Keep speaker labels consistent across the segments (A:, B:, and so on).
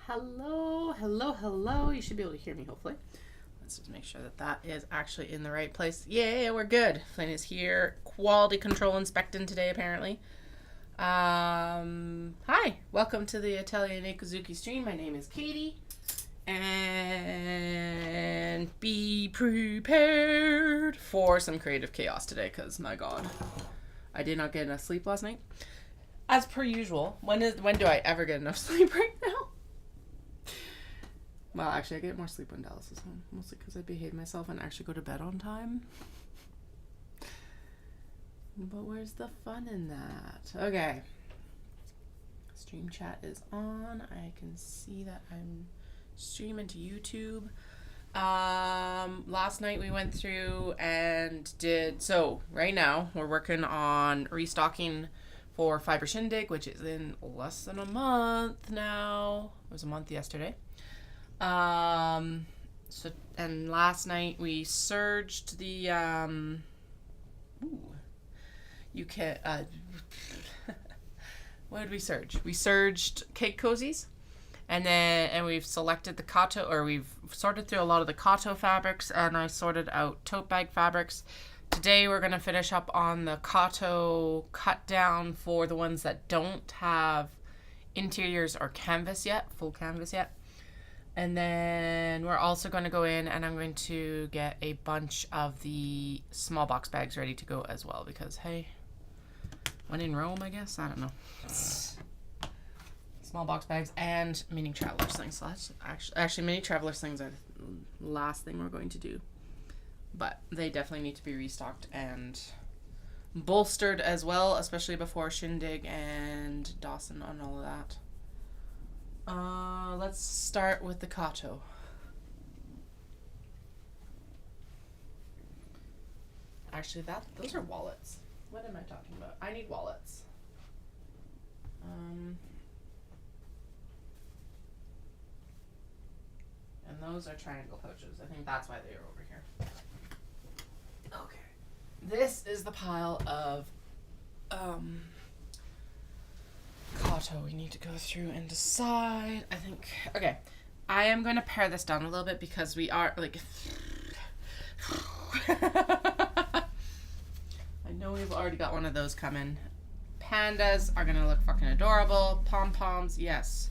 A: Hello, hello, hello. You should be able to hear me, hopefully. Let's just make sure that that is actually in the right place. Yeah, we're good. Flynn is here. Quality control inspecting today, apparently. Hi. Welcome to the Atelier Nekuzuki stream. My name is Katie. And be prepared for some creative chaos today, because, my God, I did not get enough sleep last night. As per usual. When do I ever get enough sleep right now? Well, actually, I get more sleep when Dallas is home. Mostly because I behave myself and actually go to bed on time. But where's the fun in that? Okay. Stream chat is on. I can see that I'm streaming to YouTube. Last night we went through and so right now we're working on restocking for Fibre Shindig, which is in less than a month now. It was a month yesterday. And last night we surged the what did we surge? We surged cake cozies, and we've selected the Kato, or we've sorted through a lot of the Kato fabrics, and I sorted out tote bag fabrics. Today we're gonna finish up on the Kato cut down for the ones that don't have interiors or canvas yet, full canvas yet. And then we're also going to go in and I'm going to get a bunch of the small box bags ready to go as well because, hey, when in Rome, I guess? I don't know. Small box bags and mini traveler slings. So that's actually mini traveler slings are the last thing we're going to do. But they definitely need to be restocked and bolstered as well, especially before Shindig and Dawson and all of that. Let's start with the Kato. Actually, those are wallets. What am I talking about? I need wallets. And those are triangle pouches. I think that's why they are over here. Okay. This is the pile of Kato we need to go through and decide. I think, okay, I am going to pare this down a little bit because we are, like, I know we've already got one of those coming. Pandas are going to look fucking adorable. Pom-poms, yes.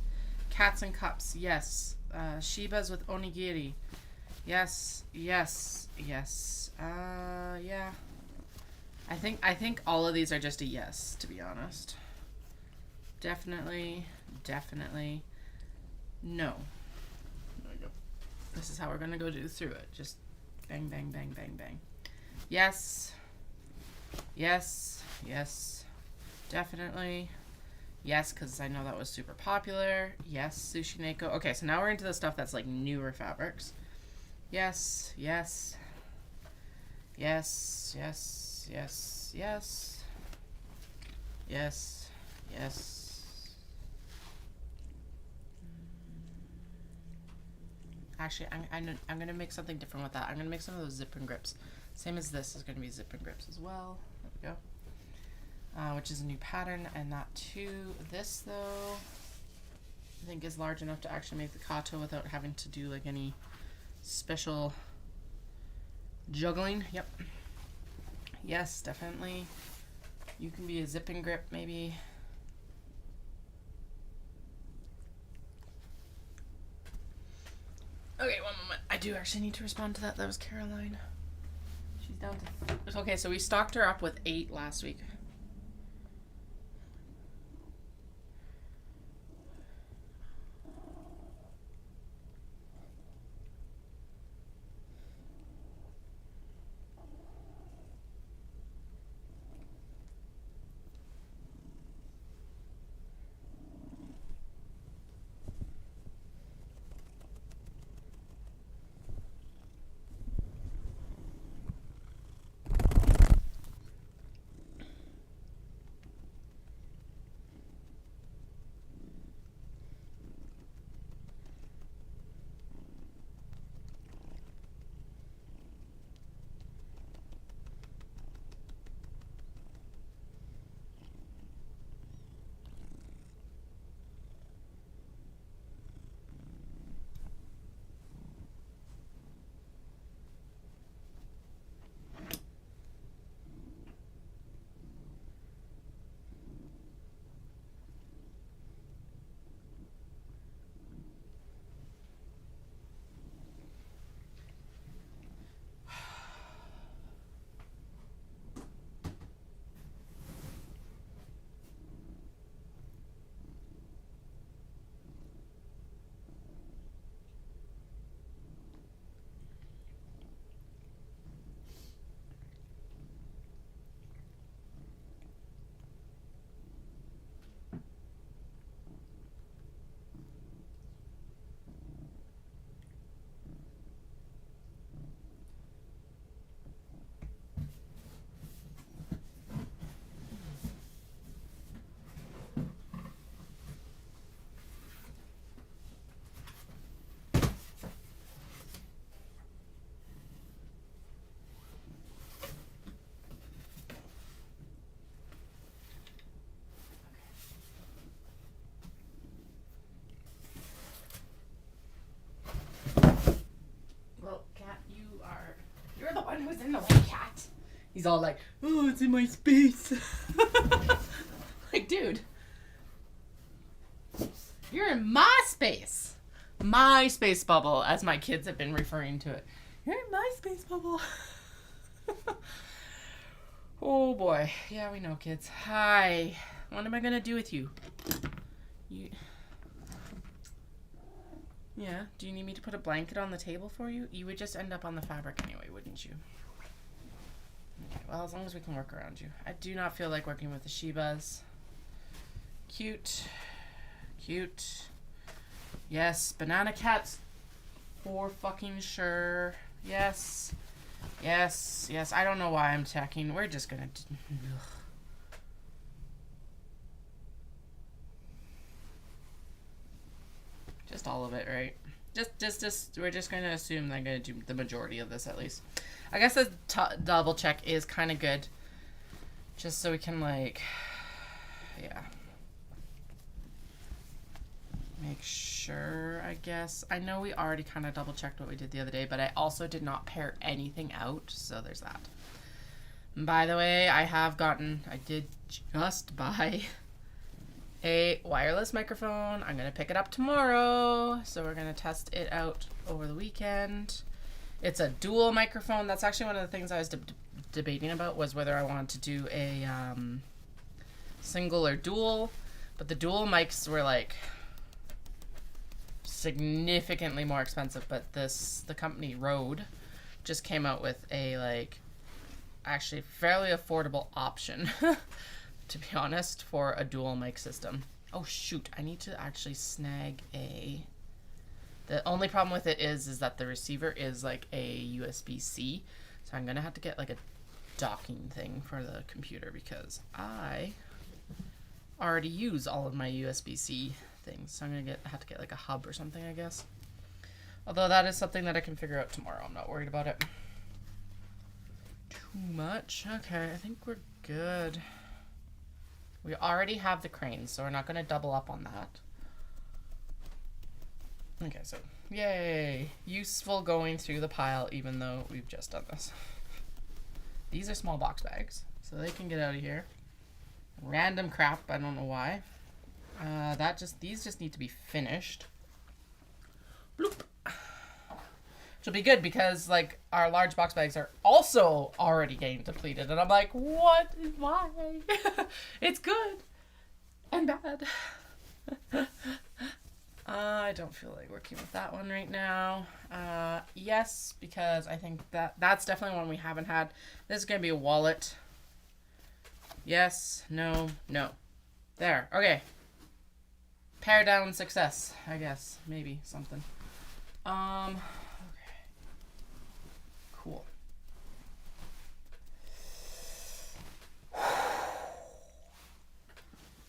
A: Cats and cups, yes. Shibas with onigiri. Yes, yes, yes. Yeah. I think all of these are just a yes, to be honest. Definitely no. There we go. This is how we're gonna go through it. Just bang, bang, bang, bang, bang. Yes. Yes. Yes. Definitely. Yes, because I know that was super popular. Yes, Sushi Neko. Okay, so now we're into the stuff that's like newer fabrics. Yes. Yes. Yes. Yes. Yes. Yes. Yes. Yes. Actually, I'm going to make something different with that. I'm going to make some of those zip and grips. Same as this is going to be zip and grips as well. There we go. Which is a new pattern, and that too. This, though, I think is large enough to actually make the Kato without having to do, like, any special juggling. Yep. Yes, definitely. You can be a zip and grip, maybe. Okay, one moment. I do actually need to respond to that. That was Caroline. She's down to... Okay, so we stocked her up with 8 last week. he's all like, oh, it's in my space. Like, dude, you're in my space. My space bubble, as my kids have been referring to it. You're in my space bubble. Oh boy. Yeah, we know, kids. Hi. What am I gonna do with you? Yeah, do you need me to put a blanket on the table for you? You would just end up on the fabric anyway, wouldn't you? Okay, well, as long as we can work around you. I do not feel like working with the Shibas. Cute. Cute. Yes, banana cats for fucking sure. Yes. Yes, yes. I don't know why I'm attacking. We're just gonna... Just all of it, right? Just we're just gonna assume they're gonna do the majority of this at least. I guess the double check is kind of good, just so we can like, yeah, make sure. I guess I know we already kind of double checked what we did the other day, but I also did not pair anything out, so there's that. By the way, I did just buy a wireless microphone. I'm gonna pick it up tomorrow, so we're gonna test it out over the weekend. It's a dual microphone. That's actually one of the things I was debating about, was whether I wanted to do a single or dual, but the dual mics were like significantly more expensive. But the company Rode just came out with a like actually fairly affordable option to be honest, for a dual mic system. Oh shoot, I need to actually snag the only problem with it is that the receiver is like a USB-C, so I'm gonna have to get like a docking thing for the computer because I already use all of my USB-C things, so I'm gonna have to get like a hub or something, I guess. Although that is something that I can figure out tomorrow. I'm not worried about it too much. Okay, I think we're good. We already have the cranes, so we're not going to double up on that. Okay, so yay. Useful going through the pile, even though we've just done this. These are small box bags, so they can get out of here. Random crap, I don't know why. These just need to be finished. Bloop. Which will be good because like our large box bags are also already getting depleted, and I'm like, what? Why? It's good and bad. I don't feel like working with that one right now. Yes, because I think that's definitely one we haven't had. This is gonna be a wallet. Yes, no, no. There. Okay. Pare down success, I guess. Maybe something. Cool.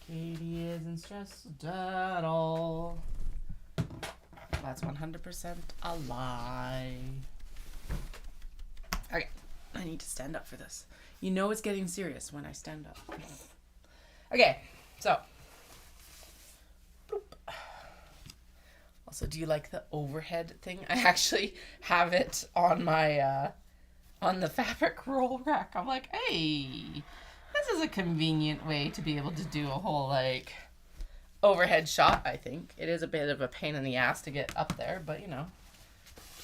A: Katie isn't stressed at all. That's 100% a lie. Okay, I need to stand up for this. You know it's getting serious when I stand up. Okay, so. Bloop. Also, do you like the overhead thing? I actually have it on my, on the fabric roll rack. I'm like, hey, this is a convenient way to be able to do a whole, like, overhead shot, I think. It is a bit of a pain in the ass to get up there, but, you know.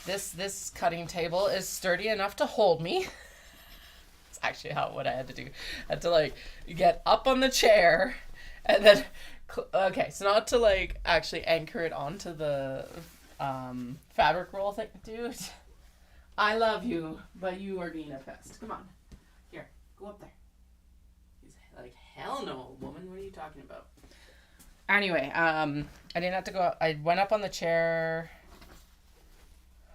A: This cutting table is sturdy enough to hold me. It's actually what I had to do. I had to, like, get up on the chair and then... Okay, so not to like actually anchor it onto the fabric roll thing. Dude, I love you, but you are being a pest. Come on. Here, go up there. He's like, hell no, woman. What are you talking about? Anyway, I didn't have to go up. I went up on the chair.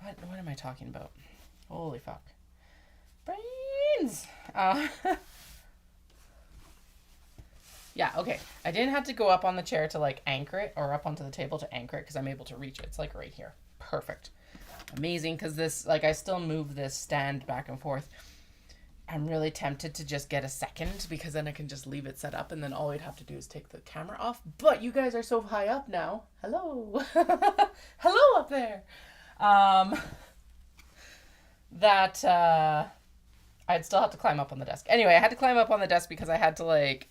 A: What am I talking about? Holy fuck. Brains! Yeah, okay. I didn't have to go up on the chair to, like, anchor it, or up onto the table to anchor it, because I'm able to reach it. It's, like, right here. Perfect. Amazing, because this, like, I still move this stand back and forth. I'm really tempted to just get a second, because then I can just leave it set up, and then all we'd have to do is take the camera off. But you guys are so high up now. Hello. Hello up there. I'd still have to climb up on the desk. Anyway, I had to climb up on the desk because I had to like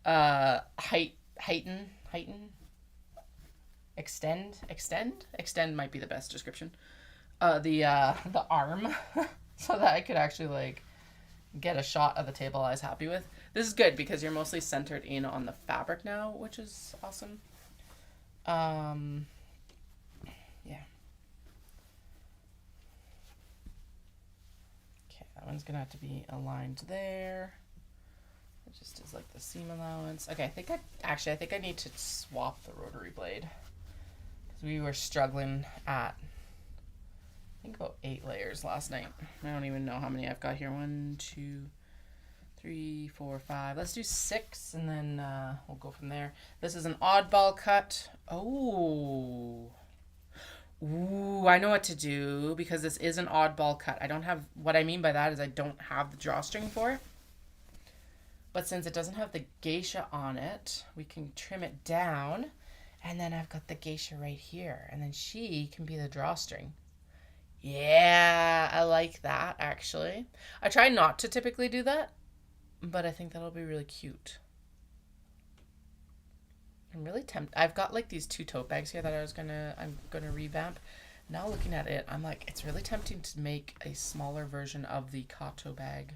A: heighten, extend might be the best description. The arm so that I could actually like get a shot of the table I was happy with. This is good because you're mostly centered in on the fabric now, which is awesome. Yeah. Okay, that one's gonna have to be aligned there. It just is like the seam allowance. Okay, I think I need to swap the rotary blade because we were struggling at I think about 8 layers last night. I don't even know how many I've got here. 1, 2, 3, 4, 5. Let's do 6 and then we'll go from there. This is an oddball cut. Oh. Ooh, I know what to do because this is an oddball cut. I don't have, what I mean by that is I don't have the drawstring for it. But since it doesn't have the geisha on it, we can trim it down. And then I've got the geisha right here. And then she can be the drawstring. Yeah, I like that actually. I try not to typically do that, but I think that'll be really cute. I'm really tempted. I've got like these 2 tote bags here that I'm gonna revamp. Now looking at it, I'm like, it's really tempting to make a smaller version of the Kato bag.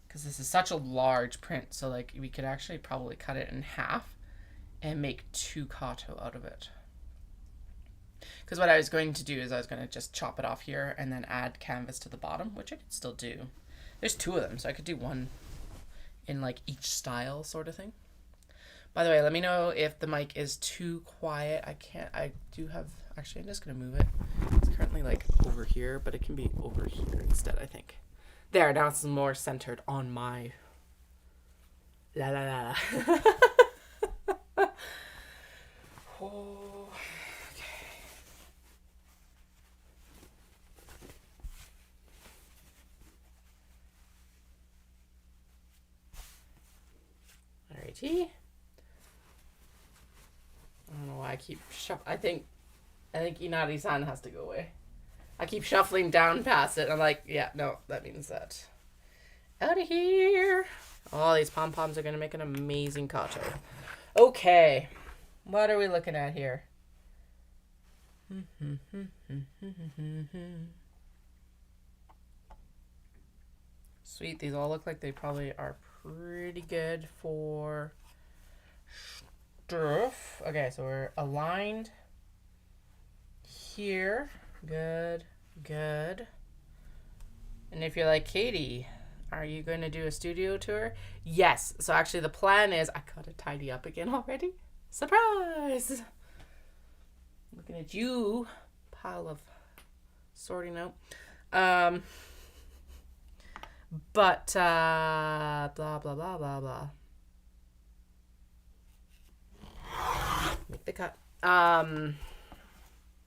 A: Because this is such a large print, so like we could actually probably cut it in half and make 2 Kato out of it. Because what I was going to do is I was going to just chop it off here and then add canvas to the bottom, which I could still do. There's 2 of them, so I could do one in like each style sort of thing. By the way, let me know if the mic is too quiet. I do have, actually I'm just going to move it. It's currently like over here, but it can be over here instead, I think. There, now it's more centered on my la la la. Oh, okay. Alrighty. I don't know why I keep I think Inari-san has to go away. I keep shuffling down past it. I'm like, yeah, no, that means that. Out of here. Oh, these pom-poms are going to make an amazing Kato. Okay. What are we looking at here? Sweet. These all look like they probably are pretty good for stuff. Okay, so we're aligned here. Good. And if you're like, Katie, are you going to do a studio tour? Yes. So actually the plan is I got to tidy up again already. Surprise! Looking at you. Pile of sorting out. But blah, blah, blah, blah, blah. Make the cut.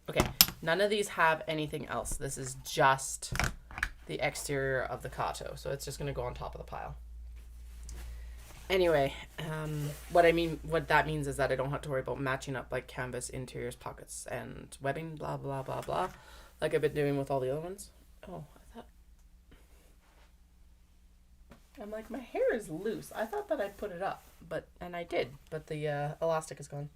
A: Okay, none of these have anything else. This is just the exterior of the Kato, so it's just going to go on top of the pile. Anyway, what that means is that I don't have to worry about matching up like canvas, interiors, pockets, and webbing, blah, blah, blah, blah, like I've been doing with all the other ones. Oh, I'm like, my hair is loose. I thought that I put it up, and I did, but the elastic is gone.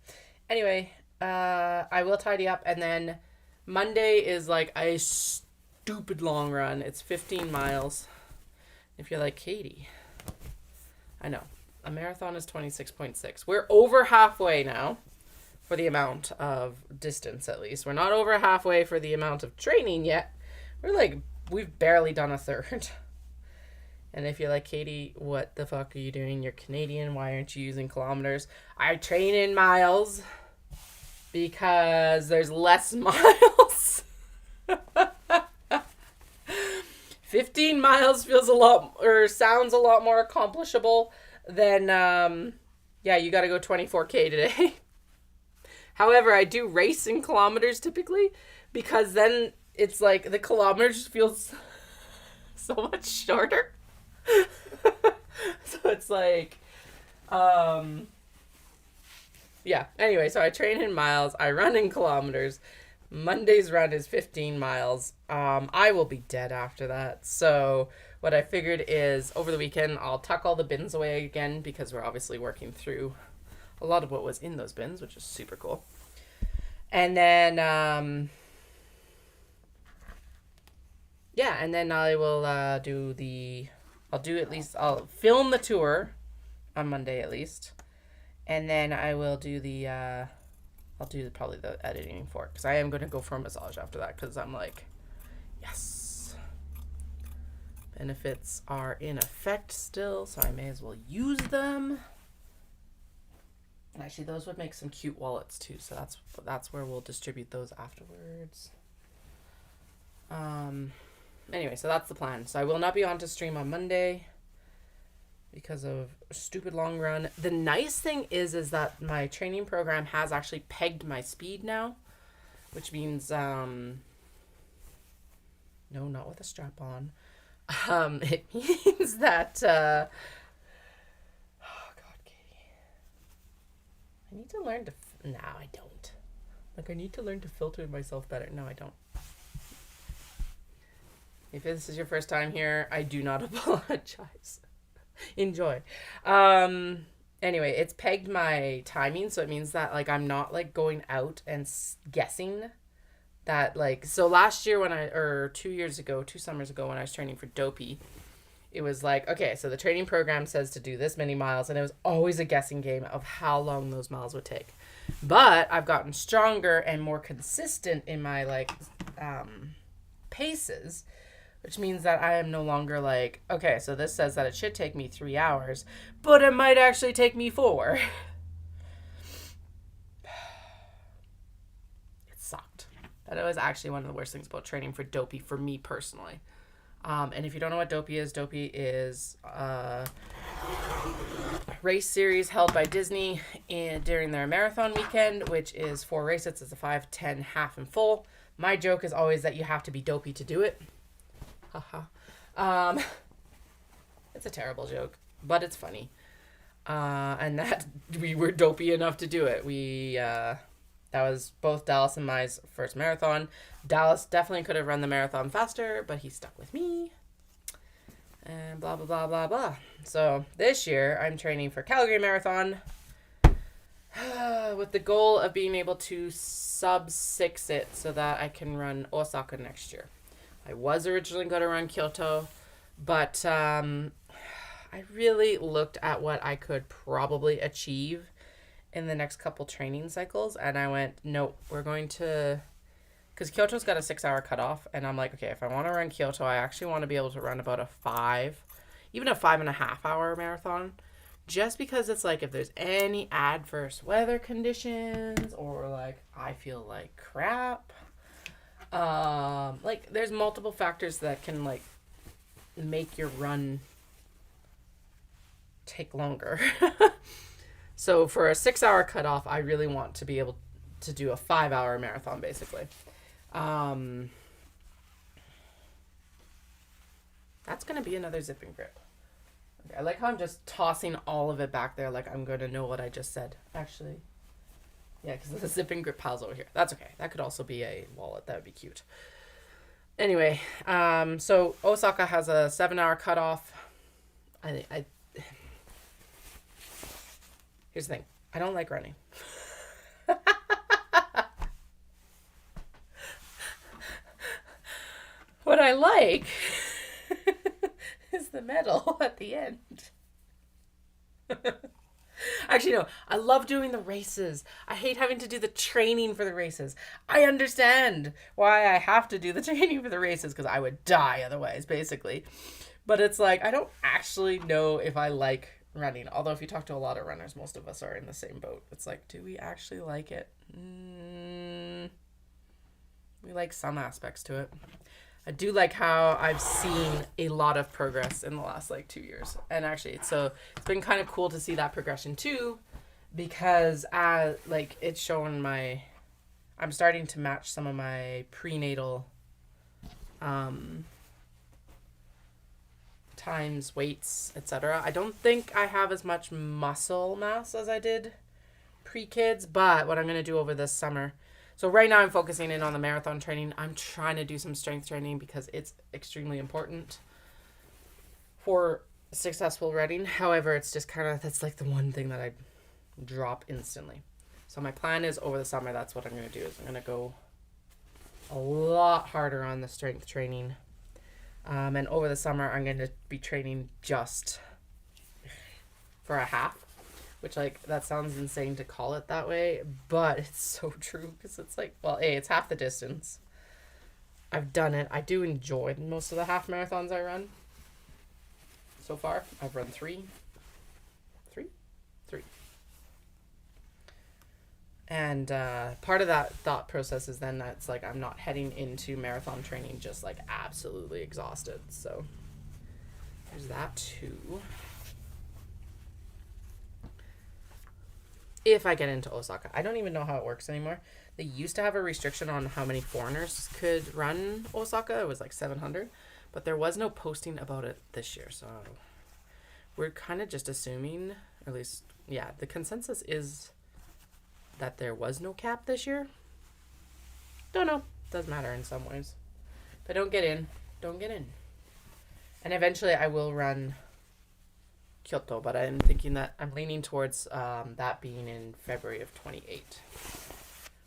A: Anyway, I will tidy up, and then Monday is like a stupid long run. It's 15 miles. If you're like, Katie, I know. A marathon is 26.6. We're over halfway now for the amount of distance, at least. We're not over halfway for the amount of training yet. We've barely done a third. And if you're like, Katie, what the fuck are you doing? You're Canadian. Why aren't you using kilometers? I train in miles because there's less miles. 15 miles feels a lot, or sounds a lot more accomplishable than, you got to go 24K today. However, I do race in kilometers typically because then it's like the kilometers feels so much shorter. So it's like, anyway, so I train in miles, I run in kilometers, Monday's run is 15 miles. I will be dead after that. So what I figured is over the weekend, I'll tuck all the bins away again because we're obviously working through a lot of what was in those bins, which is super cool. And then, and then I will I'll film the tour on Monday at least. And then I will do I'll do probably the editing for it because I am going to go for a massage after that because I'm like, yes. Benefits are in effect still, so I may as well use them. Actually, those would make some cute wallets too, so that's where we'll distribute those afterwards. Anyway, so that's the plan. So I will not be on to stream on Monday because of a stupid long run. The nice thing is that my training program has actually pegged my speed now, which means no, not with a strap on. It means that I need to learn to... No, I don't. I need to learn to filter myself better. No, I don't. If this is your first time here, I do not apologize. Enjoy. Anyway, it's pegged my timing, so it means that, I'm not, going out and guessing that, So last year or 2 summers ago when I was training for Dopey, it was okay, so the training program says to do this many miles, and it was always a guessing game of how long those miles would take. But I've gotten stronger and more consistent in my, paces, which means that I am no longer okay, so this says that it should take me 3 hours, but it might actually take me 4. It sucked. That was actually one of the worst things about training for Dopey for me personally. And if you don't know what Dopey is a race series held by Disney during their marathon weekend, which is 4 races. It's a 5, 10, half, and full. My joke is always that you have to be dopey to do it. It's a terrible joke, but it's funny. And that we were dopey enough to do it. That was both Dallas and my first marathon. Dallas definitely could have run the marathon faster, but he stuck with me. And blah, blah, blah, blah, blah. So this year, I'm training for Calgary Marathon with the goal of being able to sub-6 it so that I can run Osaka next year. I was originally going to run Kyoto, but I really looked at what I could probably achieve in the next couple training cycles, and I went, no, we're going to, because Kyoto's got a 6-hour cutoff, and I'm like, okay, if I want to run Kyoto, I actually want to be able to run about a 5.5-hour marathon, just because it's if there's any adverse weather conditions, or I feel like crap, there's multiple factors that can make your run take longer. So for a 6-hour cutoff, I really want to be able to do a 5-hour marathon, basically. That's going to be another zip and grip. Okay, I like how I'm just tossing all of it back there I'm going to know what I just said. Actually, yeah, because the zip and grip pile's over here. That's okay. That could also be a wallet. That would be cute. Anyway, so Osaka has a 7-hour cutoff. Here's the thing. I don't like running. What I like is the medal at the end. Actually, no. I love doing the races. I hate having to do the training for the races. I understand why I have to do the training for the races because I would die otherwise, basically. But it's I don't actually know if I like running. Although if you talk to a lot of runners, most of us are in the same boat. It's do we actually like it? We like some aspects to it. I do like how I've seen a lot of progress in the last 2 years. And actually, so it's been kind of cool to see that progression too, because it's showing I'm starting to match some of my prenatal times, weights, etc. I don't think I have as much muscle mass as I did pre-kids, but what I'm going to do over this summer, So right now I'm focusing in on the marathon training. I'm trying to do some strength training because it's extremely important for successful running. However, it's just kind of, that's like the one thing that I drop instantly. So my plan is over the summer, that's what I'm going to do, is I'm going to go a lot harder on the strength training. And over the summer, I'm going to be training just for a half, which, like, that sounds insane to call it that way, but it's so true because it's like, well, it's half the distance. I've done it. I do enjoy most of the half marathons I run. So far, I've run three. And part of that thought process is then that's like I'm not heading into marathon training just like absolutely exhausted. So there's that too. If I get into Osaka. I don't even know how it works anymore. They used to have a restriction on how many foreigners could run Osaka. It was like 700. But there was no posting about it this year. So we're kind of just assuming, at least, yeah, the consensus is that there was no cap this year. Don't know. Does matter in some ways. If I don't get in, don't get in. And eventually I will run Kyoto, but I'm thinking that I'm leaning towards that being in February of 28,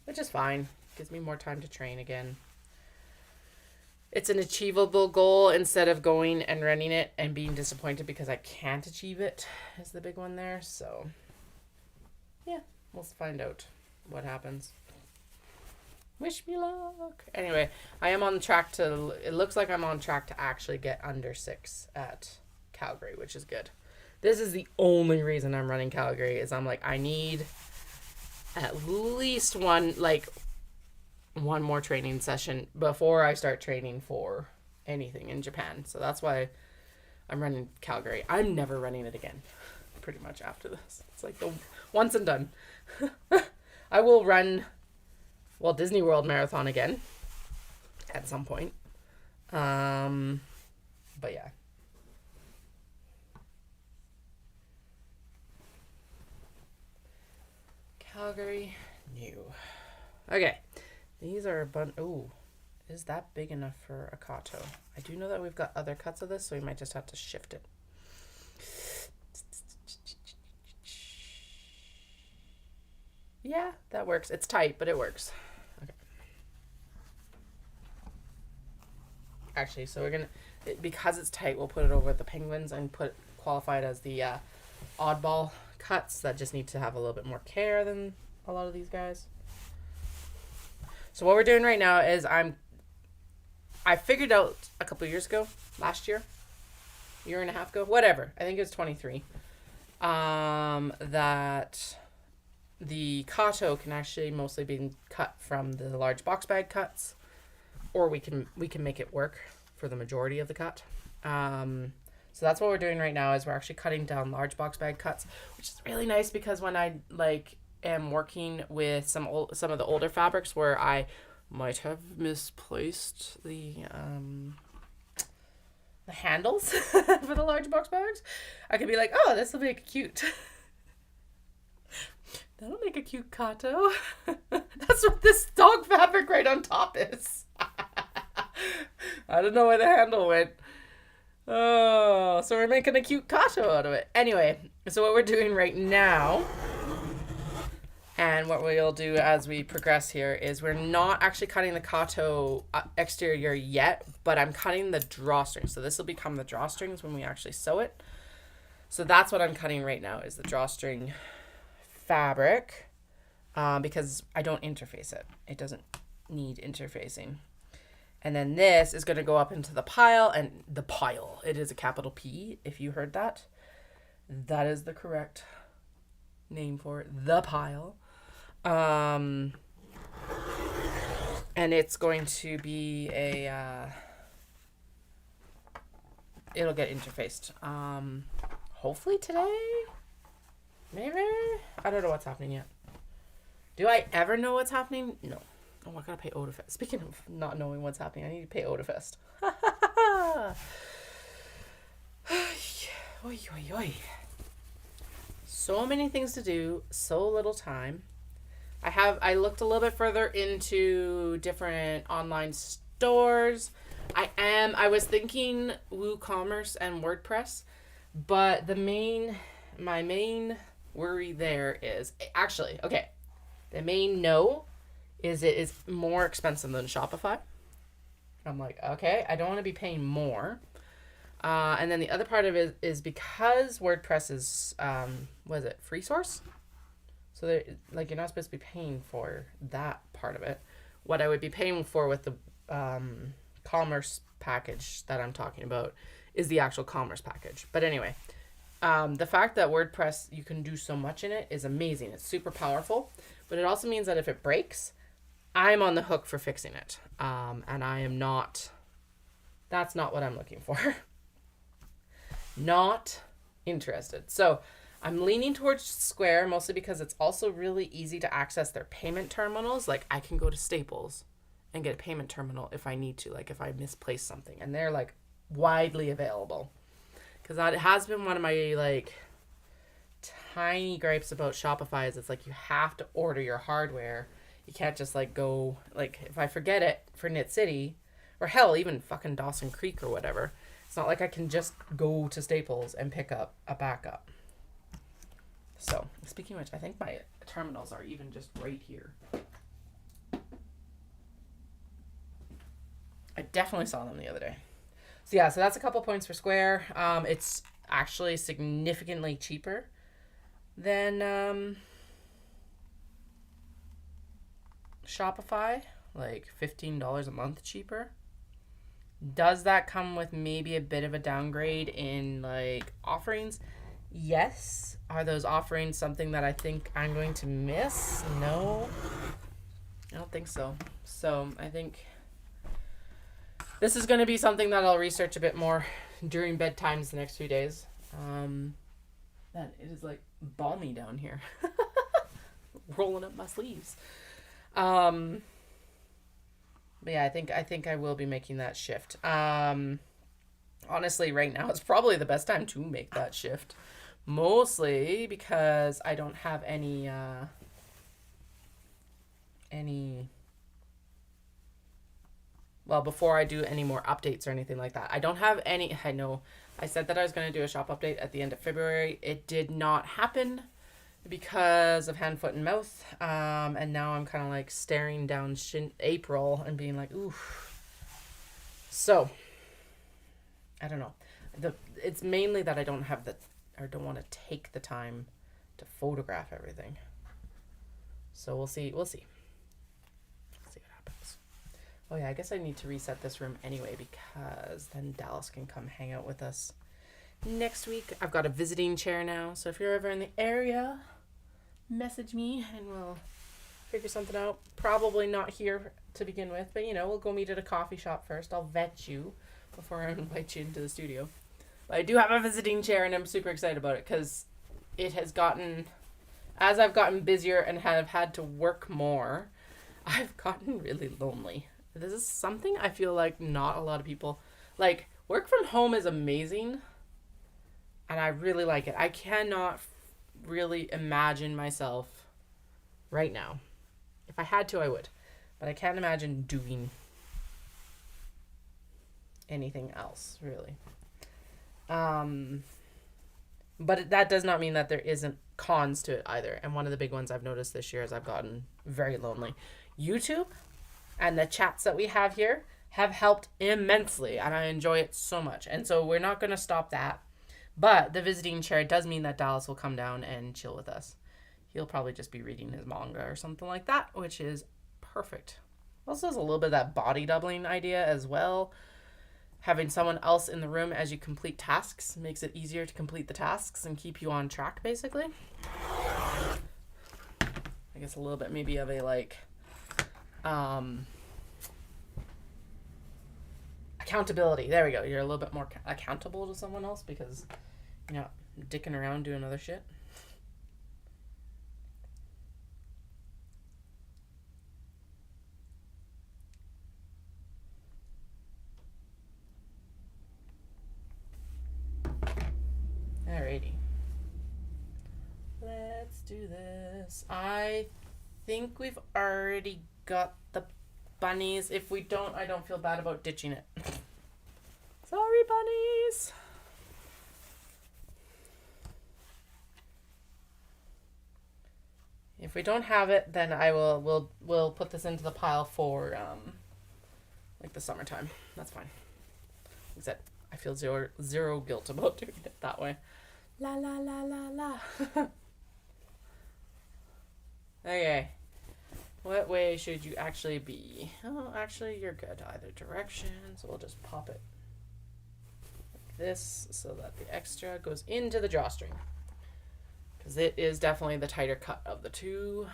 A: which is fine. Gives me more time to train again. It's an achievable goal instead of going and running it and being disappointed because I can't achieve it is the big one there. So yeah, we'll find out what happens. Wish me luck. Anyway, I am on track to, it looks like I'm on track to actually get under 6 at Calgary, which is good. This is the only reason I'm running Calgary is I'm like, I need at least one more training session before I start training for anything in Japan. So that's why I'm running Calgary. I'm never running it again, pretty much after this. It's like the once and done. I will run Walt Disney World Marathon again at some point. But yeah. Calgary, new. Okay. These are a bunch. Ooh, is that big enough for a Kato? I do know that we've got other cuts of this, so we might just have to shift it. Yeah, that works. It's tight, but it works. Okay. Actually, so we're gonna, because it's tight, we'll put it over the penguins and qualify it as the oddball cuts that just need to have a little bit more care than a lot of these guys. So what we're doing right now is I figured out a couple of years ago, last year, year and a half ago, whatever. I think it was 23. That the Kato can actually mostly be cut from the large box bag cuts, or we can make it work for the majority of the cut. So that's what we're doing right now is we're actually cutting down large box bag cuts, which is really nice because when I am working with some of the older fabrics where I might have misplaced the handles for the large box bags, I could be like, oh, this will make cute. That'll make a cute Kato. That's what this dog fabric right on top is. I don't know where the handle went. Oh, so we're making a cute Kato out of it. Anyway, so what we're doing right now, and what we'll do as we progress here, is we're not actually cutting the Kato exterior yet, but I'm cutting the drawstrings. So this will become the drawstrings when we actually sew it. So that's what I'm cutting right now is the drawstring fabric, because I don't interface it. It doesn't need interfacing. And then this is going to go up into the pile, and the pile, it is a capital P, if you heard that. That is the correct name for it, the pile. And it's going to be it'll get interfaced. Hopefully today? Maybe? I don't know what's happening yet. Do I ever know what's happening? No. Oh, I gotta pay OdaFest. Speaking of not knowing what's happening, I need to pay OdaFest. Oy, oy, oy. So many things to do, so little time. I looked a little bit further into different online stores. I was thinking WooCommerce and WordPress, but my main worry there is actually, okay, the main no is it is more expensive than Shopify. I'm like, okay, I don't want to be paying more. And then the other part of it is because WordPress is, what is it, free source? So like you're not supposed to be paying for that part of it. What I would be paying for with the commerce package that I'm talking about is the actual commerce package. But anyway, the fact that WordPress, you can do so much in it is amazing. It's super powerful, but it also means that if it breaks, I'm on the hook for fixing it. And I am not, that's not what I'm looking for. Not interested. So I'm leaning towards Square mostly because it's also really easy to access their payment terminals. Like I can go to Staples and get a payment terminal if I need to, like if I misplace something, and they're like widely available. Because that has been one of my like tiny gripes about Shopify is it's like you have to order your hardware. You can't just like go, like if I forget it for Knit City or hell, even fucking Dawson Creek or whatever, it's not like I can just go to Staples and pick up a backup. So speaking of which, I think my terminals are even just right here. I definitely saw them the other day. So yeah, so that's a couple points for Square. It's actually significantly cheaper than Shopify, like $15 a month cheaper. Does that come with maybe a bit of a downgrade in like offerings? Yes. Are those offerings something that I think I'm going to miss? No, I don't think so. So I think this is going to be something that I'll research a bit more during bedtimes the next few days. That it is like balmy down here. Rolling up my sleeves. But yeah, I think I will be making that shift. Honestly, right now it's probably the best time to make that shift. Mostly because I don't have any well, before I do any more updates or anything like that. I don't have any, I know I said that I was going to do a shop update at the end of February. It did not happen because of hand, foot, and mouth. And now I'm kind of like staring down April and being like, ooh. So, I don't know. It's mainly that I don't have don't want to take the time to photograph everything. So we'll see. We'll see. See what happens. Oh yeah, I guess I need to reset this room anyway because then Dallas can come hang out with us next week. I've got a visiting chair now, so if you're ever in the area, message me and we'll figure something out. Probably not here to begin with, but we'll go meet at a coffee shop first. I'll vet you before I invite you into the studio. But I do have a visiting chair and I'm super excited about it because it has gotten, as I've gotten busier and have had to work more, I've gotten really lonely. This is something I feel like not a lot of people, like work from home is amazing and I really like it. I cannot really imagine myself right now. If I had to, I would. But I can't imagine doing anything else, really. But that does not mean that there isn't cons to it either. And one of the big ones I've noticed this year is I've gotten very lonely. YouTube and the chats that we have here have helped immensely, and I enjoy it so much. And so we're not going to stop that. But the visiting chair does mean that Dallas will come down and chill with us. He'll probably just be reading his manga or something like that, which is perfect. Also has a little bit of that body doubling idea as well. Having someone else in the room as you complete tasks makes it easier to complete the tasks and keep you on track, basically. I guess a little bit maybe of a like accountability. There we go. You're a little bit more accountable to someone else because you're not dicking around doing other shit. Alrighty. Let's do this. I think we've already got the bunnies. If we don't, I don't feel bad about ditching it. Sorry, bunnies. If we don't have it, then we'll put this into the pile for like the summertime. That's fine. Except I feel zero guilt about doing it that way. La la la la la. Okay. What way should you actually be? Oh, actually, you're good either direction. So we'll just pop it like this so that the extra goes into the drawstring. Because it is definitely the tighter cut of the two.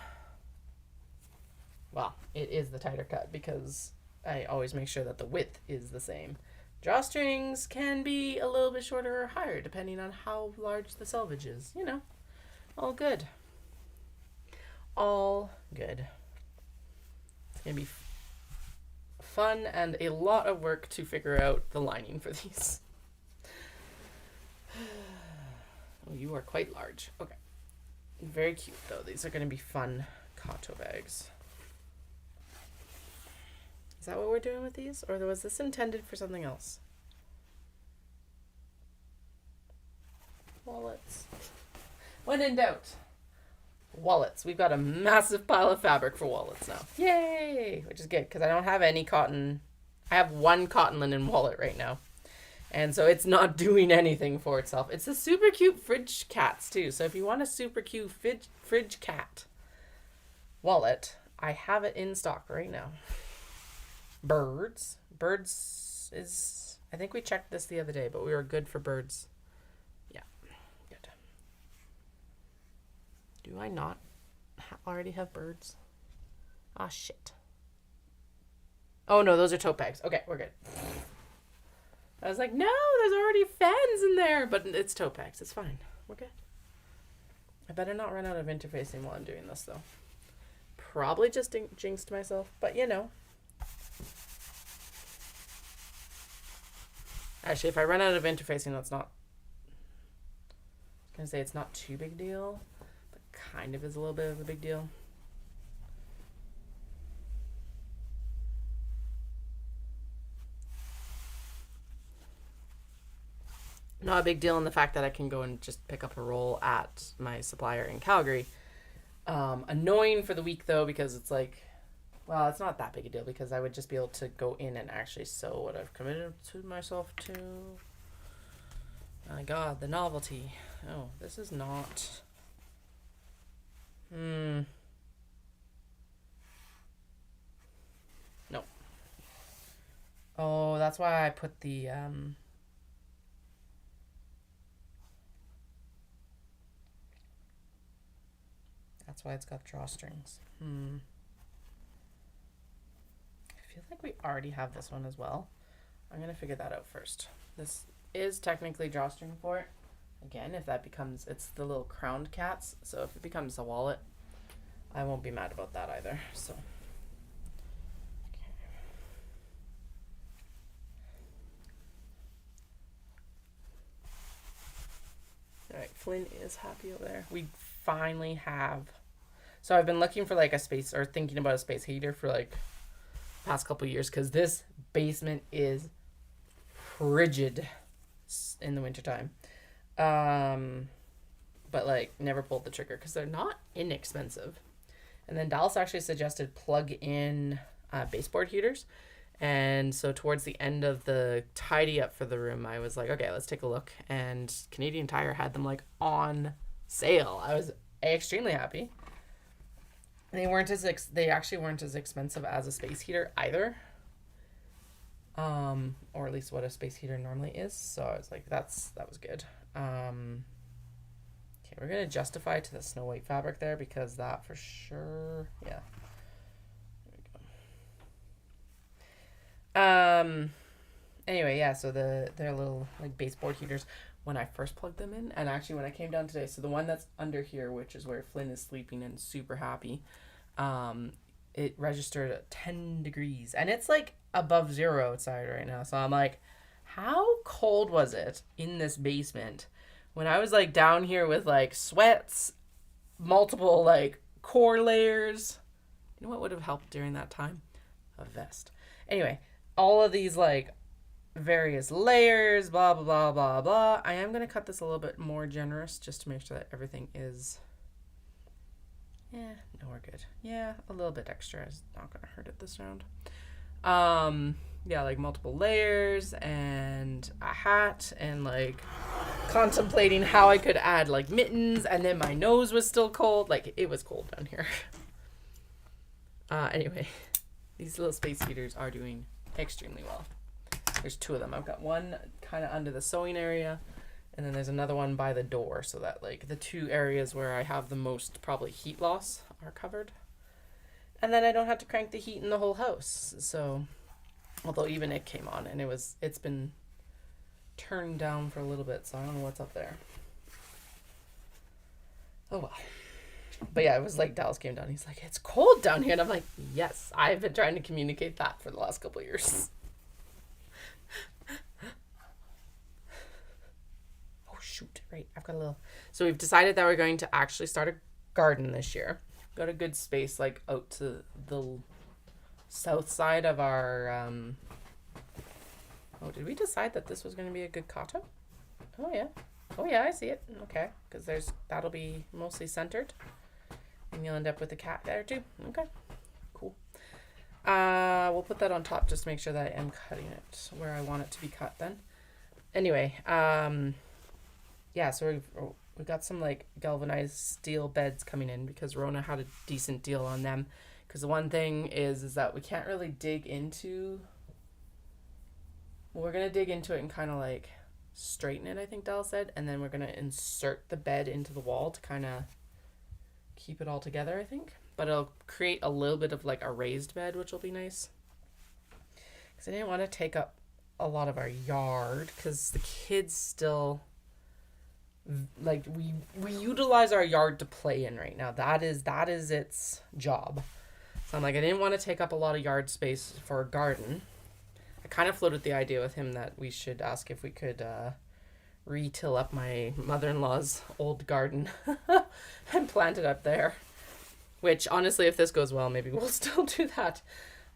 A: Well, it is the tighter cut because I always make sure that the width is the same. Drawstrings can be a little bit shorter or higher depending on how large the selvage is. You know, all good. All good. It's going to be fun and a lot of work to figure out the lining for these. Oh, you are quite large. Okay. Very cute, though. These are going to be fun Kato bags. Is that what we're doing with these? Or was this intended for something else? Wallets. When in doubt. Wallets. We've got a massive pile of fabric for wallets now. Yay! Which is good, because I don't have any cotton. I have one cotton linen wallet right now. And so it's not doing anything for itself. It's a super cute fridge cats, too. So if you want a super cute fridge cat wallet, I have it in stock right now. Birds. Birds is... I think we checked this the other day, but we were good for birds. Yeah, good. Do I not already have birds? Ah, shit. Oh, no, those are tote bags. Okay, we're good. I was like, no, there's already fans in there. But it's tote bags. It's fine. We're good. I better not run out of interfacing while I'm doing this, though. Probably just jinxed myself, but you know. Actually, if I run out of interfacing, that's not... I was going to say it's not too big a deal, but kind of is a little bit of a big deal. Not a big deal in the fact that I can go and just pick up a roll at my supplier in Calgary. Annoying for the week, though, because it's like... Well, it's not that big a deal because I would just be able to go in and actually sew what I've committed to myself to. My God, the novelty. Oh, this is not... No. Oh, that's why I put the... That's why it's got drawstrings. I feel like we already have this one as well. I'm going to figure that out first. This is technically drawstring for it. Again, if that becomes... It's the little crowned cats. So if it becomes a wallet, I won't be mad about that either. So... Okay. Alright, Flynn is happy over there. We finally have... So I've been looking for like a space... Or thinking about a space heater for like... past couple years because this basement is frigid in the wintertime. But like never pulled the trigger because they're not inexpensive. And then Dallas actually suggested plug-in baseboard heaters. And so towards the end of the tidy up for the room, I was like, okay, let's take a look. And Canadian Tire had them like on sale. I was extremely happy. They actually weren't as expensive as a space heater either. Or at least what a space heater normally is. So I was like, that was good. Okay, we're gonna justify to the Snow White fabric there because that for sure, yeah. There we go. Anyway, yeah, so they're little like baseboard heaters when I first plugged them in, and actually when I came down today, so the one that's under here, which is where Flynn is sleeping and super happy, it registered at 10 degrees, and it's like above zero outside right now. So I'm like, how cold was it in this basement when I was like down here with like sweats, multiple like core layers. You know what would have helped during that time? A vest. Anyway, all of these like various layers, blah, blah, blah, blah, blah. I am going to cut this a little bit more generous just to make sure that everything is, no, we're good. Yeah, a little bit extra is not going to hurt it this round. Yeah, like multiple layers and a hat and like contemplating how I could add like mittens, and then my nose was still cold. Like it was cold down here. Anyway, these little space heaters are doing extremely well. There's two of them. I've got one kind of under the sewing area, and then there's another one by the door, so that like the two areas where I have the most probably heat loss are covered. And then I don't have to crank the heat in the whole house. So, although even it came on, and it's been turned down for a little bit, so I don't know what's up there. Oh well. But yeah, it was like Dallas came down. He's like, it's cold down here. And I'm like, yes, I've been trying to communicate that for the last couple of years. Oh, shoot. Right. I've got a little. So we've decided that we're going to actually start a garden this year. Got a good space like out to the south side of our. Oh, did we decide that this was going to be a good cotto? Oh, yeah. Oh, yeah, I see it. Okay. Because that'll be mostly centered. And you'll end up with a cat there too. Okay, cool. We'll put that on top just to make sure that I am cutting it where I want it to be cut then. Anyway, yeah, so we've got some like galvanized steel beds coming in because Rona had a decent deal on them. Because the one thing is that we can't really dig into. Well, we're going to dig into it and kind of like straighten it, I think Dal said. And then we're going to insert the bed into the wall to kind of keep it all together, I think. But it'll create a little bit of like a raised bed, which will be nice. Because I didn't want to take up a lot of our yard because the kids still like we utilize our yard to play in right now. That is its job. So I'm like, I didn't want to take up a lot of yard space for a garden. I kind of floated the idea with him that we should ask if we could re-till up my mother-in-law's old garden and plant it up there. Which, honestly, if this goes well, maybe we'll still do that.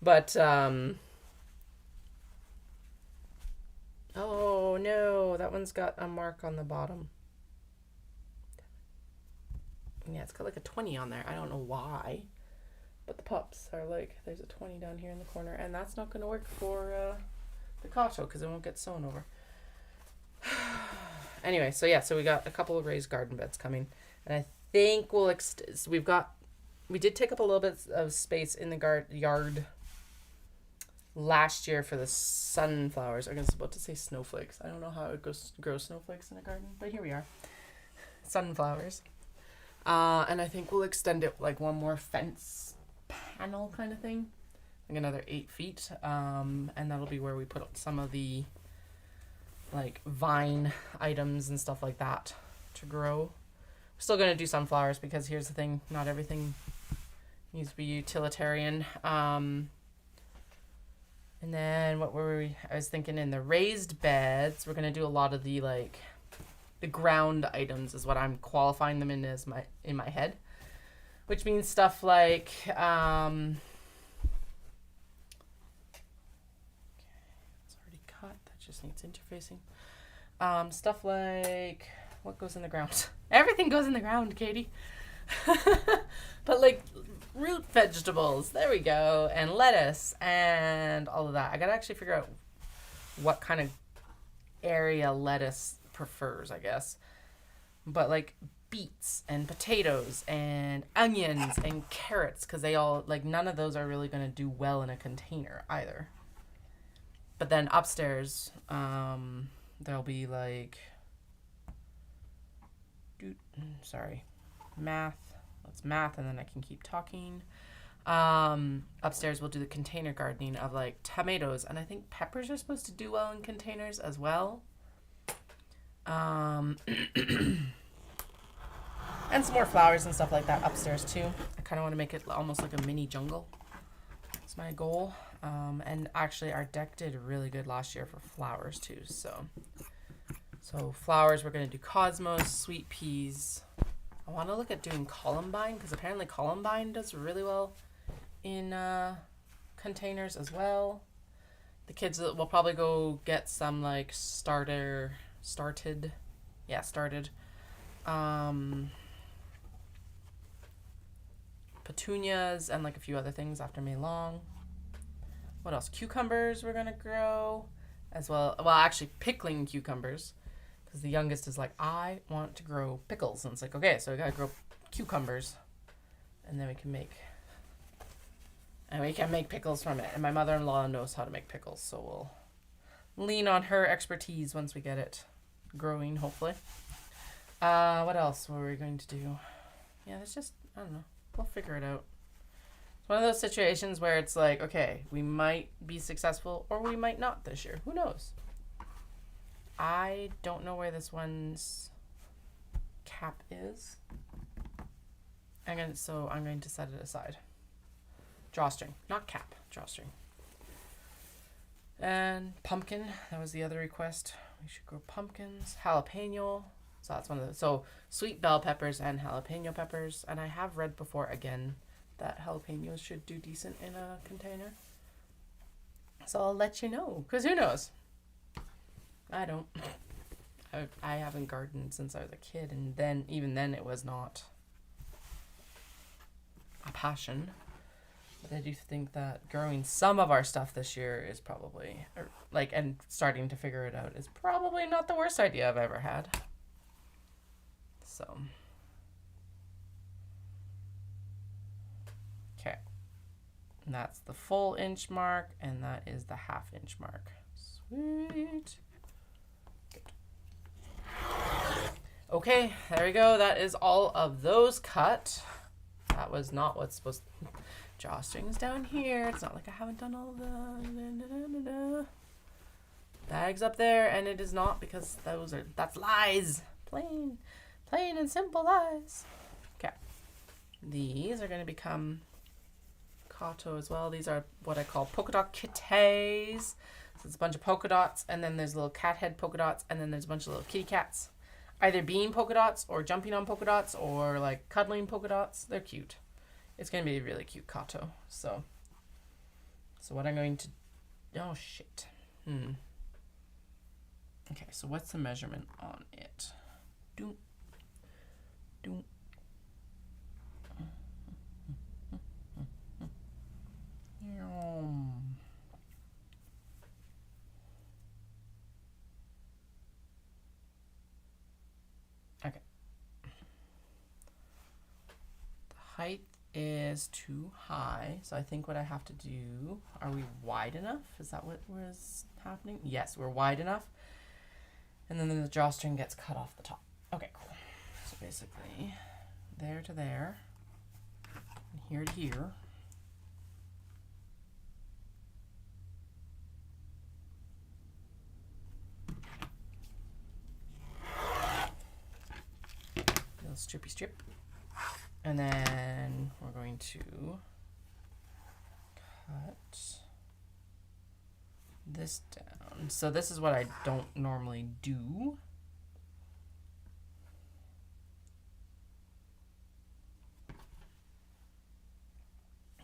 A: But, oh, no, that one's got a mark on the bottom. Yeah, it's got like a 20 on there. I don't know why. But the pups are like, there's a 20 down here in the corner. And that's not going to work for the cotto because it won't get sewn over. Anyway, so yeah, so we got a couple of raised garden beds coming, and I think we did take up a little bit of space in the yard last year for the sunflowers. I was about to say snowflakes. I don't know how it grows snowflakes in a garden, but here we are, sunflowers. And I think we'll extend it like one more fence panel kind of thing, like another 8 feet, and that'll be where we put some of the like vine items and stuff like that to grow. We're still going to do sunflowers because here's the thing, not everything needs to be utilitarian. And then I was thinking in the raised beds, we're going to do a lot of the like the ground items is what I'm qualifying them in in my head, which means stuff like it's already cut, that just needs interfacing. Stuff like what goes in the ground? Everything goes in the ground, Katie. But like root vegetables, there we go, and lettuce and all of that. I gotta actually figure out what kind of area lettuce prefers, I guess. But like beets and potatoes and onions and carrots, because they all like none of those are really gonna do well in a container either. But then upstairs, there'll be like math. Let's math and then I can keep talking. Upstairs we'll do the container gardening of like tomatoes, and I think peppers are supposed to do well in containers as well. And some more flowers and stuff like that upstairs too. I kind of want to make it almost like a mini jungle. That's my goal. And actually our deck did really good last year for flowers too. So flowers, we're going to do cosmos, sweet peas, I want to look at doing Columbine, because apparently Columbine does really well in containers as well. The kids will probably go get some like started. Petunias and like a few other things after May Long. What else? Cucumbers we're gonna grow as well. Well, actually pickling cucumbers, because the youngest is like, I want to grow pickles, and it's like, okay, so we gotta grow cucumbers, and then we can make pickles from it. And my mother-in-law knows how to make pickles, so we'll lean on her expertise once we get it growing, hopefully. What else were we going to do? Yeah, it's just, I don't know. We'll figure it out. It's one of those situations where it's like, okay, we might be successful or we might not this year. Who knows? I don't know where this one's cap is. I'm going to set it aside. Drawstring, not cap, drawstring. And pumpkin, that was the other request. We should grow pumpkins. Jalapeno. So that's one of those. So sweet bell peppers and jalapeno peppers. And I have read before again that jalapenos should do decent in a container. So I'll let you know, because who knows? I don't. I haven't gardened since I was a kid, and then even then it was not a passion. But I do think that growing some of our stuff this year is probably, and starting to figure it out is probably not the worst idea I've ever had. So, okay, and that's the full inch mark, and that is the half-inch mark. Sweet. Good. Okay, there we go. That is all of those cut. That was not what's supposed to... Drawstrings down here. It's not like I haven't done all the bags up there, and it is not, because that's lies. Plain and simple lies. Okay. These are going to become Kato as well. These are what I call polka dot kitties. So it's a bunch of polka dots, and then there's little cat head polka dots, and then there's a bunch of little kitty cats. Either being polka dots or jumping on polka dots or like cuddling polka dots. They're cute. It's going to be a really cute Kato. So what I'm going to... Oh, shit. Okay, so what's the measurement on it? Doom. Okay. The height is too high, so I think what I have to do, are we wide enough? Is that what was happening? Yes, we're wide enough. And then the drawstring gets cut off the top. Okay, cool. So basically, there to there, and here to here. Little strippy strip. And then we're going to cut this down. So this is what I don't normally do.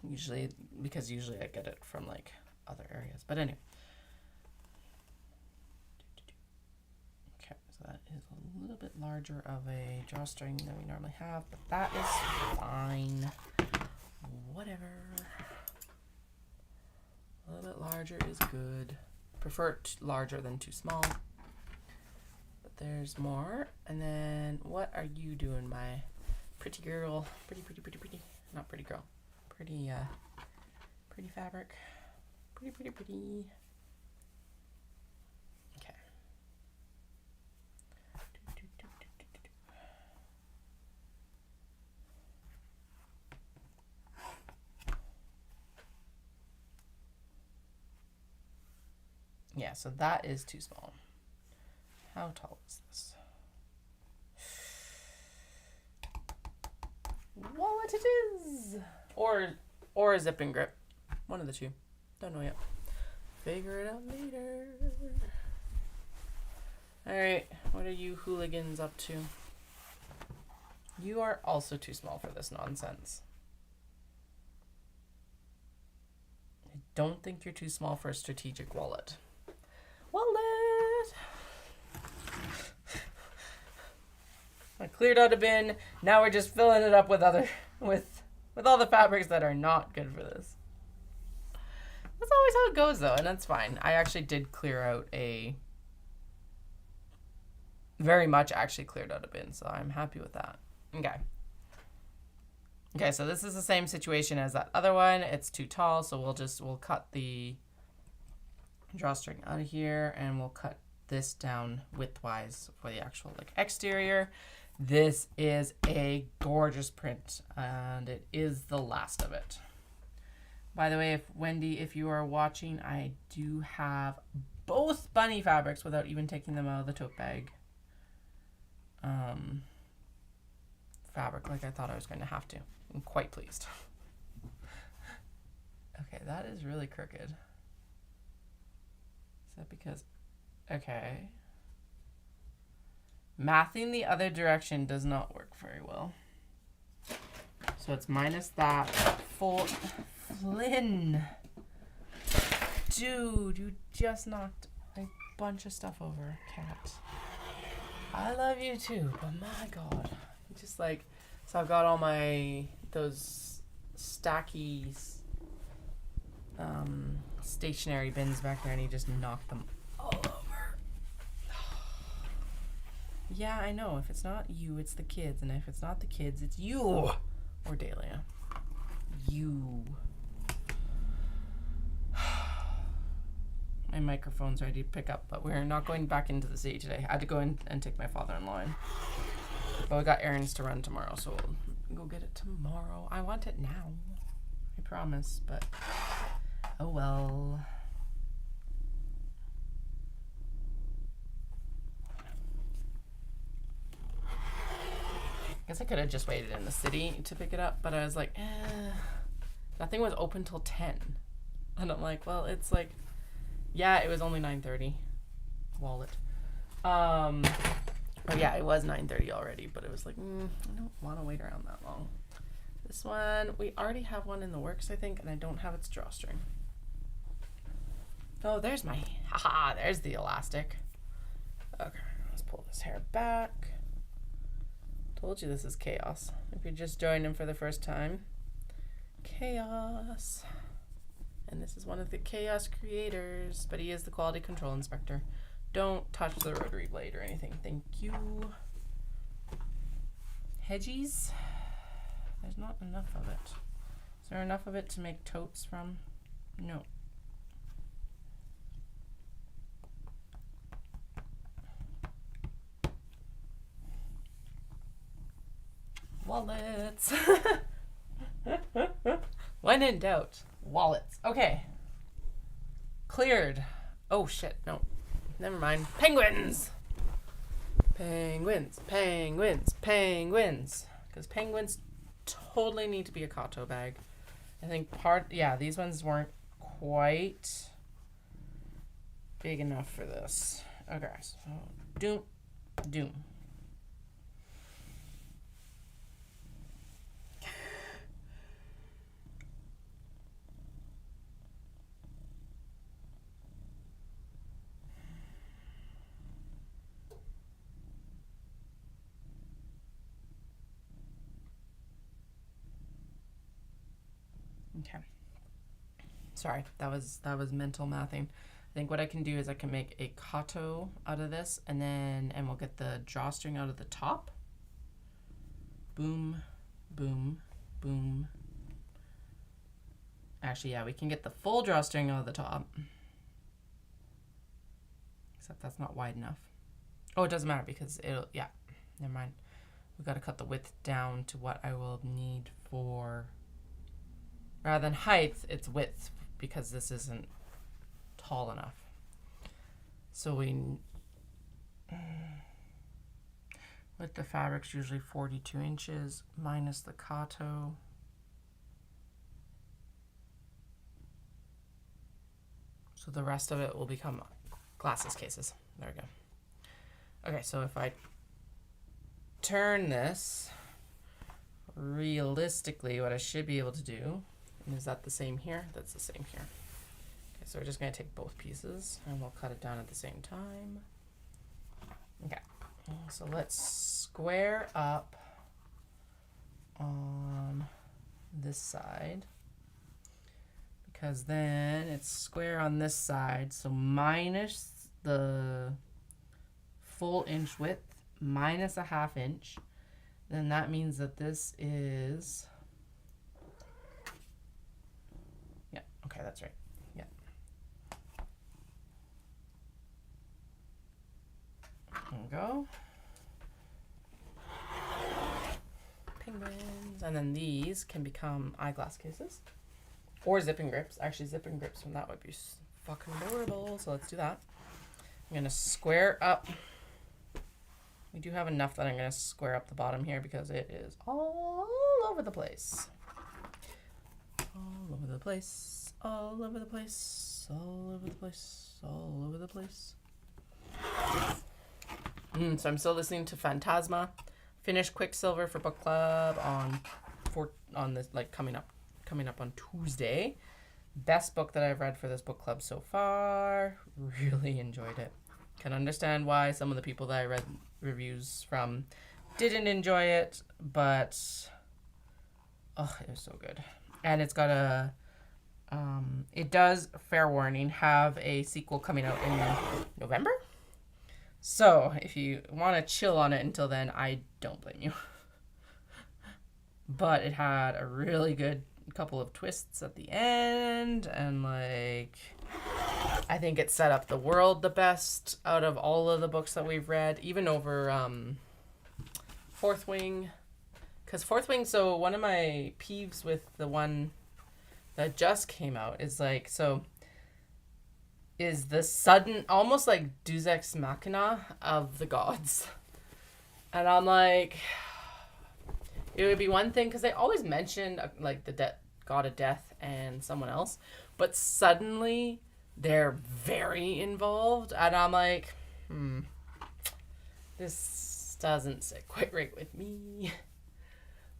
A: Usually I get it from like other areas. But anyway. Okay, so that is a little bit larger of a drawstring than we normally have, but that is fine. Whatever. A little bit larger is good. Prefer it larger than too small. But there's more. And then what are you doing, my pretty girl? Pretty. Not pretty girl. Pretty fabric. Pretty. Okay. Yeah, so that is too small. How tall is this? What it is! Or a zip and grip. One of the two. Don't know yet. Figure it out later. Alright, what are you hooligans up to? You are also too small for this nonsense. I don't think you're too small for a strategic wallet. Wallet! I cleared out a bin. Now we're just filling it up with with all the fabrics that are not good for this. That's always how it goes, though, and that's fine. I actually did clear out very much actually cleared out a bin, so I'm happy with that. Okay, so this is the same situation as that other one. It's too tall, so we'll cut the drawstring out of here, and we'll cut this down widthwise for the actual exterior. This is a gorgeous print, and it is the last of it. By the way, Wendy, if you are watching, I do have both bunny fabrics without even taking them out of the tote bag. Fabric like I thought I was going to have to. I'm quite pleased. Okay, that is really crooked. Is that because... Okay. Mathing the other direction does not work very well. So it's minus that. Full... Flynn! Dude, you just knocked a bunch of stuff over, cat. I love you too, but my god. Just so I've got all those stacky stationary bins back there, and he just knocked them all over. Yeah, I know. If it's not you, it's the kids. And if it's not the kids, it's you. Or Dahlia. You. My microphone's ready to pick up, but we're not going back into the city today. I had to go in and take my father-in-law in. But we got errands to run tomorrow, so we'll go get it tomorrow. I want it now. I promise, but oh well. I guess I could have just waited in the city to pick it up, but I was like, nothing was open till 10. And I'm like, well, it's yeah, it was only 9:30. Wallet. Oh yeah, it was 9:30 already, but it was I don't want to wait around that long. This one, we already have one in the works, I think, and I don't have its drawstring. Oh, there's there's the elastic. Okay, let's pull this hair back. Told you this is chaos. If you're just joining for the first time, chaos. And this is one of the chaos creators, but he is the quality control inspector. Don't touch the rotary blade or anything. Thank you. Hedgies. There's not enough of it. Is there enough of it to make totes from? No. Wallets. When in doubt, wallets. Okay. Cleared. Oh shit, no. Never mind. Penguins! Penguins, penguins, penguins. Because penguins totally need to be a Kato bag. I think these ones weren't quite big enough for this. Okay, so doom. Okay. Sorry, that was mental mathing. I think what I can do is I can make a Kato out of this, and we'll get the drawstring out of the top. Boom, boom, boom. Actually, yeah, we can get the full drawstring out of the top. Except that's not wide enough. Oh, it doesn't matter because never mind. We've got to cut the width down to what I will need for... Rather than height, it's width, because this isn't tall enough. So with the fabric's usually 42 inches minus the Kato. So the rest of it will become glasses cases. There we go. Okay, so if I turn this, realistically, what I should be able to do, and is that the same here? That's the same here. Okay, so we're just going to take both pieces and we'll cut it down at the same time. Okay, so let's square up on this side, because then it's square on this side, so minus the full inch width minus a half inch, then that means that this is, yeah, okay, that's right. Yeah, there we go. Penguins. And then these can become eyeglass cases or zipping grips. Actually, zipping grips from that would be fucking adorable, so let's do that. I'm gonna square up. We do have enough that I'm gonna square up the bottom here because it is all over the place. All over the place, all over the place, all over the place, all over the place. So I'm still listening to Phantasma. Finished Quicksilver for book club on this, like, coming up on Tuesday. Best book that I've read for this book club so far. Really enjoyed it. Can understand why some of the people that I read reviews from didn't enjoy it, but oh, it was so good. And it's got a it does, fair warning, have a sequel coming out in November. So if you want to chill on it until then, I don't blame you. But it had a really good couple of twists at the end, and like, I think it set up the world the best out of all of the books that we've read, even over Fourth Wing. Because Fourth Wing, so one of my peeves with the one that just came out is like, so is the sudden, almost like Deus Ex Machina of the gods. And I'm like, it would be one thing, because they always mention like the god of death and someone else, but suddenly they're very involved, and I'm like, this doesn't sit quite right with me.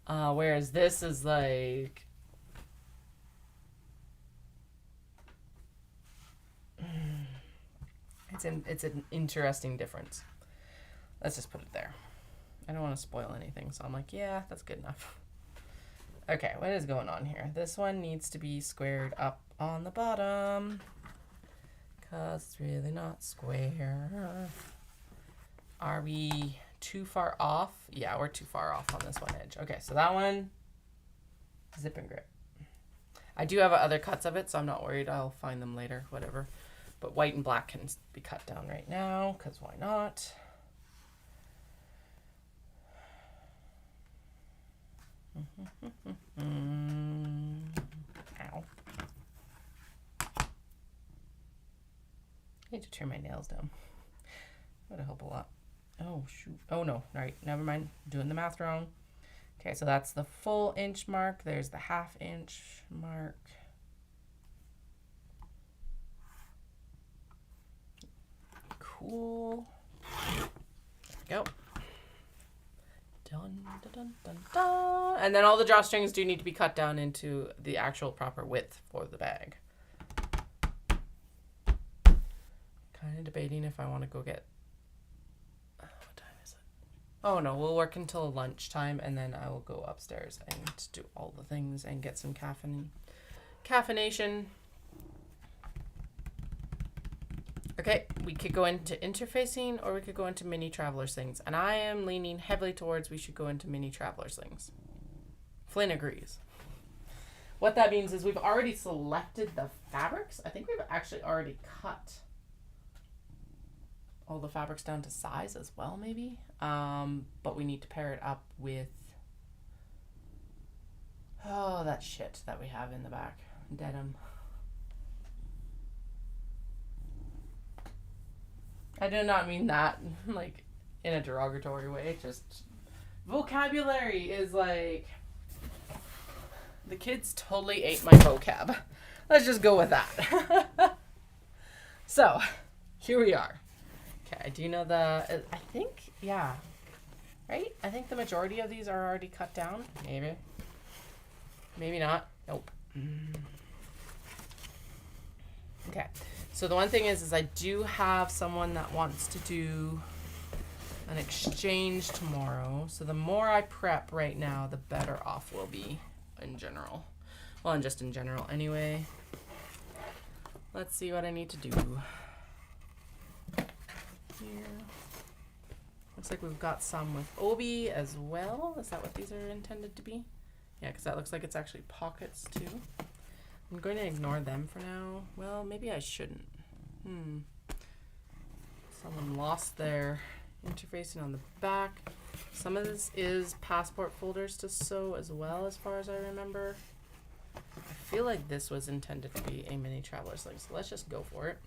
A: Whereas this is like, it's an interesting difference. Let's just put it there. I don't want to spoil anything, so I'm like, yeah, that's good enough. Okay, what is going on here? This one needs to be squared up on the bottom, because it's really not square. Are we too far off? Yeah, we're too far off on this one edge. Okay, so that one, zip and grip. I do have other cuts of it, so I'm not worried. I'll find them later, whatever. But white and black can be cut down right now, because why not? Ow. I need to turn my nails down. That would help a lot. Oh, shoot. Oh, no. All right. Never mind. Doing the math wrong. Okay, so that's the full inch mark. There's the half inch mark. Cool. There we go. Dun, dun, dun, dun, dun. And then all the drawstrings do need to be cut down into the actual proper width for the bag. Kind of debating if I want to go get... what time is it? Oh no, we'll work until lunchtime, and then I will go upstairs and do all the things and get some caffeination. Okay, we could go into interfacing, or we could go into mini traveler slings. And I am leaning heavily towards we should go into mini traveler slings. Flynn agrees. What that means is we've already selected the fabrics. I think we've actually already cut all the fabrics down to size as well, maybe. But we need to pair it up with, oh, that shit that we have in the back. Denim. I do not mean that, like, in a derogatory way. Just vocabulary is like, the kids totally ate my vocab. Let's just go with that. So, here we are. Okay, I do know I think, yeah. Right? I think the majority of these are already cut down. Maybe. Maybe not. Nope. Okay. So the one thing is I do have someone that wants to do an exchange tomorrow. So the more I prep right now, the better off we'll be in general. Well, and just in general anyway. Let's see what I need to do. Here. Looks like we've got some with Obi as well. Is that what these are intended to be? Yeah, because that looks like it's actually pockets too. I'm going to ignore them for now. Well, maybe I shouldn't. Someone lost their interfacing on the back. Some of this is passport folders to sew as well, as far as I remember. I feel like this was intended to be a mini traveler sling, so let's just go for it.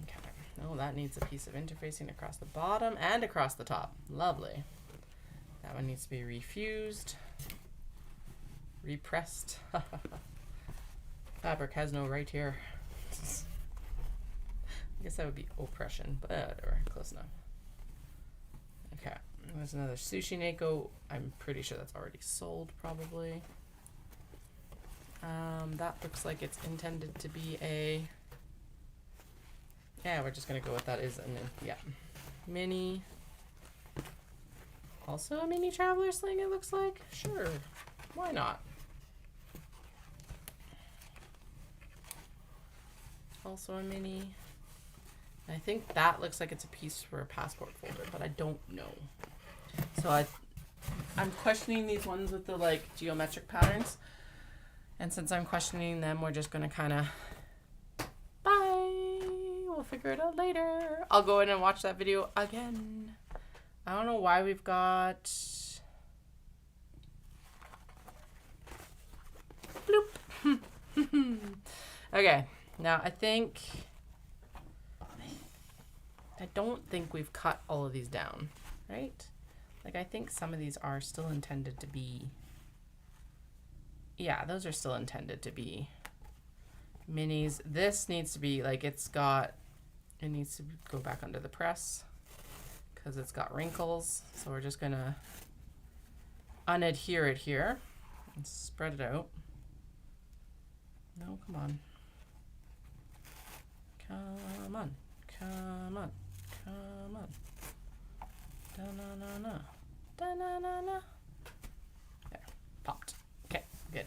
A: Okay. Oh, that needs a piece of interfacing across the bottom and across the top. Lovely. That one needs to be refused. Repressed. Fabric has no right here. I guess that would be oppression, but whatever, close enough. Okay, there's another sushi Neko. I'm pretty sure that's already sold, probably. That looks like it's intended to be a... Yeah, we're just gonna go with that is an, yeah. Mini. Also a mini traveler sling, it looks like. Sure, why not? Also a mini. I think that looks like it's a piece for a passport folder, but I don't know. So I'm questioning these ones with the like geometric patterns. And since I'm questioning them, we're just gonna kind of, bye. We'll figure it out later. I'll go in and watch that video again. I don't know why we've got, bloop. Okay, now I don't think we've cut all of these down, right? Like I think some of these are still intended to be, yeah, those are still intended to be minis. This needs to be like, it needs to go back under the press because it's got wrinkles. So we're just gonna unadhere it here and spread it out. No, come on. Come on. Come on. Come on. Da-na-na-na. Da-na-na-na. There. Popped. Okay, good.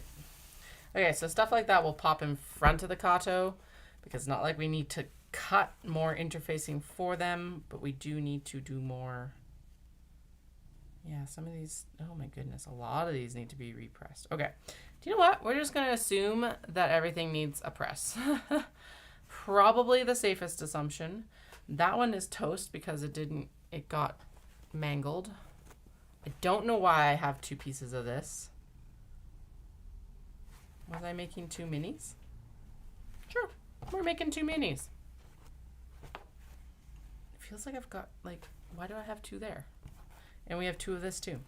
A: Okay, so stuff like that will pop in front of the Kato because it's not like we need to cut more interfacing for them, but we do need to do more. Yeah, some of these, oh my goodness, a lot of these need to be repressed. Okay, do you know what? We're just going to assume that everything needs a press. Probably the safest assumption. That one is toast because it got mangled. I don't know why I have two pieces of this. Was I making two minis? Sure, we're making two minis. It feels like I've got, like, why do I have two there? And we have two of this too.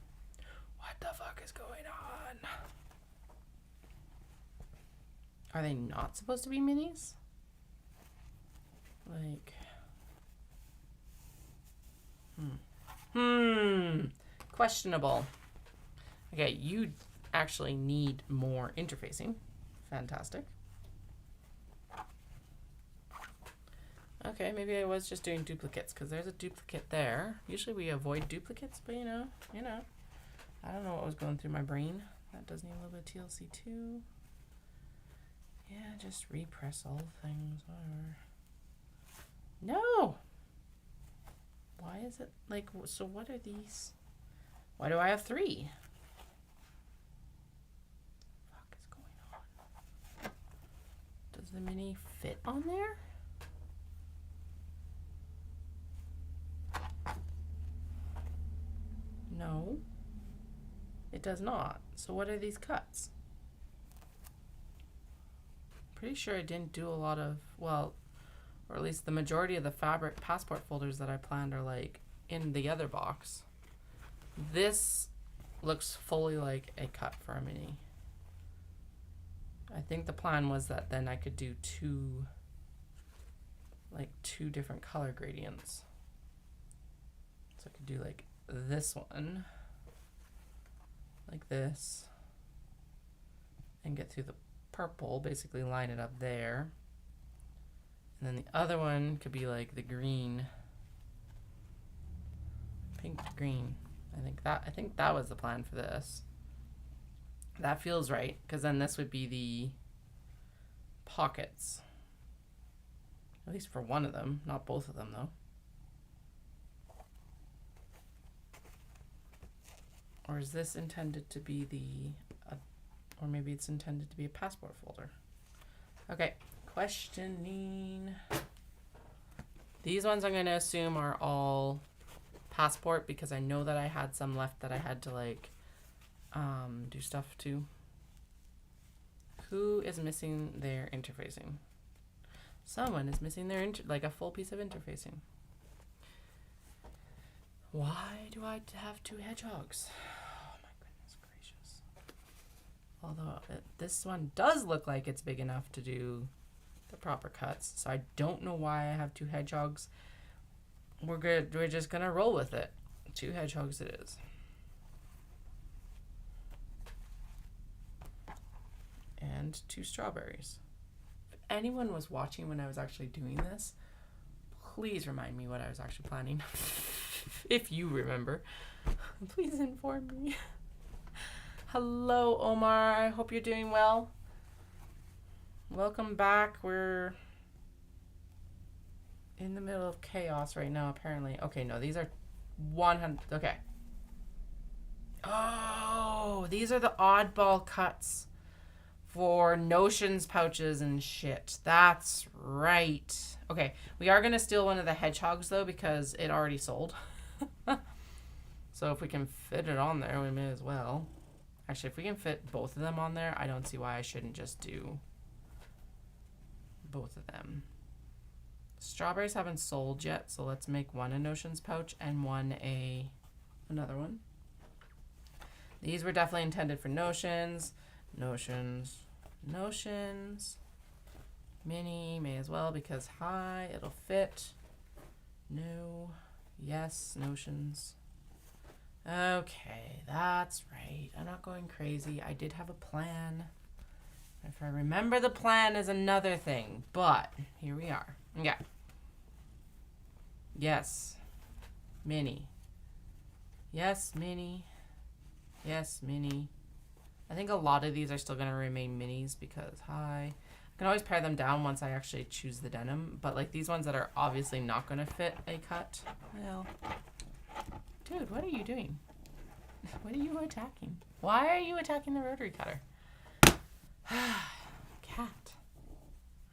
A: What the fuck is going on? Are they not supposed to be minis? Like, questionable. Okay, you actually need more interfacing. Fantastic. Okay, maybe I was just doing duplicates because there's a duplicate there. Usually we avoid duplicates, but you know, I don't know what was going through my brain. That does need a little bit of TLC too. Yeah, just repress all things, whatever. No! Why is it like, so what are these? Why do I have three? What the fuck is going on? Does the mini fit on there? No, it does not. So what are these cuts? Pretty sure I didn't do a lot of, well, or at least the majority of the fabric passport folders that I planned are like in the other box. This looks fully like a cut for a mini. I think the plan was that then I could do two different color gradients. So I could do like this one like this and get through the purple, basically line it up there. And then the other one could be like the green, pink to green. I think that was the plan for this. That feels right, because then this would be the pockets. At least for one of them, not both of them though. Or is this intended to be or maybe it's intended to be a passport folder. Okay, questioning. These ones I'm going to assume are all passport, because I know that I had some left that I had to like do stuff to. Who is missing their interfacing? Someone is missing their like a full piece of interfacing. Why do I have 2 hedgehogs? Oh my goodness gracious. Although this one does look like it's big enough to do the proper cuts, so I don't know why I have 2 hedgehogs. We're good. We're just gonna roll with it. 2 hedgehogs it is. And 2 strawberries. If anyone was watching when I was actually doing this, please remind me what I was actually planning. If you remember, please inform me. Hello, Omar. I hope you're doing well. Welcome back. We're in the middle of chaos right now, apparently. Okay, no, these are 100. Okay. Oh, these are the oddball cuts for notions pouches and shit. That's right. Okay, we are going to steal one of the hedgehogs, though, because it already sold. So if we can fit it on there, we may as well. Actually, if we can fit both of them on there, I don't see why I shouldn't just do both of them. Strawberries haven't sold yet, so let's make one a notions pouch and one another one. These were definitely intended for notions. Notions. Mini may as well, because high, it'll fit. No. Yes, notions. Okay, that's right. I'm not going crazy. I did have a plan. If I remember the plan is another thing, but here we are. Okay. Yes. Mini. Yes, mini. Yes, mini. I think a lot of these are still going to remain minis because high. I can always pare them down once I actually choose the denim, but like these ones that are obviously not going to fit a cut. Well, dude, what are you doing? What are you attacking? Why are you attacking the rotary cutter? Cat.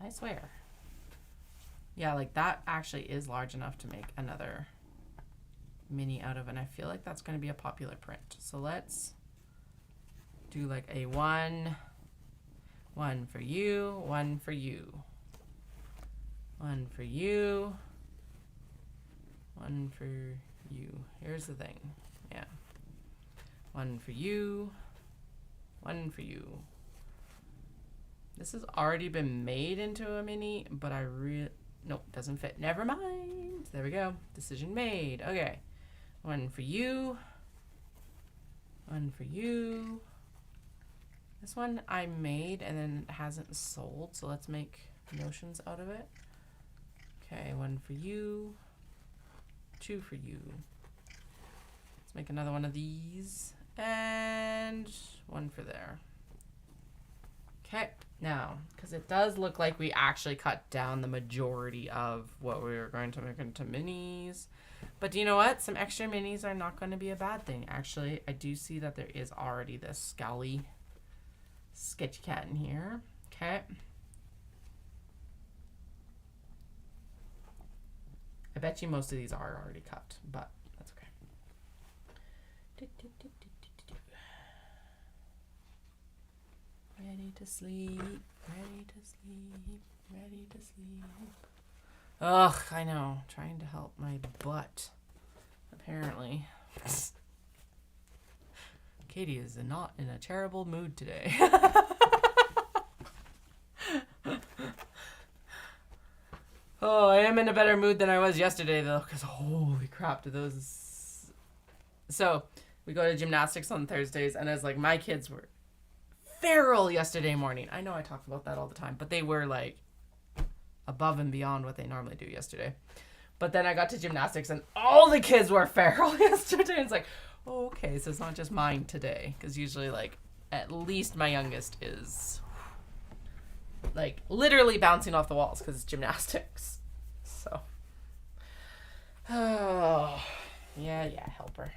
A: I swear. Yeah, like that actually is large enough to make another mini out of, and I feel like that's going to be a popular print. So let's do like a one for you, one for you, one for you, one for you. Here's the thing. Yeah. One for you, one for you. This has already been made into a mini, but nope, doesn't fit. Never mind. There we go. Decision made. Okay. One for you. One for you. This one I made and then it hasn't sold, so let's make notions out of it. Okay, one for you. 2 for you. Let's make another one of these. And 1 for there. Okay, now, because it does look like we actually cut down the majority of what we were going to make into minis. But do you know what? Some extra minis are not going to be a bad thing. Actually, I do see that there is already this scowly sketchy cat in here. Okay. I bet you most of these are already cut, but that's okay. Ready to sleep, ready to sleep, ready to sleep. Ugh, I know. Trying to help my butt, apparently. Katie is not in a terrible mood today. Oh, I am in a better mood than I was yesterday, though, because holy crap, do those So we go to gymnastics on Thursdays, and I was like, my kids were feral yesterday morning. I know I talk about that all the time, but they were like above and beyond what they normally do yesterday. But then I got to gymnastics, and all the kids were feral yesterday. It's like, oh, okay, so it's not just mine today, because usually, like, at least my youngest is like literally bouncing off the walls because it's gymnastics. So, oh, yeah, help her.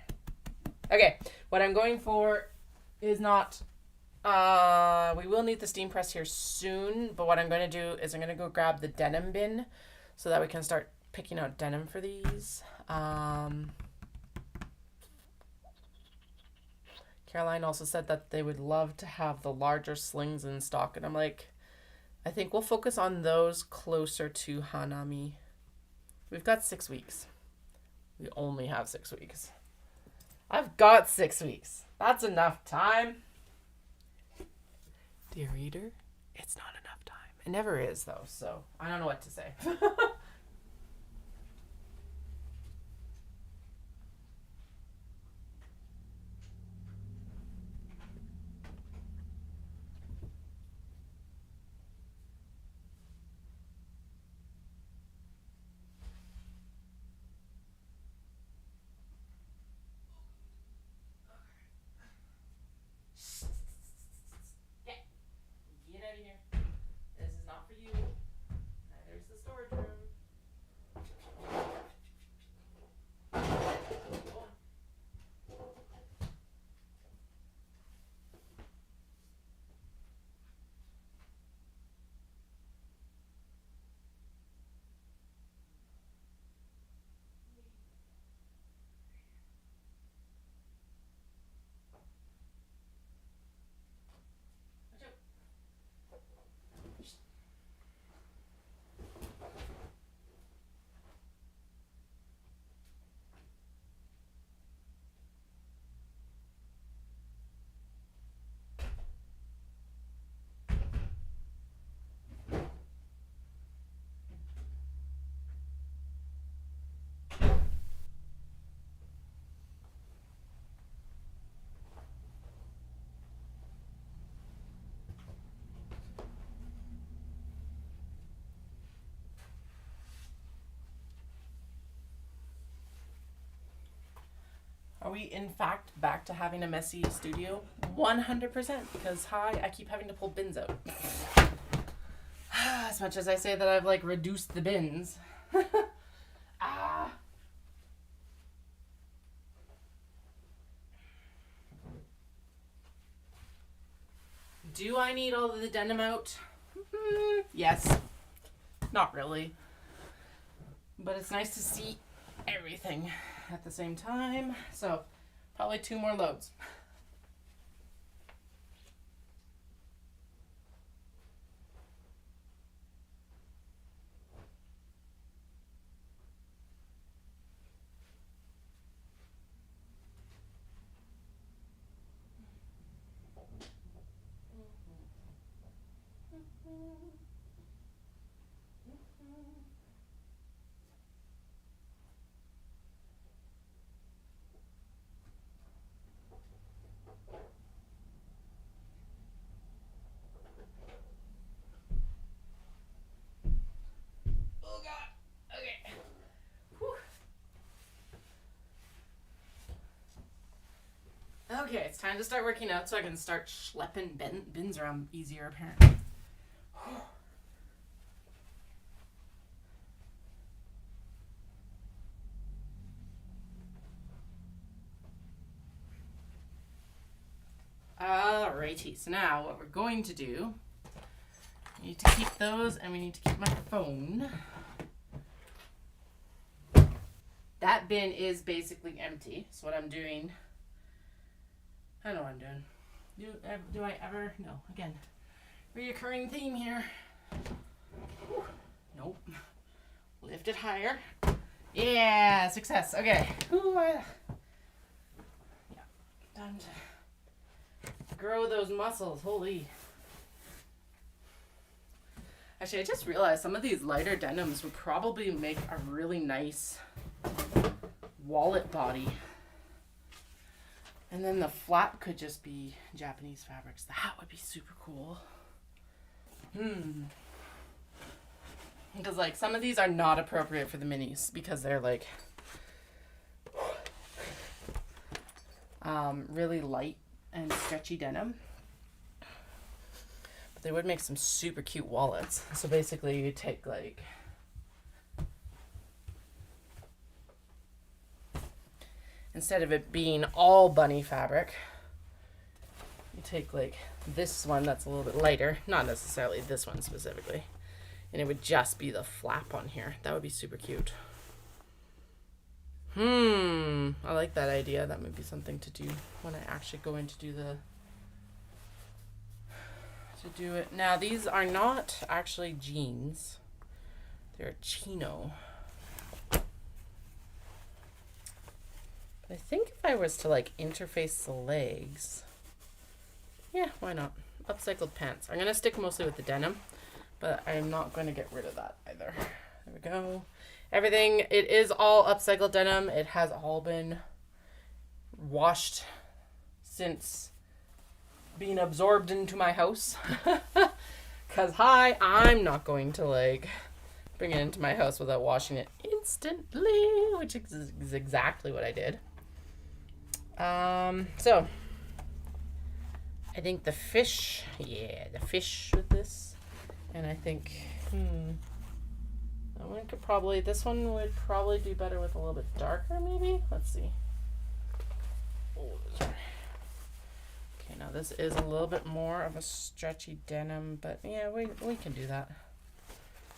A: Okay, what I'm going for is not, we will need the steam press here soon, but what I'm going to do is I'm going to go grab the denim bin so that we can start picking out denim for these. Caroline also said that they would love to have the larger slings in stock, and I'm like, I think we'll focus on those closer to Hanami. We've got 6 weeks. We only have 6 weeks. I've got 6 weeks. That's enough time. Dear reader, it's not enough time. It never is, though, so I don't know what to say. Get out of here. This is not for you. There's the storage room. Are we, in fact, back to having a messy studio? 100%, because I keep having to pull bins out. As much as I say that I've, like, reduced the bins. Do I need all of the denim out? Yes. Not really. But it's nice to see everything at the same time. So, probably 2 more loads. Okay, it's time to start working out so I can start schlepping bins around easier, apparently. Alrighty, so now what we're going to do, we need to keep those, and we need to keep my phone. That bin is basically empty, so what I'm doing, I know what I'm doing. Do I ever? No. Again, reoccurring theme here. Whew. Nope. Lift it higher. Yeah, success. Okay. Yeah. Time to grow those muscles. Holy. Actually, I just realized some of these lighter denims would probably make a really nice wallet body. And then the flap could just be Japanese fabrics. That would be super cool. Because like some of these are not appropriate for the minis because they're like really light and stretchy denim. But they would make some super cute wallets. So basically you take like instead of it being all bunny fabric, you take like this one that's a little bit lighter, not necessarily this one specifically, and it would just be the flap on here. That would be super cute. I like that idea. That might be something to do when I actually go in to do it. Now these are not actually jeans. They're chino. I think if I was to like interface the legs, yeah, why not? Upcycled pants. I'm going to stick mostly with the denim, but I'm not going to get rid of that either. There we go. Everything, it is all upcycled denim. It has all been washed since being absorbed into my house. Because, I'm not going to like bring it into my house without washing it instantly, which is exactly what I did. So I think the fish with this, and I think, this one would probably do better with a little bit darker, maybe. Let's see. Okay, now this is a little bit more of a stretchy denim, but yeah, we can do that.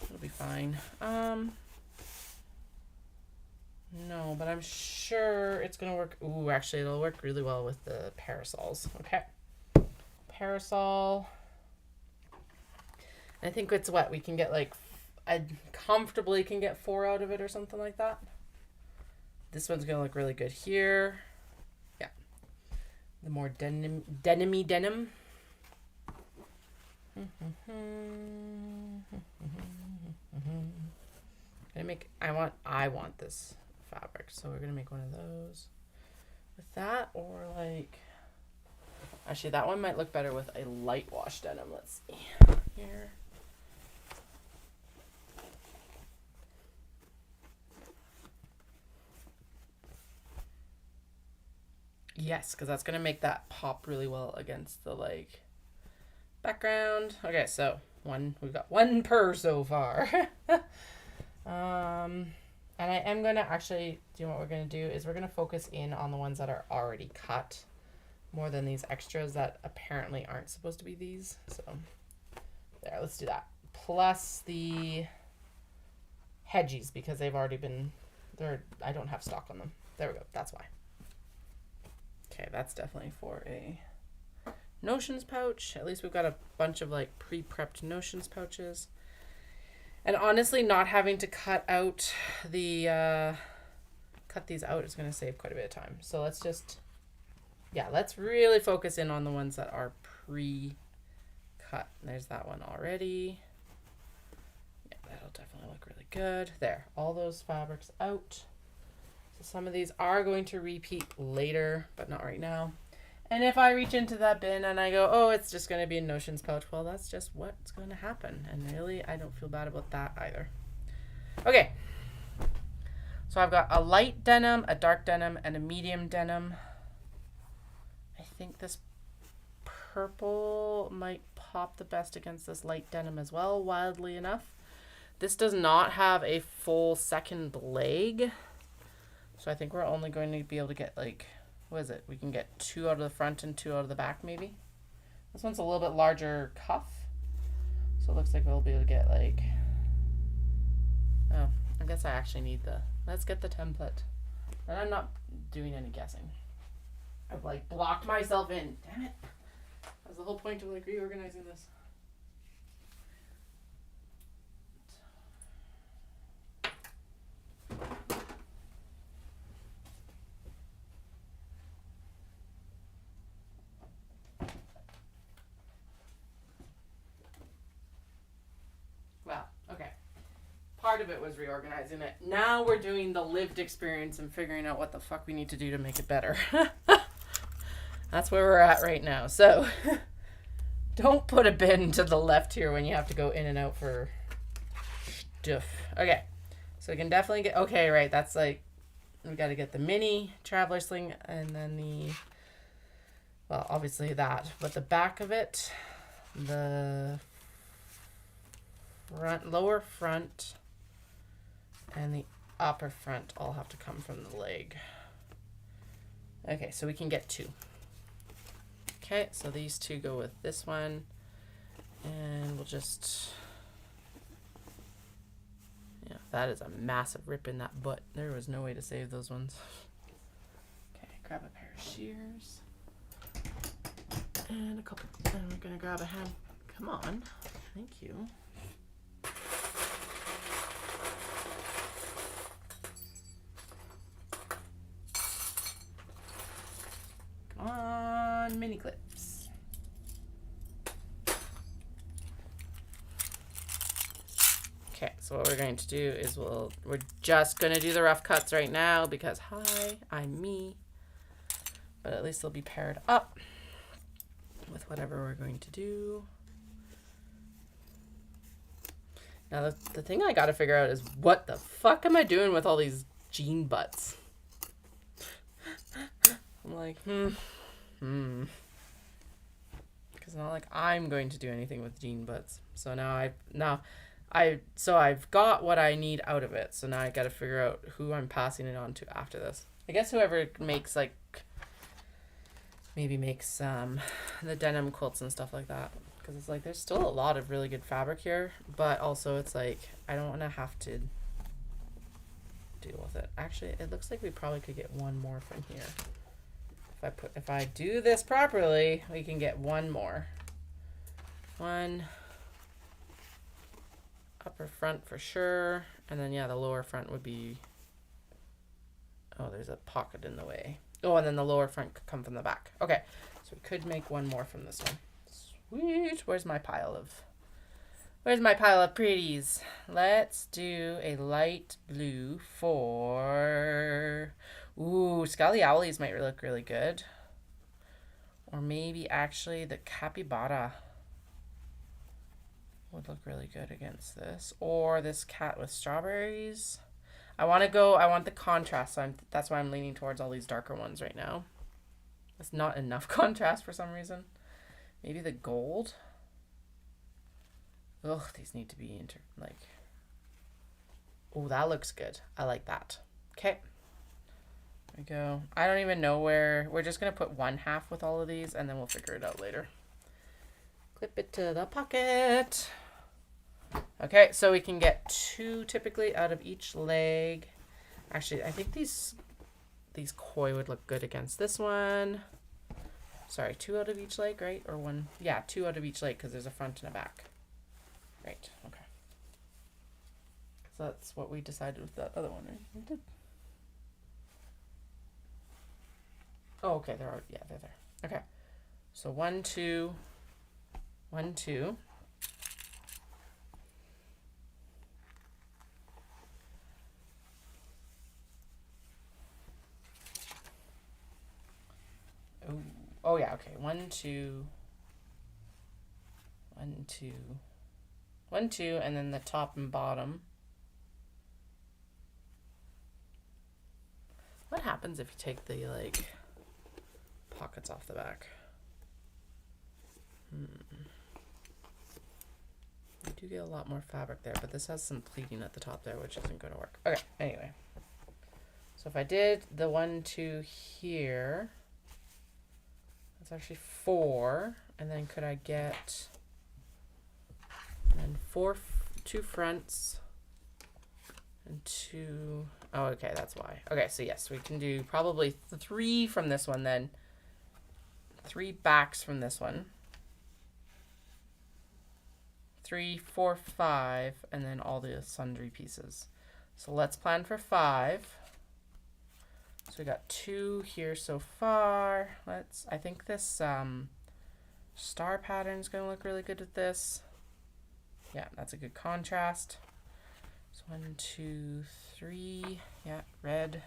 A: It'll be fine. No, but I'm sure it's gonna work. Ooh, actually, it'll work really well with the parasols. Okay, parasol. I think it's what we can get like. I comfortably can get 4 out of it or something like that. This one's gonna look really good here. Yeah, the more denim-y denim. I want this fabric, so we're gonna make one of those with that, or like actually that one might look better with a light wash denim. Let's see here. Yes, because that's gonna make that pop really well against the like background. Okay, so we've got 1 per so far. And I am going to actually do what we're going to do is we're going to focus in on the ones that are already cut more than these extras that apparently aren't supposed to be these. So there, let's do that. Plus the hedgies because they've already been, I don't have stock on them. There we go. That's why. Okay, that's definitely for a notions pouch. At least we've got a bunch of like pre-prepped notions pouches. And honestly, not having to cut out these out is going to save quite a bit of time. So let's really focus in on the ones that are pre-cut. There's that one already. Yeah, that'll definitely look really good. There, all those fabrics out. So some of these are going to repeat later, but not right now. And if I reach into that bin and I go, oh, it's just going to be a notions pouch, well, that's just what's going to happen. And really, I don't feel bad about that either. Okay. So I've got a light denim, a dark denim, and a medium denim. I think this purple might pop the best against this light denim as well, wildly enough. This does not have a full second leg. So I think we're only going to be able to get like, what is it? We can get 2 out of the front and 2 out of the back, maybe. This one's a little bit larger cuff. So it looks like we'll be able to get like, oh, I guess I actually need let's get the template. And I'm not doing any guessing. I've like blocked myself in. Damn it. That's the whole point of like reorganizing this. Part of it was reorganizing it. Now we're doing the lived experience and figuring out what the fuck we need to do to make it better. That's where we're at right now. So don't put a bin to the left here when you have to go in and out for stuff. Okay. So we can definitely get, okay, right. That's like, we got to get the mini traveler sling and then well, obviously that, but the back of it, the lower front, and the upper front all have to come from the leg. Okay, so we can get 2. Okay, so these 2 go with this one, and we'll just, yeah, that is a massive rip in that butt. There was no way to save those ones. Okay, grab a pair of shears, and a couple, and we're gonna grab a hand, come on, thank you. On mini clips. Okay, so what we're going to do is we're just going to do the rough cuts right now because hi, I'm me. But at least they'll be paired up with whatever we're going to do. Now the thing I got to figure out is what the fuck am I doing with all these jean butts? I'm like, because it's not like I'm going to do anything with jean butts. So I've got what I need out of it. So now I got to figure out who I'm passing it on to after this. I guess whoever makes maybe makes the denim quilts and stuff like that. Because it's like there's still a lot of really good fabric here, but also it's like I don't want to have to deal with it. Actually, it looks like we probably could get one more from here. If I do this properly, we can get one more. One upper front for sure, and then yeah, the lower front would be, oh, there's a pocket in the way. Oh, and then the lower front could come from the back. Okay, so we could make one more from this one. Sweet. Where's my pile of pretties? Let's do a light blue for, ooh, Scally Owlies might look really good. Or maybe actually the capybara would look really good against this. Or this cat with strawberries. I want the contrast, so that's why I'm leaning towards all these darker ones right now. It's not enough contrast for some reason. Maybe the gold. Ugh, these need to be oh, that looks good. I like that. Okay. There we go. I don't even know where. We're just going to put 1/2 with all of these, and then we'll figure it out later. Clip it to the pocket. Okay, so we can get 2 typically out of each leg. Actually, I think these koi would look good against this one. Sorry, 2 out of each leg, right? Or 1? Yeah, 2 out of each leg because there's a front and a back. Right, okay. So that's what we decided with that other one, right? We did. Oh, okay, they're there. Okay. So 1, 2, 1, 2. Oh yeah, okay. 1, 2, 1, 2, 1, 2, and then the top and bottom. What happens if you take the pockets off the back? We do get a lot more fabric there, but this has some pleating at the top there, which isn't going to work. Okay, anyway. So if I did the 1, 2 here, that's actually 4, and then could I get, and 2 fronts and 2, oh, okay, that's why. Okay, so yes, we can do probably 3 from this one then, 3 backs from this one, 3, 4, 5, and then all the sundry pieces. So let's plan for 5. So we got 2 here so far. I think this star pattern is going to look really good with this. Yeah, that's a good contrast. So 1, 2, 3. Yeah, red.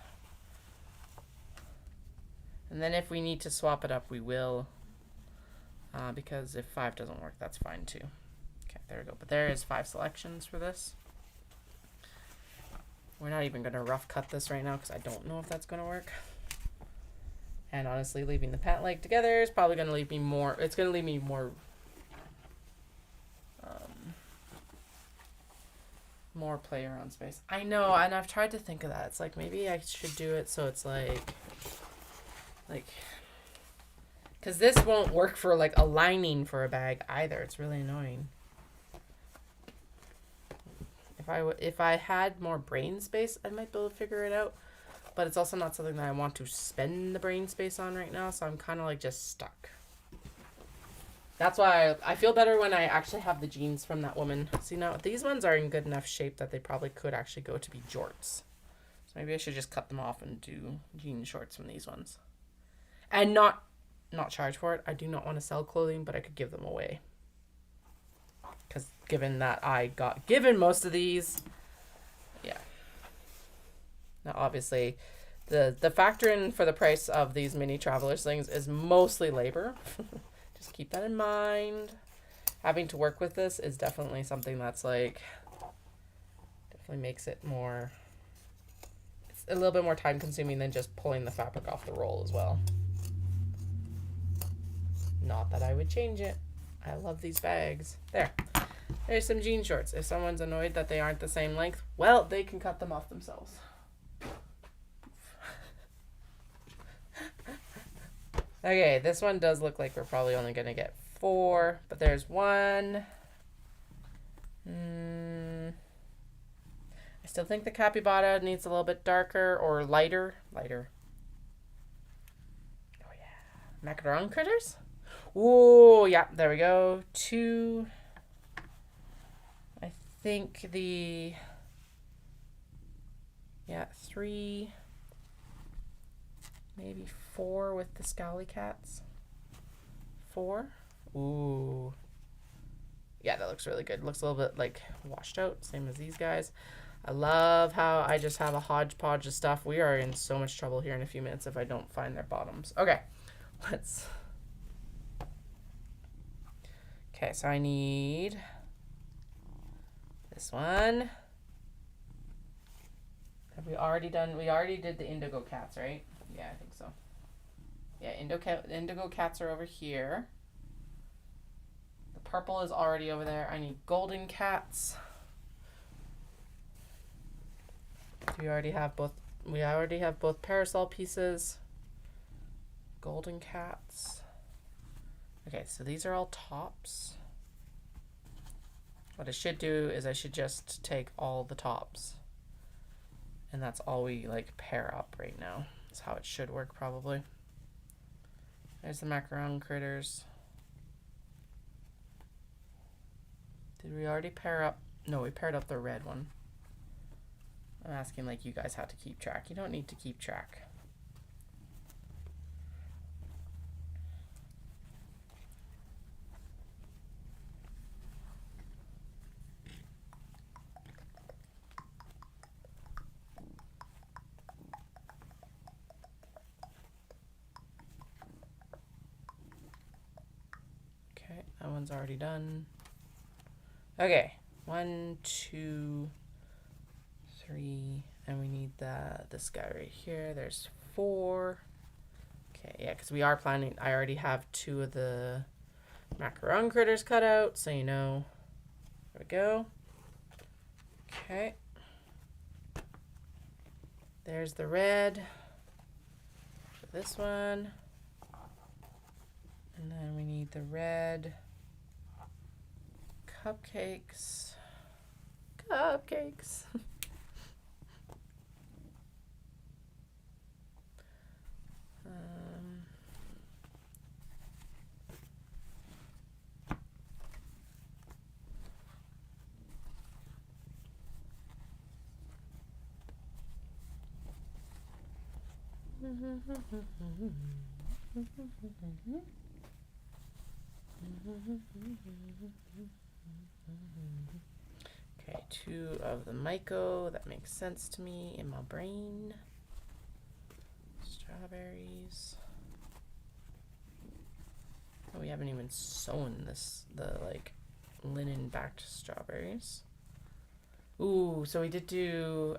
A: And then if we need to swap it up, we will. Because if 5 doesn't work, that's fine too. Okay, there we go. But there is 5 selections for this. We're not even going to rough cut this right now because I don't know if that's going to work. And honestly, leaving the pant leg together is probably going to leave me more. It's going to leave me more play around space. I know, and I've tried to think of that. It's like maybe I should do it so it's like, because this won't work for like a lining for a bag either. It's really annoying. If I had more brain space, I might be able to figure it out. But it's also not something that I want to spend the brain space on right now, so I'm kind of like just stuck. That's why I feel better when I actually have the jeans from that woman. See, now these ones are in good enough shape that they probably could actually go to be jorts. So maybe I should just cut them off and do jean shorts from these ones. And not charge for it. I do not want to sell clothing, but I could give them away. Because given that I got given most of these, yeah. Now obviously, the factor in for the price of these mini travelers things is mostly labor. Just keep that in mind. Having to work with this is definitely something that's like, definitely makes it more, it's a little bit more time consuming than just pulling the fabric off the roll as well. Not that I would change it. I love these bags. There's some jean shorts. If someone's annoyed that they aren't the same length, well, they can cut them off themselves. Okay, this one does look like we're probably only going to get 4, but there's one. I still think the capybara needs a little bit darker or lighter. Lighter. Oh, yeah. Macaron critters? Ooh, yeah, there we go. 2. I think the... Yeah, 3... Maybe 4 with the Scowly Cats. 4. Ooh. Yeah, that looks really good. Looks a little bit like washed out, same as these guys. I love how I just have a hodgepodge of stuff. We are in so much trouble here in a few minutes if I don't find their bottoms. Okay, let's... Okay, so I need this one. Have we already done... We already did the indigo cats, right? Yeah, I think so. Yeah, indigo cats are over here. The purple is already over there. I need golden cats. We already have both parasol pieces. Golden cats. Okay, so these are all tops. What I should do is I should just take all the tops. And that's all we like pair up right now. That's how it should work probably. There's the macaron critters. Did we already pair up? No, we paired up the red one. I'm asking like you guys have to keep track. You don't need to keep track. That one's already done. Okay, 1, 2, 3, and we need this guy right here. There's 4. Okay, yeah, because we are planning. I already have 2 of the macaron critters cut out, so you know. There we go. Okay. There's the red for this one. And then we need the red cupcakes. Cupcakes. Okay, 2 of the Myco. That makes sense to me in my brain. Strawberries. Oh, we haven't even sewn the like linen backed strawberries. Ooh, so we did do,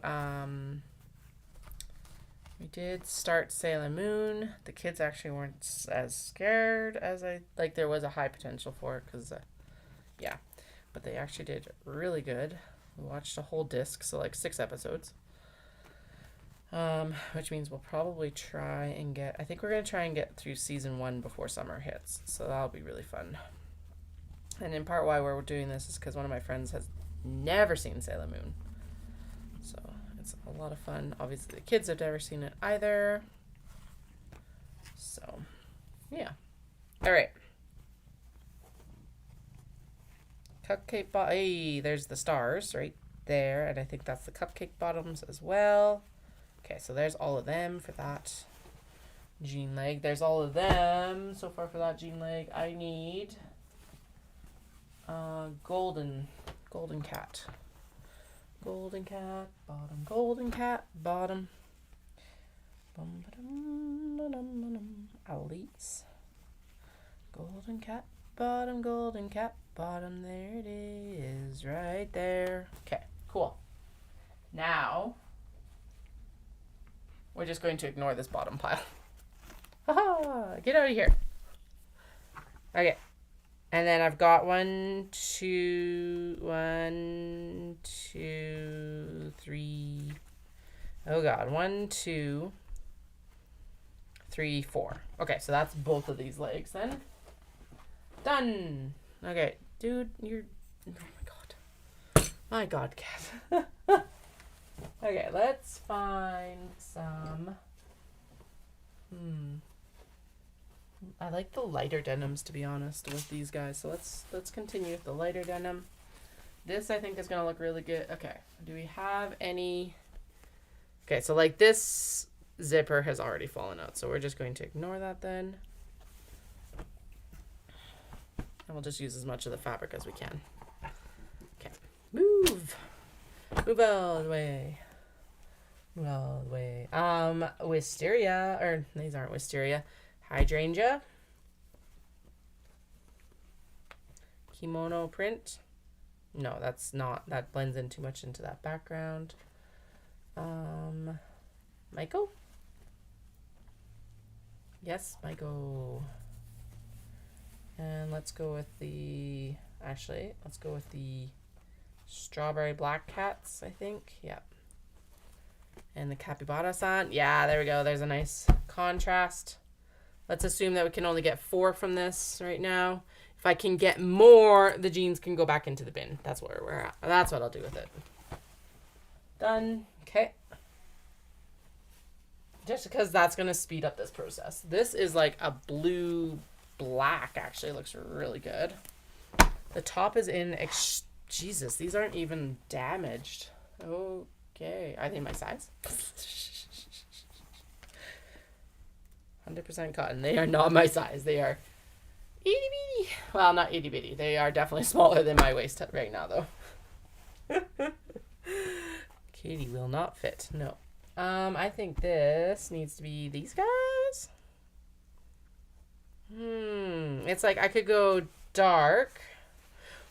A: we did start Sailor Moon. The kids actually weren't as scared as there was a high potential for it because, yeah. But they actually did really good. We watched a whole disc, so like 6 episodes. Which means we'll probably try and I think we're going to try and get through season 1 before summer hits. So that'll be really fun. And in part why we're doing this is because one of my friends has never seen Sailor Moon. So it's a lot of fun. Obviously the kids have never seen it either. So, yeah. All right. Cupcake hey, there's the stars right there. And I think that's the cupcake bottoms as well. Okay, so there's all of them for that jean leg. There's all of them so far for that jean leg. I need golden cat. Golden cat, bottom, golden cat, bottom. Elites. Golden cat, bottom, there it is, right there. Okay, cool. Now, we're just going to ignore this bottom pile. Haha, get out of here. Okay. And then I've got 1, 2, 3. Oh God, 1, 2, 3, 4. Okay, so that's both of these legs then. Done. Okay, dude, you're. Oh my God, cat. Okay, let's find some. I like the lighter denims, to be honest, with these guys. So let's continue with the lighter denim. This I think is gonna look really good. Okay, do we have any? Okay, so like this zipper has already fallen out, so we're just going to ignore that then. And we'll just use as much of the fabric as we can. Okay, move all the way. Move all the way. Wisteria, or these aren't wisteria. Hydrangea. Kimono print. No, that's not. That blends in too much into that background. Michael? Yes, Michael. And let's go with the... Actually, let's go with the strawberry black cats, I think. Yep. And the capybara-san. Yeah, there we go. There's a nice contrast. Let's assume that we can only get 4 from this right now. If I can get more, the jeans can go back into the bin. That's where we're at. That's what I'll do with it. Done. Okay. Just because that's going to speed up this process. This is like a blue-black, actually. It looks really good. The top is in... Jesus, these aren't even damaged. Okay. Are they my size? 100% cotton. They are not my size. They are itty bitty. Well, not itty bitty. They are definitely smaller than my waist right now, though. Katie will not fit. No. I think this needs to be these guys. It's like I could go dark.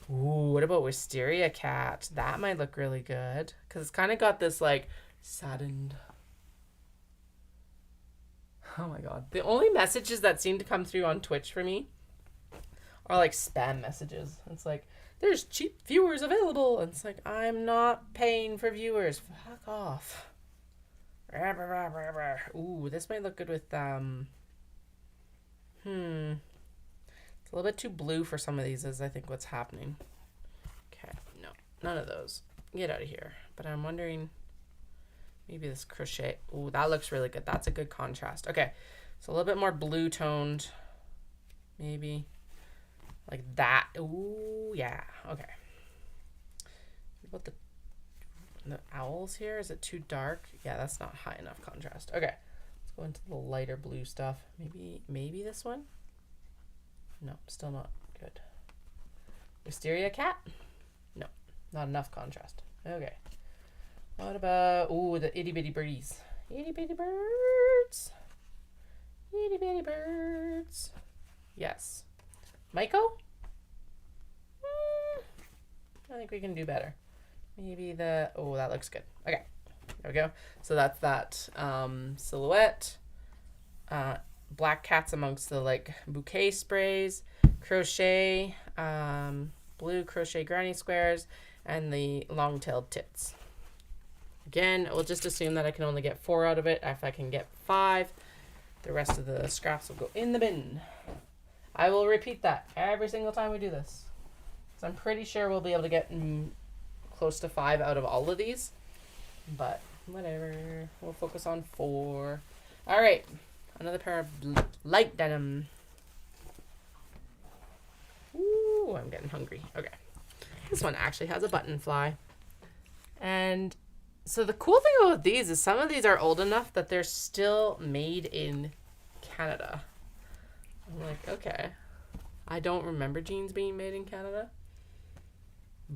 A: Ooh, what about Wisteria Cat? That might look really good. Because it's kind of got this, like, saddened... Oh my God. The only messages that seem to come through on Twitch for me are like spam messages. It's like, there's cheap viewers available. And it's like, I'm not paying for viewers. Fuck off. Ooh, this might look good with, It's a little bit too blue for some of these is I think what's happening. Okay, no. None of those. Get out of here. But I'm wondering... Maybe this crochet. Ooh, that looks really good. That's a good contrast. Okay, so a little bit more blue toned. Maybe like that. Ooh, yeah. Okay. What about the owls here? Is it too dark? Yeah, that's not high enough contrast. Okay, let's go into the lighter blue stuff. Maybe this one. No, still not good. Wisteria Cat. No, not enough contrast. Okay. What about, ooh, the itty bitty birdies. Itty bitty birds. Itty bitty birds. Yes. Maiko? I think we can do better. Maybe the, oh, that looks good. Okay, there we go. So that's that silhouette. Black cats amongst the like bouquet sprays, crochet, blue crochet granny squares, and the long-tailed tits. Again, we'll just assume that I can only get 4 out of it. If I can get 5, the rest of the scraps will go in the bin. I will repeat that every single time we do this. So I'm pretty sure we'll be able to get close to 5 out of all of these. But whatever. We'll focus on 4. All right. Another pair of light denim. Ooh, I'm getting hungry. Okay. This one actually has a button fly. And so the cool thing about these is some of these are old enough that they're still made in Canada. I'm like, okay. I don't remember jeans being made in Canada.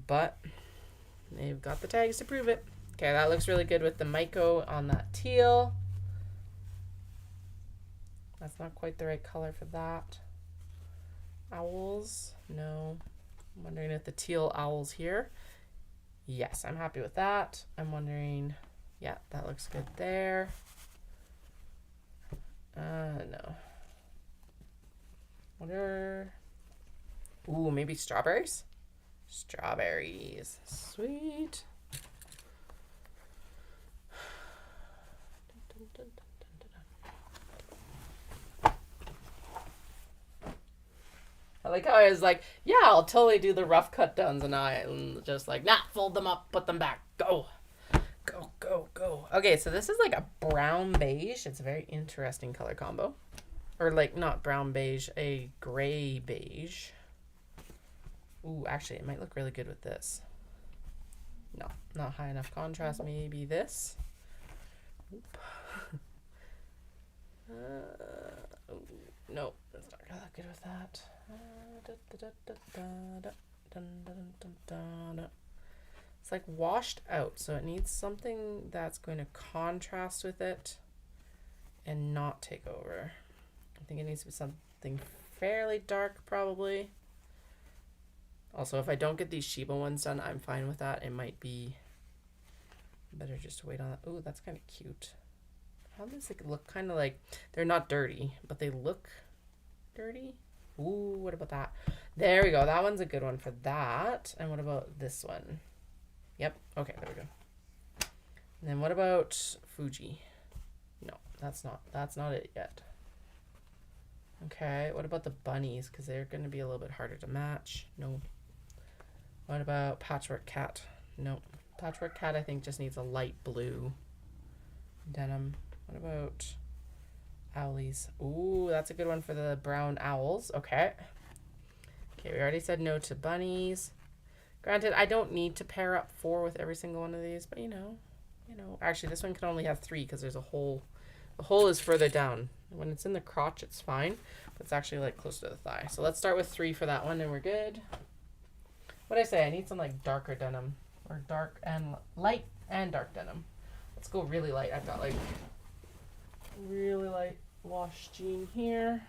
A: But they've got the tags to prove it. Okay, that looks really good with the Maiko on that teal. That's not quite the right color for that. Owls, no. I'm wondering if the teal owls here. Yes, I'm happy with that. I'm wondering, yeah, that looks good there. No. Wonder, ooh, maybe strawberries? Strawberries, sweet. I like how I was like, yeah, I'll totally do the rough cut downs, and I'm just like, nah, fold them up, put them back, go. Go, go, go. Okay, so this is like a brown beige. It's a very interesting color combo. Or like, not brown beige, a gray beige. Ooh, actually, it might look really good with this. No, not high enough contrast. Maybe this. Oop. No, that's not gonna look good with that. It's like washed out, so it needs something that's going to contrast with it and not take over. I think it needs to be something fairly dark, probably. Also, if I don't get these Shiba ones done, I'm fine with that. It might be better just to wait on that. Ooh, that's kind of cute. How does it look? Kind of like, they're not dirty, but they look dirty. Ooh, what about that? There we go. That one's a good one for that. And what about this one? Yep. Okay, there we go. And then what about Fuji? No, that's not it yet. Okay, what about the bunnies? Because they're going to be a little bit harder to match. No. What about Patchwork Cat? No. Patchwork Cat, I think, just needs a light blue denim. What about Owlies? Ooh, that's a good one for the brown owls. Okay. Okay, we already said no to bunnies. Granted, I don't need to pair up 4 with every single one of these, but you know. Actually, this one can only have 3 because there's a hole. The hole is further down. When it's in the crotch, it's fine, but it's actually like close to the thigh. So let's start with 3 for that one, and we're good. What'd I say? I need some like darker denim, or dark and light and dark denim. Let's go really light. I've got like really light wash jean here.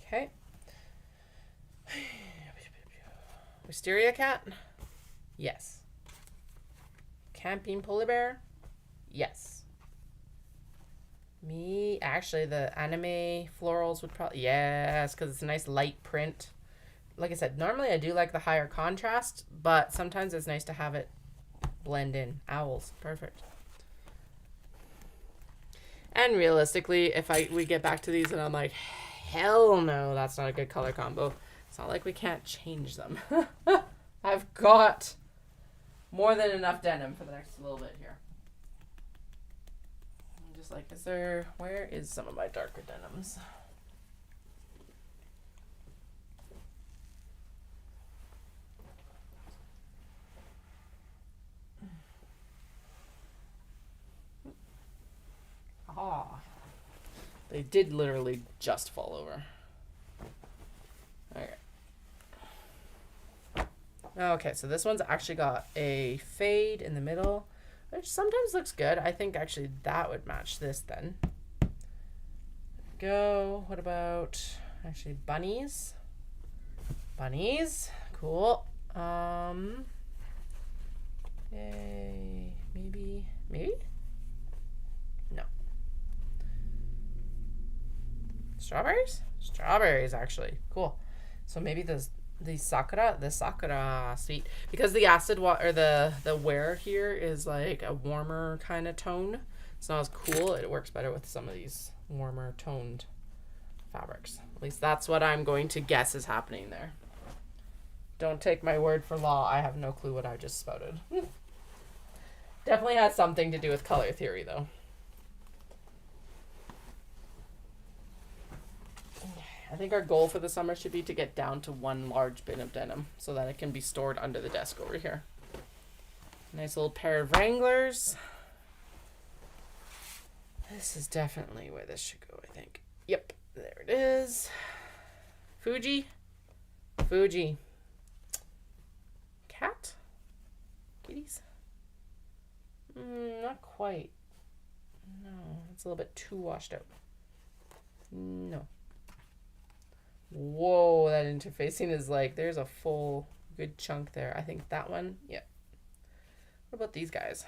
A: Okay. Wisteria cat? Yes. Camping polar bear? Yes. Me, actually, the anime florals would probably, yes, because it's a nice light print. Like I said, normally I do like the higher contrast, but sometimes it's nice to have it blend in. Owls, perfect. And realistically, if we get back to these and I'm like, hell no, that's not a good color combo. It's not like we can't change them. I've got more than enough denim for the next little bit here. I'm just like, where is some of my darker denims? Ah, they did literally just fall over. Okay. Okay, so this one's actually got a fade in the middle which sometimes looks good. I think actually that would match this then. Go. What about actually bunnies? Bunnies. Cool. Yay. Maybe. No. Strawberries? Strawberries, actually. Cool. So maybe the sakura sweet, because the acid water, the wear here is like a warmer kind of tone. It's not as cool. It works better with some of these warmer toned fabrics. At least that's what I'm going to guess is happening there. Don't take my word for law. I have no clue what I just spouted. Definitely has something to do with color theory, though. I think our goal for the summer should be to get down to one large bin of denim so that it can be stored under the desk over here. Nice little pair of Wranglers. This is definitely where this should go, I think. Yep, there it is. Fuji. Cat? Kitties? Not quite. No, it's a little bit too washed out. No. Whoa, that interfacing is like, there's a full good chunk there. I think that one, yeah. What about these guys?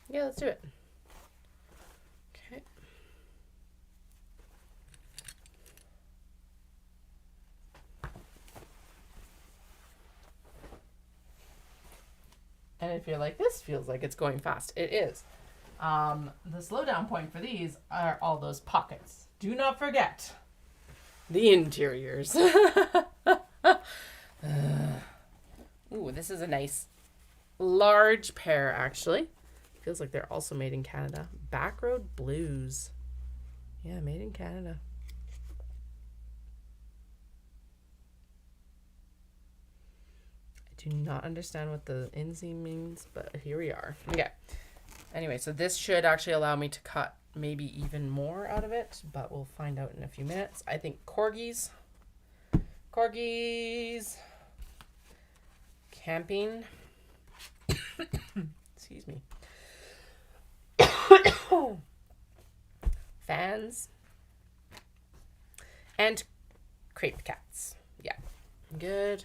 A: Yeah, let's do it. Okay. And if you're like, this feels like it's going fast, it is. The slowdown point for these are all those pockets. Do not forget the interiors. Ooh, this is a nice large pair, actually. Feels like they're also made in Canada. Backroad Blues. Yeah, made in Canada. I do not understand what the inseam means, but here we are. Okay. Anyway, so this should actually allow me to cut maybe even more out of it, but we'll find out in a few minutes. I think corgis. Camping. Excuse me. Fans. And crepe cats. Yeah. Good.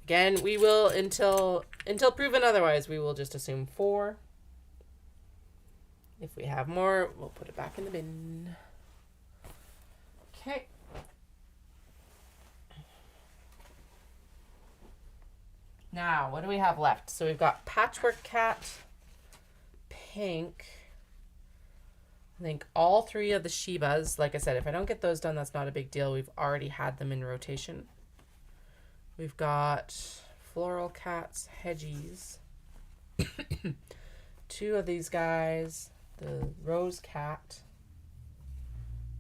A: Again, we will, until proven otherwise, we will just assume 4. If we have more, we'll put it back in the bin. Okay. Now, what do we have left? So we've got Patchwork Cat, Pink. I think all 3 of the Shibas. Like I said, if I don't get those done, that's not a big deal. We've already had them in rotation. We've got Floral Cats, Hedgies. 2 of these guys. The Rose Cat.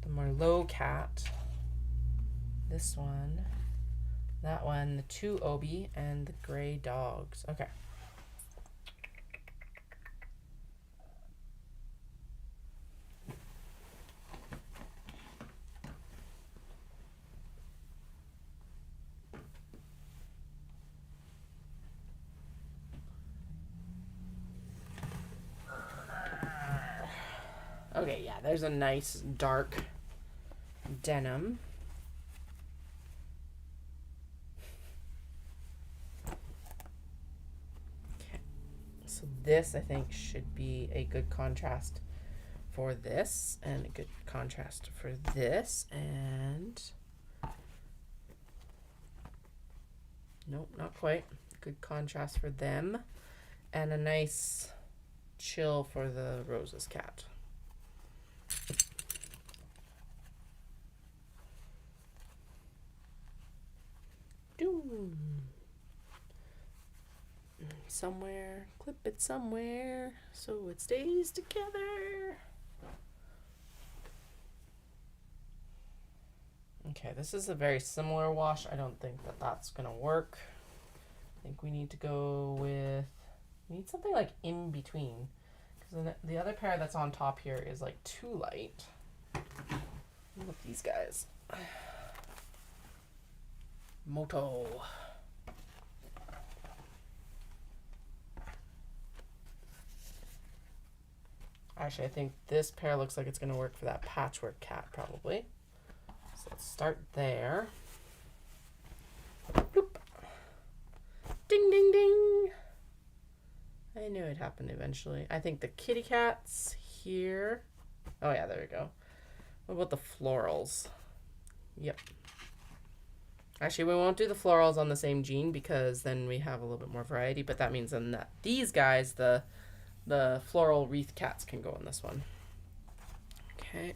A: The Merlot Cat. This one. That one. The 2 Obi. And the Gray Dogs. Okay. Okay, yeah, there's a nice dark denim. Okay, so this I think should be a good contrast for this, and a good contrast for this, and nope, not quite. Good contrast for them, and a nice chill for the Rose's cat. Somewhere, clip it somewhere so it stays together. Okay, this is a very similar wash. I don't think that that's gonna work. I think we need to go with, we need something like in between, because the other pair that's on top here is like too light. Look at these guys. Moto. Actually, I think this pair looks like it's going to work for that patchwork cat, probably. So let's start there. Bloop. Ding, ding, ding. I knew it happened eventually. I think the kitty cat's here. Oh, yeah, there we go. What about the florals? Yep. Actually, we won't do the florals on the same jean because then we have a little bit more variety, but that means then that these guys, the floral wreath cats, can go in this one. Okay.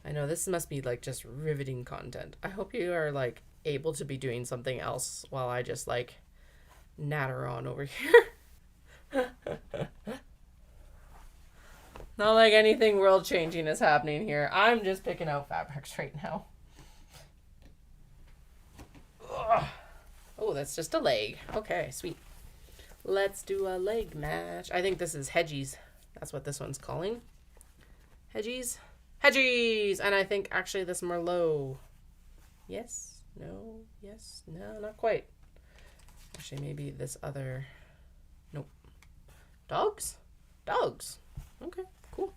A: I know this must be like just riveting content. I hope you are like able to be doing something else while I just like natter on over here. Not like anything world changing is happening here. I'm just picking out fabrics right now. Ugh. Oh, that's just a leg. Okay, sweet. Let's do a leg match. I think this is Hedgies. That's what this one's calling. Hedgies? Hedgies! And I think actually this Merlot. Yes? No? Yes? No, not quite. Actually, maybe this other... Nope. Dogs? Dogs. Okay, cool.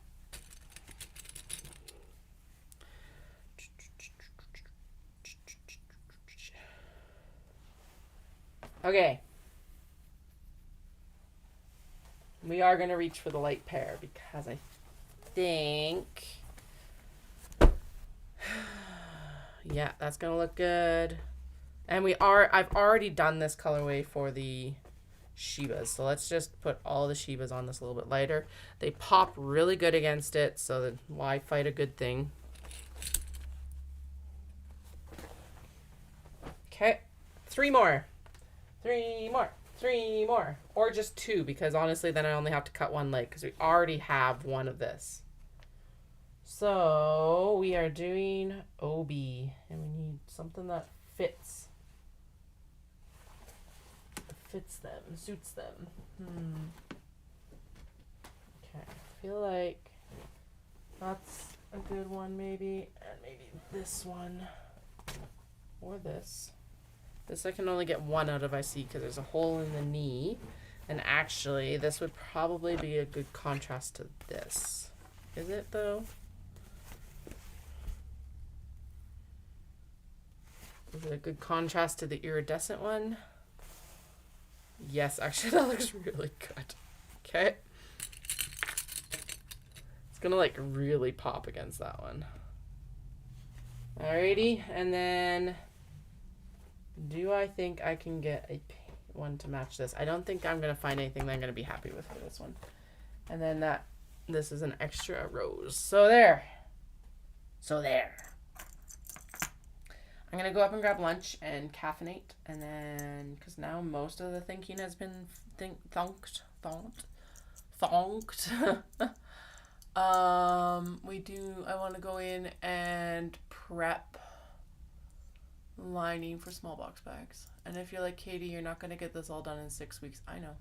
A: Okay. We are going to reach for the light pair because I think... yeah, that's going to look good. And I've already done this colorway for the Shibas. So let's just put all the Shibas on this a little bit lighter. They pop really good against it, so that why fight a good thing? Okay. 3 more. 3 more. 3 more. Or just 2, because honestly then I only have to cut 1 leg because we already have 1 of this. So we are doing OB and we need something that fits them, suits them. Okay, I feel like that's a good one maybe, and maybe this one or this. This I can only get 1 out of, I see, because there's a hole in the knee. And actually, this would probably be a good contrast to this. Is it, though? Is it a good contrast to the iridescent one? Yes, actually, that looks really good. Okay. It's gonna, like, really pop against that one. Alrighty, and then... do I think I can get a one to match this? I don't think I'm going to find anything that I'm going to be happy with for this one. And then this is an extra rose. So there. I'm going to go up and grab lunch and caffeinate. And then, because now most of the thinking has been thonked. I want to go in and prep lining for small box bags. And if you're like, Katie, you're not going to get this all done in 6 weeks. I know.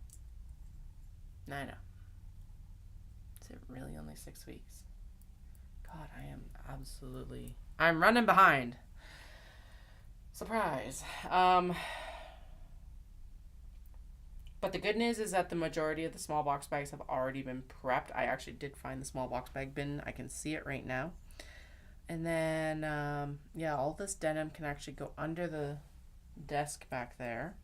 A: Is it really only 6 weeks? God, I'm running behind. Surprise. But the good news is that the majority of the small box bags have already been prepped. I actually did find the small box bag bin. I can see it right now. And then, yeah, all this denim can actually go under the desk back there.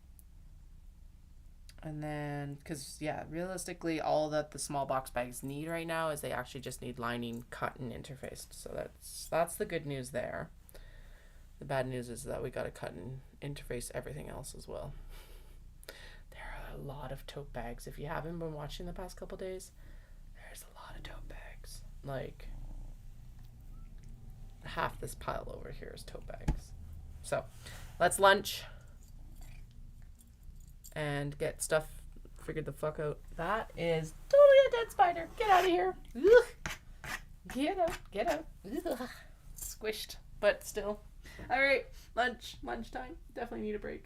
A: And then, because, yeah, realistically, all that the small box bags need right now is they actually just need lining cut and interfaced. So that's the good news there. The bad news is that we got to cut and interface everything else as well. There are a lot of tote bags. If you haven't been watching the past couple days, there's a lot of tote bags. Like... half this pile over here is tote bags. So let's lunch and get stuff figured the fuck out. That is totally a dead spider. Get out of here. Ugh. Get out. Ugh. Squished, but still. All right, lunchtime. Definitely need a break.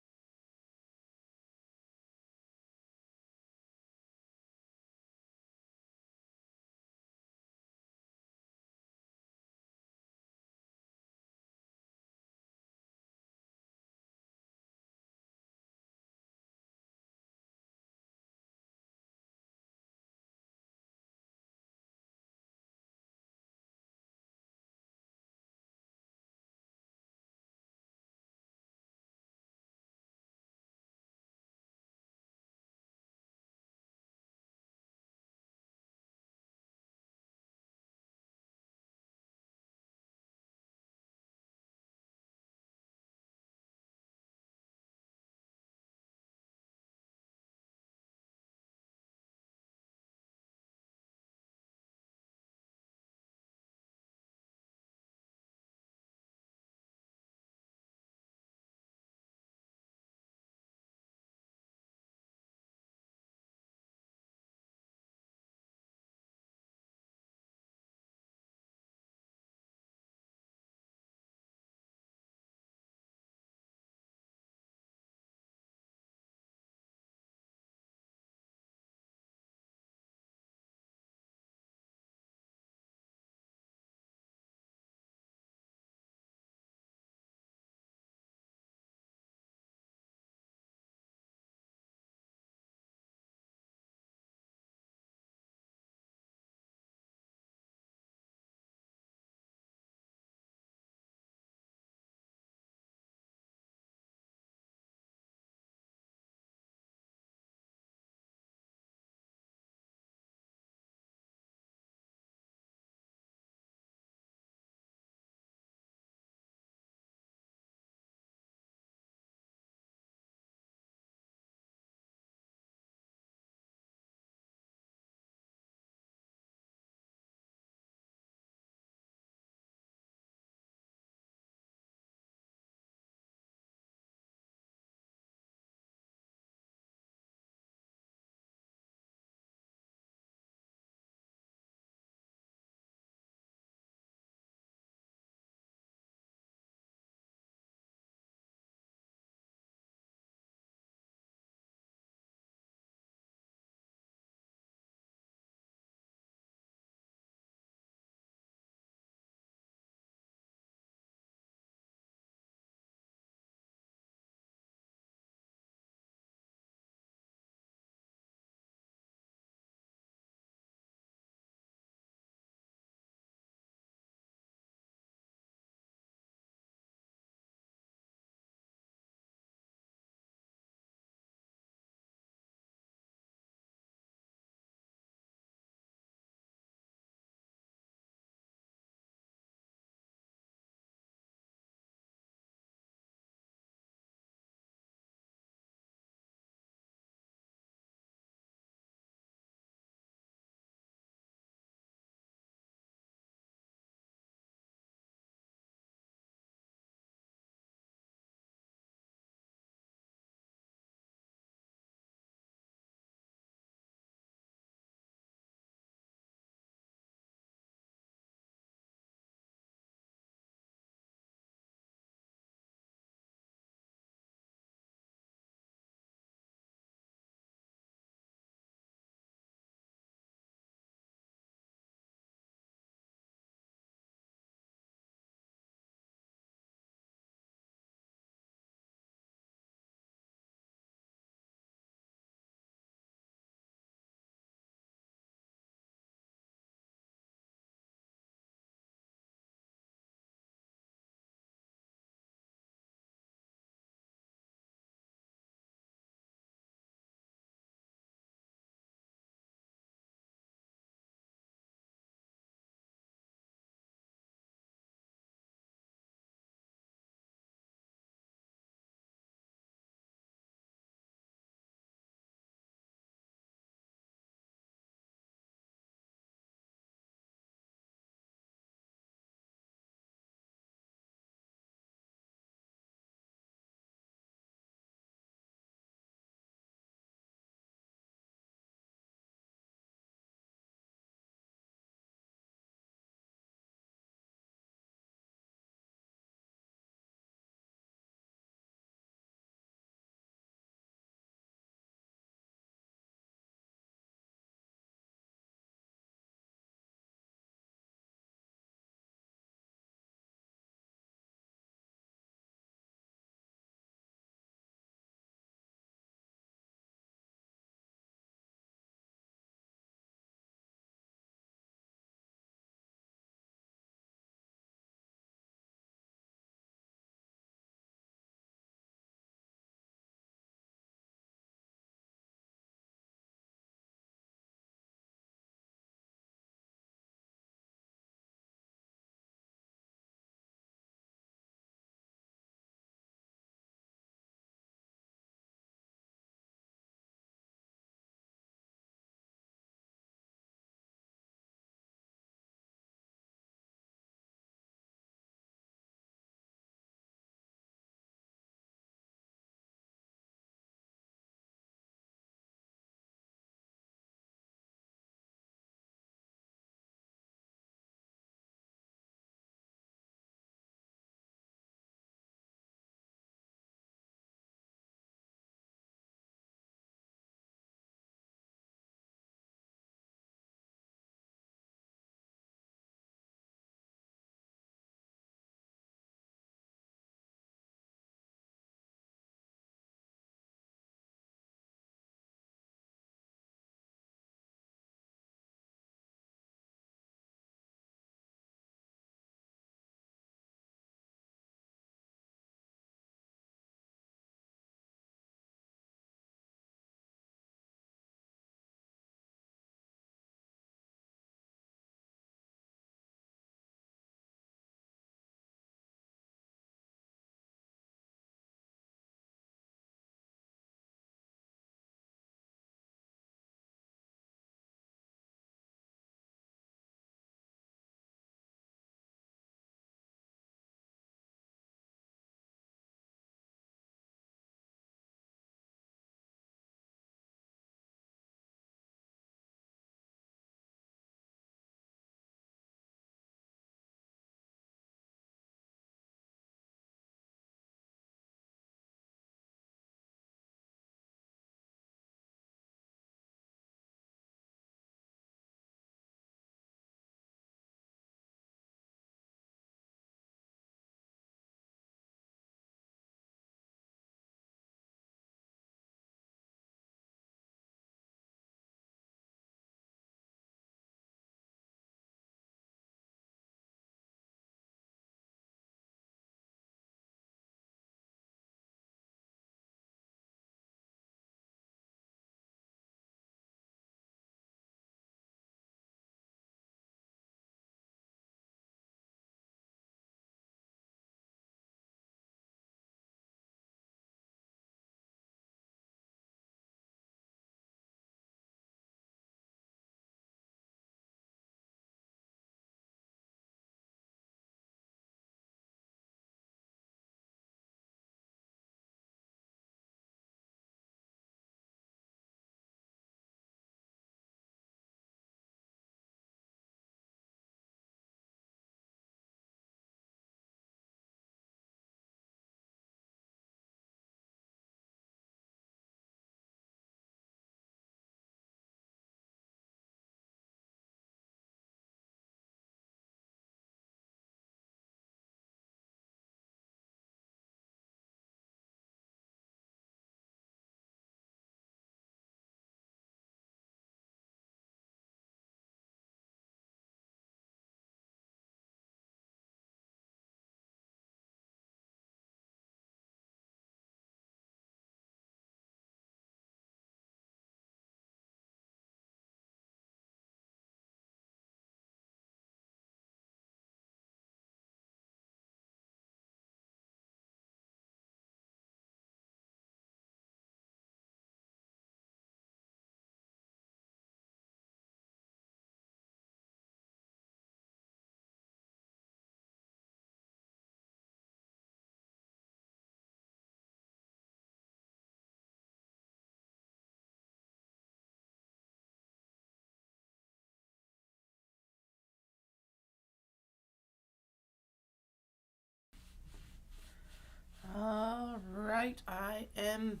A: right, I am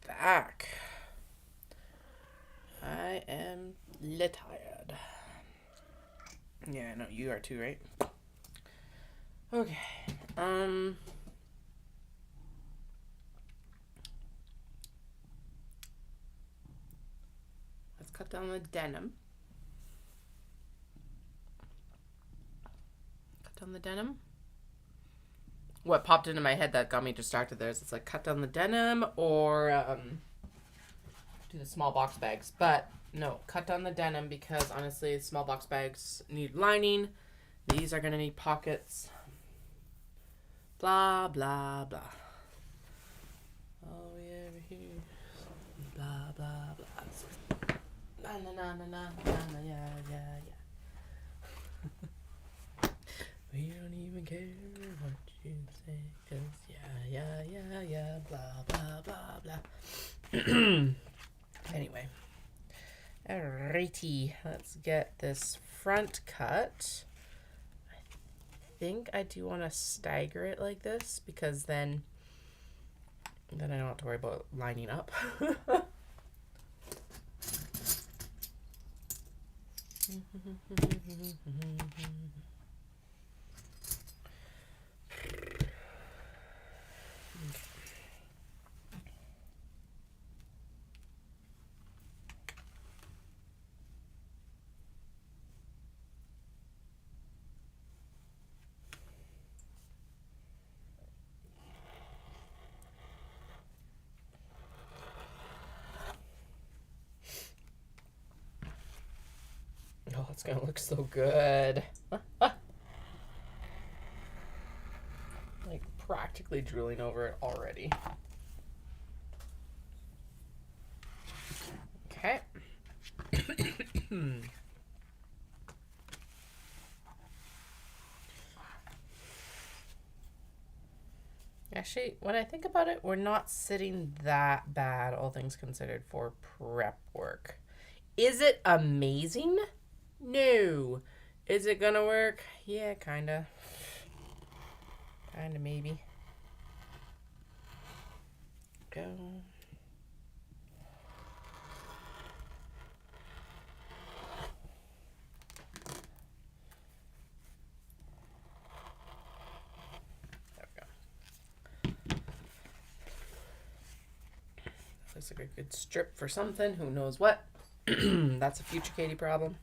A: back. I am tired. Yeah, no, you are too, right? Okay. Let's cut down the denim. Cut down the denim. What popped into my head that got me distracted there is it's like cut down the denim or do the small box bags. But no, cut down the denim because honestly, small box bags need lining. These are going to need pockets. Blah, blah, blah. Oh, yeah, over here. Blah, blah, blah. Na, na, na, na, na, na, yeah, yeah, yeah. We don't even care what you say, 'cause yeah, blah, blah, blah, blah. Anyway. Alrighty, let's get this front cut. I think I do want to stagger it like this because then I don't have to worry about lining up. Oh, it's gonna look so good. Like practically drooling over it already. Okay. Actually, when I think about it, we're not sitting that bad, all things considered, for prep work. Is it amazing? No. Is it gonna work? Yeah, kinda. Kinda, maybe. Go. There we go. Looks like a good strip for something. Who knows what? That's a future Katie problem,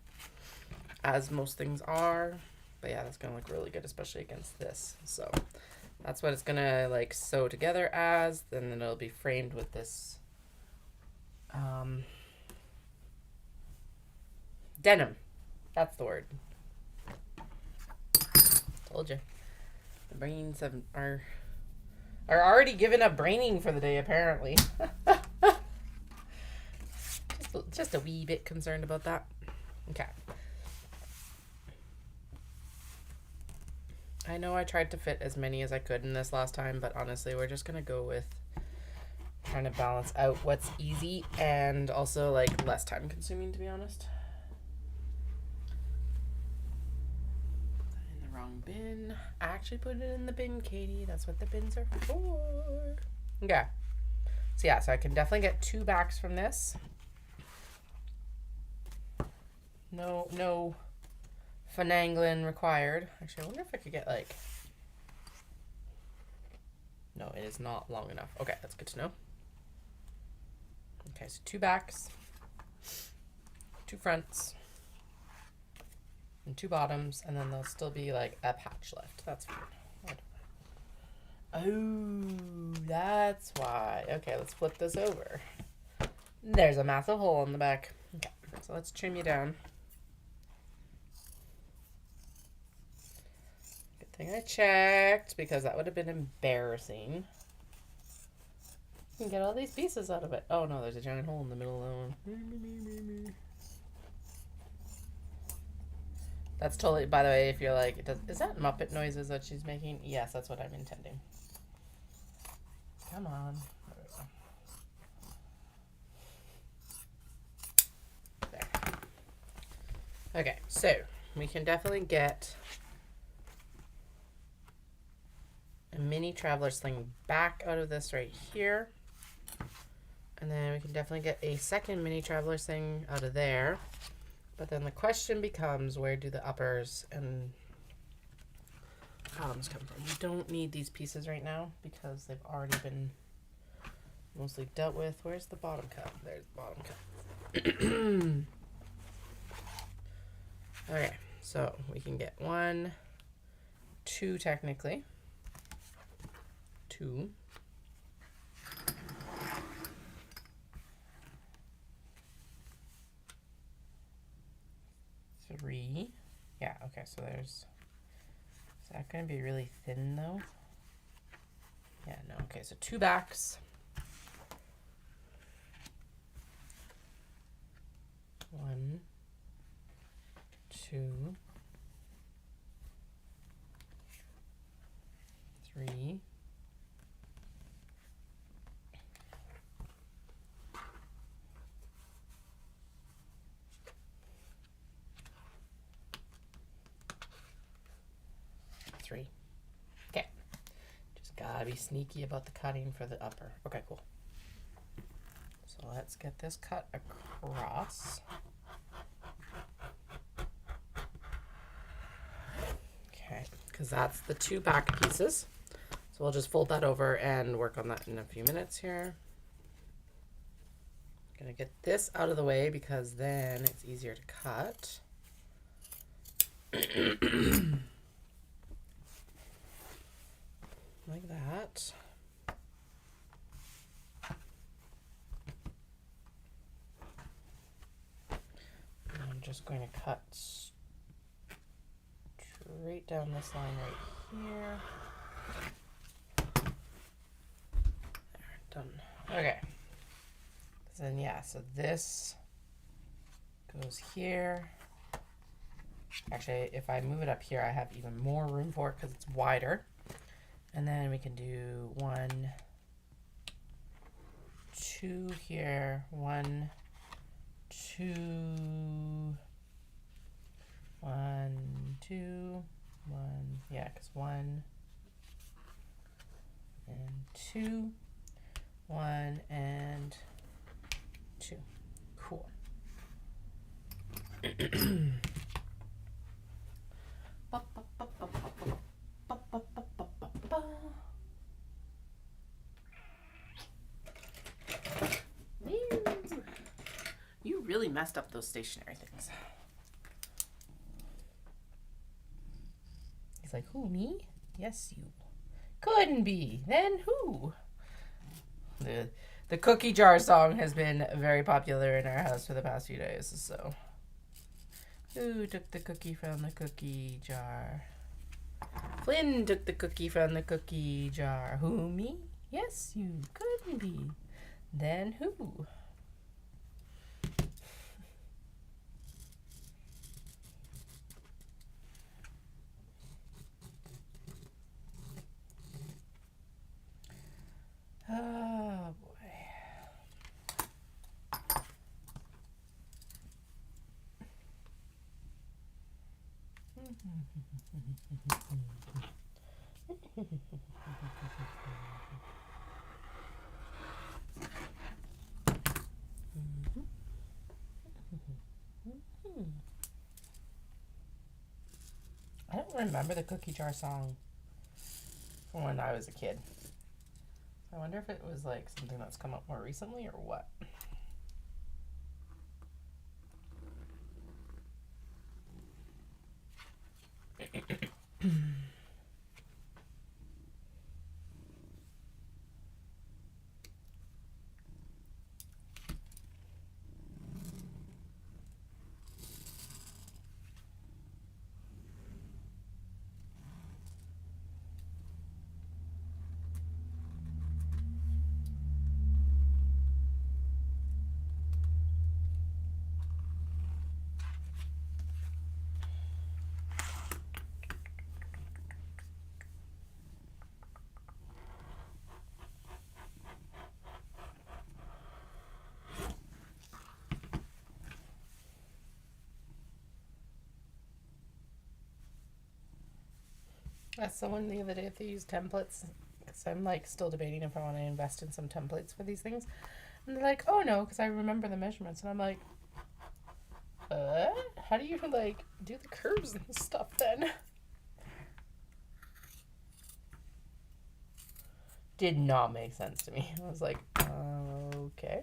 A: as most things are. But yeah, that's gonna look really good, especially against this. So that's what it's gonna like sew together as. Then it'll be framed with this denim. That's the word. Told you. The brains are already giving up braining for the day, apparently. Just a wee bit concerned about that. Okay. I know I tried to fit as many as I could in this last time, but honestly, we're just going to go with trying to balance out what's easy and also like less time consuming, to be honest. Put that in the wrong bin. I actually put it in the bin, Katie. That's what the bins are for. Okay. So yeah, so I can definitely get 2 backs from this. No finagling required. Actually, I wonder if I could get like... No, it is not long enough. Okay, that's good to know. Okay, so 2 backs, 2 fronts, and 2 bottoms, and then there'll still be like a patch left. That's fine. Oh, that's why. Okay, let's flip this over. There's a massive hole in the back. Okay, so let's trim you down. Good thing I checked, because that would have been embarrassing. You can get all these pieces out of it. Oh no, there's a giant hole in the middle of that one. That's totally, by the way, if you're like, is that Muppet noises that she's making? Yes, that's what I'm intending. Come on. There. Okay, so we can definitely get a mini traveler sling back out of this right here. And then we can definitely get a second mini traveler sling out of there. But then the question becomes, where do the uppers and bottoms come from? We don't need these pieces right now because they've already been mostly dealt with. Where's the bottom cut? There's the bottom cut. Okay, so we can get 1, 2 technically. 2. 3. Yeah, okay, so there's... Is that going to be really thin, though? Yeah, no. Okay, so 2 backs. 1, 2, 3. 3. Okay. Just gotta be sneaky about the cutting for the upper. Okay, cool. So let's get this cut across. Okay, because that's the 2 back pieces. So we'll just fold that over and work on that in a few minutes here. Gonna get this out of the way because then it's easier to cut. Like that. And I'm just going to cut straight down this line right here. There, done. Okay. So then, yeah, so this goes here. Actually, if I move it up here, I have even more room for it because it's wider. And then we can do 1, 2 here, 1, 2, 1, 2, 1, yeah, because 1 and 2, 1 and 2. Cool. You really messed up those stationary things. He's like, who, me? Yes, you. Couldn't be. Then who? The cookie jar song has been very popular in our house for the past few days, so. Who took the cookie from the cookie jar? Flynn took the cookie from the cookie jar. Who, me? Yes, you. Couldn't be. Then who? Oh, boy. I don't remember the cookie jar song from when I was a kid. I wonder if it was like something that's come up more recently or what. That's someone the other day if they use templates. Because I'm like still debating if I want to invest in some templates for these things. And they're like, oh no, because I remember the measurements. And I'm like, how do you like do the curves and stuff then? Did not make sense to me. I was like, okay.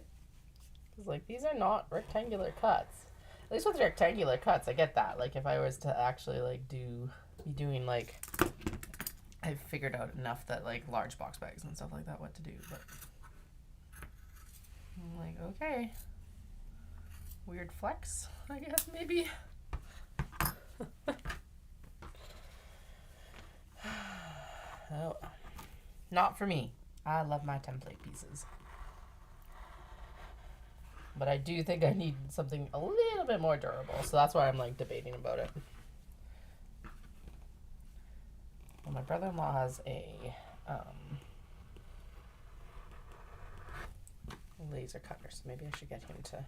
A: Because like these are not rectangular cuts. At least with rectangular cuts, I get that. Like if I was to actually like be doing like, I've figured out enough that like large box bags and stuff like that what to do. But I'm like, okay, weird flex, I guess maybe. Oh, not for me. I love my template pieces. But I do think I need something a little bit more durable. So that's why I'm like debating about it. Well, my brother-in-law has a laser cutter. So maybe I should get him to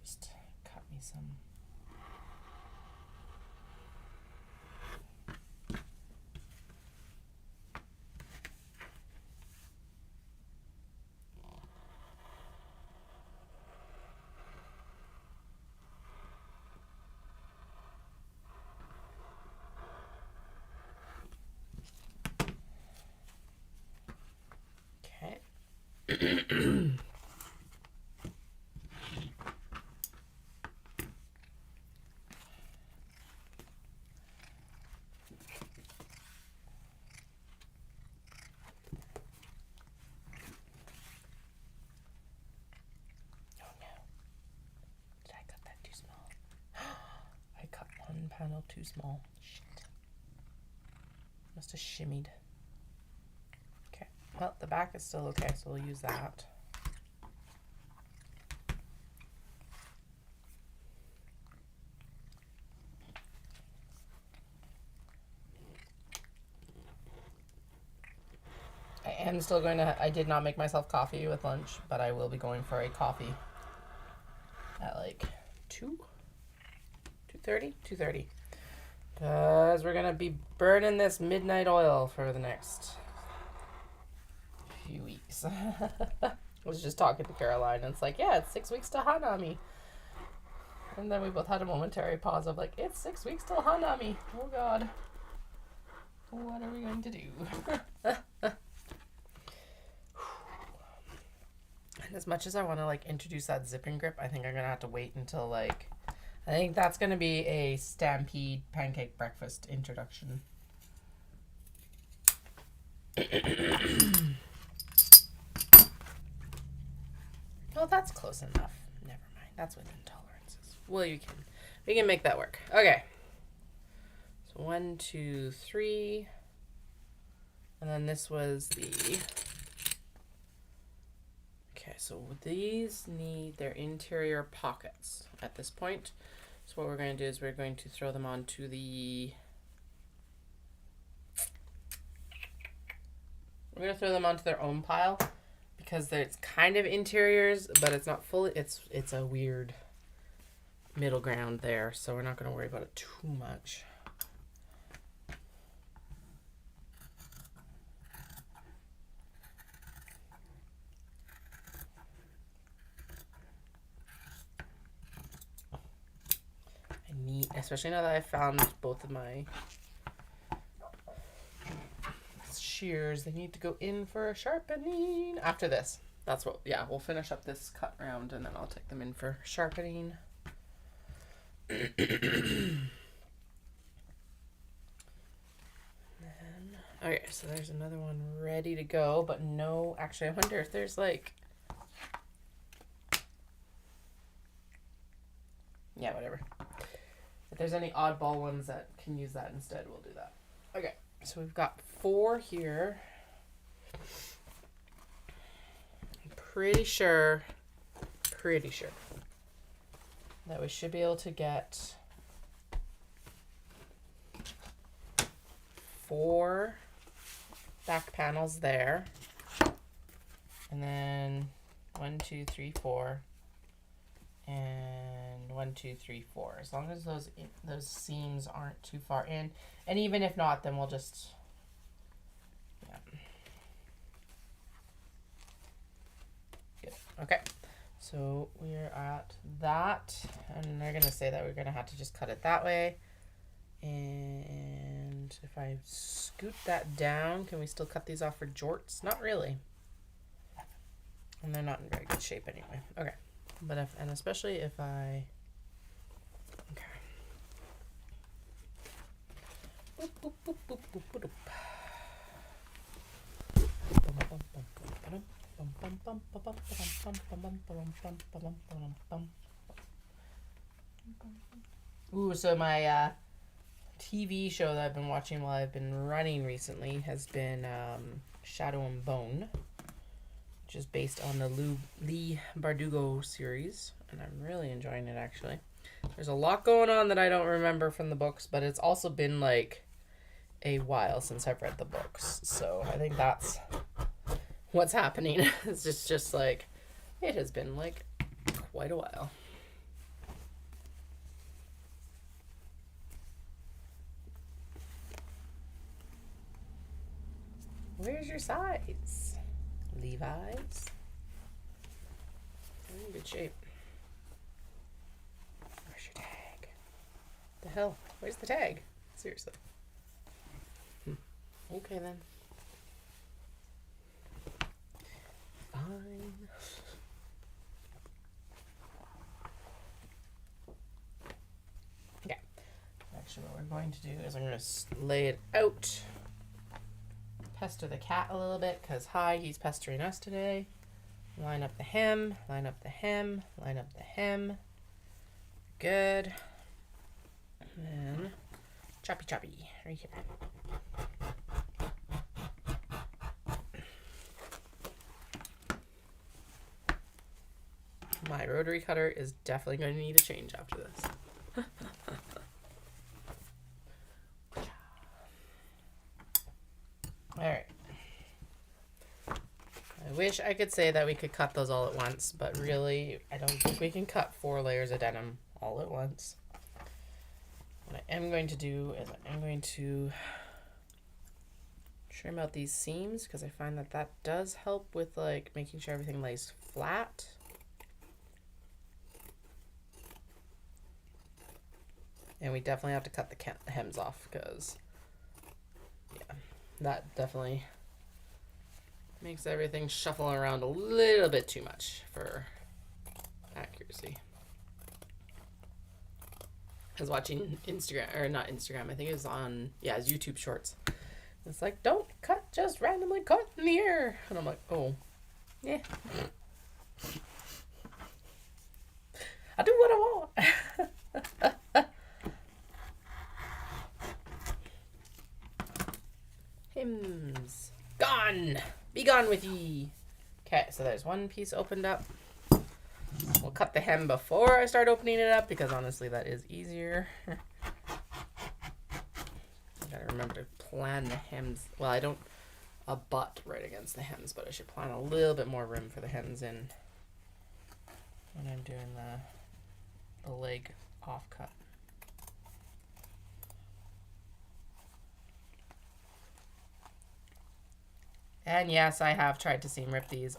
A: just cut me some. Panel too small. Shit. Must have shimmied. Okay. Well, the back is still okay, so we'll use that. I am still going to, I did not make myself coffee with lunch, but I will be going for a coffee at like 2:30. Because we're going to be burning this midnight oil for the next few weeks. I was just talking to Caroline, and it's like, yeah, it's 6 weeks to Hanami. And then we both had a momentary pause of like, it's 6 weeks till Hanami. Oh, God. What are we going to do? And as much as I want to like introduce that zipping grip, I think I'm going to have to wait until like, I think that's going to be a Stampede pancake breakfast introduction. Well, that's close enough. Never mind. That's within tolerances. Well, we can make that work. Okay. So 1, 2, 3. And then this was the... Okay, so these need their interior pockets at this point. So what we're going to do is we're going to throw them onto the... We're going to throw them onto their own pile because it's kind of interiors, but it's not fully... It's a weird middle ground there, so we're not going to worry about it too much. Especially now that I found both of my shears, they need to go in for sharpening after this. That's what, yeah, we'll finish up this cut round and then I'll take them in for sharpening. Okay, so there's another one ready to go, but no, actually I wonder if there's like, yeah, whatever. If there's any oddball ones that can use that instead, we'll do that. Okay, so we've got 4 here. I'm pretty sure that we should be able to get 4 back panels there. And then 1, 2, 3, 4. And 1, 2, 3, 4. As long as those seams aren't too far in, and even if not, then we'll just Good. Okay. So we're at that, and they're gonna say that we're gonna have to just cut it that way. And if I scoot that down, can we still cut these off for jorts? Not really. And they're not in very good shape anyway. Okay. But if, and especially if I, okay. Boop, boop, boop, boop, boop, boop, boop. Ooh, so my TV show that I've been watching while I've been running recently has been Shadow and Bone, which is based on the Lee Bardugo series, and I'm really enjoying it, actually. There's a lot going on that I don't remember from the books, but it's also been like a while since I've read the books, so I think that's what's happening. It's just like, it has been like quite a while. Where's your size? Levi's. You're in good shape. Where's your tag? The hell? Where's the tag? Seriously. Okay then. Fine. Okay. Actually, what we're going to do is I'm going to lay it out. Pester the cat a little bit, because he's pestering us today. Line up the hem, line up the hem, line up the hem. Good. And then choppy right here. My rotary cutter is definitely going to need a change after this. Alright. I wish I could say that we could cut those all at once, but really, I don't think we can cut 4 layers of denim all at once. What I am going to do is I'm going to trim out these seams, because I find that that does help with like making sure everything lays flat. And we definitely have to cut the hems off, because yeah, that definitely makes everything shuffle around a little bit too much for accuracy. I was watching Instagram, or not Instagram, I think it was on, it's YouTube Shorts. It's like, don't cut, just randomly cut in the air. And I'm like, oh, yeah. I do what I want. Hems. Gone. Be gone with ye. Okay, so there's one piece opened up. We'll cut the hem before I start opening it up, because honestly that is easier. I gotta remember to plan the hems. Well, I don't butt right against the hems, but I should plan a little bit more room for the hems in when I'm doing the leg off cut. And yes, I have tried to seam rip these.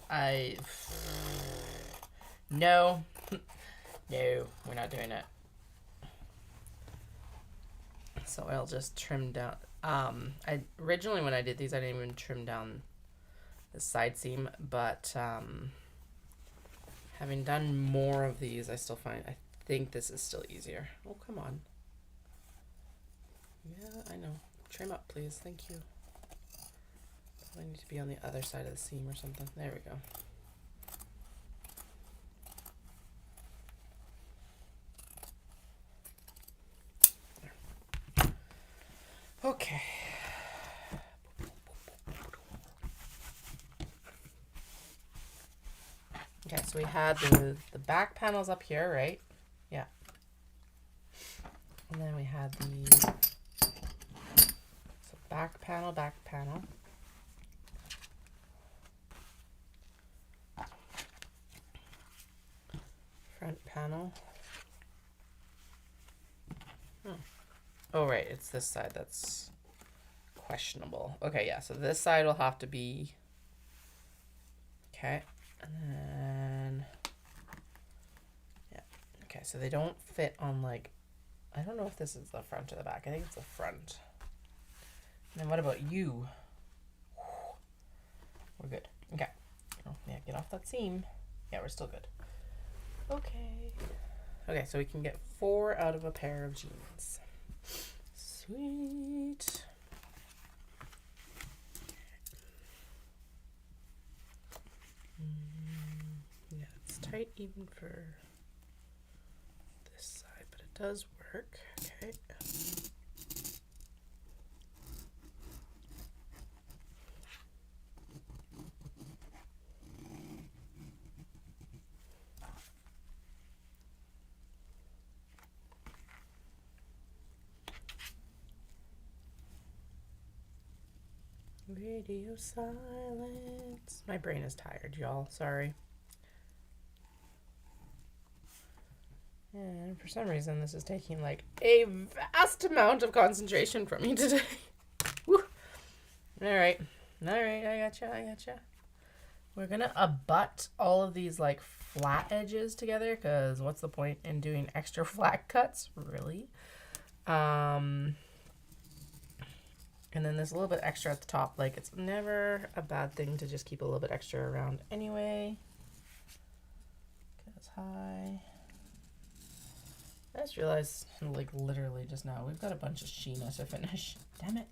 A: No, we're not doing it. So I'll just trim down. Originally when I did these, I didn't even trim down the side seam, but having done more of these, I think this is still easier. Oh, come on. Yeah, I know. Trim up, please. Thank you. I need to be on the other side of the seam or something. There we go. Okay. Okay, so we had the back panels up here, right? Yeah. And then we had the back panel, front panel, Oh, right. It's this side that's questionable. Okay, yeah. So this side will have to be... Okay. And then... Yeah. Okay, so they don't fit on, like... I don't know if this is the front or the back. I think it's the front. And then what about you? We're good. Okay. Oh, yeah, get off that seam. Yeah, we're still good. Okay. Okay, so we can get 4 out of a pair of jeans. Sweet. Yeah, it's tight even for this side, but it does work. Okay. Radio silence. My brain is tired, y'all. Sorry. And for some reason, this is taking like a vast amount of concentration from me today. Woo. All right. I gotcha. We're gonna abut all of these like flat edges together, because what's the point in doing extra flat cuts, really? And then there's a little bit extra at the top. Like, it's never a bad thing to just keep a little bit extra around anyway. Because I just realized, like, literally just now, we've got a bunch of Sheena to finish. Damn it.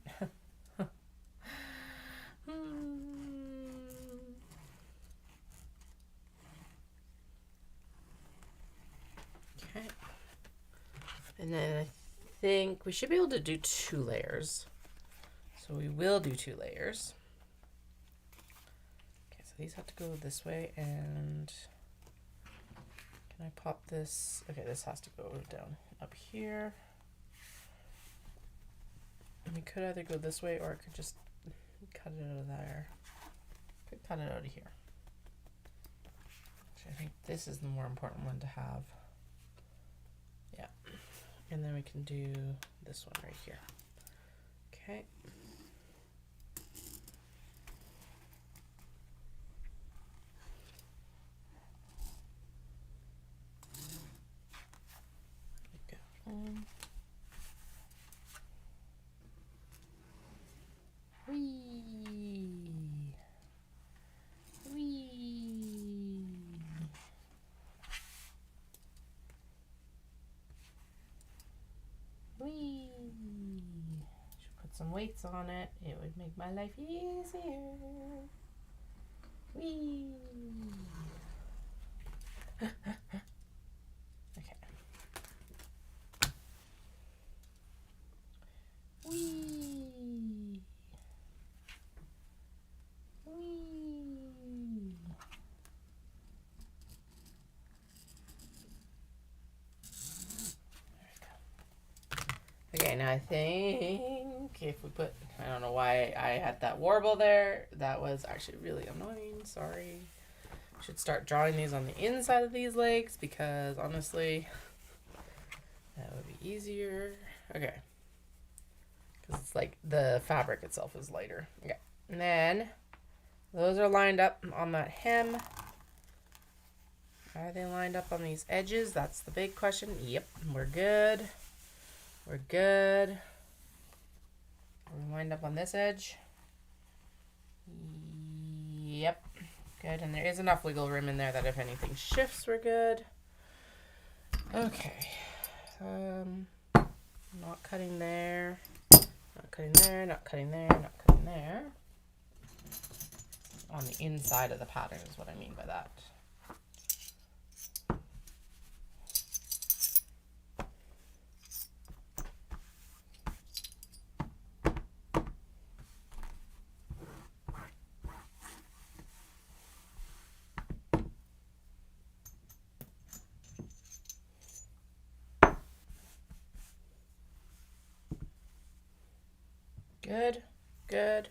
A: Okay. And then I think we should be able to do 2 layers. So we will do 2 layers. Okay, so these have to go this way, and can I pop this? Okay, this has to go down up here. And we could either go this way, or I could just cut it out of there. Could cut it out of here. Actually, I think this is the more important one to have. Yeah. And then we can do this one right here. Okay. Should put some weights on it. It would make my life easier. Whee! Okay. Whee! Whee! Okay, now I think if we put, I don't know why I had that warble there. That was actually really annoying. Sorry. Should start drawing these on the inside of these legs, because honestly, that would be easier. Okay. Because it's like the fabric itself is lighter. Okay. And then those are lined up on that hem. Are they lined up on these edges? That's the big question. Yep, we're good. We're good. Are we lined up on this edge? Yep. Good. And there is enough wiggle room in there that if anything shifts, we're good. Okay. Not cutting there. Not cutting there. Not cutting there. Not cutting there. On the inside of the pattern is what I mean by that. Good, good,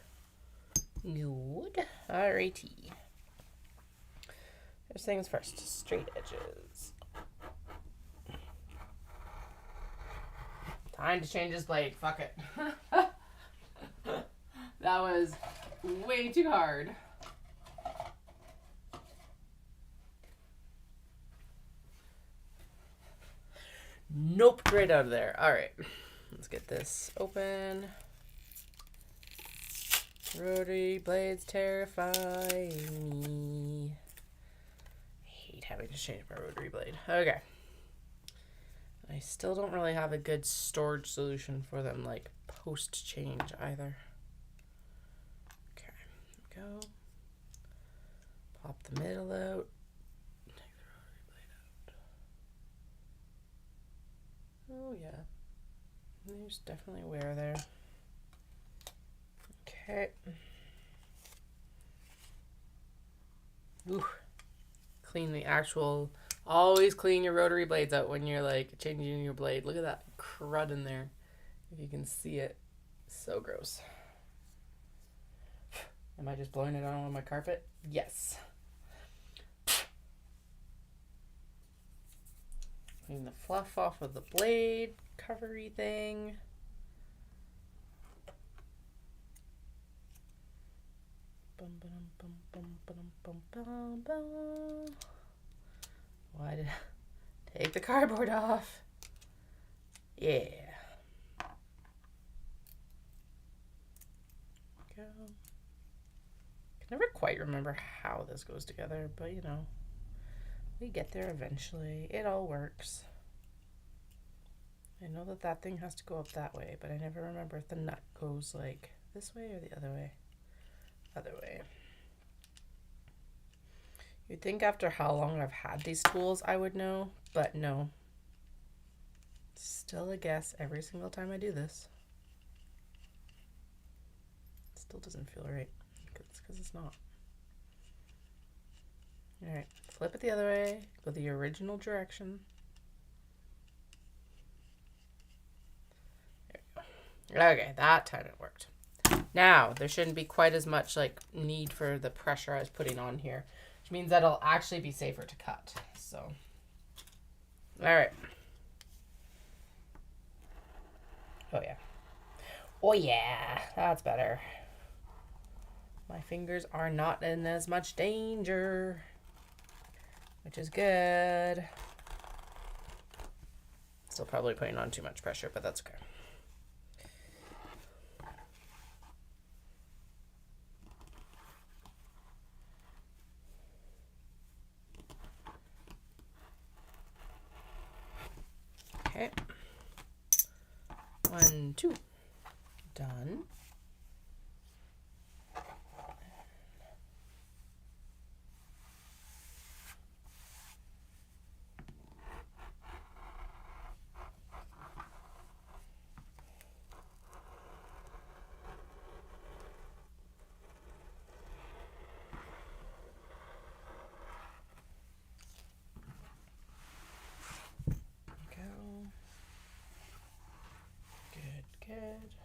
A: good. Alrighty. First things first, straight edges. Time to change his blade. Fuck it. That was way too hard. Nope, right out of there. All right, let's get this open. Rotary blades terrify me. I hate having to change my rotary blade. Okay. I still don't really have a good storage solution for them, like post-change either. Okay, here we go. Pop the middle out. Take the rotary blade out. Oh yeah. There's definitely wear there. Okay. Ooh. Clean the actual... Always clean your rotary blades out when you're like changing your blade. Look at that crud in there. If you can see it. So gross. Am I just blowing it on my carpet? Yes. Clean the fluff off of the blade covery thing. Bum, bum, bum, bum, bum, bum, bum, bum. Why did I take the cardboard off? Yeah. Go. I can never quite remember how this goes together, but you know, we get there eventually. It all works. I know that that thing has to go up that way, but I never remember if the nut goes like this way or the other way. Other way. You'd think after how long I've had these tools I would know, but no. Still a guess every single time I do this. It still doesn't feel right. It's because it's not. Alright, flip it the other way. Go the original direction. There we go. Okay, that time it worked. Now, there shouldn't be quite as much like need for the pressure I was putting on here. Which means that it'll actually be safer to cut. So, all right. Oh yeah. Oh yeah, that's better. My fingers are not in as much danger, which is good. Still probably putting on too much pressure, but that's okay. Okay. 1, 2. Done. Good.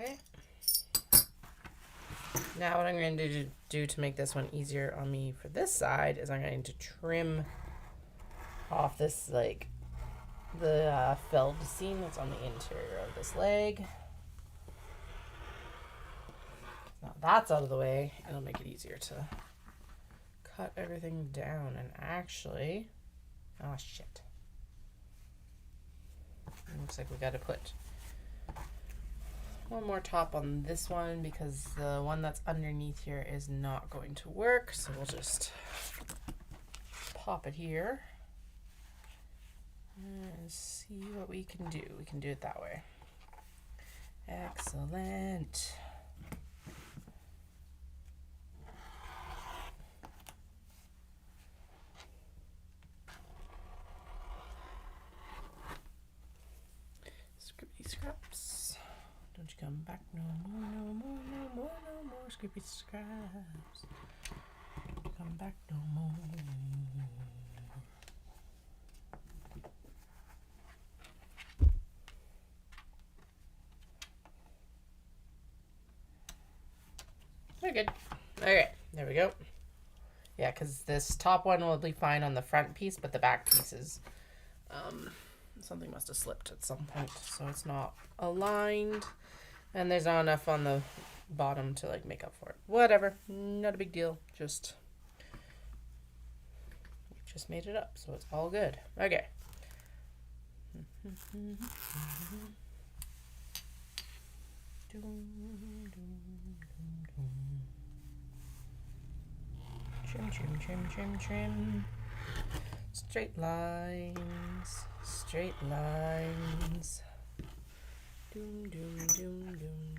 A: Okay. Now what I'm going to do to make this one easier on me for this side is I'm going to trim off this, like, the felled seam that's on the interior of this leg. Now that's out of the way, it'll make it easier to cut everything down. And actually, oh shit. It looks like we got to put one more top on this one because the one that's underneath here is not going to work. So we'll just pop it here and see what we can do. We can do it that way. Excellent. Come back no more, no more, no more, no more Scrappy Scraps. Come back no more. We're good. Okay, there we go. Yeah, because this top one will be fine on the front piece, but the back piece is, something must have slipped at some point, so it's not aligned. And there's not enough on the bottom to like make up for it. Whatever, not a big deal. Just made it up, so it's all good. Okay. Trim, trim, trim, trim, trim. Straight lines, straight lines. Doom, doom, doom, doom, doom.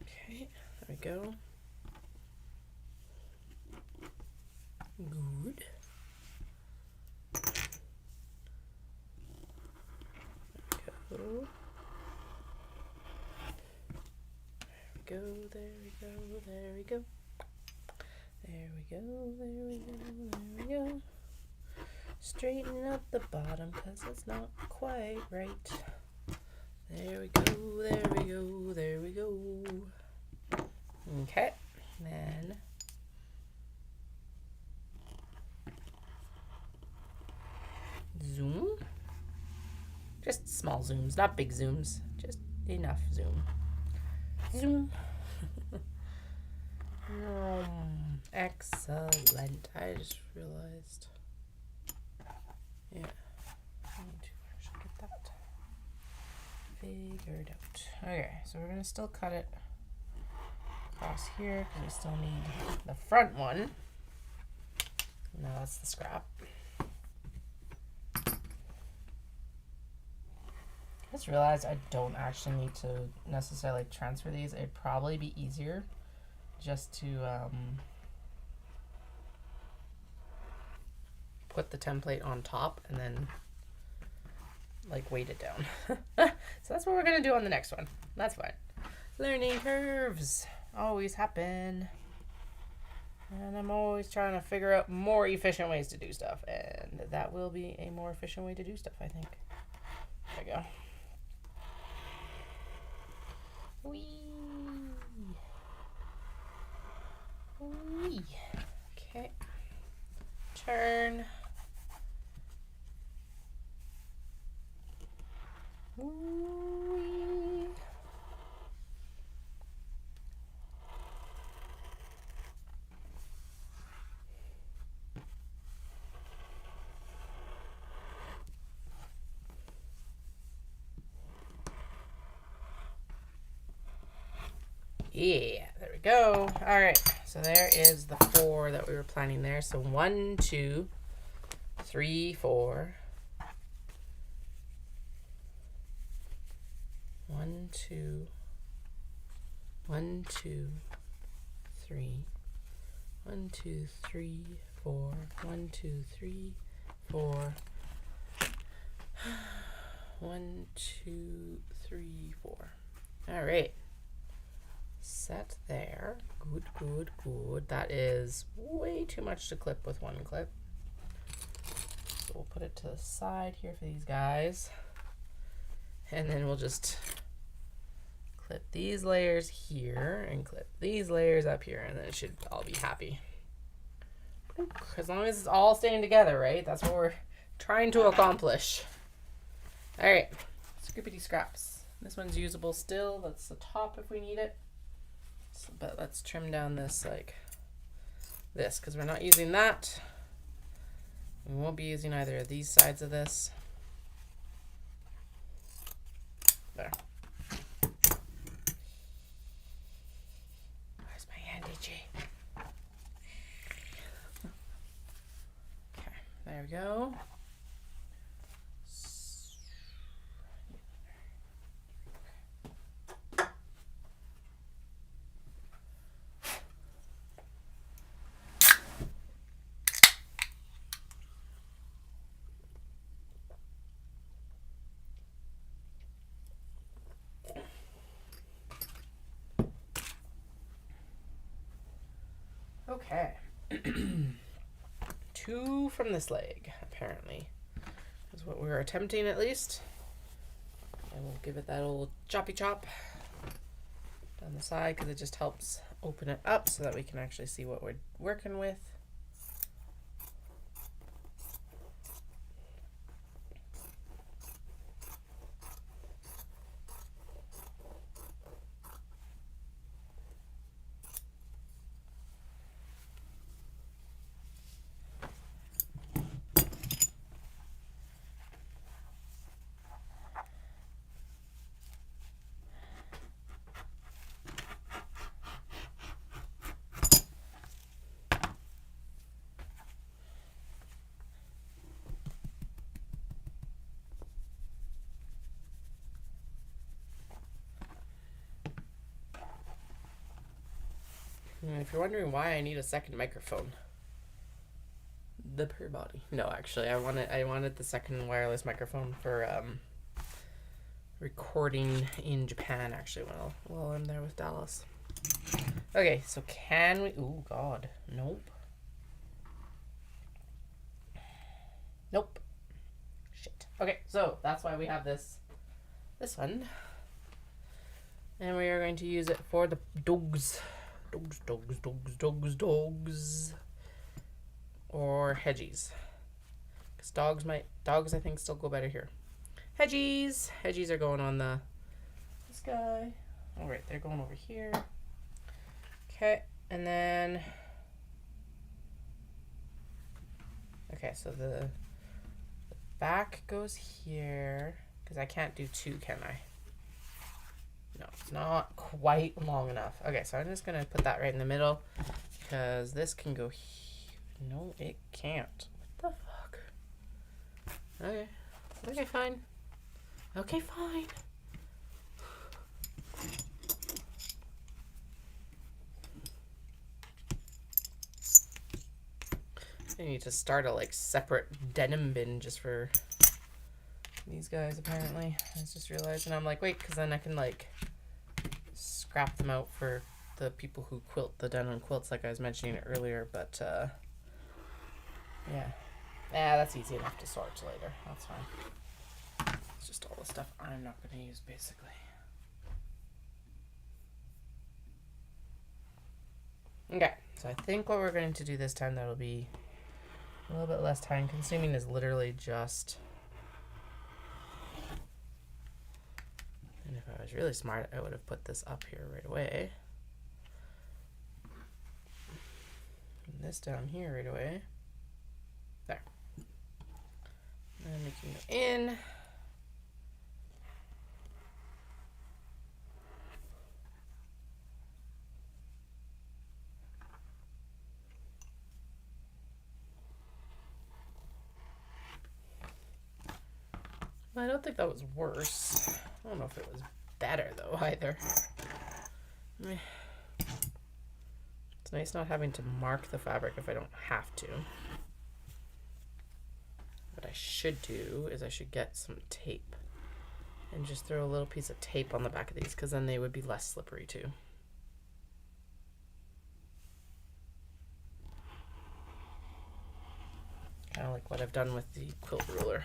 A: Okay, there we go. Good. There we go. There we go. There we go. There we go. There we go. Straighten up the bottom because it's not quite right. There we go. There we go. There we go. Okay. Then zoom. Just small zooms, not big zooms. Just enough zoom. Zoom. Excellent. I just realized. Yeah. I need to actually get that figured out. Okay, so we're going to still cut it across here because we still need the front one. Now that's the scrap. I just realized I don't actually need to necessarily transfer these. It'd probably be easier just to put the template on top and then like weight it down. So that's what we're gonna do on the next one. That's fine. Learning curves always happen. And I'm always trying to figure out more efficient ways to do stuff. And that will be a more efficient way to do stuff, I think. There we go. Whee! Whee! Okay. Turn. Whee! Yeah, there we go. All right, so there is the 4 that we were planning there. So 1, 2, 3, 4. 1, 2, 1, 2, 3. 1, 2, 3, 4. 1, 2, 3, 4. 1, 2, 3, 4. All right. Set there. Good, good, good. That is way too much to clip with one clip. So we'll put it to the side here for these guys. And then we'll just clip these layers here and clip these layers up here, and then it should all be happy. As long as it's all staying together, right? That's what we're trying to accomplish. All right, scrippity scraps. This one's usable still. That's the top if we need it. But let's trim down this like this because we're not using that. We won't be using either of these sides of this. There. Where's my handy G? Okay, there we go. Okay. 2 from this leg, apparently. Is what we were attempting, at least. And we'll give it that old choppy chop down the side because it just helps open it up so that we can actually see what we're working with. And if you're wondering why I need a second microphone, the per body. No, actually, I wanted the second wireless microphone for recording in Japan. Actually, while I'm there with Dallas. Okay, so can we? Oh God, nope, nope, shit. Okay, so that's why we have this one, and we are going to use it for the dogs. Dogs. Or hedgies. Because dogs I think still go better here. Hedgies are going on this guy. Alright, they're going over here. Okay, and then okay, so the back goes here. Because I can't do 2, can I? No, it's not quite long enough. Okay, so I'm just going to put that right in the middle because this can go here. No, it can't. What the fuck? Okay. Okay, fine. Okay, fine. I need to start a separate denim bin just for these guys apparently. I just realized, and I'm like, wait, because then I can scrap them out for the people who quilt the denim quilts like I was mentioning earlier, but yeah, that's easy enough to sort later. That's fine. It's just all the stuff I'm not going to use basically. Okay, so I think what we're going to do this time that'll be a little bit less time consuming is literally just, and if I was really smart, I would have put this up here right away. And this down here right away. There. And we can go in. I don't think that was worse. I don't know if it was better though either. It's nice not having to mark the fabric if I don't have to. What I should do is I should get some tape and just throw a little piece of tape on the back of these because then they would be less slippery too. Kind of like what I've done with the quilt ruler.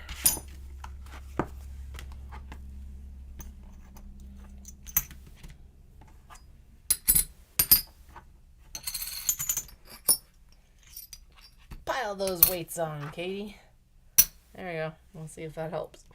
A: Pile those weights on, Katie. There we go. We'll see if that helps.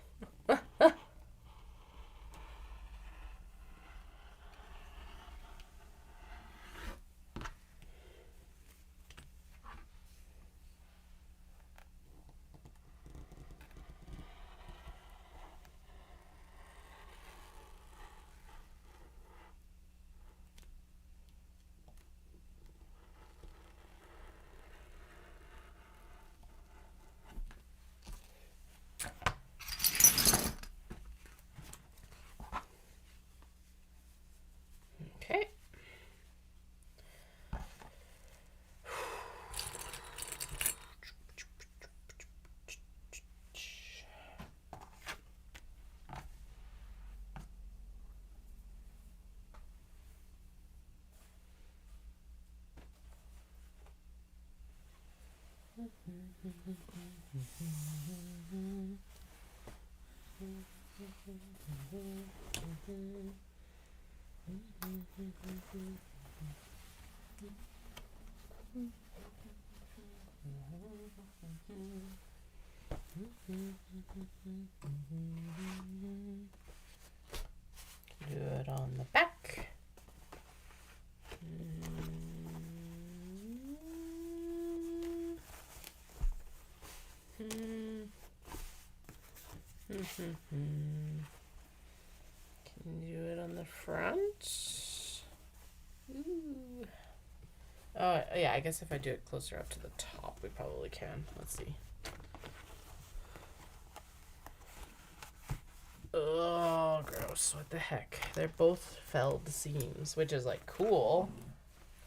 A: Do it on the back. Can do it on the front. Ooh. Oh, yeah, I guess if I do it closer up to the top, we probably can. Let's see. Oh, gross. What the heck? They're both felled seams, which is, like, cool.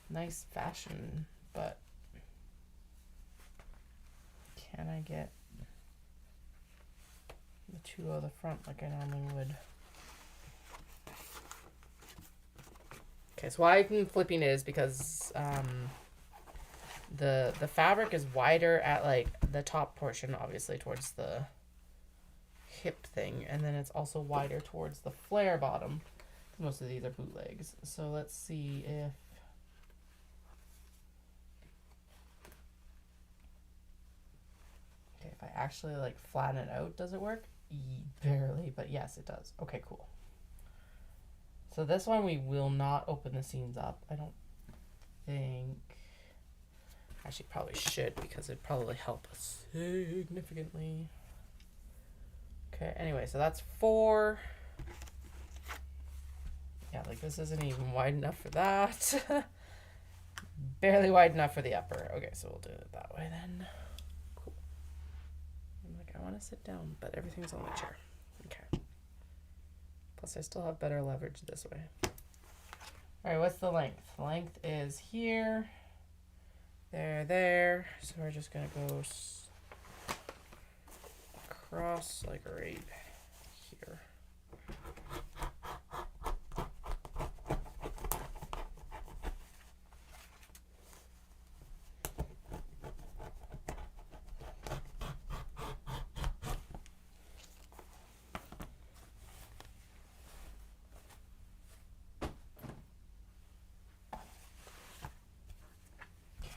A: Nice fashion, but can I get the two on the front like I normally would? Okay, so why I'm flipping it is because the fabric is wider at like the top portion, obviously towards the hip thing, and then it's also wider towards the flare bottom. Most of these are bootlegs. So let's see if I actually like flatten it out, does it work? Barely, but yes, it does. Okay, cool. So this one we will not open the seams up. I don't think. Actually, probably should because it'd probably help us significantly. Okay, anyway, so that's 4. Yeah, like this isn't even wide enough for that. Barely wide enough for the upper. Okay, so we'll do it that way then. Cool. I'm like, I want to sit down, but everything's on the chair. Okay. Plus, I still have better leverage this way. All right, what's the length? The length is here, there. So we're just gonna go across like right here.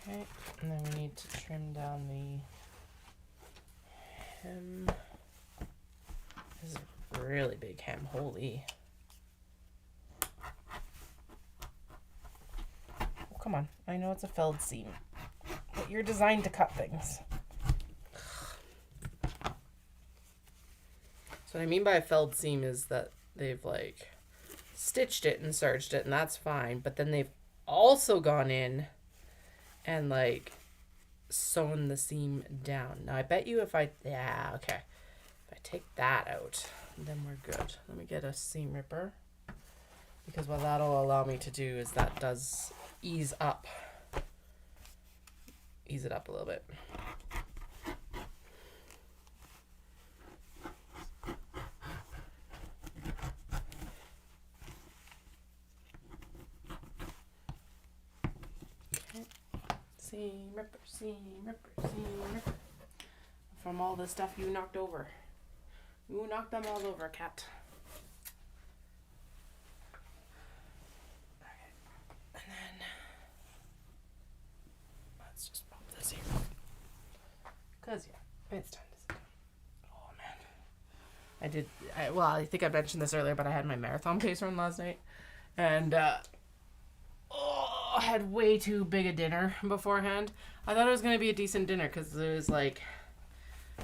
A: Okay, and then we need to trim down the hem. This is a really big hem, holy. Oh, come on, I know it's a felled seam, but you're designed to cut things. So what I mean by a felled seam is that they've like stitched it and serged it, and that's fine, but then they've also gone in and like sewn the seam down. Now I bet you if I take that out, then we're good. Let me get a seam ripper, because what that'll allow me to do is that does ease it up a little bit. Seam ripper, seam ripper, seam ripper. From all the stuff you knocked over. You knocked them all over, cat. Okay. And then let's just pop this here. Because, yeah, it's time to sit down. Oh, man. I think I mentioned this earlier, but I had my marathon pace run last night. And, I had way too big a dinner beforehand. I thought it was going to be a decent dinner because it was like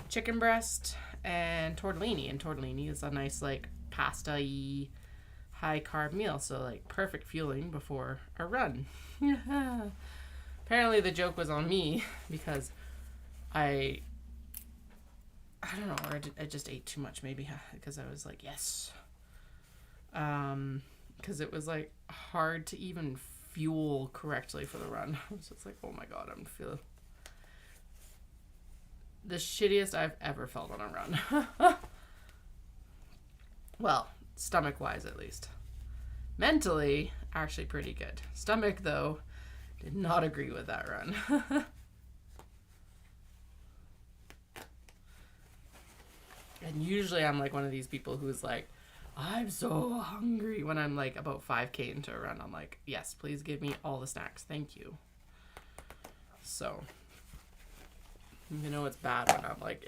A: chicken breast and tortellini. And tortellini is a nice like pasta-y high carb meal. So like perfect fueling before a run. Apparently the joke was on me because I don't know, or I just ate too much maybe because I was like, yes. Because it was like hard to even fuel correctly for the run. I was just like, oh my god, I'm feeling the shittiest I've ever felt on a run. Well, stomach wise at least. Mentally, actually pretty good. Stomach though, did not agree with that run. And usually I'm like one of these people who's like, I'm so hungry when I'm like about 5K into a run. I'm like, yes, please give me all the snacks. Thank you. So, you know, it's bad when I'm like,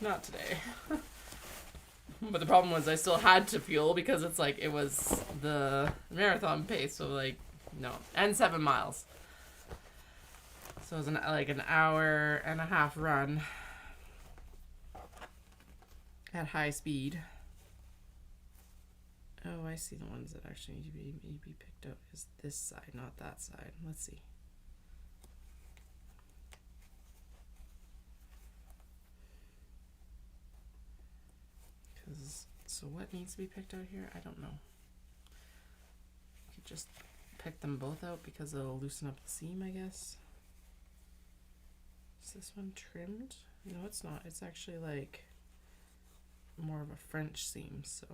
A: not today. But the problem was I still had to fuel because it's like, it was the marathon pace. So like, no, and 7 miles. So it was like an hour and a half run at high speed. Oh, I see the ones that actually need to be picked up is this side, not that side. Let's see. So what needs to be picked out here? I don't know. You could just pick them both out because it'll loosen up the seam, I guess. Is this one trimmed? No, it's not. It's actually like more of a French seam, so.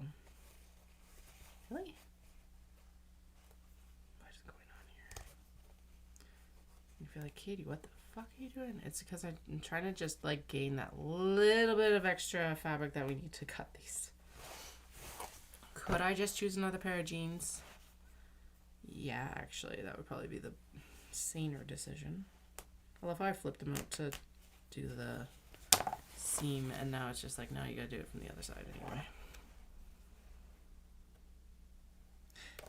A: Really? What is going on here? You feel like, Katie, what the fuck are you doing? It's because I'm trying to just like gain that little bit of extra fabric that we need to cut these. Could I just choose another pair of jeans? Yeah, actually, that would probably be the saner decision. Well, if I flipped them out to do the seam, and now it's just like, now you gotta do it from the other side anyway.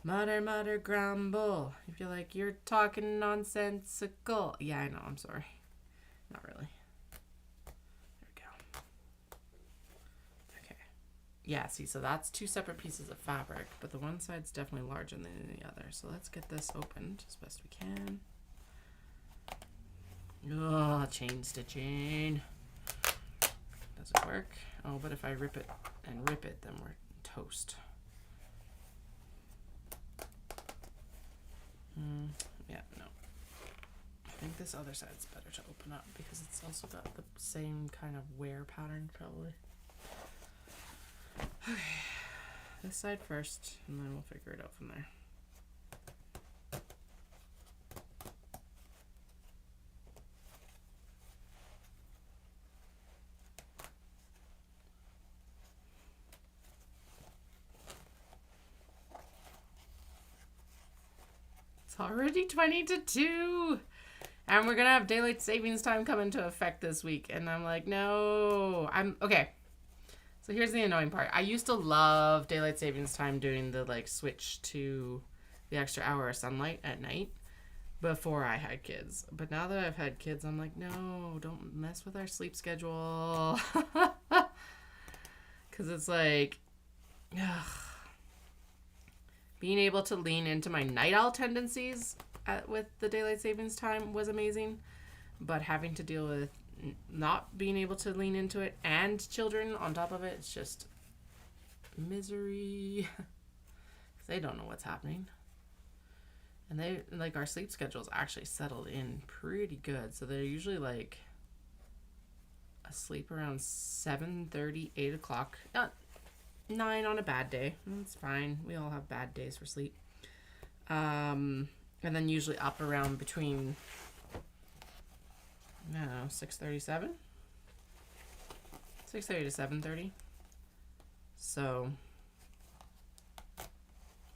A: Mutter, grumble. You feel like you're talking nonsensical. Yeah, I know, I'm sorry. Not really. There we go. Okay. Yeah, see, so that's 2 separate pieces of fabric, but the one side's definitely larger than the other. So let's get this opened as best we can. Oh, chain stitching. Doesn't work. Oh, but if I rip it and rip it, then we're toast. Yeah, no. I think this other side's better to open up because it's also got the same kind of wear pattern, probably. Okay. This side first, and then we'll figure it out from there. Already 20 to 2 and we're gonna have daylight savings time come into effect this week, and I'm like, no. I'm okay. So here's the annoying part. I used to love daylight savings time doing the like switch to the extra hour of sunlight at night before I had kids, but now that I've had kids, I'm like, no, don't mess with our sleep schedule. Because it's like, ugh. Being able to lean into my night owl tendencies with the daylight savings time was amazing. But having to deal with not being able to lean into it and children on top of it, it's just misery. Because they don't know what's happening. And they, like, our sleep schedule's actually settled in pretty good. So they're usually like asleep around 7:30, 8 o'clock. 9 on a bad day. It's fine. We all have bad days for sleep. And then usually up around between, I don't know, 6:37? 6:30 to 7:30. So,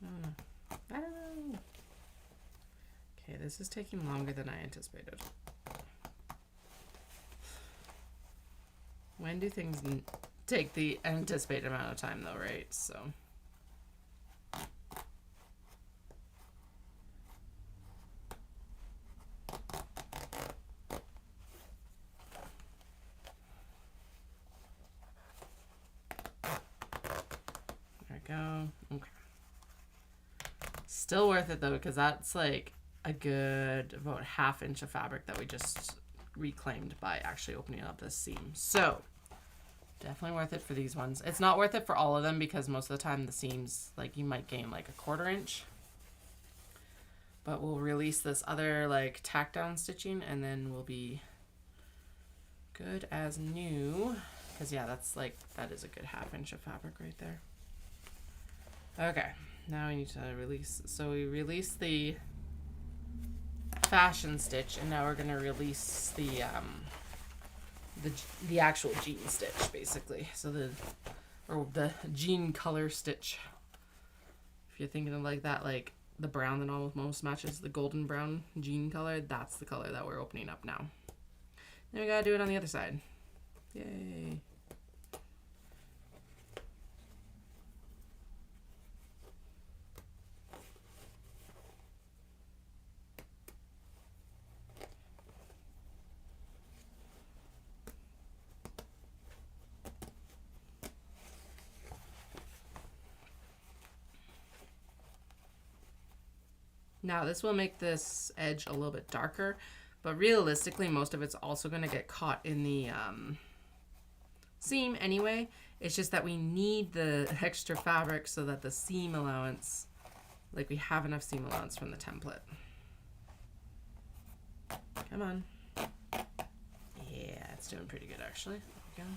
A: I don't know. Okay, this is taking longer than I anticipated. When do things take the anticipated amount of time though, right? So there we go. Okay, still worth it though, because that's like a good about 1/2 inch of fabric that we just reclaimed by actually opening up this seam. So definitely worth it for these ones. It's not worth it for all of them because most of the time the seams, like, you might gain like a 1/4 inch. But we'll release this other like tack down stitching and then we'll be good as new. Because yeah, that's like, that is a good 1/2 inch of fabric right there. Okay, now we need to release. So we release the fashion stitch and now we're going to release the the actual jean stitch, basically. So the jean color stitch. If you're thinking of like that, like the brown that almost matches the golden brown jean color, that's the color that we're opening up now. Then we gotta do it on the other side. Yay. Now this will make this edge a little bit darker, but realistically most of it's also going to get caught in the seam anyway. It's just that we need the extra fabric so that the seam allowance, like we have enough seam allowance from the template. Come on. Yeah, it's doing pretty good actually. There we go.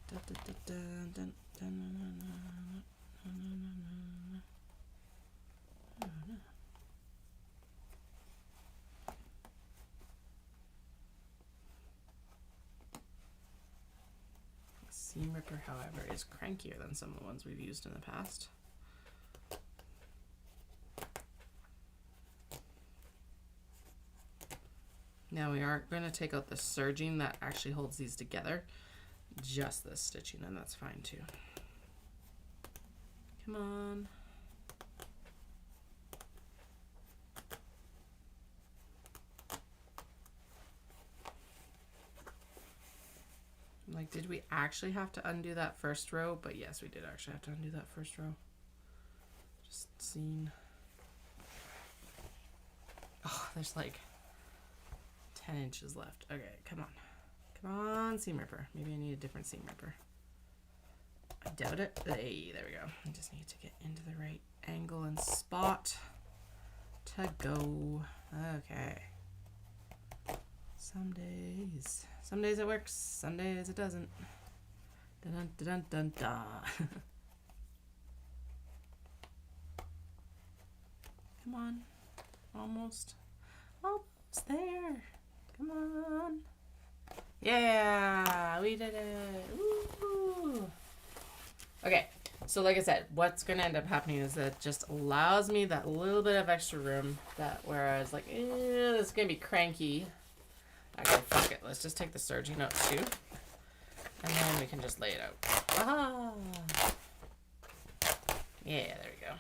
A: Dun, dun, dun, dun, dun. Seam ripper, however, is crankier than some of the ones we've used in the past. Now we are going to take out the serging that actually holds these together. Just this stitching, and that's fine too. Come on. Like, did we actually have to undo that first row? But yes, we did actually have to undo that first row. Just seeing. Oh, there's like 10 inches left. Okay, come on. Come on, seam ripper. Maybe I need a different seam ripper. I doubt it. Hey, there we go. I just need to get into the right angle and spot to go. Okay. Some days it works, some days it doesn't. Dun dun dun dun dun. Come on. Almost there. Come on. Yeah, we did it. Woo. Okay, so like I said, what's gonna end up happening is that it just allows me that little bit of extra room that where I was like, this is gonna be cranky. Actually, fuck it. Let's just take the serging out too. And then we can just lay it out. Ah. Yeah, there we go.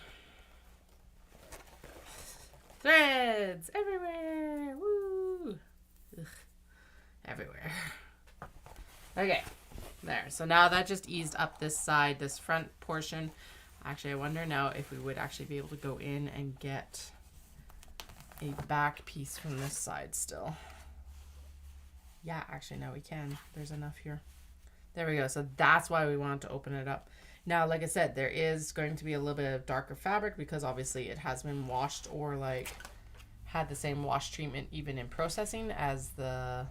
A: Threads everywhere. Woo. Ugh. Everywhere. Okay. There. So now that just eased up this side, this front portion. Actually, I wonder now if we would actually be able to go in and get a back piece from this side still. Yeah, actually, no, we can. There's enough here. There we go. So that's why we wanted to open it up. Now, like I said, there is going to be a little bit of darker fabric because obviously it has been washed or like had the same wash treatment even in processing as the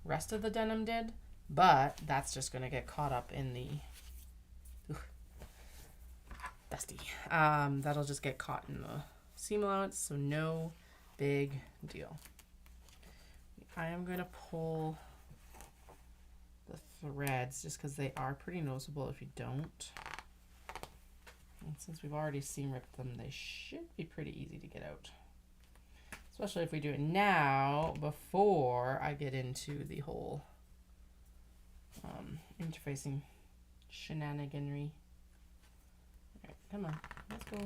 A: rest of the denim did. But that's just going to get caught up in the dusty. That'll just get caught in the seam allowance. So no big deal. I am going to pull the threads just because they are pretty noticeable if you don't. And since we've already seam ripped them, they should be pretty easy to get out. Especially if we do it now before I get into the whole interfacing shenaniganry. All right, come on, let's go.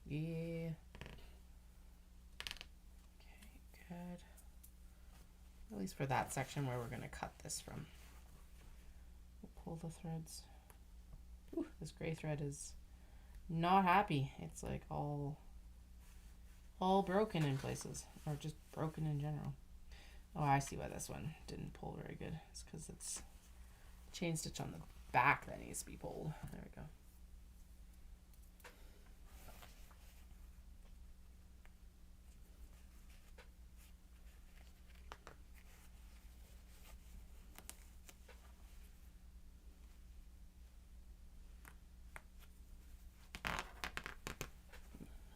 A: Yeah. Okay, good. At least for that section where we're going to cut this from. We'll pull the threads. Ooh, this gray thread is not happy. It's like all broken in places, or just broken in general. Oh, I see why this one didn't pull very good. It's because it's chain stitch on the back that needs to be pulled. There we go.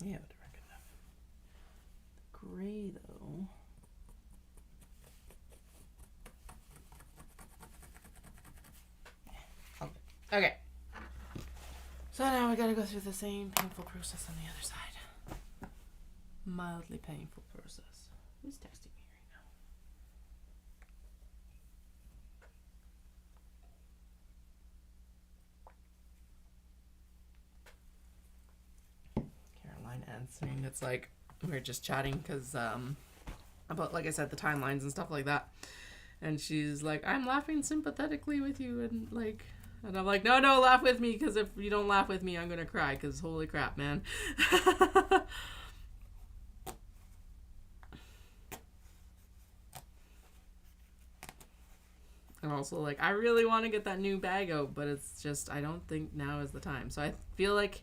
A: Yeah, direct enough. Okay. So now we gotta go through the same painful process on the other side. Mildly painful process. Who's texting me right now? Caroline answering. It's like we were just chatting because about, like I said, the timelines and stuff like that. And she's like, I'm laughing sympathetically with you, and like, and I'm like, no, laugh with me, because if you don't laugh with me, I'm gonna cry, because holy crap, man. And also, like, I really want to get that new bag out, but it's just, I don't think now is the time. So I feel like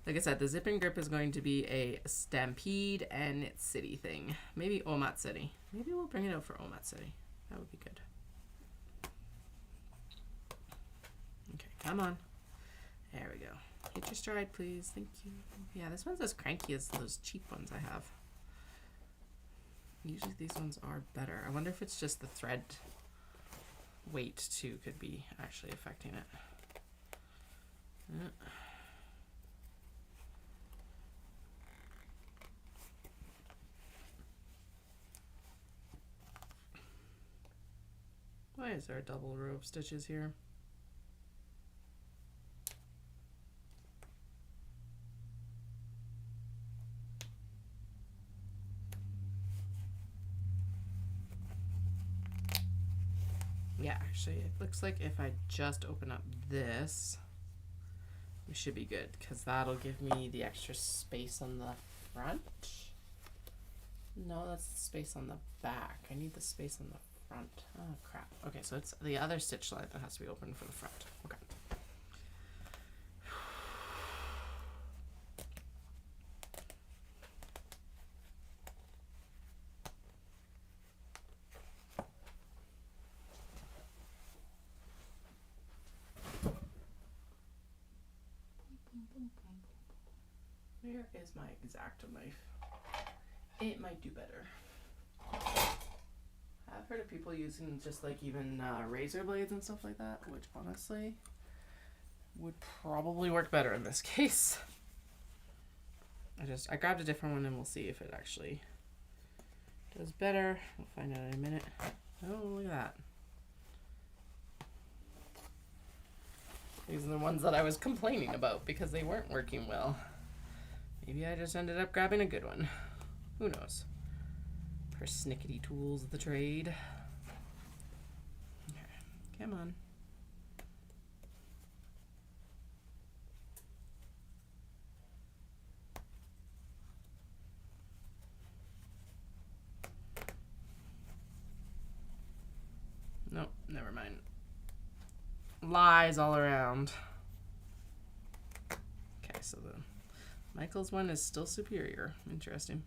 A: I said, the Zip and Grip is going to be a Stampede and City thing. Maybe Omat City. Maybe we'll bring it out for Omat City. That would be good. Okay, come on. There we go. Hit your stride, please. Thank you. Yeah, this one's as cranky as those cheap ones I have. Usually these ones are better. I wonder if it's just the thread weight too could be actually affecting it. Why is there a double row of stitches here? Yeah, actually, it looks like if I just open up this, we should be good, because that'll give me the extra space on the front. No, that's the space on the back. I need the space on the front. Oh, crap. Okay, so it's the other stitch line that has to be open for the front. Okay. Where is my X-Acto knife? It might do better. I've heard of people using just like even razor blades and stuff like that, which honestly would probably work better in this case. I grabbed a different one and we'll see if it actually does better. We'll find out in a minute. Oh, look at that. These are the ones that I was complaining about because they weren't working well. Maybe I just ended up grabbing a good one. Who knows? Persnickety tools of the trade. Okay, come on. Nope, never mind. Lies all around. Okay, so the Michael's one is still superior. Interesting.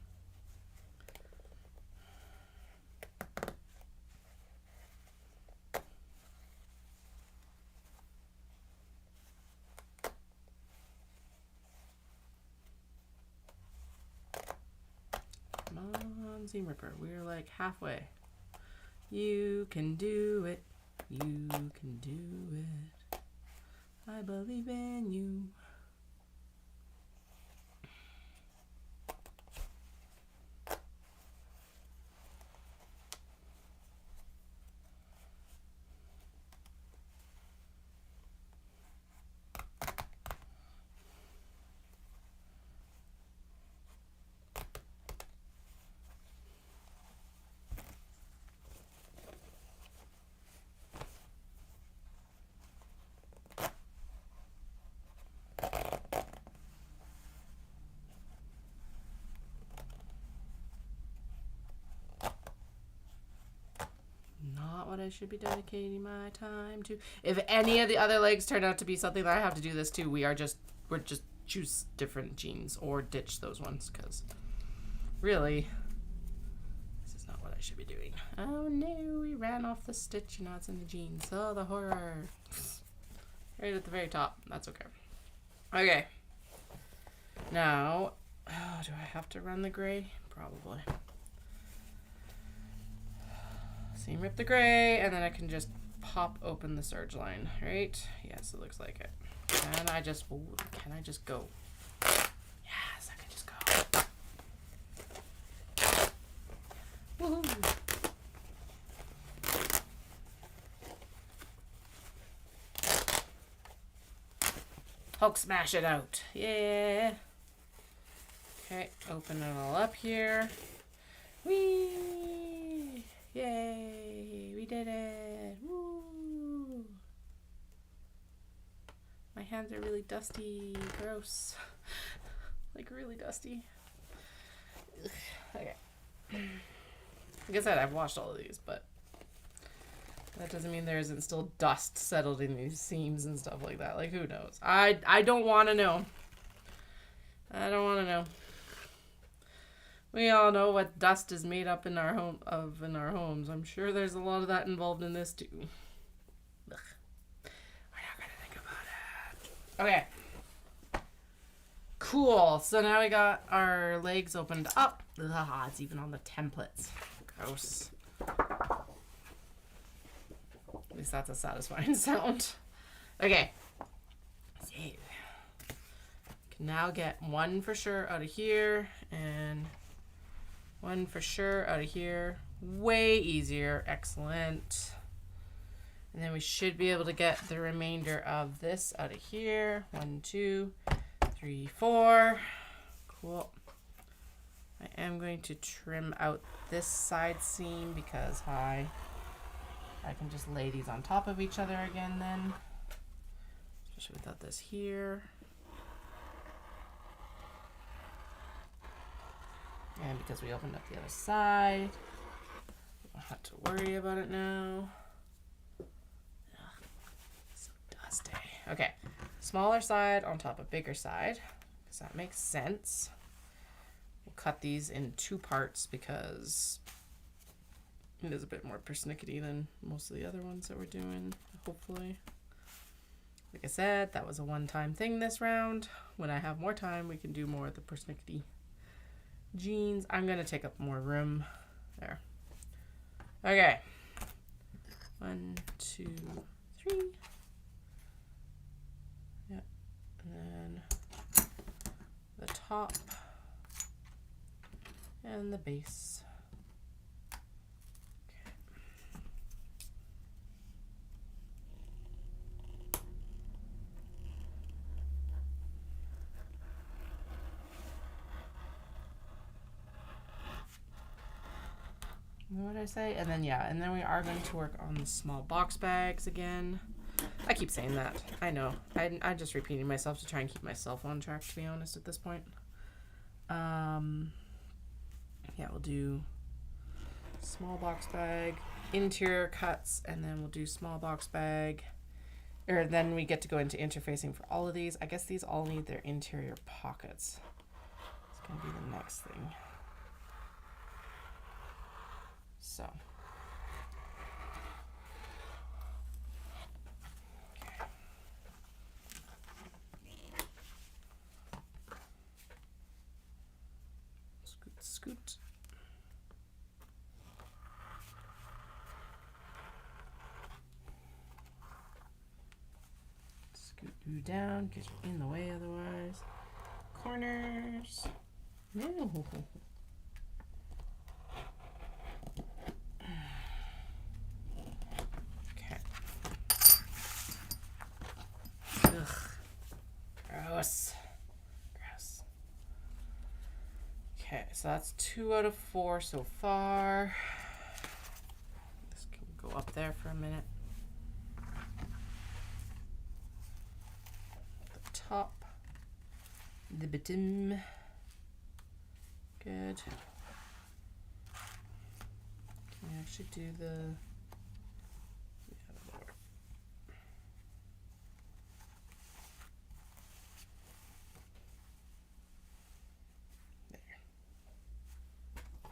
A: Come on, Seam Ripper. We're like halfway. You can do it. You can do it. I believe in you. I should be dedicating my time to. If any of the other legs turn out to be something that I have to do this to, we're just choose different jeans or ditch those ones, because really this is not what I should be doing. Oh no, we ran off the stitch. Now it's in the jeans. Oh, the horror. Right at the very top. That's okay. Okay, now do I have to run the gray? Probably. Seam rip the gray, and then I can just pop open the serge line, right? Yes, it looks like it. Can I just go? Yes, I can just go. Woohoo! Hulk smash it out. Yeah. Okay, open it all up here. Whee! Yay! We did it! Woo! My hands are really dusty. Gross. Like really dusty. Ugh. Okay. Like I said, I've washed all of these, but that doesn't mean there isn't still dust settled in these seams and stuff like that. Like, who knows? I don't want to know. I don't want to know. We all know what dust is made up in our homes. I'm sure there's a lot of that involved in this too. Ugh. We're not gonna think about it. Okay. Cool. So now we got our legs opened up. Ugh, it's even on the templates. Gross. At least that's a satisfying sound. Okay. So, can now get one for sure out of here and one for sure out of here. Way easier. Excellent. And then we should be able to get the remainder of this out of here. 1, 2, 3, 4. Cool. I am going to trim out this side seam because I can just lay these on top of each other again then. Especially without this here. And because we opened up the other side, we don't have to worry about it now. Ugh, so dusty. Okay, smaller side on top of bigger side, because that makes sense. We'll cut these in 2 parts because it is a bit more persnickety than most of the other ones that we're doing, hopefully. Like I said, that was a one-time thing this round. When I have more time, we can do more of the persnickety jeans. I'm going to take up more room. There. Okay. 1, 2, 3. Yep. And then the top and the base. What did I say? And then, yeah, and then we are going to work on the small box bags again. I keep saying that. I know. I'm just repeating myself to try and keep myself on track, to be honest, at this point. Yeah, we'll do small box bag, interior cuts, and then we'll do small box bag. Or then we get to go into interfacing for all of these. I guess these all need their interior pockets. It's going to be the next thing. So, okay. Scoot, scoot. Scoot you down, get you in the way otherwise. Corners. No. Gross. Okay, so that's 2 out of 4 so far. This can go up there for a minute. The top, the bottom. Good. Can we actually do the...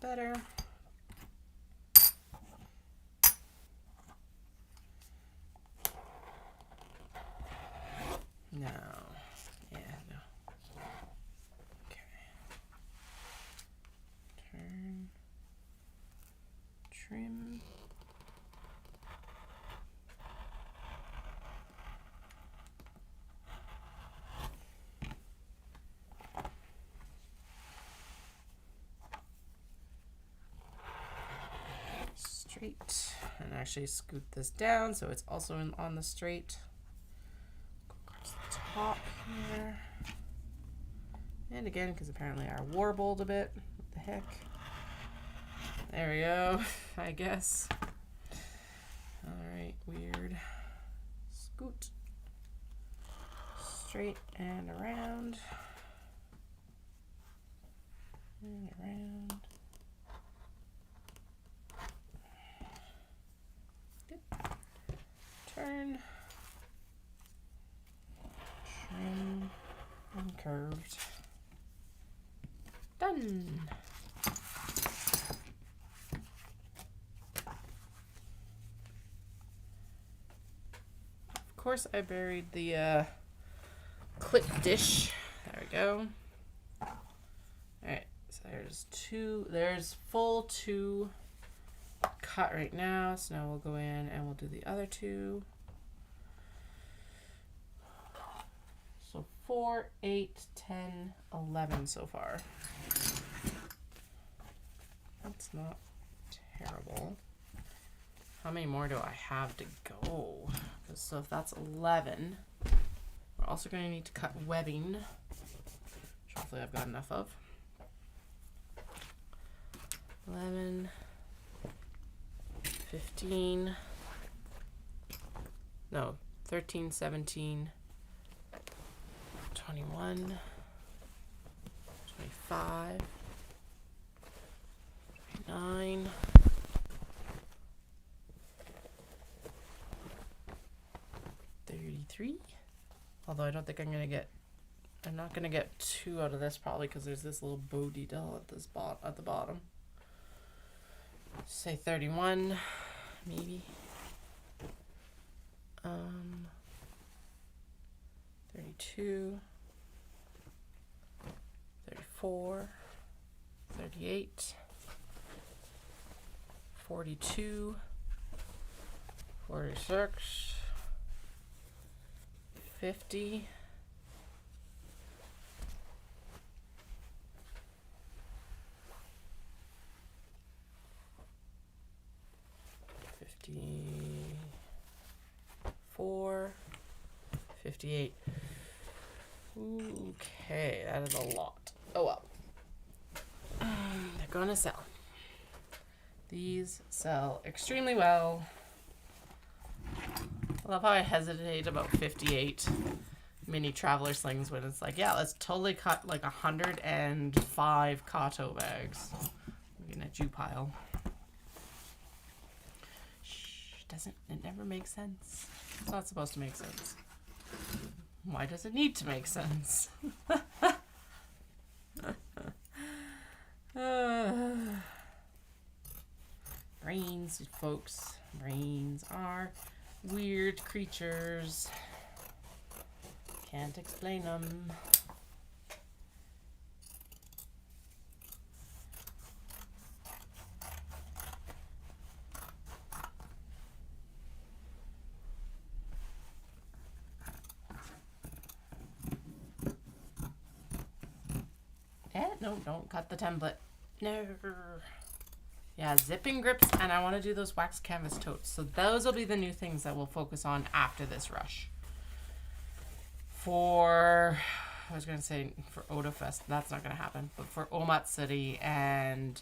A: better. No. Yeah, no. Okay. Turn. Trim. straight. And actually scoot this down so it's also on the straight. Go across the top here. And again, because apparently I warbled a bit. What the heck? There we go, I guess. Alright, weird. Scoot. Straight and around. And around. Good. Turn. Trim. And curved. Done. Of course, I buried the clip dish. There we go. Alright, so there's full 2 cut right now. So now we'll go in and we'll do the other 2. So 4, 8, 10, 11 so far. That's not terrible. How many more do I have to go? So if that's 11, we're also going to need to cut webbing, which hopefully I've got enough of. 11, 15, no, 13, 17, 21, 25, 29, 33. Although I don't think I'm not gonna get 2 out of this probably because there's this little bow detail at the bottom. Say 31, maybe. 32, 34, 38, 42, 46, 50, 54, 58. Okay, that is a lot. Oh well. They're gonna sell. These sell extremely well. I love how I hesitate about 58 mini traveler slings when it's like, yeah, let's totally cut like 105 Kato bags. Looking at you pile. It never makes sense. It's not supposed to make sense. Why does it need to make sense? Brains, folks. Brains are weird creatures. Can't explain them. No, don't cut the template. No. Yeah, zipping grips, and I want to do those wax canvas totes. So those will be the new things that we'll focus on after this rush. I was going to say for Oda Fest, that's not going to happen. But for Omatsuri and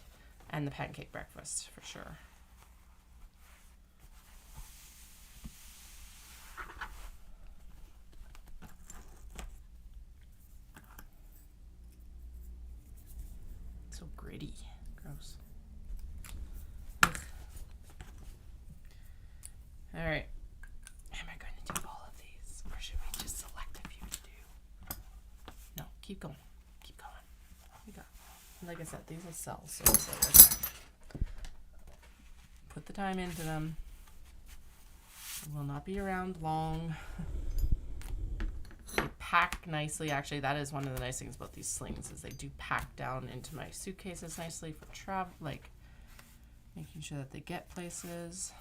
A: the Pancake Breakfast, for sure. So gritty. Gross. Ugh. All right. Am I going to do all of these? Or should we just select a few to do? No, keep going. Keep going. We got, like I said, these will sell. So we'll say right there. Put the time into them. It will not be around long. They pack nicely. Actually, that is one of the nice things about these slings is they do pack down into my suitcases nicely for travel, like making sure that they get places.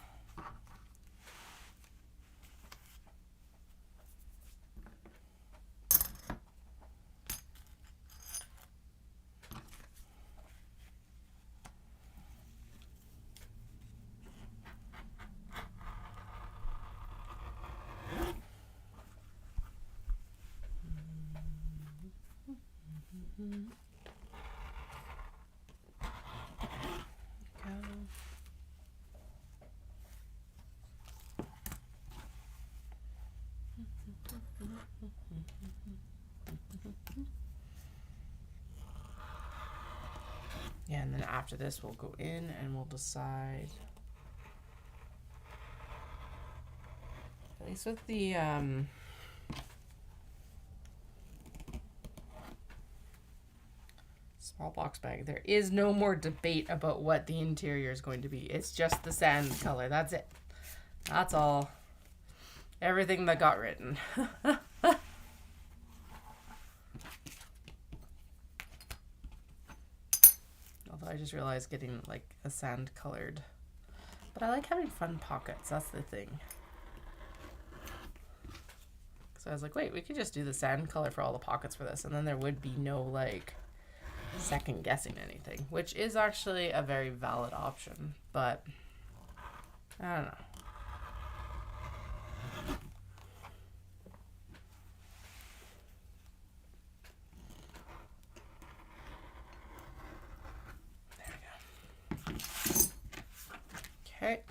A: Yeah, and then after this we'll go in and we'll decide. At least with the small box bag, there is no more debate about what the interior is going to be. It's just the sand color. That's it. That's all. Everything that got written. Although I just realized getting like a sand colored. But I like having fun pockets. That's the thing. So I was like, wait, we could just do the sand color for all the pockets for this, and then there would be no like second guessing anything, which is actually a very valid option, but I don't know. There we go. Okay.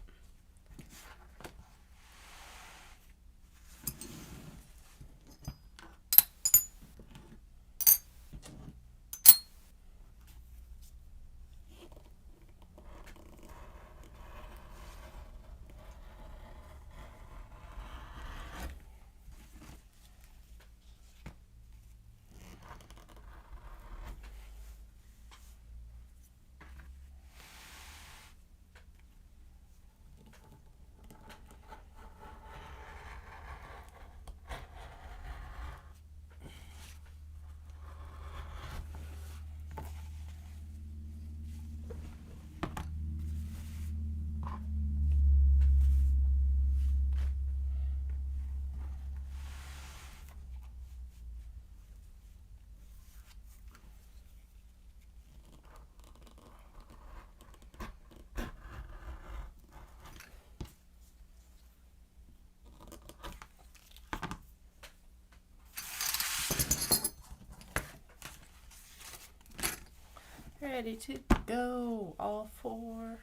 A: Ready to go. All four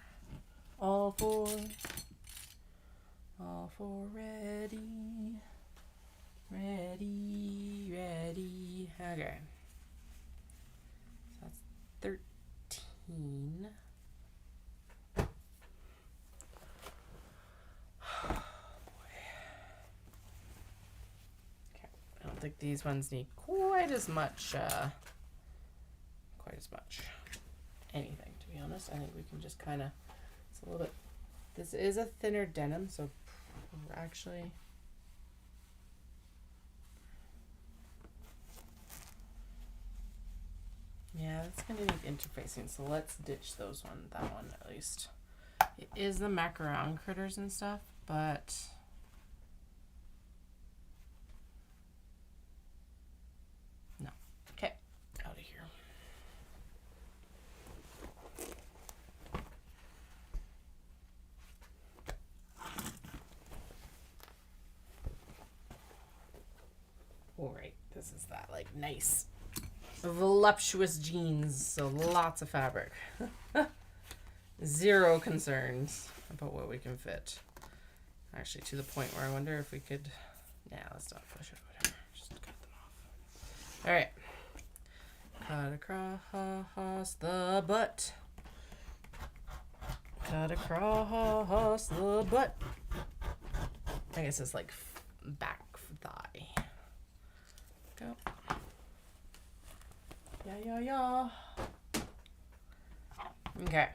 A: ready. Ready. Okay. So that's 13. Oh boy. Okay. I don't think these ones need quite as much anything, to be honest. I think we can just kind of, it's a little bit, this is a thinner denim, so actually, yeah, it's going to need interfacing, so let's ditch that one at least. It is the macaron critters and stuff, but no. Okay, out of here. All right, this is that like nice voluptuous jeans, so lots of fabric. Zero concerns about what we can fit. Actually, to the point where I wonder if we could, let's not push it, whatever, just cut them off. All right, cut across the butt. Cut across the butt. I guess it's like back thigh. Go. Yeah. Okay.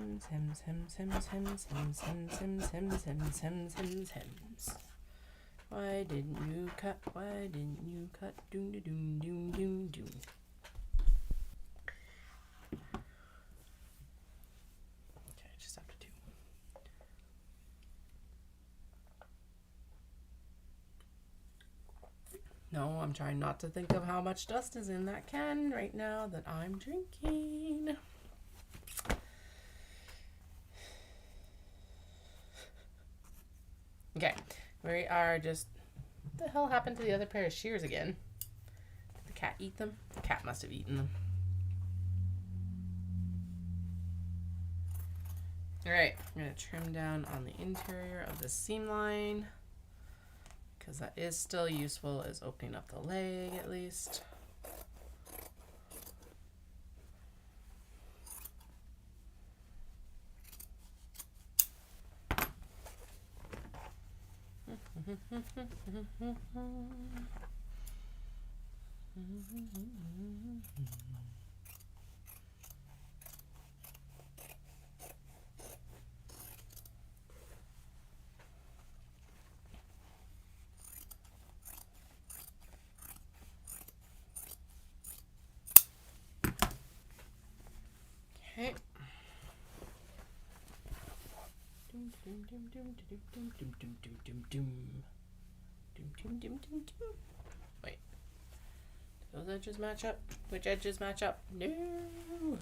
A: Hems. Why didn't you cut? Doom. Okay, just after 2. No, I'm trying not to think of how much dust is in that can right now that I'm drinking. Okay, we are just... What the hell happened to the other pair of shears again? Did the cat eat them? The cat must have eaten them. Alright, I'm going to trim down on the interior of the seam line, because that is still useful as opening up the leg at least. Okay. Wait. Do those edges match up? Which edges match up? No.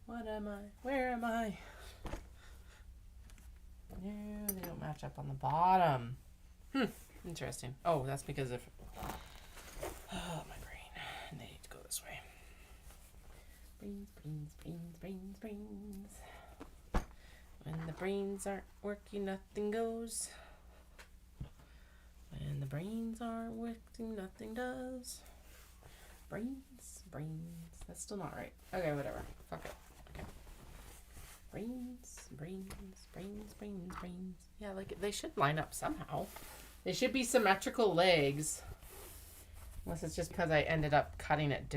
A: What am I? Where am I? No, they don't match up on the bottom. Interesting. Oh, that's because of... Oh, my brain. They need to go this way. Brains. When the brains aren't working, nothing goes. When the brains aren't working, nothing does. Brains. That's still not right. Okay, whatever. Fuck it. Okay. Brains. Yeah, like they should line up somehow. They should be symmetrical legs. Unless it's just because I ended up cutting it,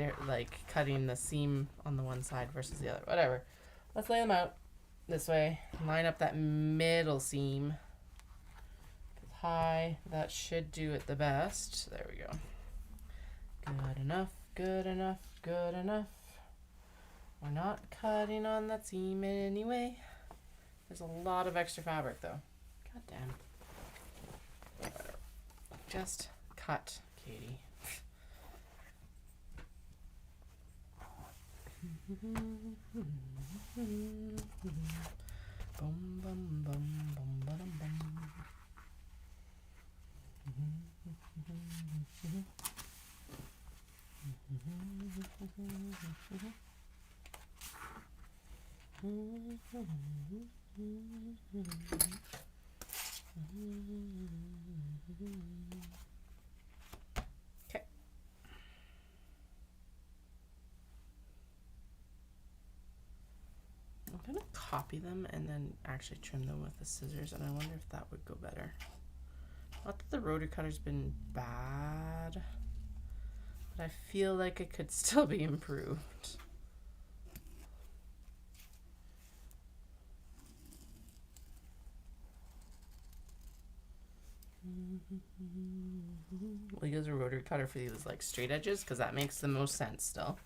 A: cutting the seam on the one side versus the other. Whatever. Let's lay them out this way. Line up that middle seam. High. That should do it the best. There we go. Good enough. We're not cutting on that seam anyway. There's a lot of extra fabric though. God damn. Whatever. Just cut, Katie. Okay. I'm gonna copy them and then actually trim them with the scissors, and I wonder if that would go better. Not that the rotary cutter's been bad, but I feel like it could still be improved. We'll use a rotary cutter for these like straight edges because that makes the most sense still.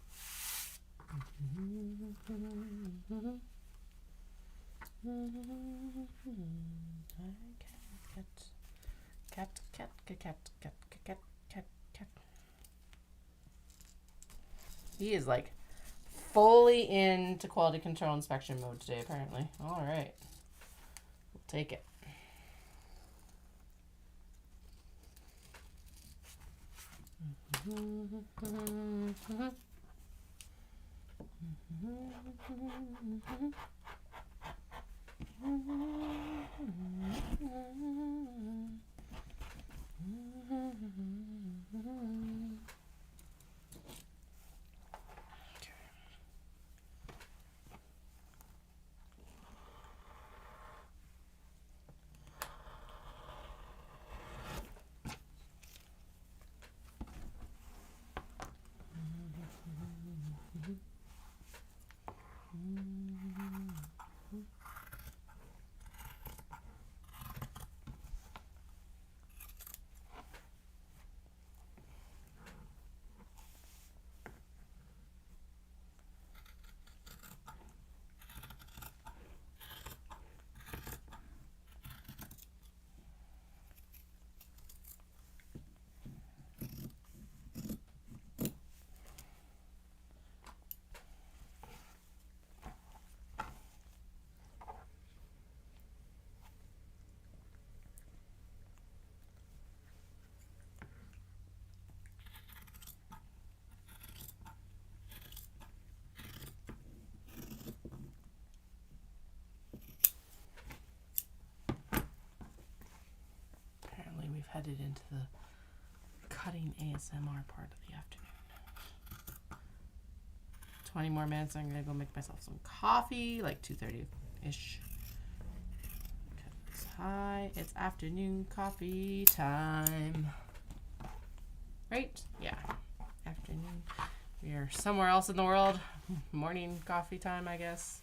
A: Cat. He is like fully into quality control inspection mode today, apparently. All right. We'll take it. headed into the cutting ASMR part of the afternoon. 20 more minutes. I'm gonna go make myself some coffee, like 2:30-ish. Hi, it's afternoon coffee time. Right? Yeah. Afternoon. We are somewhere else in the world. Morning coffee time, I guess.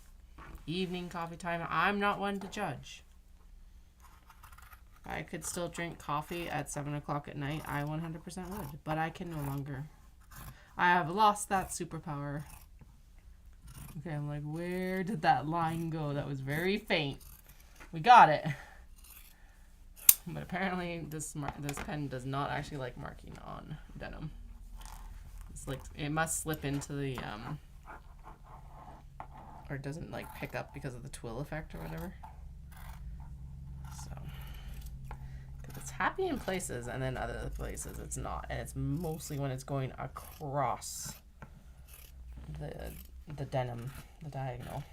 A: Evening coffee time. I'm not one to judge. I could still drink coffee at 7 o'clock at night. I 100% would. But I can no longer. I have lost that superpower. Okay, I'm like, where did that line go? That was very faint. We got it. But apparently this pen does not actually like marking on denim. It's like, it must slip into the, or it doesn't like pick up because of the twill effect or whatever. So, because it's happy in places and then other places it's not. And it's mostly when it's going across the denim, the diagonal.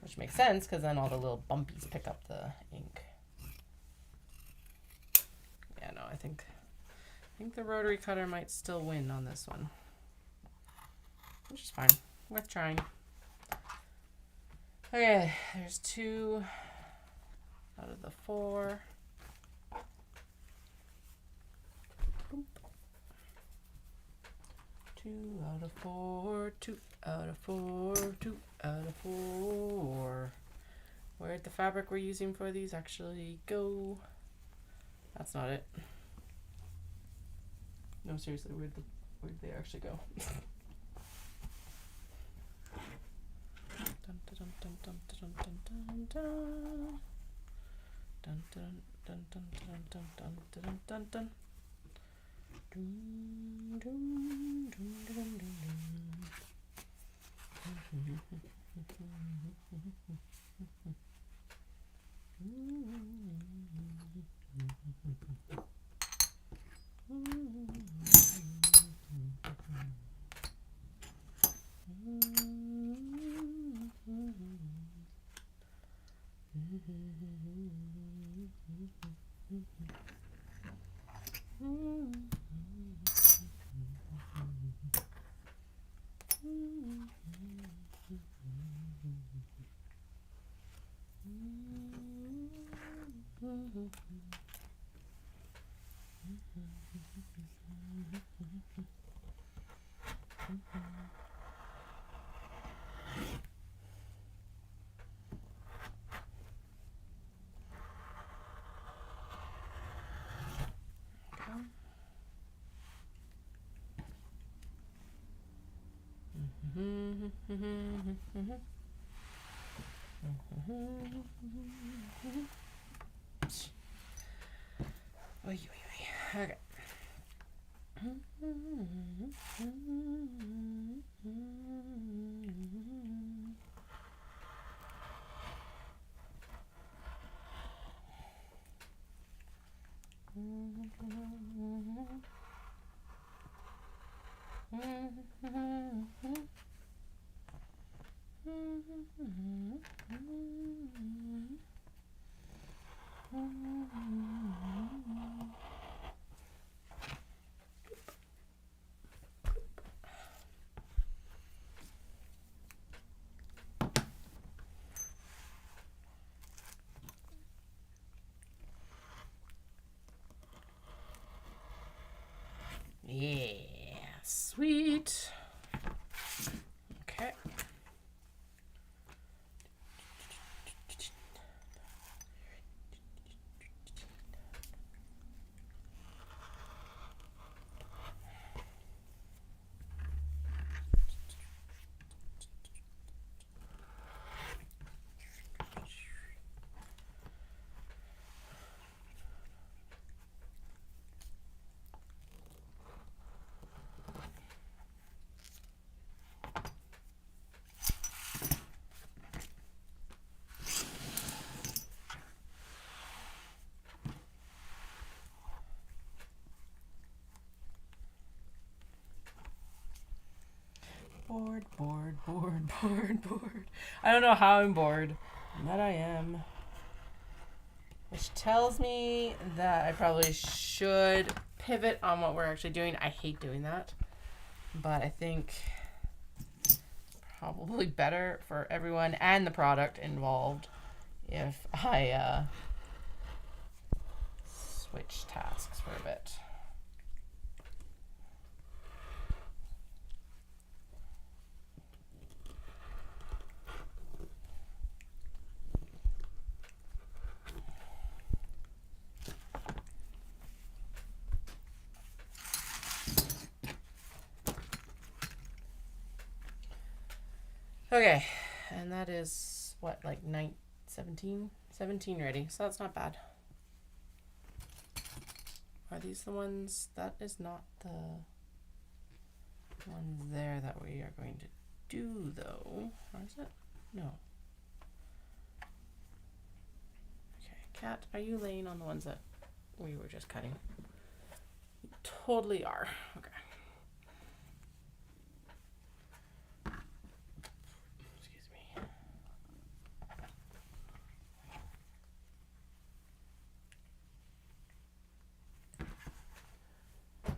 A: Which makes sense because then all the little bumpies pick up the ink. Yeah, no, I think the rotary cutter might still win on this one. Which is fine. Worth trying. Okay, there's 2 out of the 4. 2 out of 4, 2 out of 4, 2 out of 4. Where'd the fabric we're using for these actually go? That's not it. No, seriously, where'd they actually go? Dun dun dun dun dun dun dun dun. Dun dun dun dun dun dun dun dun dun dun. Dun dun dun dun dun. Okay. Yeah, sweet. Okay. Bored. I don't know how I'm bored, but I am. which tells me that I probably should pivot on what we're actually doing. I hate doing that, but I think probably better for everyone and the product involved if I switch tasks for a bit. Okay, and that is what, like 17 ready, so that's not bad. Are these the ones? That is not the ones there that we are going to do, though. Or is it? No. Okay, Kat, are you laying on the ones that we were just cutting? You totally are. Okay. Excuse me.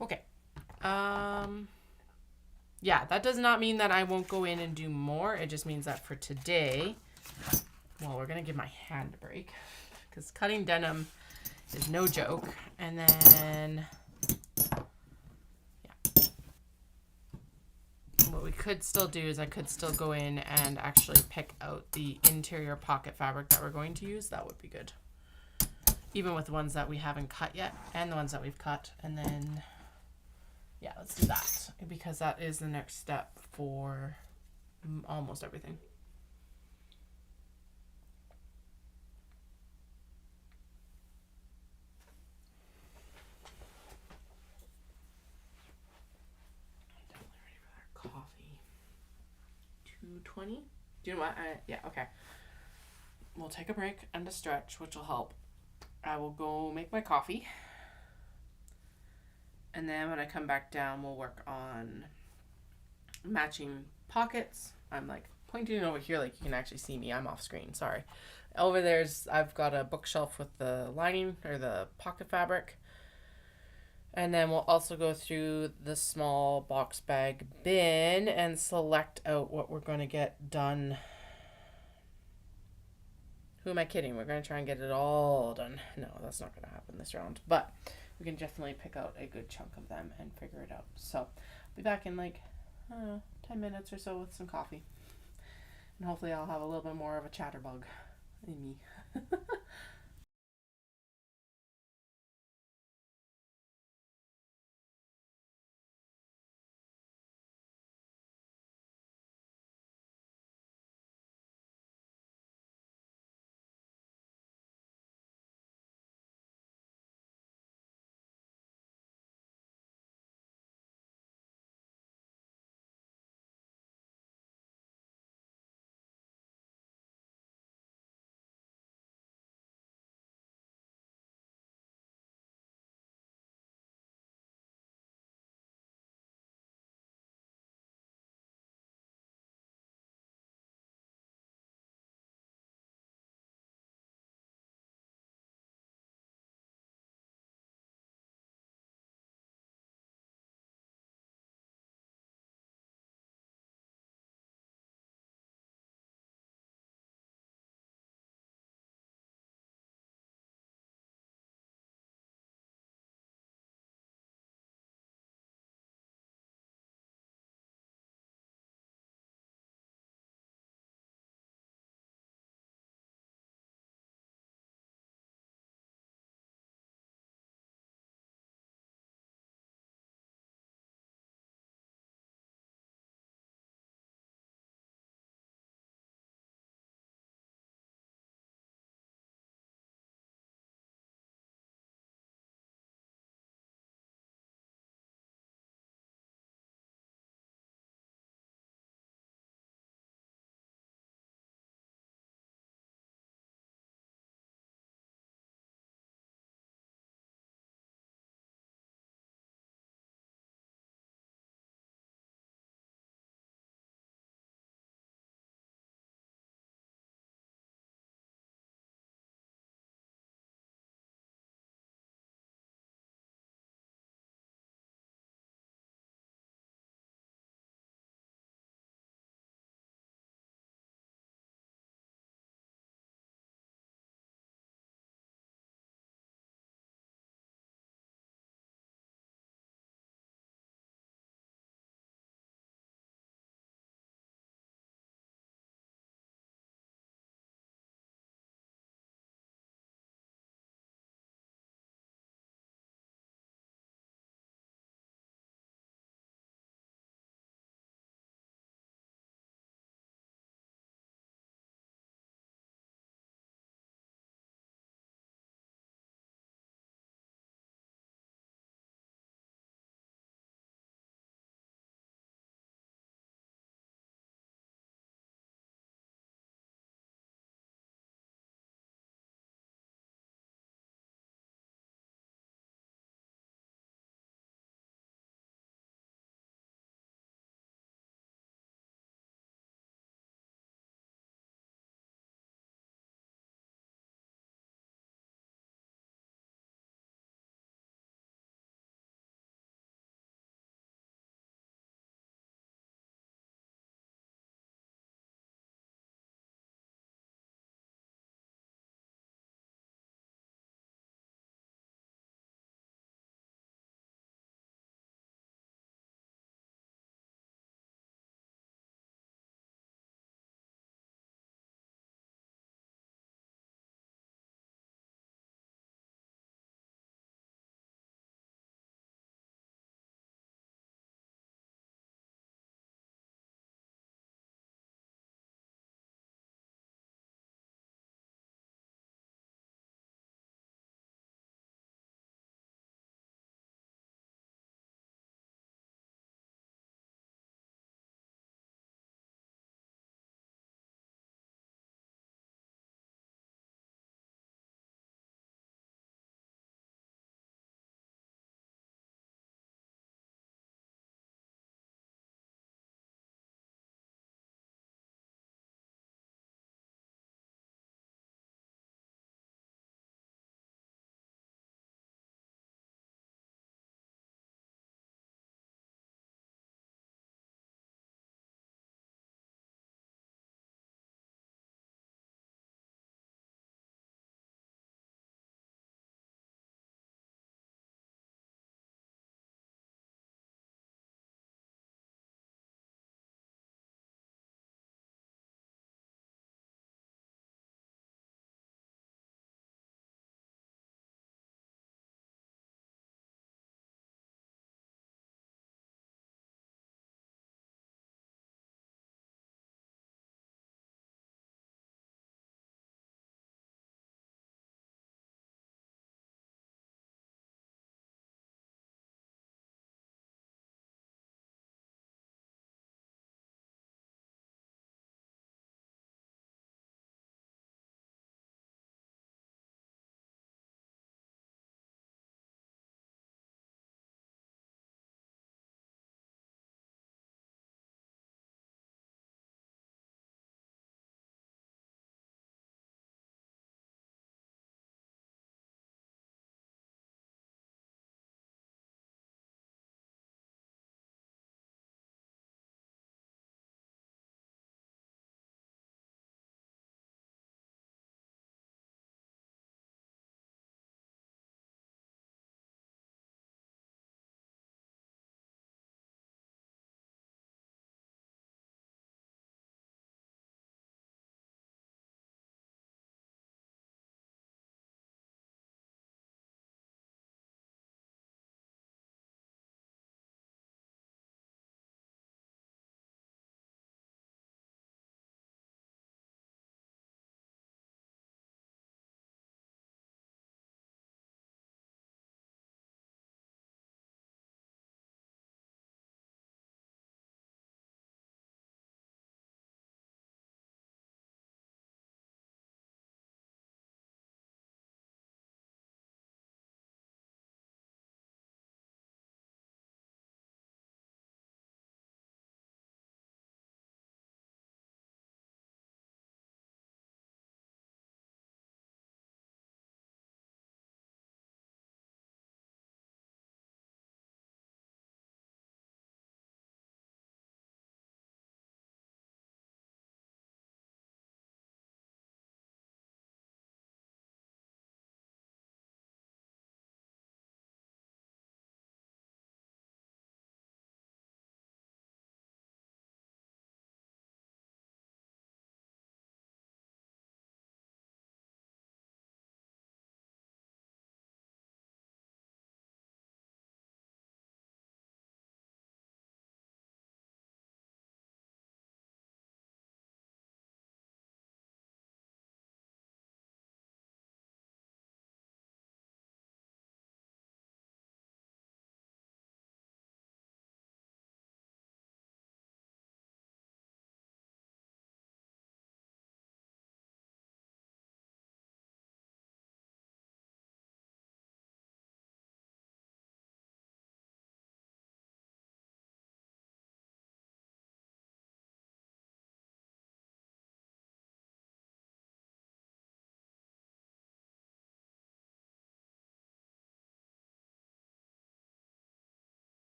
A: Okay. Yeah, that does not mean that I won't go in and do more. It just means that for today, well, we're going to give my hand a break because cutting denim is no joke. And then, yeah. What we could still do is I could still go in and actually pick out the interior pocket fabric that we're going to use. That would be good. Even with the ones that we haven't cut yet and the ones that we've cut. And then, yeah, let's do that because that is the next step for almost everything. Definitely ready for that coffee. 2:20. Do you know what? Yeah, okay. We'll take a break and a stretch, which will help. I will go make my coffee. And then when I come back down, we'll work on matching pockets. I'm like pointing over here like you can actually see me. I'm off screen, sorry. Over there's, I've got a bookshelf with the lining or the pocket fabric. And then we'll also go through the small box bag bin and select out what we're going to get done. Who am I kidding? We're going to try and get it all done. No, that's not going to happen this round. But we can definitely pick out a good chunk of them and figure it out. So I'll be back in like, I don't know, 10 minutes or so with some coffee. And hopefully I'll have a little bit more of a chatterbug in me.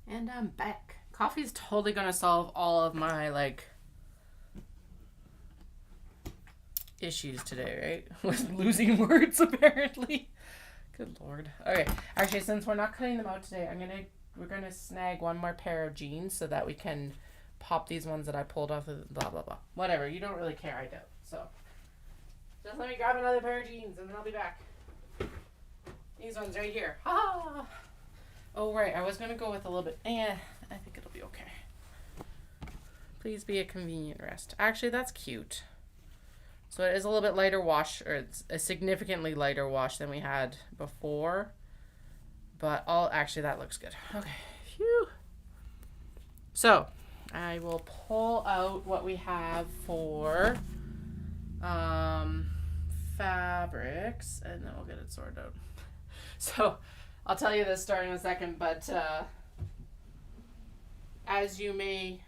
A: And I'm back. Coffee's totally gonna solve all of my, like, issues today, right? With losing words, apparently. Good lord. Okay, actually, since we're not cutting them out today, we're gonna snag one more pair of jeans so that we can pop these ones that I pulled off of blah, blah, blah. Whatever, you don't really care, I doubt. So, just let me grab another pair of jeans and then I'll be back. These ones right here. Ha! Oh, right, I was gonna go with a little bit, I think it'll be okay. Please be a convenient rest. Actually, that's cute. So it is a little bit lighter wash, or it's a significantly lighter wash than we had before. But actually that looks good. Okay, phew. So I will pull out what we have for fabrics, and then we'll get it sorted out. So I'll tell you this story in a second, but as you may,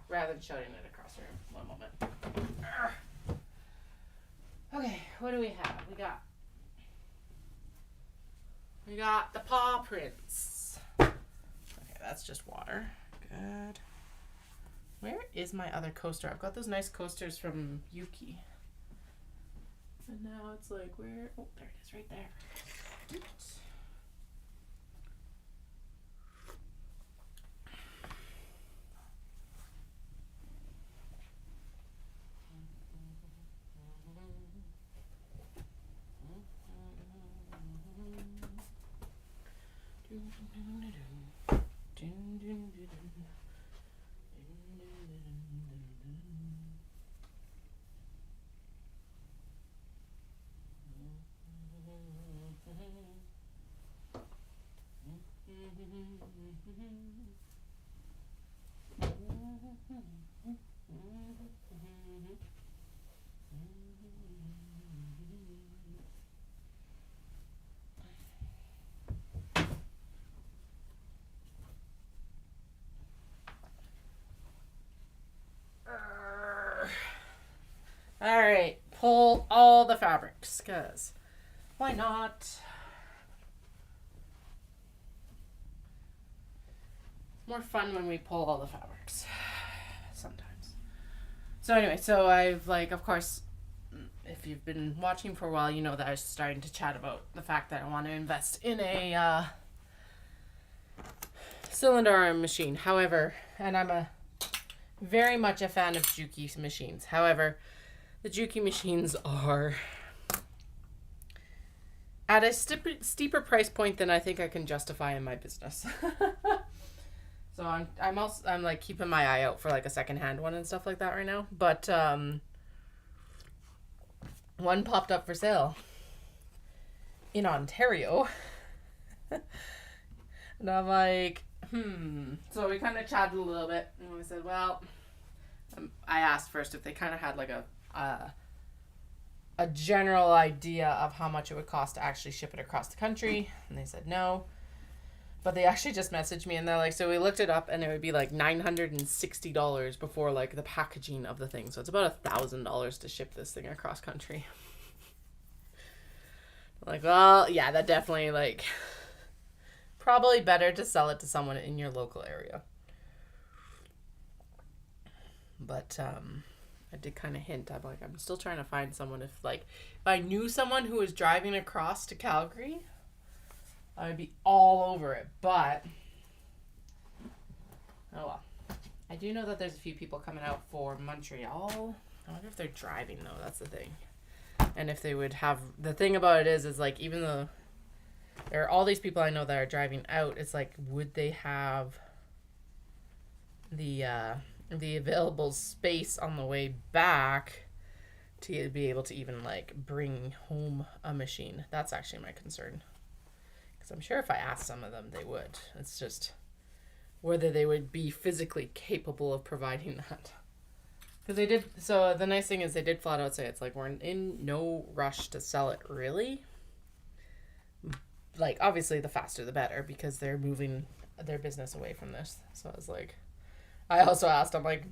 A: rather than showing it across the room, one moment. Okay, what do we have? We got the paw prints. Okay, that's just water. Good. Where is my other coaster? I've got those nice coasters from Yuki. And now it's like, where? Oh, there it is, right there. Oops. All right, pull all the fabrics, cause why not? More fun when we pull all the fabrics, sometimes. So anyway, so I've, like, of course, if you've been watching for a while, you know that I was starting to chat about the fact that I want to invest in a cylinder arm machine. However, and I'm very much a fan of Juki machines. However, the Juki machines are at a steeper price point than I think I can justify in my business. So I'm like keeping my eye out for like a secondhand one and stuff like that right now. But one popped up for sale in Ontario. And I'm like, So we kind of chatted a little bit, and we said, well, I asked first if they kind of had like a general idea of how much it would cost to actually ship it across the country, and they said no. But they actually just messaged me, and they're like, so we looked it up, and it would be like $960 before like the packaging of the thing. So it's about $1,000 to ship this thing across country. I'm like, well, yeah, that definitely, like, probably better to sell it to someone in your local area. But I did kind of hint. I'm like, I'm still trying to find someone. If I knew someone who was driving across to Calgary, I would be all over it. But oh well. I do know that there's a few people coming out for Montreal. I wonder if they're driving though. That's the thing. And if they would have, the thing about it is like, even though there are all these people I know that are driving out, it's like, would they have the available space on the way back to be able to even like bring home a machine? That's actually my concern, because I'm sure if I asked some of them, they would. It's just whether they would be physically capable of providing that. Because they did, so the nice thing is they did flat out say it's like, we're in no rush to sell it really. Like, obviously the faster the better, because they're moving their business away from this. So I was like, I also asked, I'm like,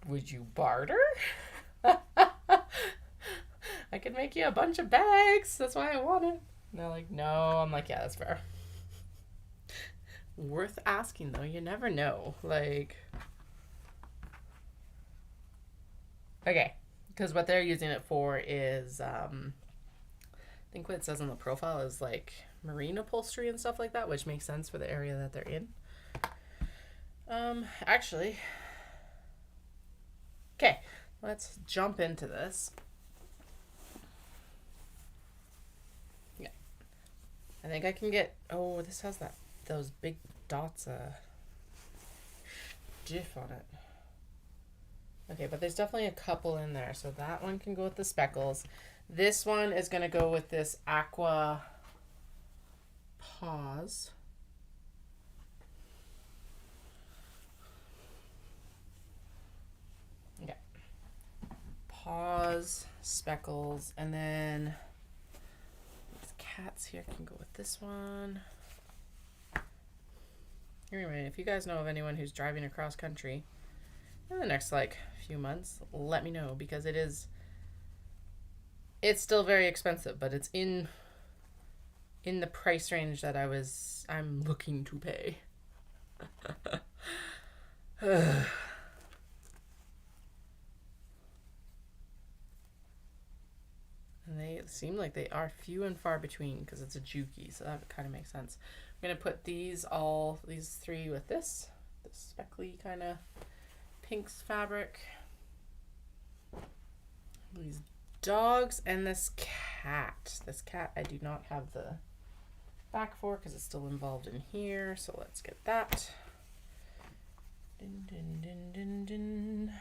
A: would you barter? I could make you a bunch of bags. That's why I want it. And they're like, no. I'm like, yeah, that's fair. Worth asking though. You never know. Like, okay, because what they're using it for is, I think what it says on the profile is like marine upholstery and stuff like that, which makes sense for the area that they're in. Actually, okay, let's jump into this. Yeah, I think I can get. Oh, this has those big dots, diff on it. Okay, but there's definitely a couple in there, so that one can go with the speckles. This one is gonna go with this aqua pause. Okay. Pause, speckles, and then these cats here can go with this one. Anyway, if you guys know of anyone who's driving across country in the next like few months, let me know, because it's still very expensive, but it's in the price range that I'm looking to pay. And they seem like they are few and far between because it's a Juki, so that kind of makes sense. I'm gonna put these three with this speckly kind of pinks fabric. These dogs and this cat. This cat I do not have the back for because it's still involved in here, so let's get that. Din, din, din, din, din.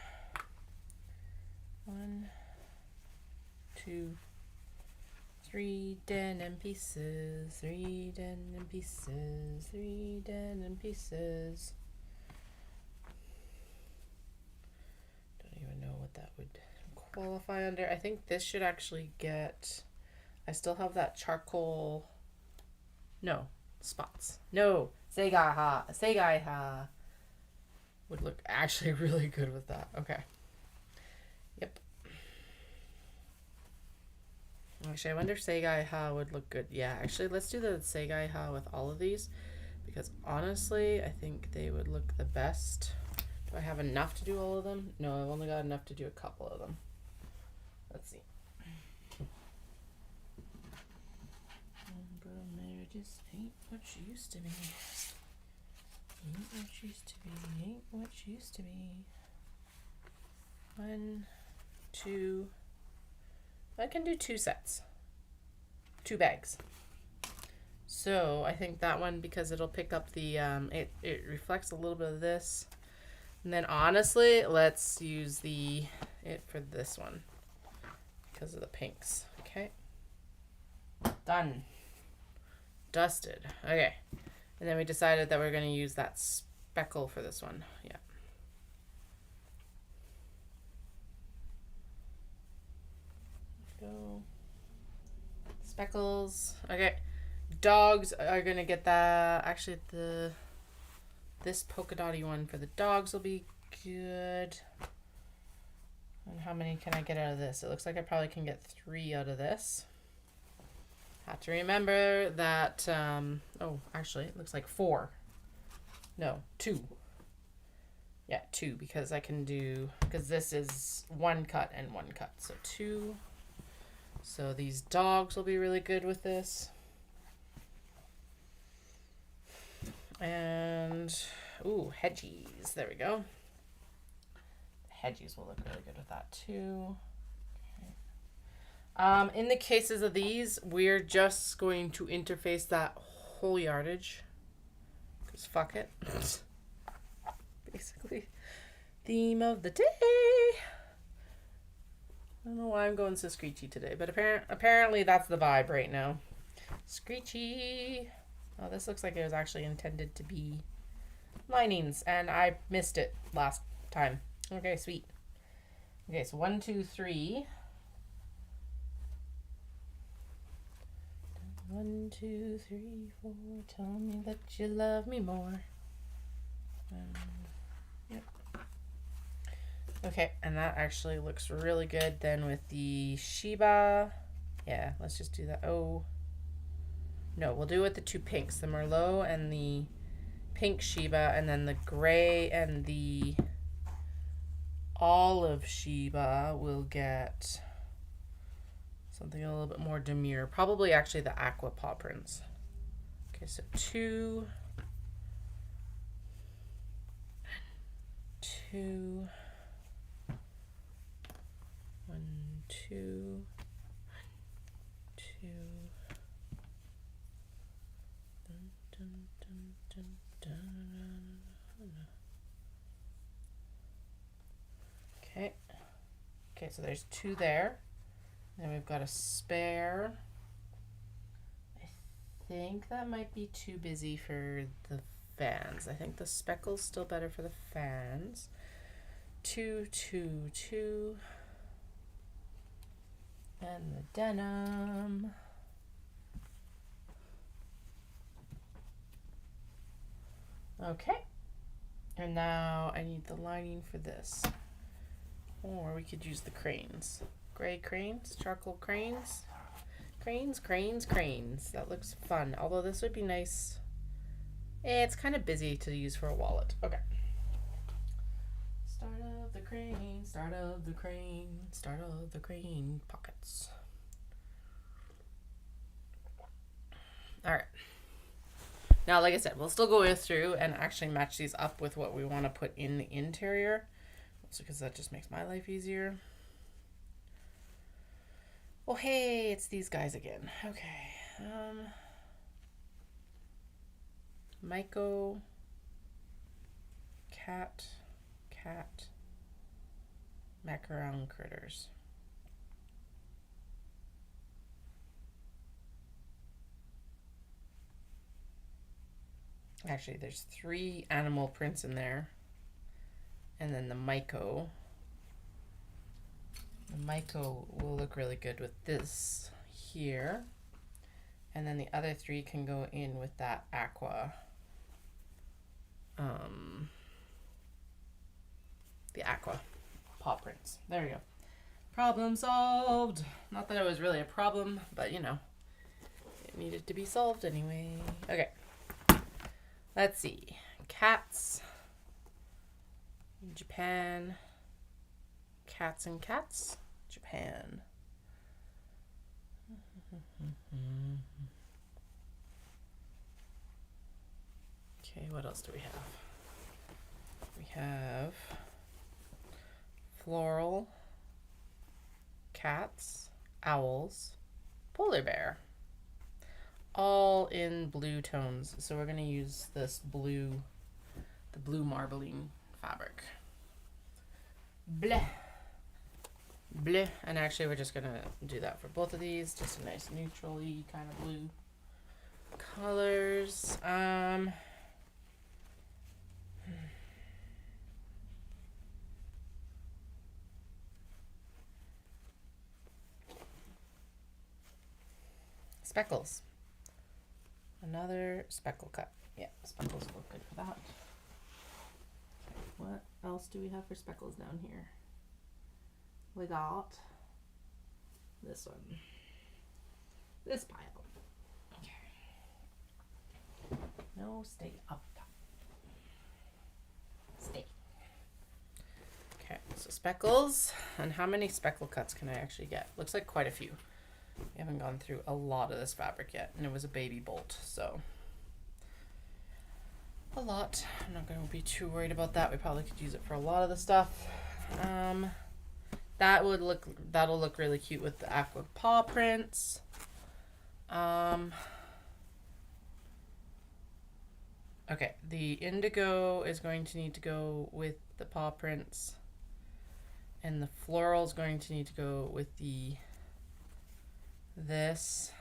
A: 1, 2, 3 denim pieces, 3 denim pieces, 3 denim pieces. Don't even know what that would qualify under. I think this should actually get, I still have that charcoal, no, spots. No, Segai-ha would look actually really good with that. Okay. Yep. Actually, I wonder if Segai-ha would look good. Yeah, actually, let's do the Segai-ha with all of these, because honestly, I think they would look the best. Do I have enough to do all of them? No, I've only got enough to do a couple of them. Let's see. But marriage just ain't what she used to be. Ain't what she used to be. Ain't what she used to be. 1, 2. I can do 2 sets. 2 bags. So I think that one, because it'll pick up the, it reflects a little bit of this. And then honestly, let's use it for this one because of the pinks. Okay. Done. Dusted. Okay. And then we decided that we're going to use that speckle for this one. Yeah. Go. Speckles. Okay. Dogs are going to get that. Actually, this polka dotty one for the dogs will be good. And how many can I get out of this? It looks like I probably can get 3 out of this. Have to remember that, oh, actually, it looks like 4. No, 2. Yeah, 2, because I can do, because this is 1 cut and 1 cut. So 2. So these dogs will be really good with this. And, ooh, hedgies. There we go. Hedgies will look really good with that too. Okay. In the cases of these, we're just going to interface that whole yardage. Because fuck it. Basically. Theme of the day. I don't know why I'm going so screechy today, but apparently that's the vibe right now. Screechy. Oh, this looks like it was actually intended to be linings, and I missed it last time. Okay, sweet. Okay, so 1, 2, 3. 1, 2, 3, 4. Tell me that you love me more. Yep. Okay, and that actually looks really good then with the Shiba. Yeah, let's just do that. Oh. No, we'll do it with the 2 pinks, the Merlot and the pink Sheba, and then the gray and the olive Sheba will get something a little bit more demure. Probably actually the aqua paw prints. Okay, so 2, 2, 1, 2, 2. Okay. Okay, so there's 2 there. Then we've got a spare. I think that might be too busy for the fans. I think the speckle's still better for the fans. 2, 2, 2. And the denim. Okay. And now I need the lining for this. Or we could use the cranes. Gray cranes, charcoal cranes. Cranes, cranes, cranes. That looks fun. Although this would be nice. It's kind of busy to use for a wallet. Okay. Start of the crane, start of the crane, start of the crane pockets. All right. Now, like I said, we'll still go through and actually match these up with what we want to put in the interior. Also because that just makes my life easier. Oh, hey, it's these guys again. Okay. Maiko, cat, macaron critters. Actually, there's 3 animal prints in there. And then the Maiko. The Maiko will look really good with this here. And then the other 3 can go in with that aqua. The aqua paw prints. There we go. Problem solved. Not that it was really a problem, but you know, it needed to be solved anyway. Okay. Let's see. Cats. Japan. Cats and cats. Japan. Okay, what else do we have? We have floral, cats, owls, polar bear. All in blue tones. So we're going to use this blue, the blue marbling fabric. Bleh. Bleh. And actually we're just going to do that for both of these. Just a nice neutrally kind of blue colors. Speckles. Another speckle cut. Yeah, speckles look good for that. Okay, what else do we have for speckles down here? We got this one. This pile. Okay. No, stay up top. Stay. Okay, so speckles. And how many speckle cuts can I actually get? Looks like quite a few. We haven't gone through a lot of this fabric yet, and it was a baby bolt, so a lot. I'm not going to be too worried about that. We probably could use it for a lot of the stuff. That'll look really cute with the aqua paw prints. Okay, the indigo is going to need to go with the paw prints, and the floral is going to need to go with this.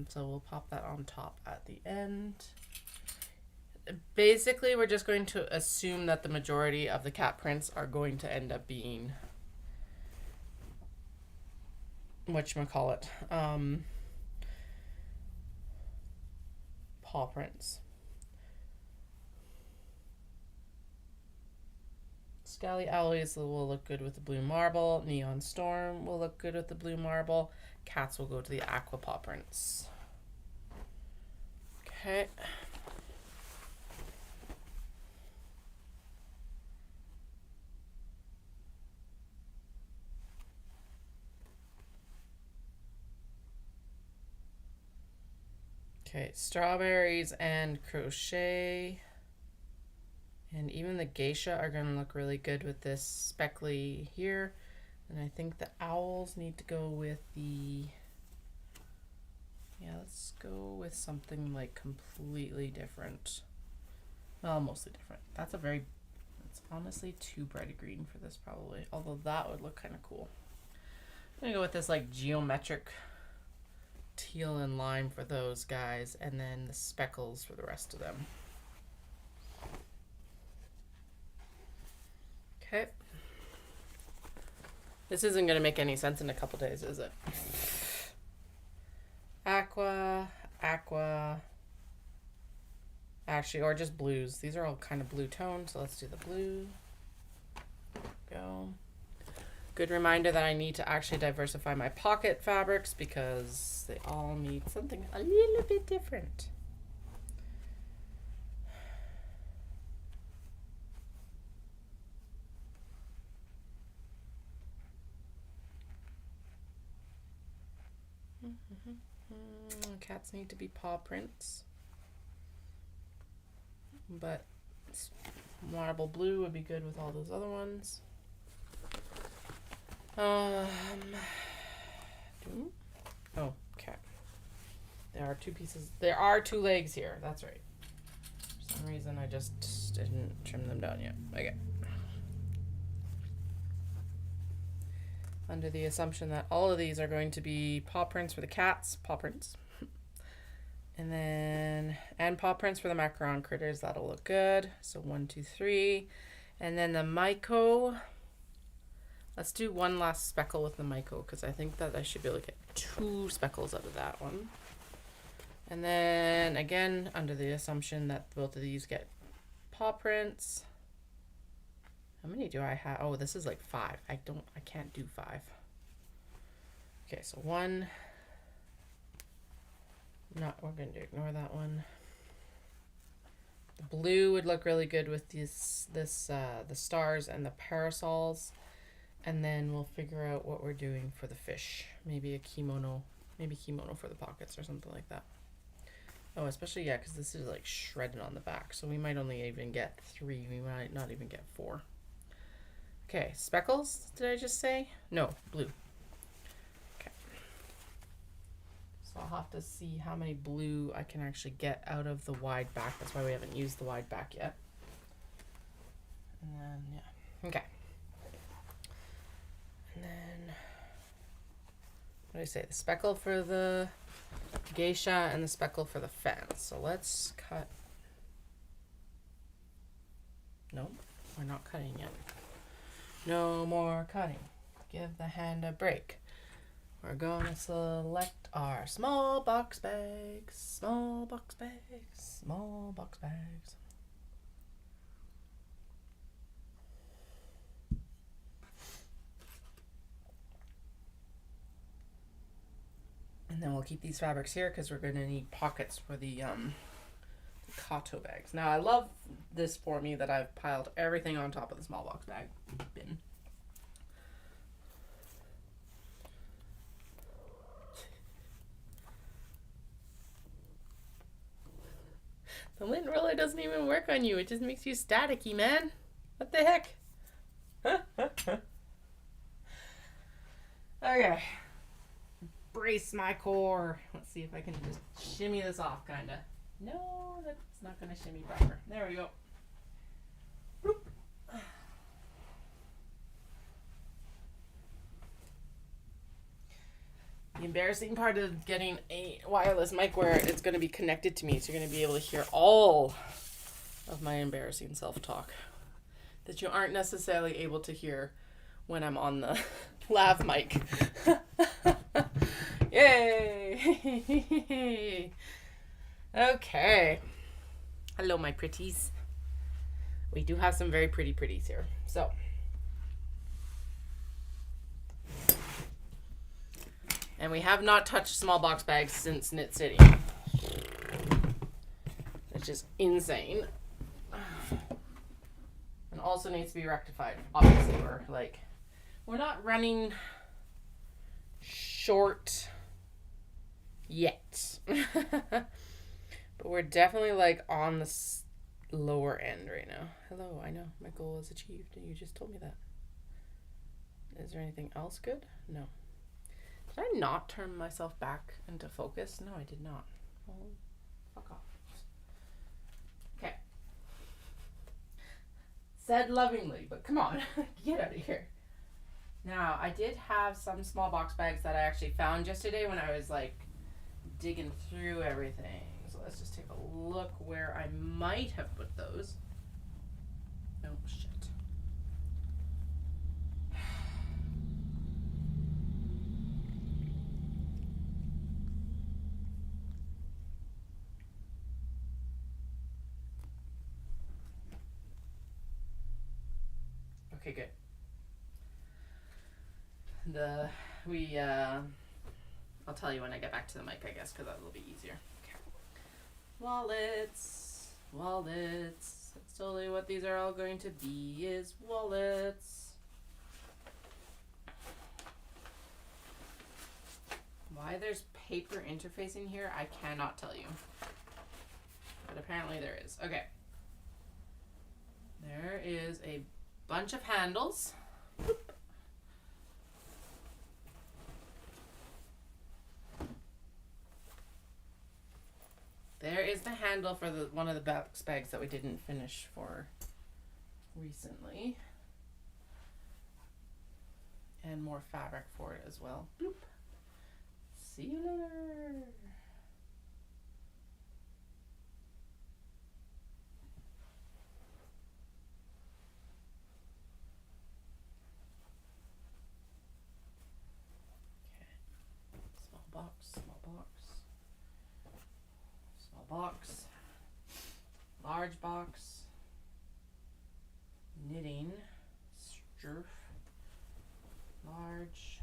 A: So we'll pop that on top at the end. Basically, we're just going to assume that the majority of the cat prints are going to end up being whatchamacallit, paw prints. Scally Owlies will look good with the blue marble. Neon Storm will look good with the blue marble. Cats will go to the aqua paw prints. Okay. Okay, strawberries and crochet. And even the geisha are going to look really good with this speckly here. And I think the owls need to go with the... Yeah, let's go with something like completely different. Well, mostly different. That's honestly too bright a green for this probably. Although that would look kind of cool. I'm going to go with this like geometric teal and lime for those guys. And then the speckles for the rest of them. Okay. This isn't going to make any sense in a couple days, is it? Aqua. Actually, or just blues. These are all kind of blue tones, so let's do the blue. Go. Good reminder that I need to actually diversify my pocket fabrics because they all need something a little bit different. Cats need to be paw prints, but marble blue would be good with all those other ones. Oh, okay. There are two pieces. There are two legs here. That's right. For some reason, I just didn't trim them down yet. Okay. Under the assumption that all of these are going to be paw prints for the cats, paw prints. And paw prints for the macaron critters. That'll look good. So 1, 2, 3. And then the Myco. Let's do one last speckle with the Myco because I think that I should be able to get 2 speckles out of that one. And then again, under the assumption that both of these get paw prints. How many do I have? Oh, this is like 5. I can't do 5. Okay, so 1. No, we're going to ignore that one. The blue would look really good with the stars and the parasols. And then we'll figure out what we're doing for the fish. Maybe a kimono. Maybe kimono for the pockets or something like that. Oh, especially, yeah, because this is like shredded on the back. So we might only even get 3. We might not even get 4. Okay, speckles, did I just say? No, blue. Okay. So I'll have to see how many blue I can actually get out of the wide back. That's why we haven't used the wide back yet. And then, yeah. Okay. And then, what did I say? The speckle for the geisha and the speckle for the fence. So let's cut. Nope, we're not cutting yet. No more cutting. Give the hand a break. We're going to select our small box bags. Small box bags. Small box bags. And then we'll keep these fabrics here because we're going to need pockets for the Kato bags. Now I love this for me that I've piled everything on top of the small box bag bin. The lint roller doesn't even work on you. It just makes you staticky, man. What the heck? Okay. Brace my core. Let's see if I can just shimmy this off, kinda. No, that's not gonna shimmy proper. There we go. Boop. The embarrassing part of getting a wireless mic where it's going to be connected to me, so you're going to be able to hear all of my embarrassing self-talk that you aren't necessarily able to hear when I'm on the lav mic. Yay! Okay. Hello, my pretties. We do have some very pretty pretties here. So, and we have not touched small box bags since Knit City. It's just insane. And also needs to be rectified. Obviously, we're not running short yet. But we're definitely like on the lower end right now. Hello, I know my goal is achieved, and you just told me that. Is there anything else good? No. Did I not turn myself back into focus? No, I did not. Oh, fuck off. Okay. Said lovingly, but come on, get out of here. Now, I did have some small box bags that I actually found yesterday when I was like digging through everything. So let's just take a look where I might have put those. Oh, shit. Okay, good. I'll tell you when I get back to the mic, I guess, because that'll be easier. Okay. Wallets. That's totally what these are all going to be, is wallets. Why there's paper interfacing here, I cannot tell you. But apparently there is. Okay. There is a bunch of handles. There is the handle for one of the box bags that we didn't finish for recently. And more fabric for it as well. Bloop. See you later. Box, large box, knitting, strf, large.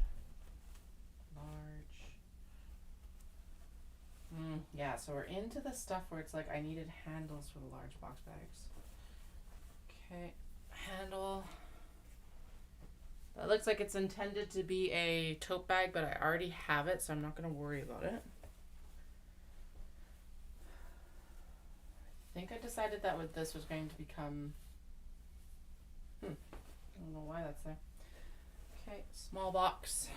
A: Yeah, so we're into the stuff where it's like I needed handles for the large box bags. Okay, handle. That looks like it's intended to be a tote bag, but I already have it, so I'm not going to worry about it. I think I decided that this was going to become, I don't know why that's there. Okay, small box.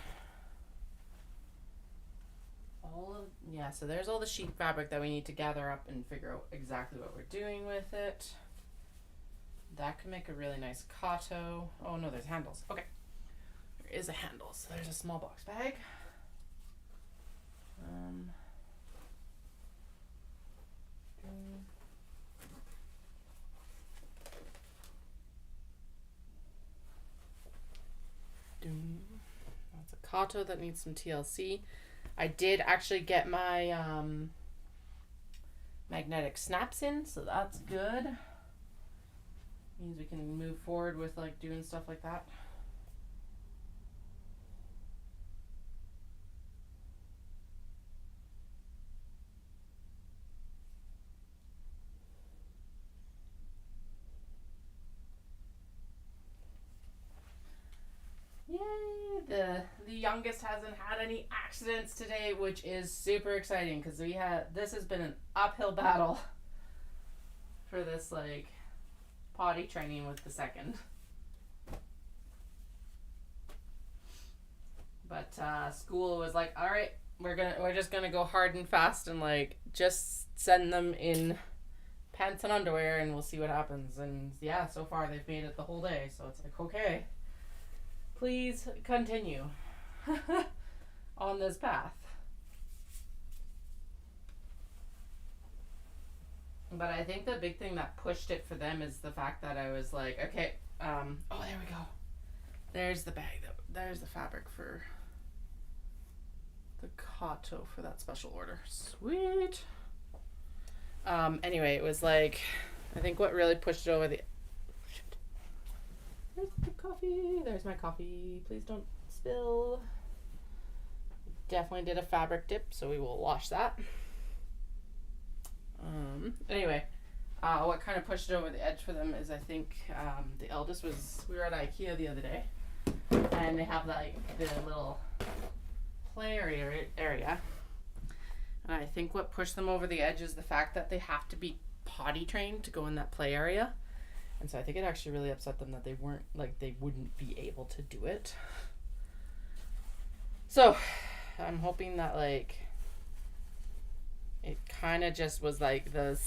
A: So there's all the sheet fabric that we need to gather up and figure out exactly what we're doing with it. That could make a really nice cotto. Oh no, there's handles. Okay, there is a handle, so there's a small box bag. That's a cotto that needs some TLC. I did actually get my magnetic snaps in, so that's good. Means we can move forward with like doing stuff like that. Yay! The youngest hasn't had any accidents today, which is super exciting because this has been an uphill battle for this like potty training with the second. But school was like, all right, we're just gonna go hard and fast and like just send them in pants and underwear and we'll see what happens. And yeah, so far they've made it the whole day, so it's like, okay, please continue on this path. But I think the big thing that pushed it for them is the fact that I was like, okay, oh, there we go. There's the bag. There's the fabric for the cotto for that special order. Sweet. Anyway, it was like, I think what really pushed it over the... Shit. There's the coffee. There's my coffee. Please don't spill. Definitely did a fabric dip, so we will wash that. Anyway, what kind of pushed it over the edge for them is I think the eldest we were at IKEA the other day, and they have like the little play area, And I think what pushed them over the edge is the fact that they have to be potty trained to go in that play area. And so I think it actually really upset them that they weren't, like, they wouldn't be able to do it. So I'm hoping that, like, it kind of just was like the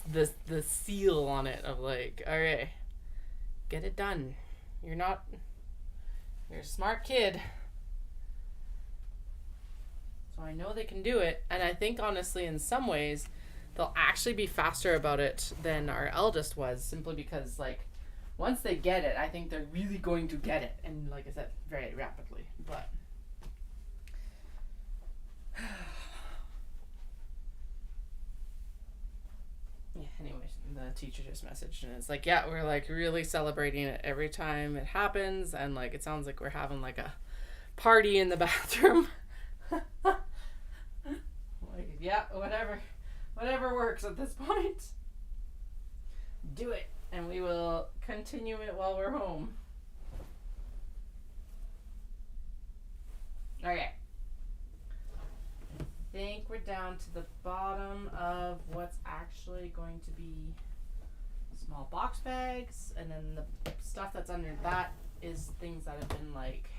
A: seal on it of like, okay, get it done. You're a smart kid. So I know they can do it. And I think, honestly, in some ways, they'll actually be faster about it than our eldest was, simply because, like, once they get it, I think they're really going to get it. And like I said, very rapidly. But yeah, anyways, the teacher just messaged and it's like, yeah, we're like really celebrating it every time it happens. And like, it sounds like we're having like a party in the bathroom. Like, yeah, whatever works at this point. Do it, and we will continue it while we're home. Okay. I think we're down to the bottom of what's actually going to be small box bags, and then the stuff that's under that is things that have been like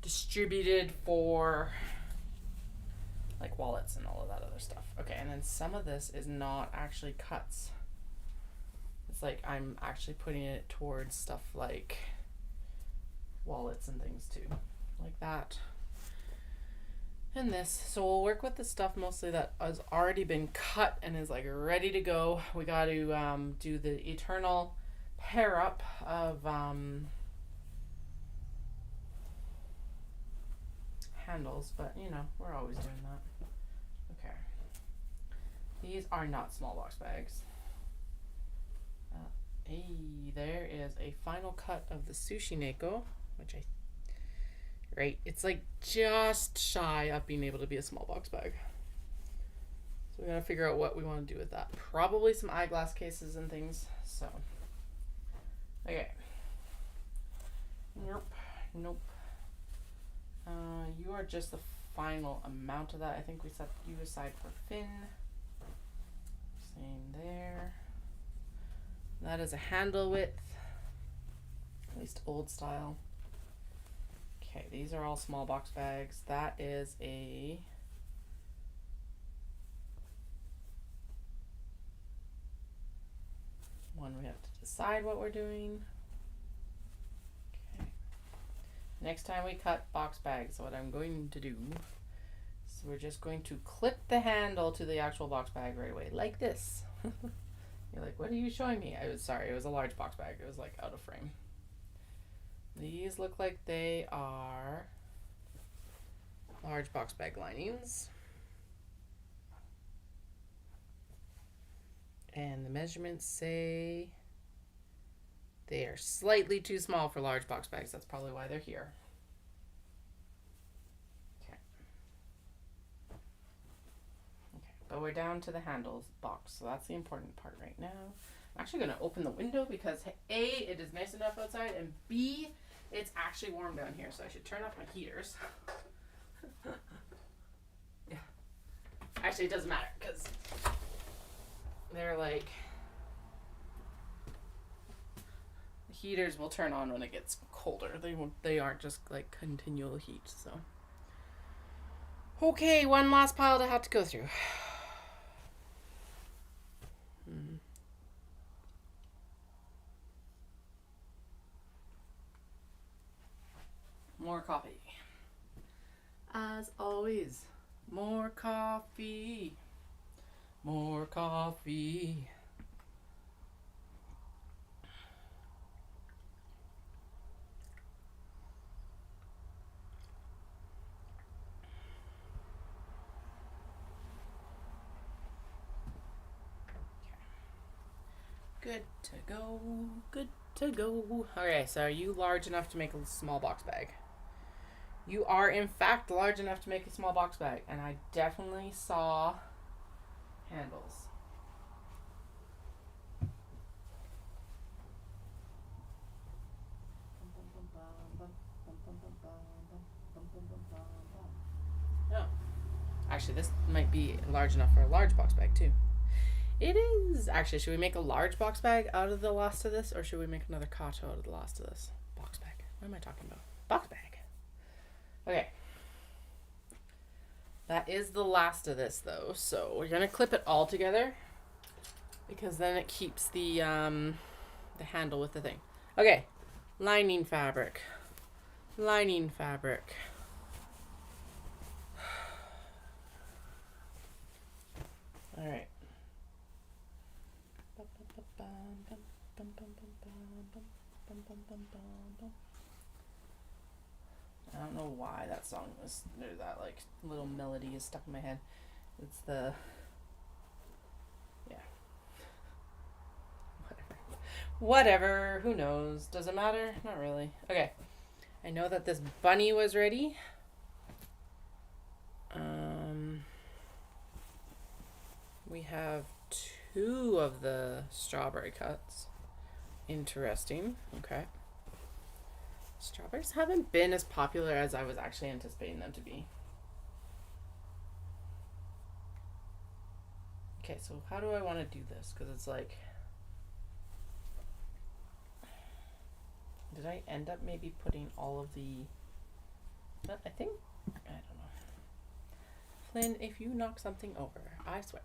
A: distributed for like wallets and all of that other stuff. Okay, and then some of this is not actually cuts. It's like I'm actually putting it towards stuff like wallets and things too, like that. And this. So we'll work with the stuff mostly that has already been cut and is like ready to go. We got to do the eternal pair up of handles, but you know, we're always doing that. Okay. These are not small box bags. Hey, there is a final cut of the sushi neko, which it's like just shy of being able to be a small box bag. So we gotta figure out what we want to do with that. Probably some eyeglass cases and things. So, okay. Nope. You are just the final amount of that. I think we set you aside for Finn. Same there. That is a handle width, at least old style. Okay, these are all small box bags. That is a one we have to decide what we're doing. Okay. Next time we cut box bags, what I'm going to do is we're just going to clip the handle to the actual box bag right away, like this. You're like, what are you showing me? It was a large box bag. It was like out of frame. These look like they are large box bag linings. And the measurements say they are slightly too small for large box bags. That's probably why they're here. Okay. But we're down to the handles box, so that's the important part right now. I'm actually going to open the window because A, it is nice enough outside, and B, it's actually warm down here, so I should turn off my heaters. Yeah. Actually, it doesn't matter because they're like, the heaters will turn on when it gets colder. They aren't just like continual heat, so. Okay, one last pile to have to go through. More coffee. As always, more coffee. More coffee. Good to go. Good to go. Okay, so are you large enough to make a small box bag? You are, in fact, large enough to make a small box bag. And I definitely saw handles. No. Actually, this might be large enough for a large box bag too. It is. Actually, should we make a large box bag out of the last of this, or should we make another kato out of the last of this? Box bag. What am I talking about? Box bag. Okay. That is the last of this, though. So we're gonna clip it all together because then it keeps the handle with the thing. Okay. Lining fabric. Lining fabric. All right. I don't know why that song was there. That like little melody is stuck in my head. It's the whatever. Who knows? Does it matter? Not really. Okay. I know that this bunny was ready. We have 2 of the strawberry cuts. Interesting. Okay. Strawberries haven't been as popular as I was actually anticipating them to be. Okay, so how do I want to do this? Because it's like... Did I end up maybe putting all of the... I think... I don't know. Flynn, if you knock something over, I swear.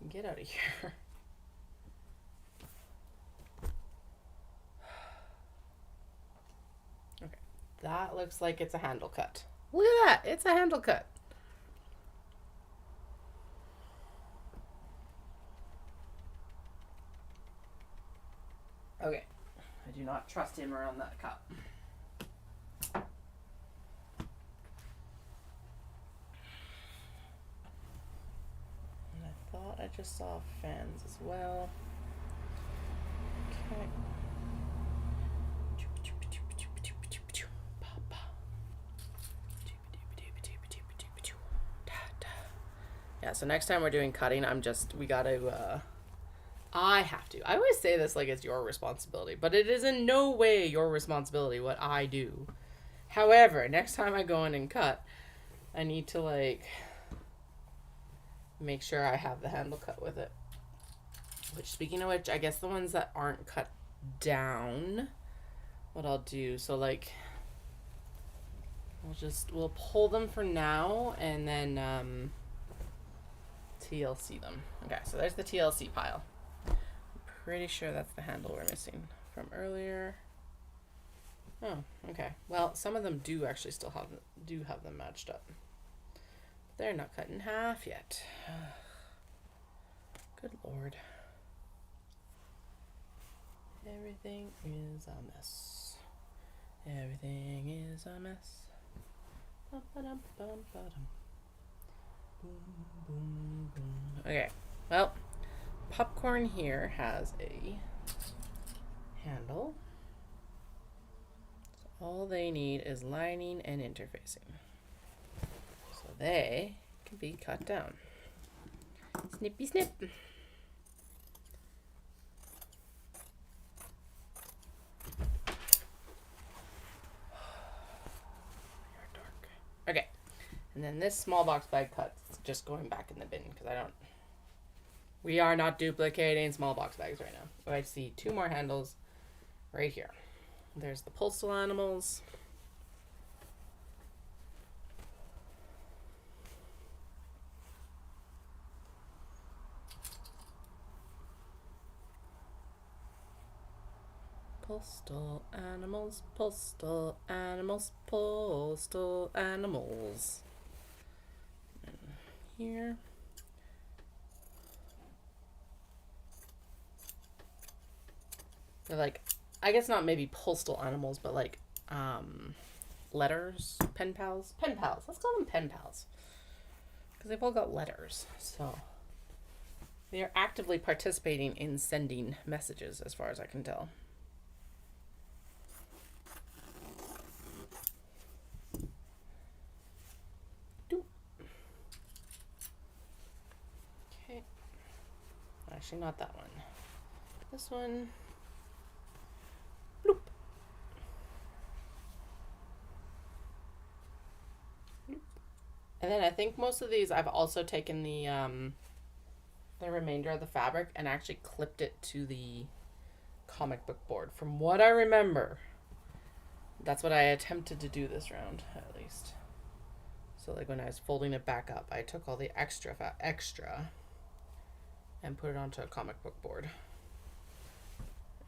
A: Get out of here. Okay. That looks like it's a handle cut. Look at that. It's a handle cut. Okay. I do not trust him around that cup. And I thought I just saw fans as well. Okay. Yeah, so next time we're doing cutting, we gotta, I have to. I always say this like it's your responsibility, but it is in no way your responsibility what I do. However, next time I go in and cut, I need to like make sure I have the handle cut with it. Which, speaking of which, I guess the ones that aren't cut down, what I'll do, so like, we'll pull them for now and then TLC them. Okay, so there's the TLC pile. Pretty sure that's the handle we're missing from earlier. Oh, okay. Well, some of them do actually still have them matched up. But they're not cut in half yet. Good Lord. Everything is a mess. Everything is a mess. Ba-ba-dum-bum-ba-dum. Boom, boom, boom. Okay. Well, popcorn here has a handle. So all they need is lining and interfacing. So they can be cut down. Snippy snip. You're dark. Okay. And then this small box bag cut's just going back in the bin because we are not duplicating small box bags right now. I see 2 more handles right here. There's the postal animals. Postal animals, postal animals, postal animals. And here. They're like, I guess not maybe postal animals, but like letters, pen pals. Let's call them pen pals. Because they've all got letters. So they are actively participating in sending messages as far as I can tell. Okay. Actually, not that one. This one. Bloop. Bloop. And then I think most of these I've also taken the remainder of the fabric and actually clipped it to the comic book board. From what I remember, that's what I attempted to do this round, at least. So like when I was folding it back up, I took all the extra and put it onto a comic book board.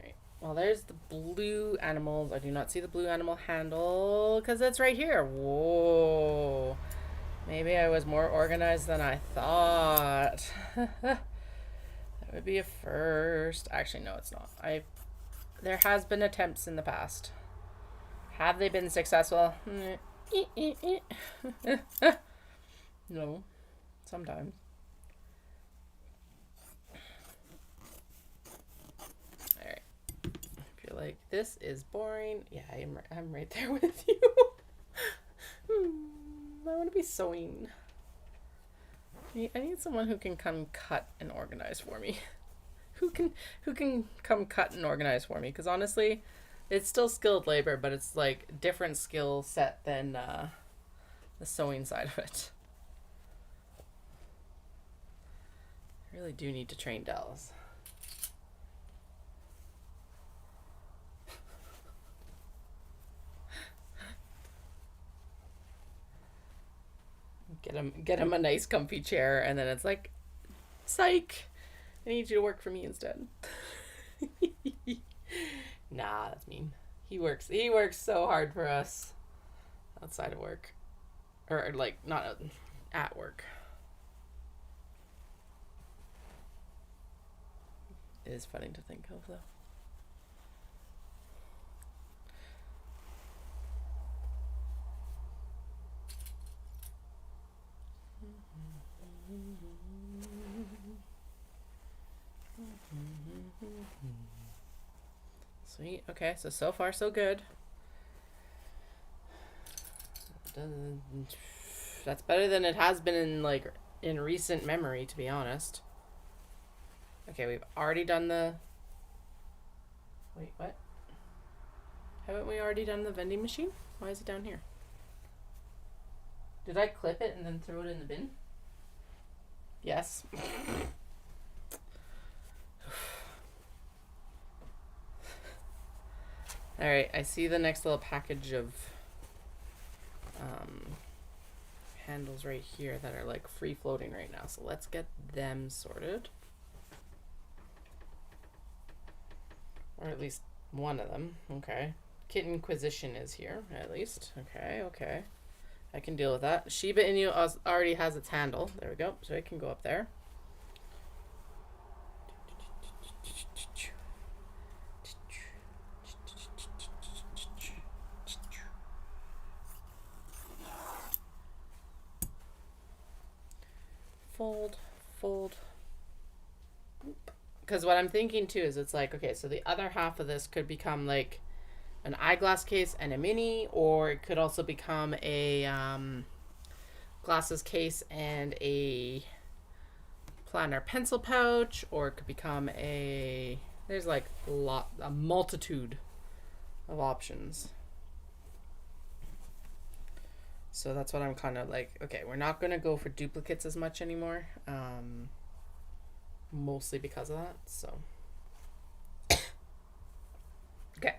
A: Alright, well there's the blue animals. I do not see the blue animal handle because it's right here. Whoa. Maybe I was more organized than I thought. That would be a first. Actually, no, it's not. There has been attempts in the past. Have they been successful? No, sometimes. All right. If you're like, this is boring, yeah, I'm right there with you. I want to be sewing. I need someone who can come cut and organize for me. Who can come cut and organize for me? Because honestly, it's still skilled labor, but it's like different skill set than the sewing side of it. I really do need to train Dells. Get him a nice comfy chair, and then it's like, psych, I need you to work for me instead. Nah, that's mean. He works so hard for us outside of work, or like not at work. It is funny to think of though. Sweet. Okay, so far so good. That's better than it has been in recent memory, to be honest. Okay, we've already done the... Wait, what? Haven't we already done the vending machine? Why is it down here? Did I clip it and then throw it in the bin? Yes. Alright, I see the next little package of handles right here that are like free floating right now. So let's get them sorted. Or at least one of them. Okay. Kitten Inquisition is here, at least. Okay, okay. I can deal with that. Shiba Inu already has its handle. There we go. So it can go up there. Fold. Because what I'm thinking too is it's like, okay, so the other half of this could become like an eyeglass case and a mini, or it could also become a glasses case and a planner pencil pouch, or it could become there's like a multitude of options. So that's what I'm kind of like, okay, we're not going to go for duplicates as much anymore. Mostly because of that, so. Okay.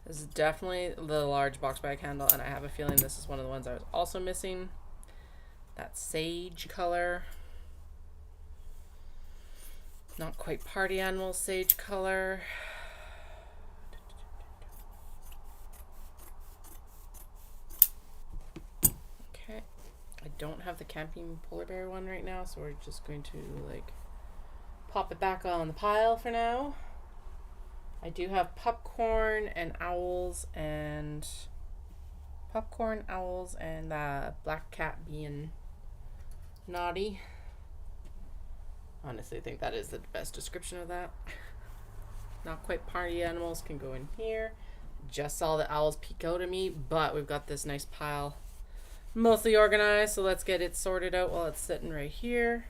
A: This is definitely the large box bag handle, and I have a feeling this is one of the ones I was also missing. That sage color. Not quite party animal sage color. Okay. I don't have the camping polar bear one right now, so we're just going to like pop it back on the pile for now. I do have popcorn and owls and black cat being naughty. Honestly, I think that is the best description of that. Not quite party animals can go in here. Just saw the owls peek out at me, but we've got this nice pile mostly organized, so let's get it sorted out while it's sitting right here.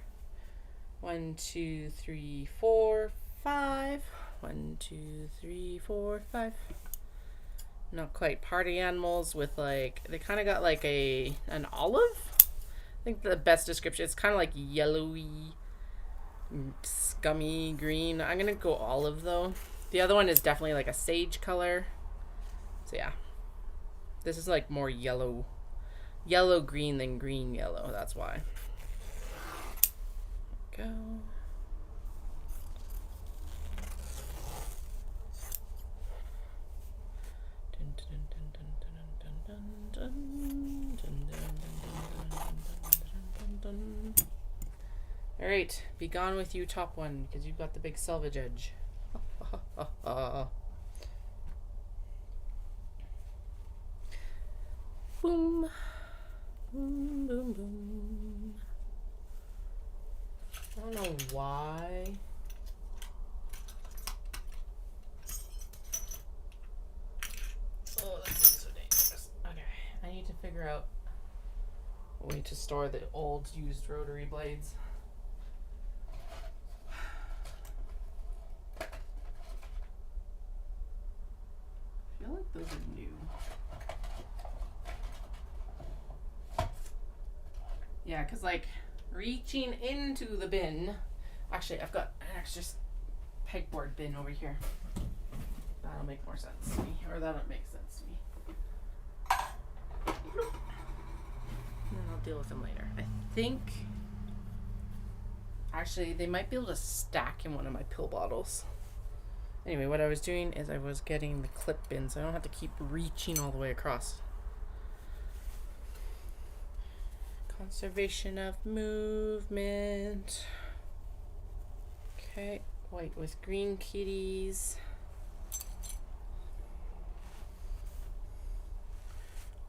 A: 1, 2, 3, 4, 5. 1, 2, 3, 4, 5. Not quite party animals with like, they kind of got like an olive think the best description, it's kind of like yellowy, scummy green. I'm gonna go olive though. The other one is definitely like a sage color. So yeah, this is like more yellow green than green yellow. That's why. Go. All right, be gone with you, top one, because you've got the big selvage edge. Boom. Boom, boom, boom. I don't know why. Oh, that's so dangerous. Okay, I need to figure out a way to store the old used rotary blades. I feel like those are new. Yeah, because like reaching into the bin. Actually, I've got an extra pegboard bin over here. That'll make more sense to me. Or that'll make sense to me. And then I'll deal with them later. I think. Actually, they might be able to stack in one of my pill bottles. Anyway, what I was doing is I was getting the clip bin so I don't have to keep reaching all the way across. Conservation of movement. Okay, white with green kitties.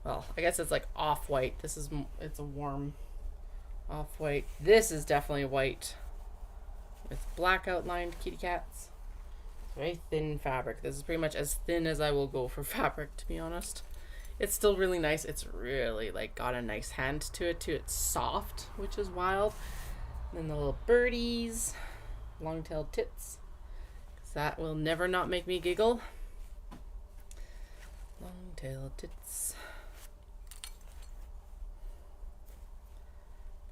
A: Well, I guess it's like off-white. It's a warm off-white. This is definitely white with black outlined kitty cats. Very thin fabric. This is pretty much as thin as I will go for fabric, to be honest. It's still really nice. It's really like got a nice hand to it too. It's soft, which is wild. And then the little birdies, long-tailed tits. 'Cause that will never not make me giggle. Long-tailed tits.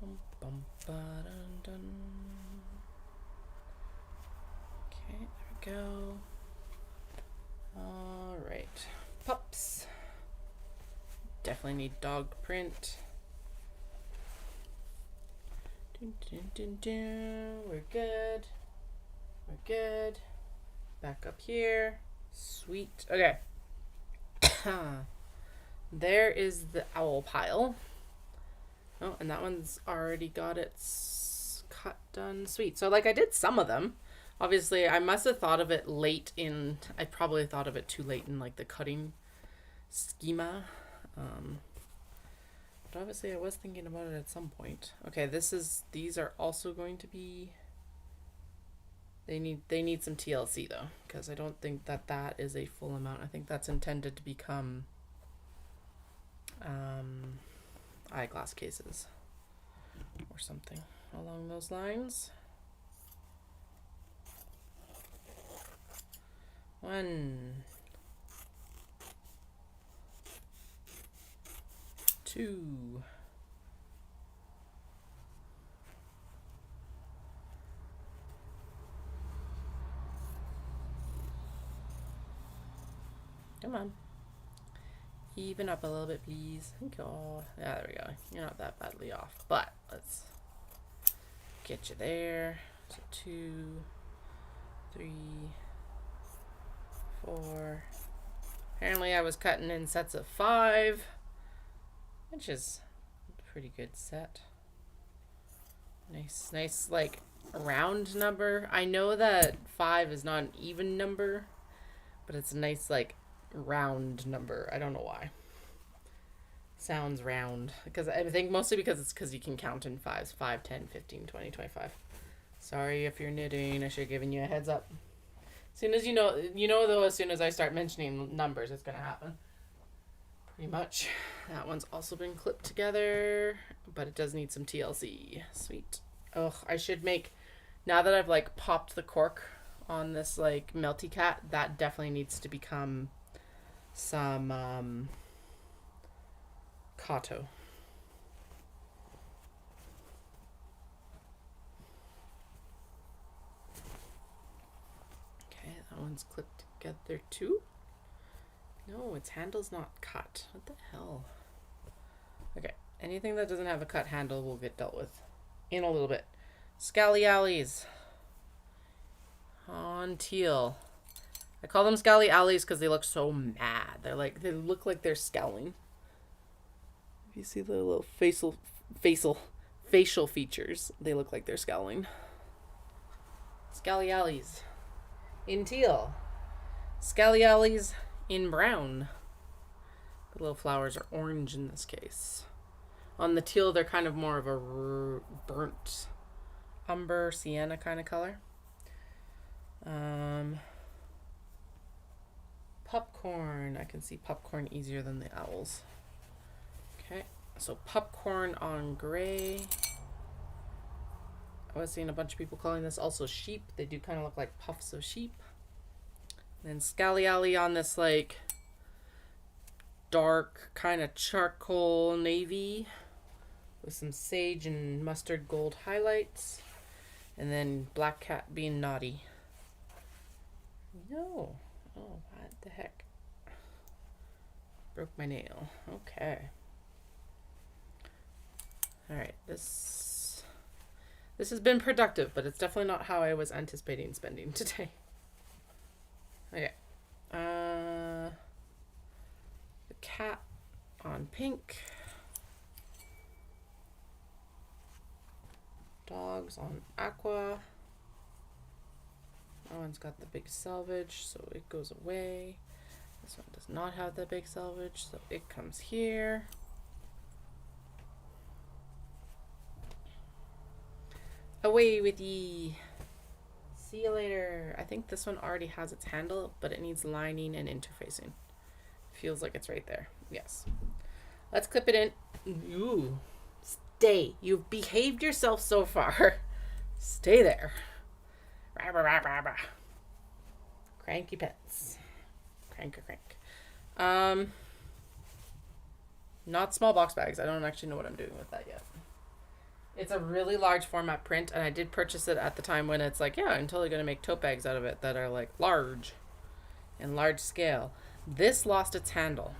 A: Bum, bum, ba, dun, dun. Okay, there we go. All right, pups. Definitely need dog print. Dun, dun, dun, dun. We're good. We're good. Back up here. Sweet. Okay. There is the owl pile. Oh, and that one's already got its cut done. Sweet. So like I did some of them. Obviously, I must have thought of it late in, I probably thought of it too late in like the cutting schema. But obviously I was thinking about it at some point. Okay, these are also going to be, they need some TLC though, because I don't think that is a full amount. I think that's intended to become eyeglass cases or something along those lines. 1, 2, come on, even up a little bit, please. Oh, yeah, there we go. You're not that badly off, but let's get you there. So 2, 3, 4. Apparently I was cutting in sets of 5, which is a pretty good set. Nice like round number. I know that 5 is not an even number, but it's a nice like round number. I don't know why. Sounds round. Because I think mostly because you can count in 5s. 5, 10, 15, 20, 25. Sorry if you're knitting. I should have given you a heads up. As soon as you know though, as soon as I start mentioning numbers, it's going to happen. Pretty much. That one's also been clipped together, but it does need some TLC. Sweet. Oh, I should make, now that I've like popped the cork on this like melty cat, that definitely needs to become some Kato. one's clipped together too. No, its handle's not cut. What the hell? Okay, anything that doesn't have a cut handle will get dealt with in a little bit. Scally Alleys on teal. I call them Scally Alleys because they look so mad. They look like they're scowling. If you see the little facial features, they look like they're scowling. Scally Alleys in teal. Scally Alleys in brown. The little flowers are orange in this case. On the teal, they're kind of more of a burnt umber sienna kind of color. Popcorn. I can see popcorn easier than the owls. Okay, so popcorn on gray. I was seeing a bunch of people calling this also sheep. They do kind of look like puffs of sheep. And then Scally Alley on this like dark kind of charcoal navy with some sage and mustard gold highlights. And then Black Cat being naughty. No. Oh, what the heck? Broke my nail. Okay. Alright, this has been productive, but it's definitely not how I was anticipating spending today. Okay. The cat on pink. Dogs on aqua. That one's got the big selvage, so it goes away. This one does not have the big selvage, so it comes here. Away with ye. See you later. I think this one already has its handle, but it needs lining and interfacing. Feels like it's right there. Yes. Let's clip it in. Ooh. Stay. You've behaved yourself so far. Stay there. Rah, rah, rah, rah, rah. Cranky pets. Crank. Not small box bags. I don't actually know what I'm doing with that yet. It's a really large format print, and I did purchase it at the time when it's like, yeah, I'm totally going to make tote bags out of it that are like large and large scale. This lost its handle.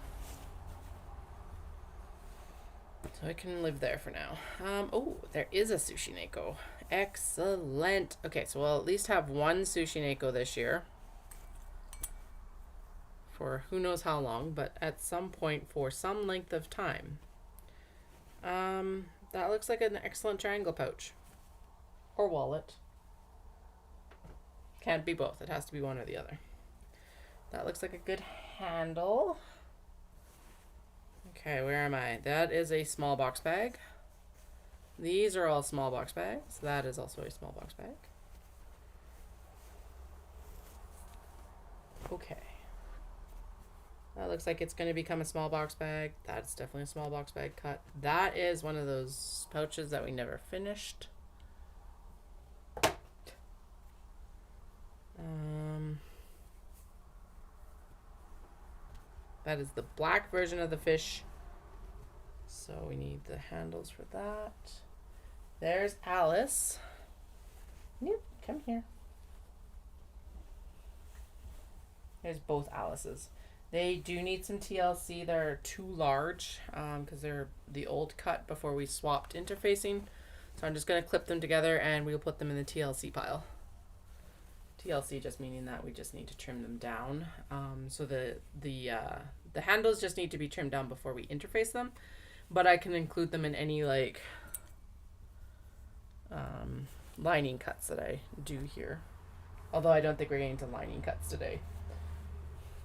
A: So it can live there for now. Oh, there is a Sushi Neko. Excellent. Okay, so we'll at least have one Sushi Neko this year. For who knows how long, but at some point for some length of time. That looks like an excellent triangle pouch. Or wallet. Can't be both. It has to be one or the other. That looks like a good handle. Okay, where am I? That is a small box bag. These are all small box bags. That is also a small box bag. Okay. That looks like it's going to become a small box bag. That's definitely a small box bag cut. That is one of those pouches that we never finished. That is the black version of the fish. So we need the handles for that. There's Alice. Yep, come here. There's both Alices. They do need some TLC. They're too large because they're the old cut before we swapped interfacing. So I'm just going to clip them together and we'll put them in the TLC pile. TLC just meaning that we just need to trim them down. So the handles just need to be trimmed down before we interface them. But I can include them in any like lining cuts that I do here. Although I don't think we're getting to lining cuts today.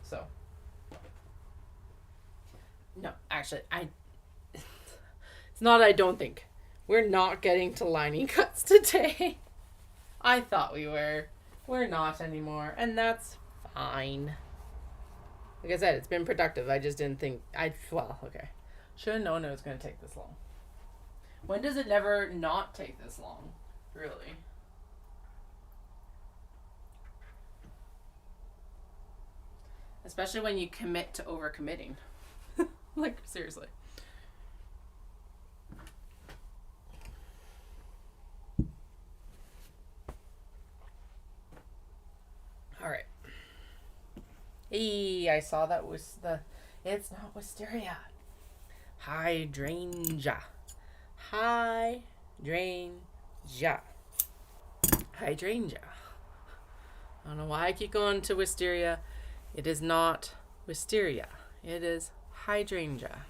A: So. No, actually, it's not I don't think. We're not getting to lining cuts today. I thought we were. We're not anymore, and that's fine. Like I said, it's been productive. I just didn't think well, okay. Should have known it was going to take this long. When does it never not take this long? Really? Especially when you commit to overcommitting. Like, seriously. All right. I saw that was it's not wisteria. Hydrangea. Hydrangea. Hydrangea. I don't know why I keep going to wisteria. It is not wisteria. It is hydrangea.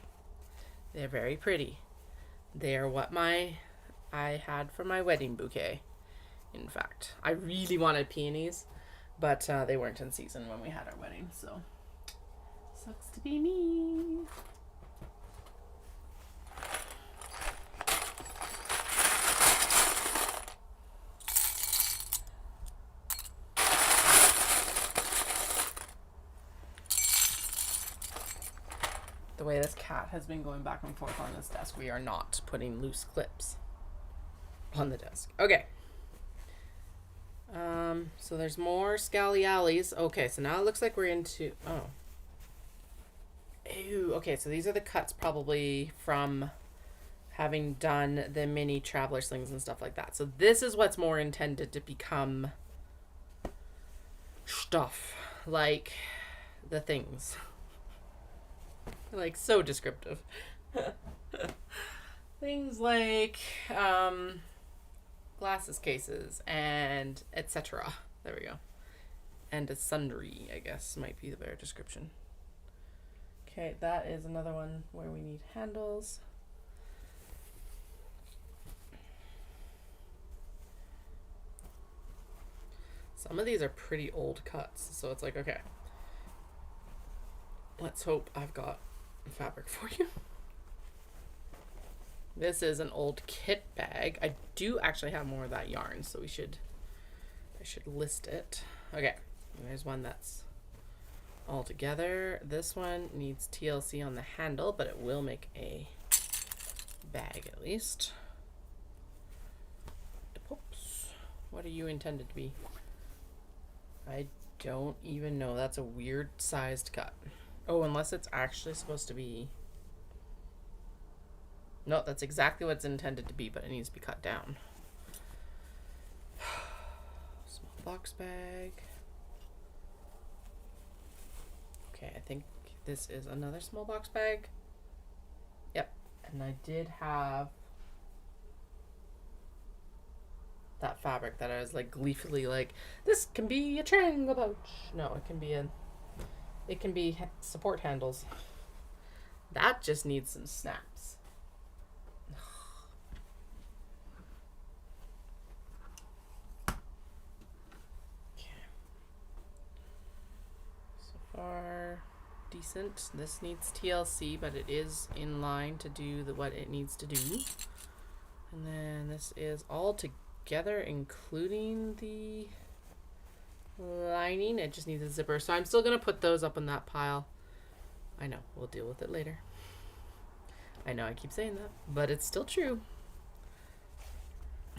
A: They're very pretty. They are what I had for my wedding bouquet. In fact, I really wanted peonies, but they weren't in season when we had our wedding, so sucks to be me. The way this cat has been going back and forth on this desk, we are not putting loose clips on the desk. Okay. So there's more scally alleys. Okay, so now it looks like we're into... Oh. Ew. Okay, so these are the cuts probably from having done the mini traveler slings and stuff like that. So this is what's more intended to become stuff. Like the things. Like, so descriptive. Things like glasses cases and etc. There we go. And a sundry, I guess, might be the better description. Okay, that is another one where we need handles. Some of these are pretty old cuts, so it's like, okay, let's hope I've got fabric for you. This is an old kit bag. I do actually have more of that yarn, so I should list it. Okay, there's one that's all together. This one needs TLC on the handle, but it will make a bag at least. Oops. What are you intended to be? I don't even know. That's a weird sized cut. Oh, unless it's actually supposed to be... No, that's exactly what it's intended to be, but it needs to be cut down. Small box bag. Okay, I think this is another small box bag. Yep, and I did have that fabric that I was like gleefully like, this can be a triangle pouch. No, it can be support handles. That just needs some snaps. Okay. So far, decent. This needs TLC, but it is in line to do what it needs to do. And then this is all together, including the lining. It just needs a zipper, so I'm still gonna put those up in that pile. I know, we'll deal with it later. I know I keep saying that, but it's still true.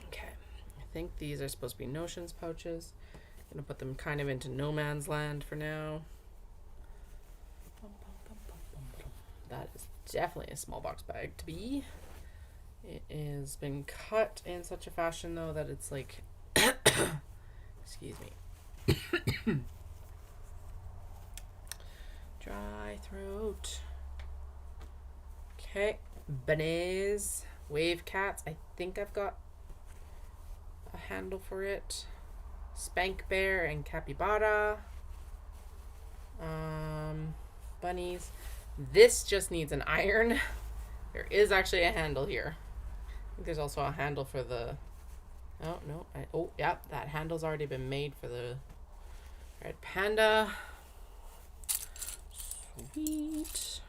A: Okay, I think these are supposed to be notions pouches. I'm gonna put them kind of into no man's land for now. That is definitely a small box bag to be. It has been cut in such a fashion though that it's like excuse me. Dry throat. Okay, bananas, wave cats. I think I've got a handle for it. Spank bear and capybara. Bunnies. This just needs an iron. There is actually a handle here. I think there's also a handle for the... Oh, no. Oh, yeah. That handle's already been made for the red panda. Sweet.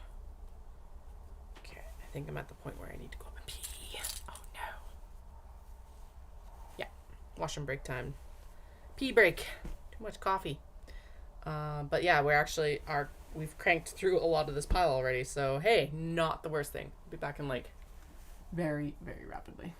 A: Okay. I think I'm at the point where I need to go up and pee. Oh, no. Yeah. Wash and break time. Pee break. Too much coffee. But yeah, we've cranked through a lot of this pile already. So, hey, not the worst thing. Be back in like very, very rapidly.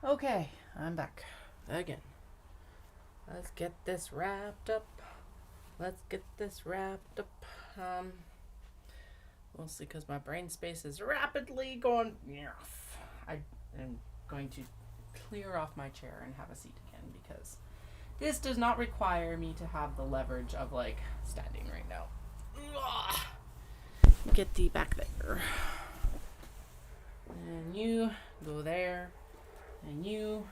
A: Okay, I'm back again. Let's get this wrapped up. Mostly because my brain space is rapidly going. I am going to clear off my chair and have a seat again because this does not require me to have the leverage of like standing right now. Get thee back there. And you go there. And you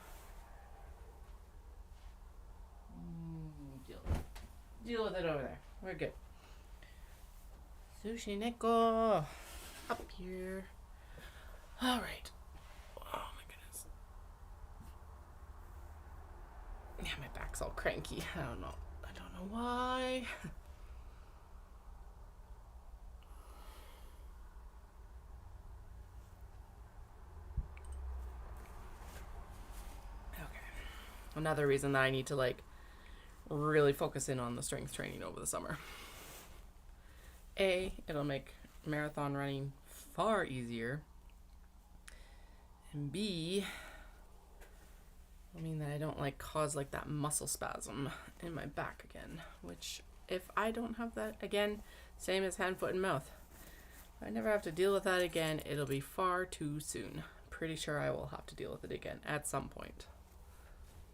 A: deal with it over there. We're good. Sushi Neko. Up here. Alright. Oh my goodness. Yeah, my back's all cranky. I don't know why. Another reason that I need to like really focus in on the strength training over the summer. A, it'll make marathon running far easier. And B, I mean that I don't like cause like that muscle spasm in my back again, which if I don't have that again, same as hand, foot, and mouth. If I never have to deal with that again, it'll be far too soon. Pretty sure I will have to deal with it again at some point.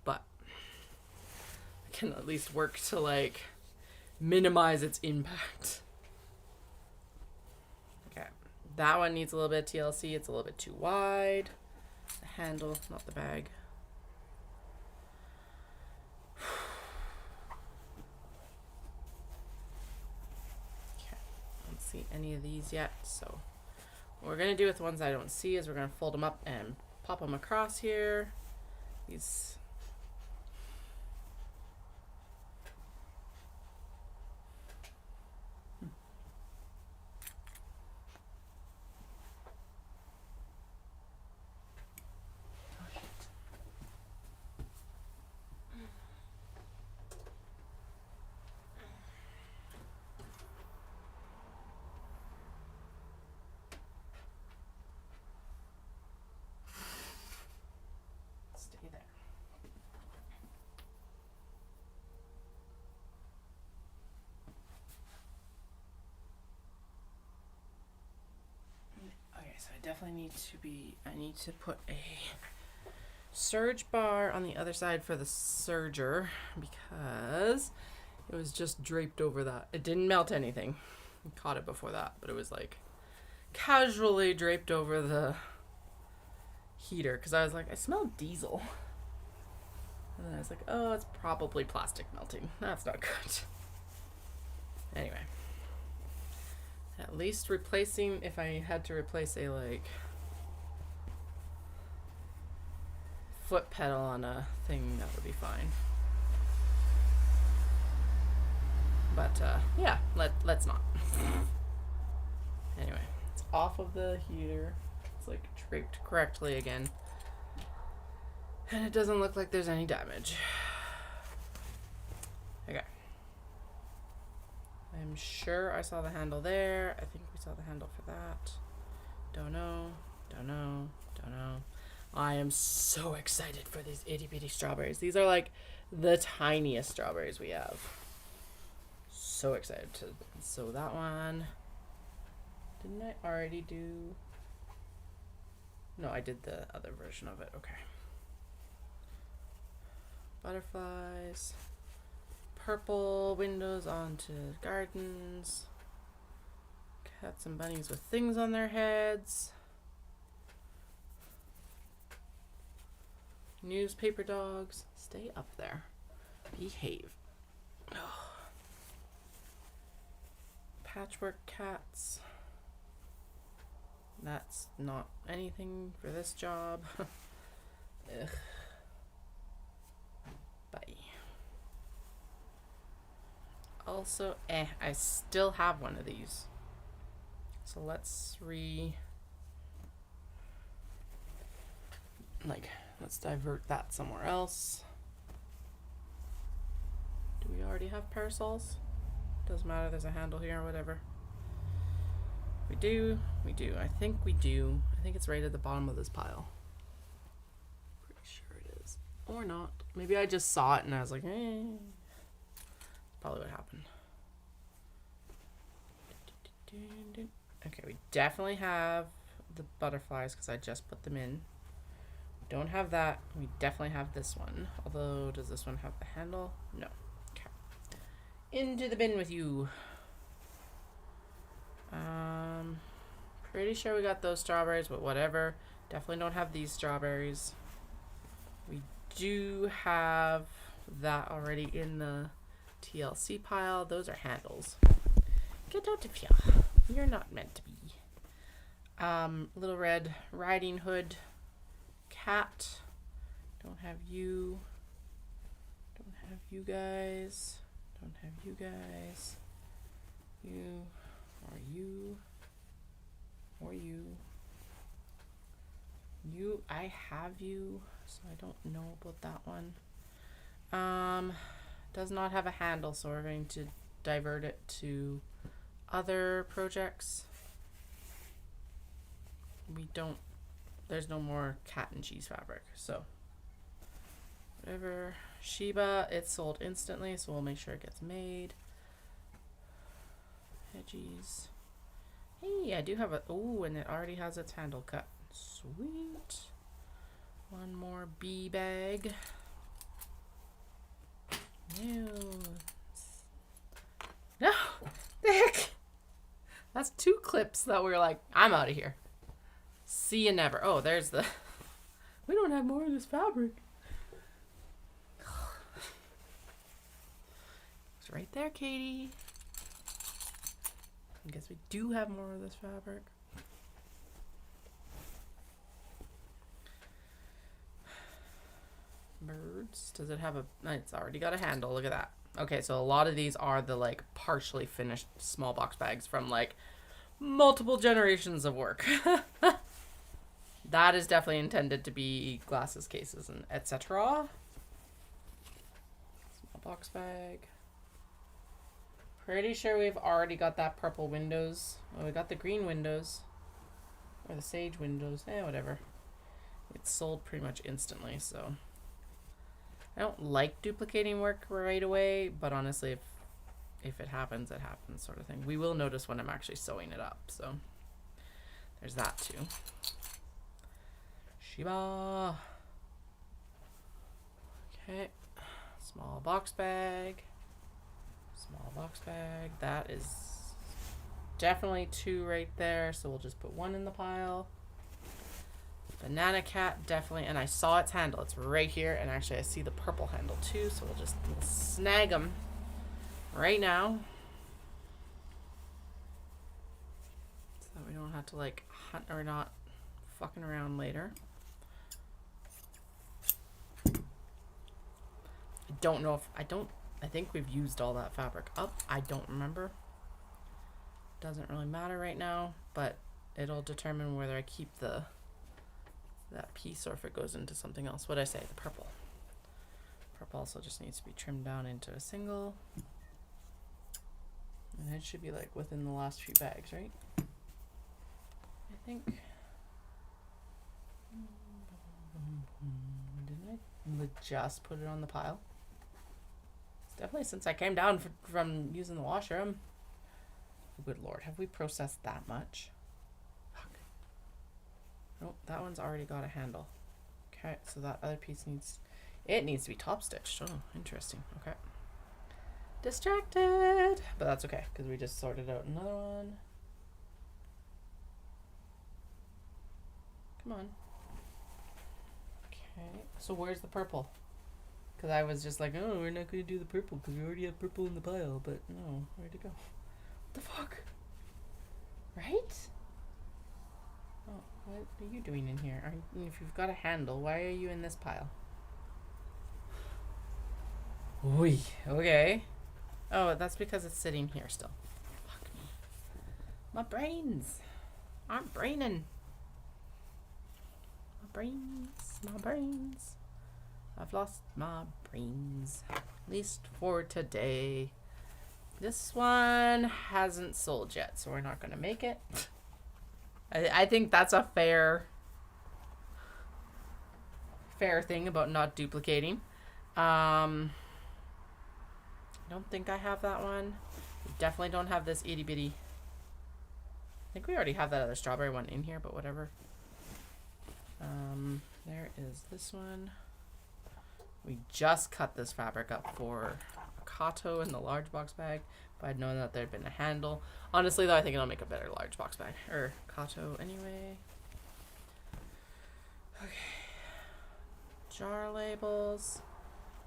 A: But I can at least work to like minimize its impact. Okay, that one needs a little bit of TLC. It's a little bit too wide. The handle, not the bag. Okay, I don't see any of these yet. So what we're gonna do with the ones I don't see is we're gonna fold them up and pop them across here. These. So I definitely I need to put a surge bar on the other side for the surger because it was just draped over that. It didn't melt anything. I caught it before that, but it was like casually draped over the heater because I was like, I smell diesel. And then I was like, oh, it's probably plastic melting. That's not good. Anyway. At least replacing, if I had to replace a like foot pedal on a thing, that would be fine. But yeah, let's not. Anyway, it's off of the heater. It's like draped correctly again. And it doesn't look like there's any damage. Okay. I'm sure I saw the handle there. I think we saw the handle for that. Don't know. I am so excited for these itty bitty strawberries. These are like the tiniest strawberries we have. So excited to. So that one. Didn't I already do? No, I did the other version of it. Okay. Butterflies. Purple windows onto gardens. Cats and bunnies with things on their heads. Newspaper dogs. Stay up there. Behave. Oh. Patchwork cats. That's not anything for this job. Ugh. Bye. Also, I still have one of these. So let's let's divert that somewhere else. Do we already have parasols? Doesn't matter, there's a handle here or whatever. We do. I think we do. I think it's right at the bottom of this pile. Pretty sure. Or not. Maybe I just saw it and I was like, eh. Probably what happened. Okay, we definitely have the butterflies because I just put them in. Don't have that. We definitely have this one. Although, does this one have the handle? No. Okay. Into the bin with you. Pretty sure we got those strawberries, but whatever. Definitely don't have these strawberries. We do have that already in the TLC pile. Those are handles. Get out of here. You're not meant to be. Little Red Riding Hood cat. Don't have you. Don't have you guys. Don't have you guys. You. Or you. Or you. You. I have you. So I don't know about that one. Does not have a handle, so we're going to divert it to other projects. We don't, there's no more cat and cheese fabric, so whatever. Sheba, it's sold instantly, so we'll make sure it gets made. Veggies. Hey, I do have a, oh, and it already has its handle cut. Sweet. One more bee bag. No. No. The heck? That's 2 clips that we're like, I'm out of here. See you never. Oh, there's the... We don't have more of this fabric. It's right there, Katie. I guess we do have more of this fabric. Birds. Does it have a... It's already got a handle. Look at that. Okay, so a lot of these are the like partially finished small box bags from like multiple generations of work. That is definitely intended to be glasses, cases, and etc. Small box bag. Pretty sure we've already got that purple windows. Oh, we got the green windows. Or the sage windows. Whatever. It's sold pretty much instantly, so... I don't like duplicating work right away, but honestly, if it happens, it happens sort of thing. We will notice when I'm actually sewing it up, so there's that too. Sheba. Okay. Small box bag. Small box bag. That is definitely 2 right there, so we'll just put 1 in the pile. Banana cat, definitely, and I saw its handle. It's right here, and actually I see the purple handle too, so we'll snag them right now. So that we don't have to like hunt or not fucking around later. I don't know if, I think we've used all that fabric up. I don't remember. Doesn't really matter right now, but it'll determine whether I keep that piece or if it goes into something else. What'd I say? The purple. Purple also just needs to be trimmed down into a single. And it should be like within the last few bags, right? I think. Didn't I just put it on the pile? It's definitely since I came down from using the washer. Oh, good Lord, have we processed that much? Oh, that one's already got a handle. Okay, so that other piece needs to be top stitched. Oh, interesting. Okay. Distracted, but that's okay because we just sorted out another one. Come on. Okay, so where's the purple? Because I was just like, oh, we're not going to do the purple because we already have purple in the pile, but no, where'd it go? What the fuck? Right? Oh, what are you doing in here? If you've got a handle, why are you in this pile? Oy, okay. Oh, that's because it's sitting here still. Fuck me. My brains. I'm braining. My brains. I've lost my brains. At least for today. This one hasn't sold yet, so we're not going to make it. I think that's a fair fair thing about not duplicating. I don't think I have that one. We definitely don't have this itty bitty. I think we already have that other strawberry one in here, but whatever. There is this one. We just cut this fabric up for a Kato in the large box bag. If I'd known that there'd been a handle. Honestly, though, I think it'll make a better large box bag. Or Kato anyway. Okay. Jar labels.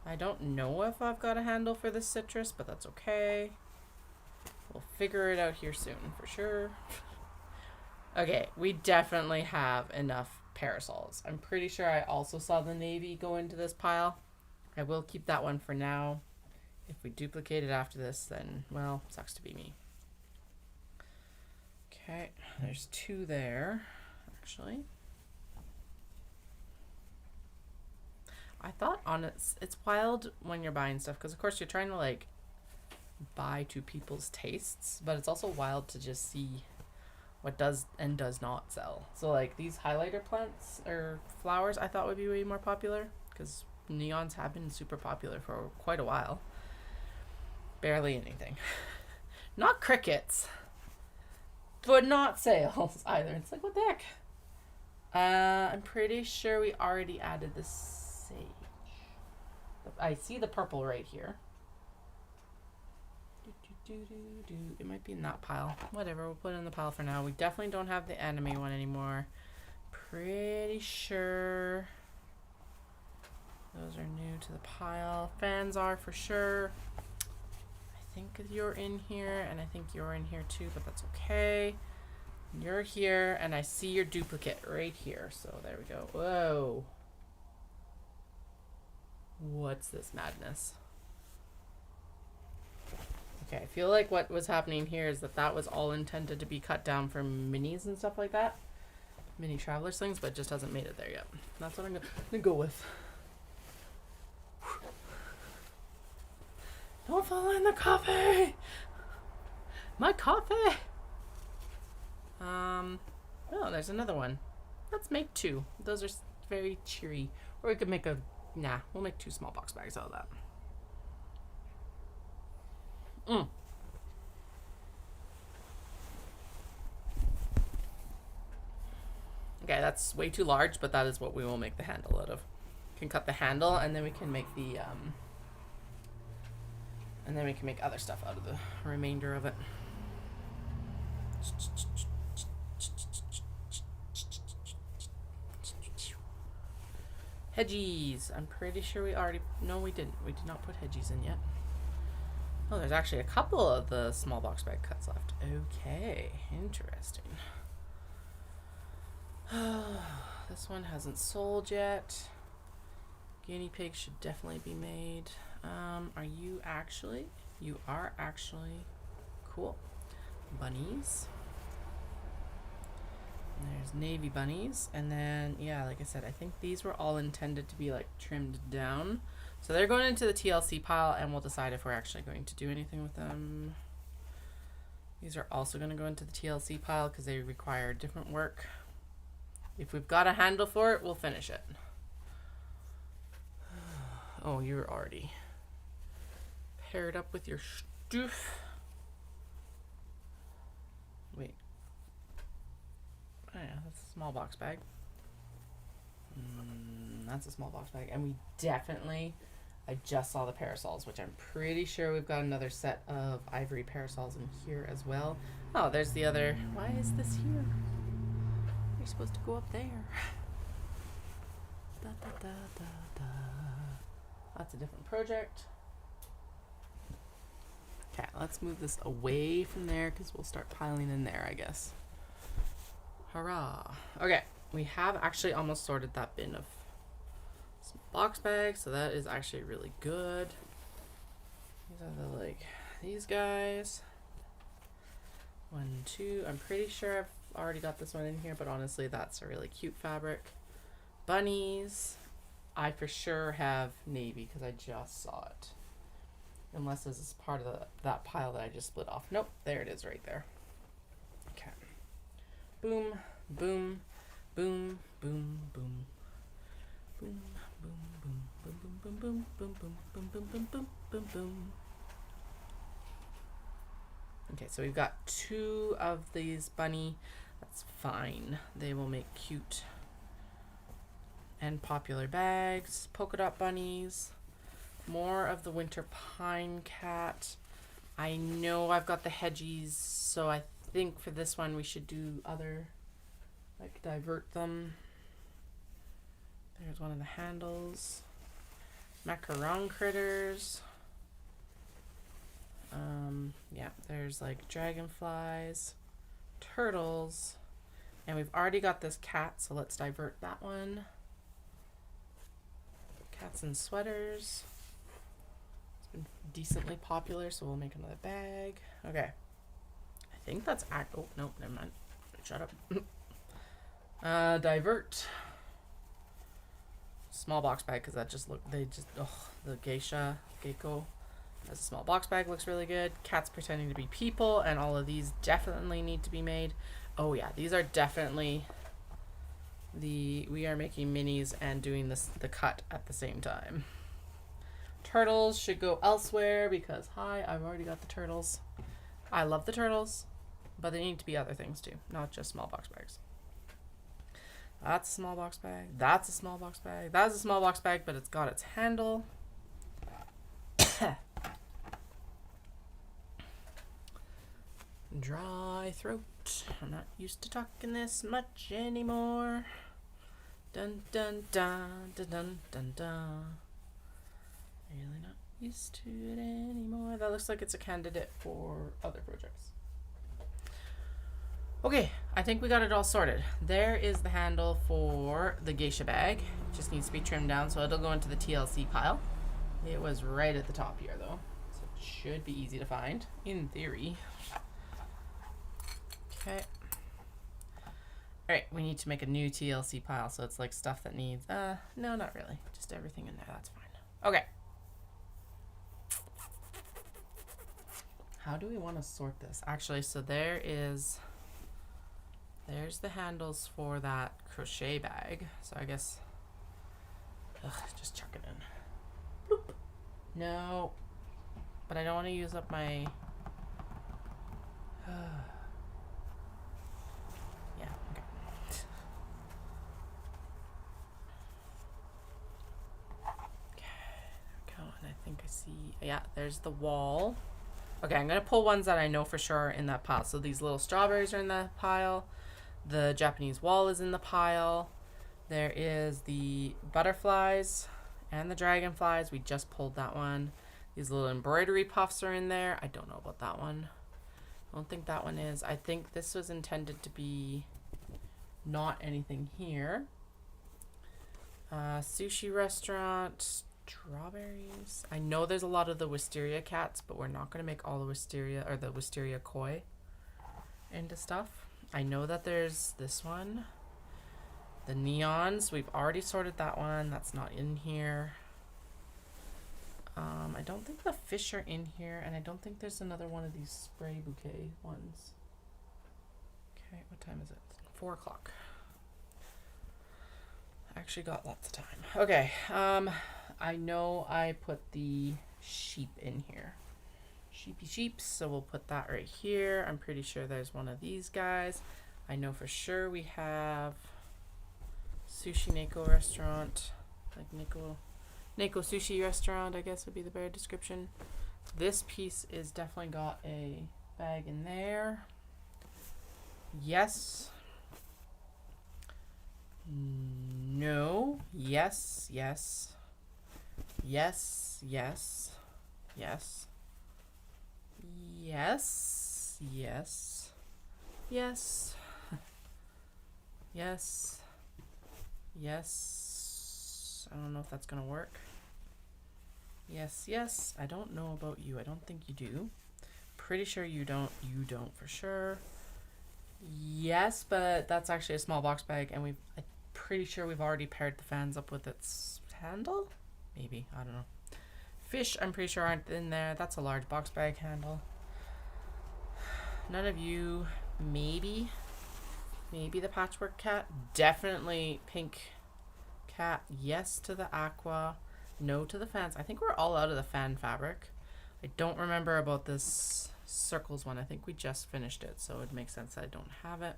A: I don't know if I've got a handle for this citrus, but that's okay. We'll figure it out here soon, for sure. Okay, we definitely have enough parasols. I'm pretty sure I also saw the navy go into this pile. I will keep that one for now. If we duplicate it after this, then, well, sucks to be me. Okay, there's 2 there, actually. I thought on it's wild when you're buying stuff, because of course you're trying to like buy to people's tastes, but it's also wild to just see what does and does not sell. So like these highlighter plants or flowers I thought would be way more popular, because neons have been super popular for quite a while. Barely anything. Not crickets, but not sales either. It's like, what the heck? I'm pretty sure we already added the sage. I see the purple right here. It might be in that pile. Whatever, we'll put it in the pile for now. We definitely don't have the Hanami one anymore. Pretty sure those are new to the pile. Fans are for sure. I think you're in here, and I think you're in here too, but that's okay. You're here, and I see your duplicate right here. So there we go. Whoa. What's this madness? Okay, I feel like what was happening here is that was all intended to be cut down for minis and stuff like that. Mini traveler slings, but it just hasn't made it there yet. That's what I'm gonna go with. Don't fall in the coffee! My coffee! Oh, there's another one. Let's make 2. Those are very cheery. Or we could make nah, we'll make 2 small box bags out of that. Okay, that's way too large, but that is what we will make the handle out of. We can cut the handle, and then we can make the and then we can make other stuff out of the remainder of it. Hedgies. I'm pretty sure we already... No, we didn't. We did not put hedgies in yet. Oh, there's actually a couple of the small box bag cuts left. Okay, interesting. This one hasn't sold yet. Guinea pig should definitely be made. Are you actually? You are actually. Cool. Bunnies. And there's navy bunnies. And then, yeah, like I said, I think these were all intended to be like trimmed down. So they're going into the TLC pile, and we'll decide if we're actually going to do anything with them. These are also going to go into the TLC pile because they require different work. If we've got a handle for it, we'll finish it. Oh, you're already paired up with your stuff. Wait. Oh yeah, that's a small box bag. That's a small box bag. And we definitely, I just saw the parasols, which I'm pretty sure we've got another set of ivory parasols in here as well. Oh, there's the other. Why is this here? You're supposed to go up there. Da, da, da, da, da. That's a different project. Okay, let's move this away from there because we'll start piling in there, I guess. Hurrah. Okay, we have actually almost sorted that bin of some box bags, so that is actually really good. These are the, these guys. 1, 2. I'm pretty sure I've already got this one in here, but honestly, that's a really cute fabric. Bunnies. I for sure have navy because I just saw it. Unless this is part of that pile that I just split off. Nope, there it is right there. Okay. Boom, boom, boom, boom, boom, boom, Boom, boom, boom, boom, boom, boom, boom, boom, boom, boom, boom. Okay, so we've got 2 of these bunny. That's fine. They will make cute and popular bags. Polka dot bunnies. More of the winter pine cat. I know I've got the hedgies, so I think for this one we should do other, like divert them. There's one of the handles. Macaron critters. Yeah, there's like dragonflies, turtles, and we've already got this cat, so let's divert that one. Cats and sweaters. It's been decently popular, so we'll make another bag. Okay. I think that's oh no, never mind. Shut up. Divert. Small box bag, because that just the gecko as a small box bag looks really good. Cats pretending to be people, and all of these definitely need to be made. Oh yeah, these are definitely we are making minis and doing the cut at the same time. Turtles should go elsewhere because I've already got the turtles. I love the turtles, but they need to be other things too, not just small box bags. That's a small box bag. That's a small box bag. That's a small box bag, but it's got its handle. Dry throat. I'm not used to talking this much anymore. Dun dun dun dun dun dun dun. Really not used to it anymore. That looks like it's a candidate for other projects. Okay, I think we got it all sorted. There is the handle for the geisha bag. It just needs to be trimmed down, so it'll go into the TLC pile. It was right at the top here, though, so it should be easy to find, in theory. Okay. Alright, we need to make a new TLC pile, so it's like stuff that needs... no, not really. Just everything in there, that's fine. Okay. How do we want to sort this? Actually, so there's the handles for that crochet bag. So I guess... just chuck it in. Bloop. No. But I don't want to use up my... yeah, okay. Okay, there we go. And I think I see... yeah, there's the wall. Okay, I'm going to pull ones that I know for sure are in that pile. So these little strawberries are in the pile. The Japanese wall is in the pile. There is the butterflies and the dragonflies. We just pulled that one. These little embroidery puffs are in there. I don't know about that one. I don't think that one is. I think this was intended to be not anything here. Sushi restaurant, strawberries. I know there's a lot of the wisteria cats, but we're not going to make all the wisteria or the wisteria koi into stuff. I know that there's this one. The neons, we've already sorted that one. That's not in here. I don't think the fish are in here, and I don't think there's another one of these spray bouquet ones. Okay, what time is it? 4 o'clock. I actually got lots of time. Okay, I know I put the sheep in here. Sheepy sheeps, so we'll put that right here. I'm pretty sure there's one of these guys. I know for sure we have Sushi Neko restaurant, like Neko sushi restaurant, I guess would be the better description. This piece is definitely got a bag in there. Yes. No. Yes. Yes. Yes. Yes. Yes. Yes. Yes. Yes. Yes. Yes. I don't know if that's gonna work. Yes, yes. I don't know about you. I don't think you do. Pretty sure you don't. You don't for sure. Yes, but that's actually a small box bag, and I'm pretty sure we've already paired the fans up with its handle. Maybe. I don't know. Fish, I'm pretty sure aren't in there. That's a large box bag handle. None of you. Maybe the patchwork cat. Definitely pink cat. Yes to the aqua. No to the fans. I think we're all out of the fan fabric. I don't remember about this circles one. I think we just finished it, so it makes sense I don't have it.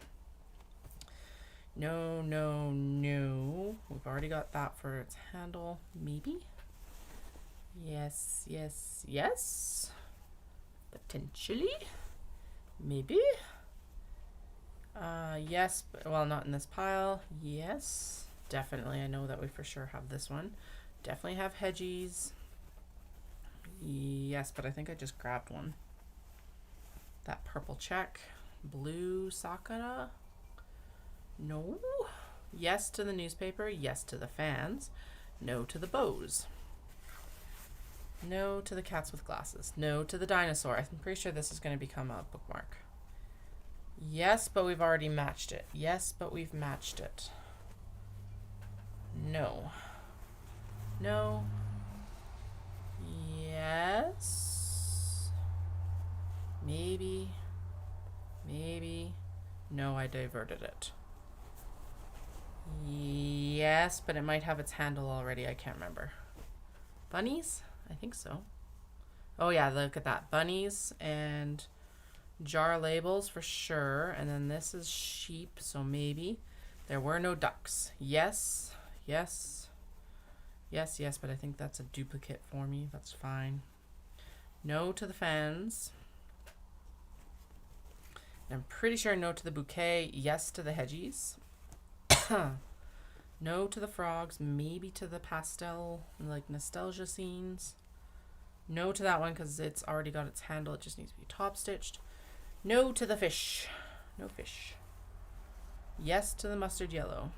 A: No, no, no. We've already got that for its handle. Maybe? Yes, yes, yes. Potentially. Maybe. Yes, but, well, not in this pile. Yes. Definitely. I know that we for sure have this one. Definitely have hedgies. Yes, but I think I just grabbed one. That purple check. Blue Sakura. No. Yes to the newspaper. Yes to the fans. No to the bows. No to the cats with glasses. No to the dinosaur. I'm pretty sure this is going to become a bookmark. Yes, but we've already matched it. Yes, but we've matched it. No. No. Yes. Maybe. Maybe. No, I diverted it. Yes, but it might have its handle already. I can't remember. Bunnies? I think so. Oh yeah, look at that. Bunnies and jar labels for sure. And then this is sheep, so maybe. There were no ducks. Yes. Yes. Yes, yes, but I think that's a duplicate for me. That's fine. No to the fans. I'm pretty sure no to the bouquet. Yes to the hedgies. No to the frogs. Maybe to the pastel, like nostalgia scenes. No to that one because it's already got its handle. It just needs to be top stitched. No to the fish. No fish. Yes to the mustard yellow.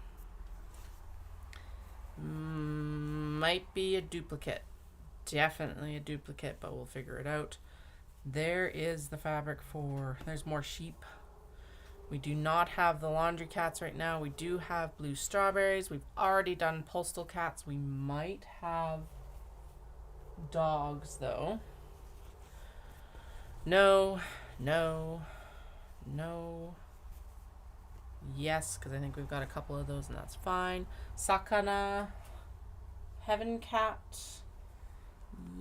A: Might be a duplicate. Definitely a duplicate, but we'll figure it out. There is the fabric for, there's more sheep. We do not have the laundry cats right now. We do have blue strawberries. We've already done postal cats. We might have dogs though. No, no, no. Yes, because I think we've got a couple of those and that's fine. Sakana. Heaven cat.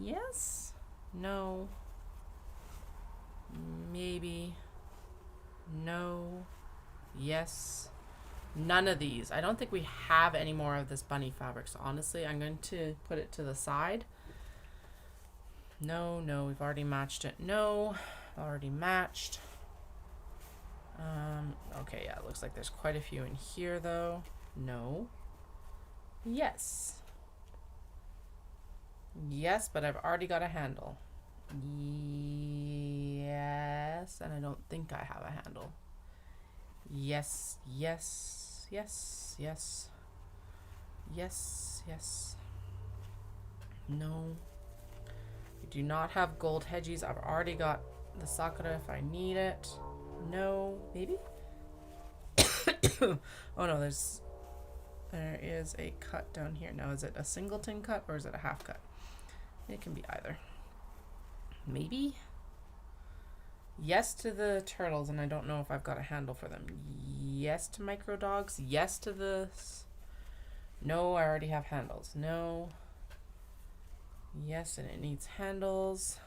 A: Yes. No. Maybe. No. Yes. None of these. I don't think we have any more of this bunny fabric. So honestly, I'm going to put it to the side. No, no. We've already matched it. No. Already matched. Okay, yeah, it looks like there's quite a few in here though. No. Yes. Yes, but I've already got a handle. Yes, and I don't think I have a handle. Yes, yes, yes, yes. Yes, yes. No. We do not have gold hedgies. I've already got the sakura if I need it. No, maybe? Oh no, there is a cut down here. Now, is it a singleton cut or is it a half cut? It can be either. Maybe? Yes to the turtles, and I don't know if I've got a handle for them. Yes to micro dogs. Yes to this. No, I already have handles. No. Yes, and it needs handles.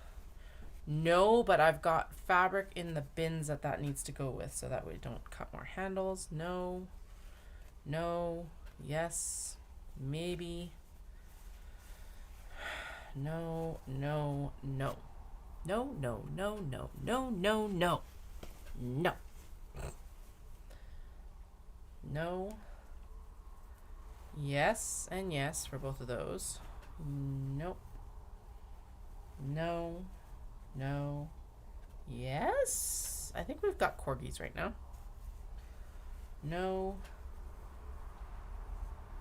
A: No, but I've got fabric in the bins that needs to go with, so that we don't cut more handles. No. No. Yes. Maybe. No, no, no. No, no, no, no, no, no, no. No. No. Yes and yes for both of those. Nope. No. No. Yes. I think we've got corgis right now. No.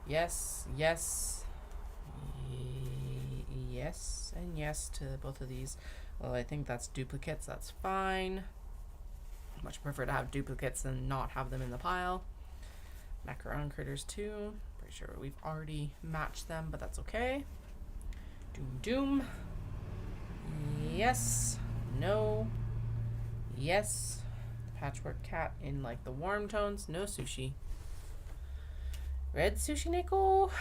A: Yes. Yes. Yes and yes to both of these. Well, I think that's duplicates. That's fine. Much prefer to have duplicates than not have them in the pile. Macaron critters too. Pretty sure we've already matched them, but that's okay. Doom doom. Yes. No. Yes. The patchwork cat in like the warm tones. No sushi. Red sushi neko.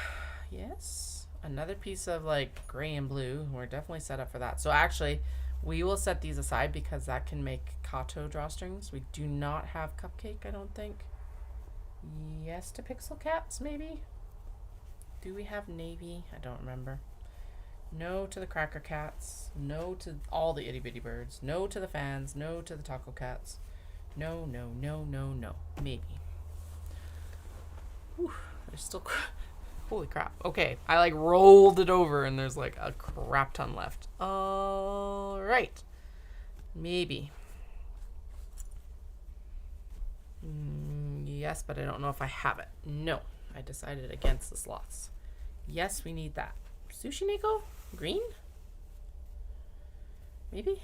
A: Yes. Another piece of like gray and blue. We're definitely set up for that. So actually, we will set these aside because that can make Kato drawstrings. We do not have Cupcake, I don't think. Yes to Pixel Cats, maybe? Do we have Navy? I don't remember. No to the Cracker Cats. No to all the Itty Bitty Birds. No to the fans. No to the Taco Cats. No, no, no, no, no. Maybe. Whew, there's still... Holy crap. Okay, I like rolled it over and there's like a crap ton left. Alright. Maybe. Yes, but I don't know if I have it. No, I decided against the sloths. Yes, we need that. Sushi neko? Green? Maybe?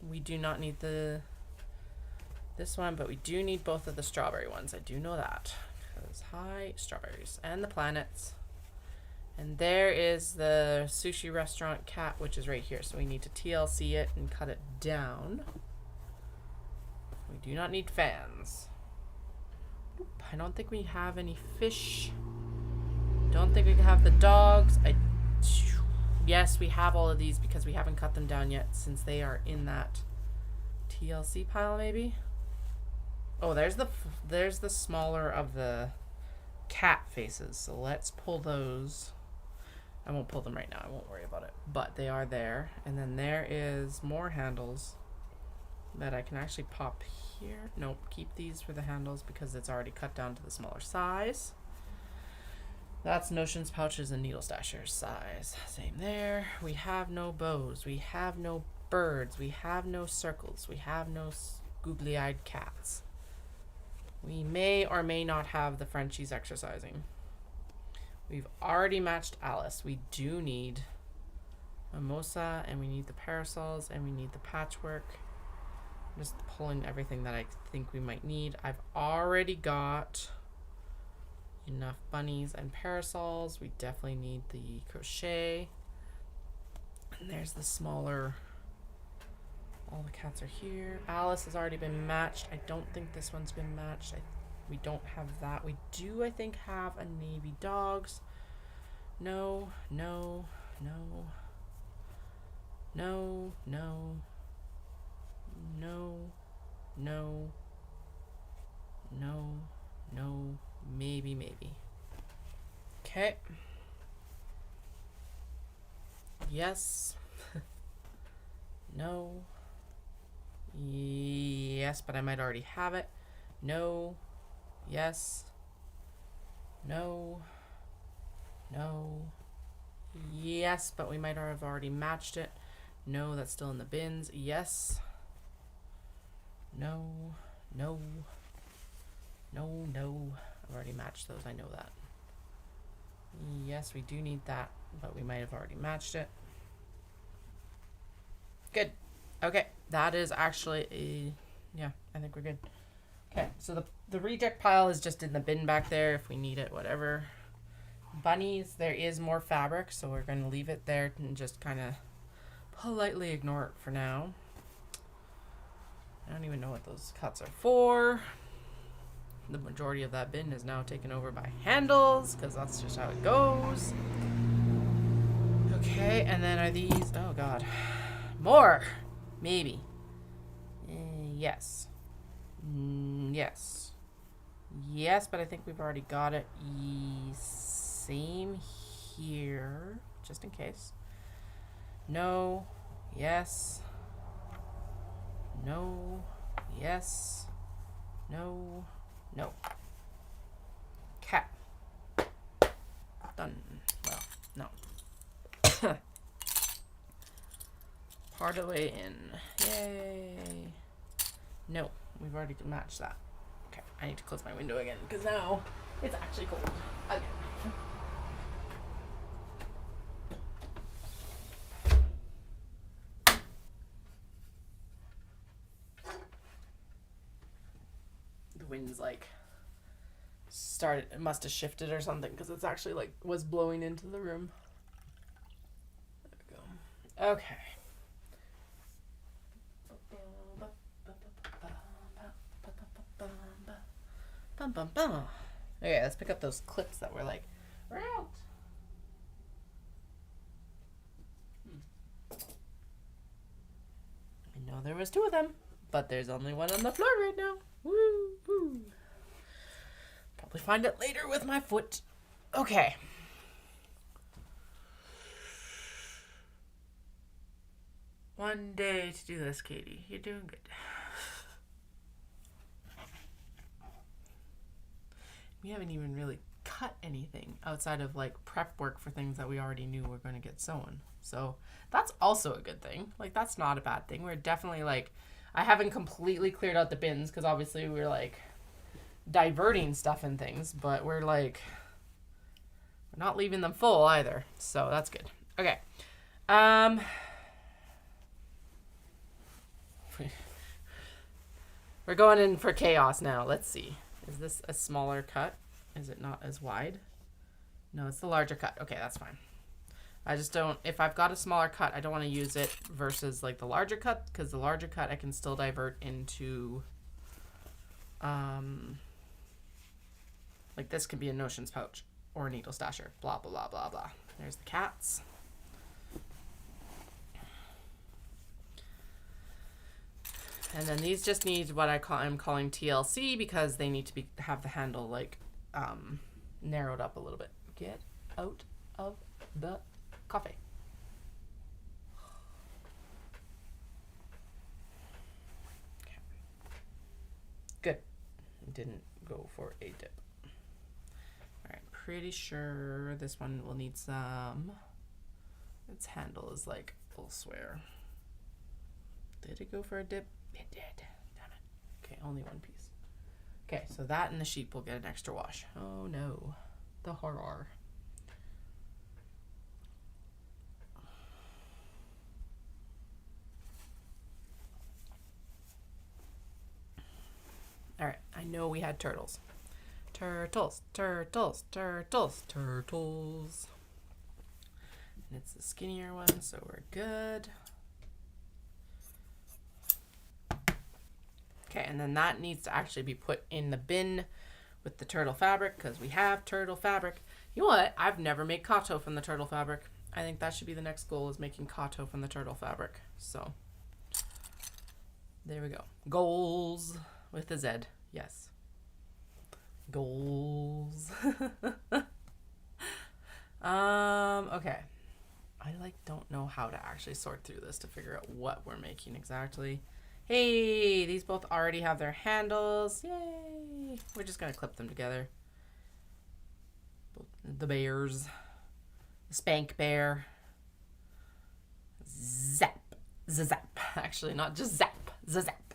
A: We do not need this one, but we do need both of the strawberry ones. I do know that. Because hi, strawberries. And the planets. And there is the sushi restaurant cat, which is right here. So we need to TLC it and cut it down. We do not need fans. I don't think we have any fish. Don't think we can have the dogs. Yes, we have all of these because we haven't cut them down yet since they are in that TLC pile maybe. Oh, there's the smaller of the cat faces. So let's pull those. I won't pull them right now. I won't worry about it. But they are there. And then there is more handles that I can actually pop here. Nope, keep these for the handles because it's already cut down to the smaller size. That's notions, pouches, and needle stashers size. Same there. We have no bows. We have no birds. We have no circles. We have no googly-eyed cats. We may or may not have the Frenchies exercising. We've already matched Alice. We do need Mimosa, and we need the parasols, and we need the patchwork. I'm just pulling everything that I think we might need. I've already got enough bunnies and parasols. We definitely need the crochet. And there's the smaller. All the cats are here. Alice has already been matched. I don't think this one's been matched. We don't have that. We do, I think, have a navy dogs. No, no, no. No, no. No, no. No, no. Maybe, maybe. Okay. Yes. No. Yes, but I might already have it. No. Yes. No. No. Yes, but we might have already matched it. No, that's still in the bins. Yes. No. No. No, no. I've already matched those. I know that. Yes, we do need that, but we might have already matched it. Good. Okay, that is actually yeah, I think we're good. Okay, so the reject pile is just in the bin back there if we need it, whatever. Bunnies, there is more fabric, so we're going to leave it there and just kind of politely ignore it for now. I don't even know what those cuts are for. The majority of that bin is now taken over by handles, because that's just how it goes. Okay, and then are these... Oh, God. More! Maybe. Yes. Yes. Yes, but I think we've already got it. Same here, just in case. No. Yes. No. Yes. No. No. Cat. Done. Well, no. Part of the way in. Yay. No, we've already matched that. Okay, I need to close my window again because now it's actually cold again. The wind's like started, it must have shifted or something because it's actually like was blowing into the room. There we go. Okay. Okay, let's pick up those clips that were like, we're out. I know there was 2 of them, but there's only 1 on the floor right now. Woo, woo. Probably find it later with my foot. Okay. One day to do this, Katie. You're doing good. We haven't even really cut anything outside of like prep work for things that we already knew were going to get sewn. So that's also a good thing. Like, that's not a bad thing. We're definitely like, I haven't completely cleared out the bins because obviously we're like diverting stuff and things, but we're like, we're not leaving them full either. So that's good. Okay. We're going in for chaos now. Let's see. Is this a smaller cut? Is it not as wide? No, it's the larger cut. Okay, that's fine. I just don't, if I've got a smaller cut, I don't want to use it versus like the larger cut, because the larger cut I can still divert into, like this could be a notions pouch or a needle stasher, blah, blah, blah, blah, blah. There's the cats. And then these just need what I'm calling TLC because they need to have the handle like narrowed up a little bit. Get out of the coffee. Okay. Good. Didn't go for a dip. All right, pretty sure this one will need some. Its handle is like elsewhere. Did it go for a dip? It did. Damn it. Okay, only 1 piece. Okay, so that and the sheep will get an extra wash. Oh no. The horror. Alright, I know we had turtles. Turtles, turtles, turtles, turtles. And it's the skinnier one, so we're good. Okay, and then that needs to actually be put in the bin with the turtle fabric because we have turtle fabric. You know what? I've never made kato from the turtle fabric. I think that should be the next goal, is making kato from the turtle fabric. So there we go. Goals with a Z. Yes. Goals. Okay. I like don't know how to actually sort through this to figure out what we're making exactly. Hey, these both already have their handles. Yay. We're just going to clip them together. The bears. The spank bear. Zap. Zap. Actually, not just zap. Zap.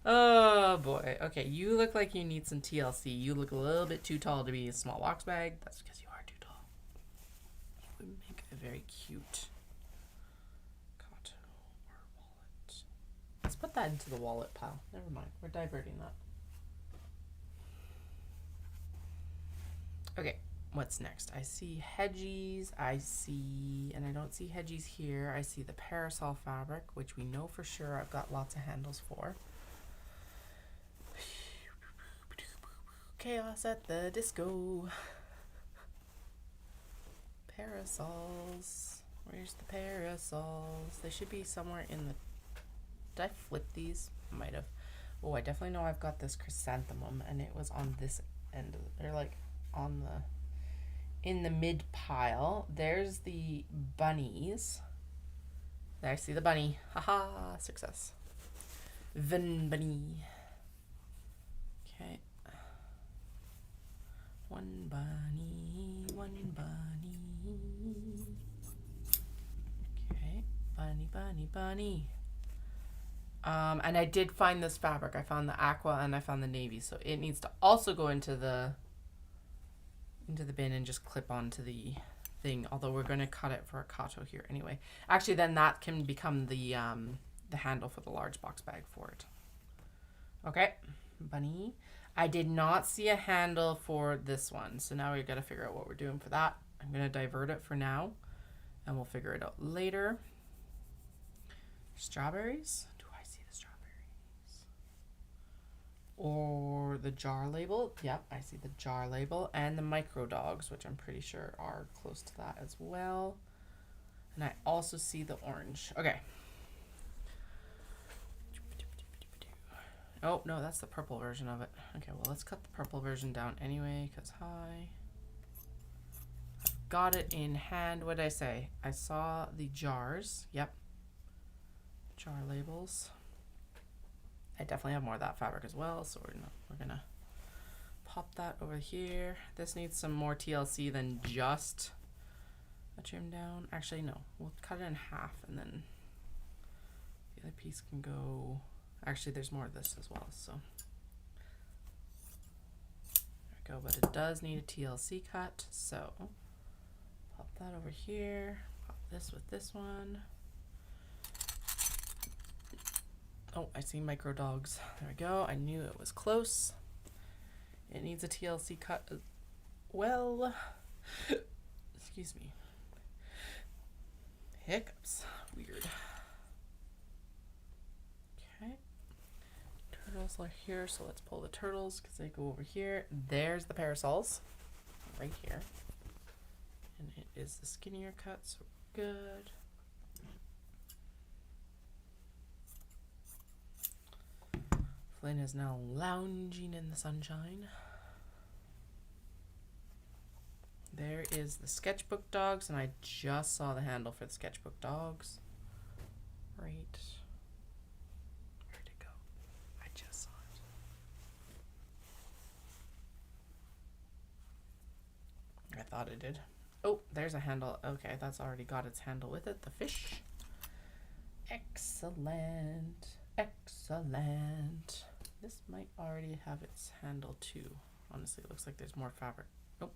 A: Oh, boy. Okay, you look like you need some TLC. You look a little bit too tall to be a small box bag. That's because you are too tall. You would make a very cute kato or wallet. Let's put that into the wallet pile. Never mind. We're diverting that. Okay, what's next? I see hedgies. And I don't see hedgies here. I see the parasol fabric, which we know for sure I've got lots of handles for. Chaos at the disco. Parasols. Where's the parasols? They should be somewhere in the... Did I flip these? I might have. Oh, I definitely know I've got this chrysanthemum, and it was on this end. They're like on the... in the mid pile. There's the bunnies. There, I see the bunny. Haha, success. Bunny. Okay. One bunny, one bunny. Okay, bunny, bunny, bunny. And I did find this fabric. I found the aqua and I found the navy, so it needs to also go into the bin and just clip onto the thing. Although we're going to cut it for a kato here anyway. Actually, then that can become the handle for the large box bag for it. Okay, bunny. I did not see a handle for this one, so now we've got to figure out what we're doing for that. I'm going to divert it for now, and we'll figure it out later. Strawberries? Do I see the strawberries? Or the jar label. Yep, I see the jar label and the micro dogs, which I'm pretty sure are close to that as well. And I also see the orange. Okay. Oh, no, that's the purple version of it. Okay, well, let's cut the purple version down anyway, because I've got it in hand. What did I say? I saw the jars. Yep. Jar labels. I definitely have more of that fabric as well, so we're gonna pop that over here. This needs some more TLC than just a trim down. Actually, no. We'll cut it in half, and then the other piece can go... Actually, there's more of this as well, so there we go. But it does need a TLC cut, so pop that over here. Pop this with this one. Oh, I see micro dogs. There we go. I knew it was close. It needs a TLC cut as well. Excuse me. Hiccups. Weird. Okay. Turtles are here, so let's pull the turtles because they go over here. There's the parasols. Right here. And it is the skinnier cut, so good. Flynn is now lounging in the sunshine. There is the sketchbook dogs, and I just saw the handle for the sketchbook dogs. Right. Where'd it go? I just saw it. I thought it did. Oh, there's a handle. Okay, that's already got its handle with it. The fish. Excellent. Excellent. This might already have its handle too. Honestly, it looks like there's more fabric. Nope.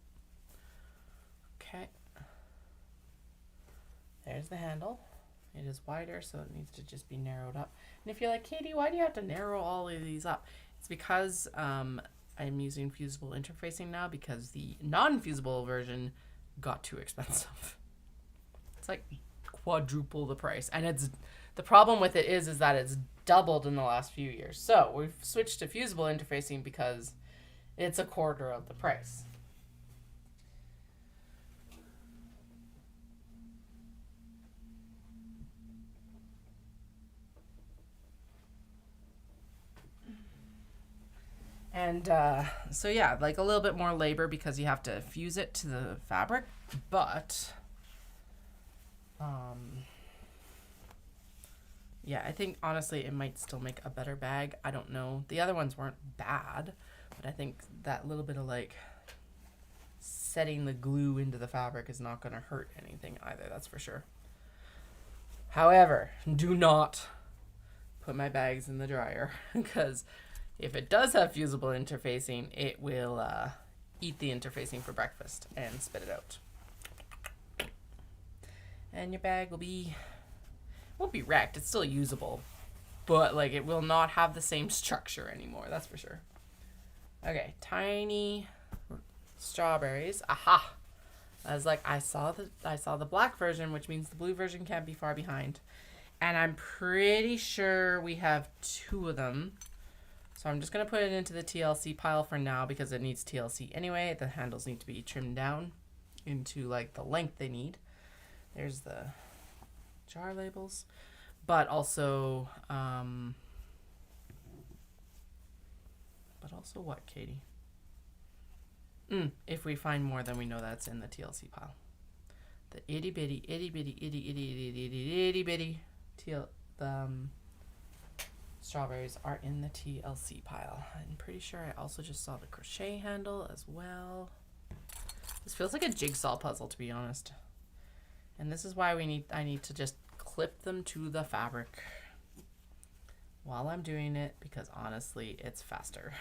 A: Okay. There's the handle. It is wider, so it needs to just be narrowed up. And if you're like, Katie, why do you have to narrow all of these up? It's because I'm using fusible interfacing now because the non-fusible version got too expensive. It's like quadruple the price. And it's the problem with it is that it's doubled in the last few years. So we've switched to fusible interfacing because it's a quarter of the price. And so yeah, like a little bit more labor because you have to fuse it to the fabric, but yeah, I think honestly it might still make a better bag. I don't know. The other ones weren't bad, but I think that little bit of like setting the glue into the fabric is not going to hurt anything either, that's for sure. However, do not put my bags in the dryer because if it does have fusible interfacing, it will eat the interfacing for breakfast and spit it out. And your bag will be... won't be wrecked. It's still usable, but like it will not have the same structure anymore. That's for sure. Okay, tiny strawberries. Aha! I was like, I saw the black version, which means the blue version can't be far behind, and I'm pretty sure we have 2 of them. So I'm just gonna put it into the TLC pile for now because it needs TLC anyway. The handles need to be trimmed down into like the length they need. There's the jar labels, but also what, Katie? If we find more, then we know that's in the TLC pile. The itty bitty strawberries are in the TLC pile. I'm pretty sure I also just saw the crochet handle as well. This feels like a jigsaw puzzle, to be honest. And this is why I need to just clip them to the fabric while I'm doing it, because honestly, it's faster.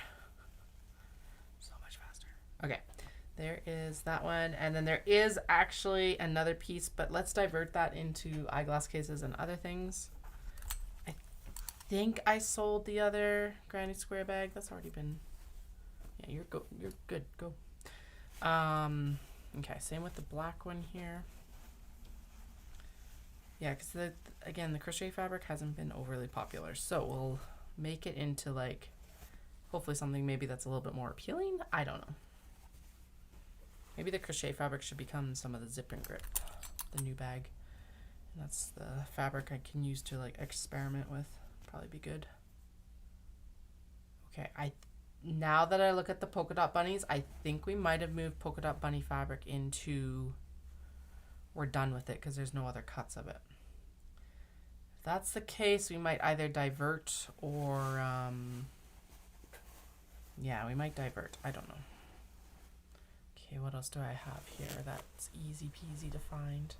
A: So much faster. Okay, there is that one. And then there is actually another piece, but let's divert that into eyeglass cases and other things. I think I sold the other granny square bag. That's already been... Yeah, you're good. Go. Okay, same with the black one here. Yeah, because again, the crochet fabric hasn't been overly popular. So we'll make it into like Hopefully something maybe that's a little bit more appealing. I don't know. Maybe the crochet fabric should become some of the zip and grip, the new bag. And that's the fabric I can use to like experiment with. Probably be good. Okay, now that I look at the polka dot bunnies, I think we might have moved polka dot bunny fabric into, we're done with it because there's no other cuts of it. If that's the case, we might either divert or, yeah, we might divert. I don't know. Okay, what else do I have here that's easy peasy to find?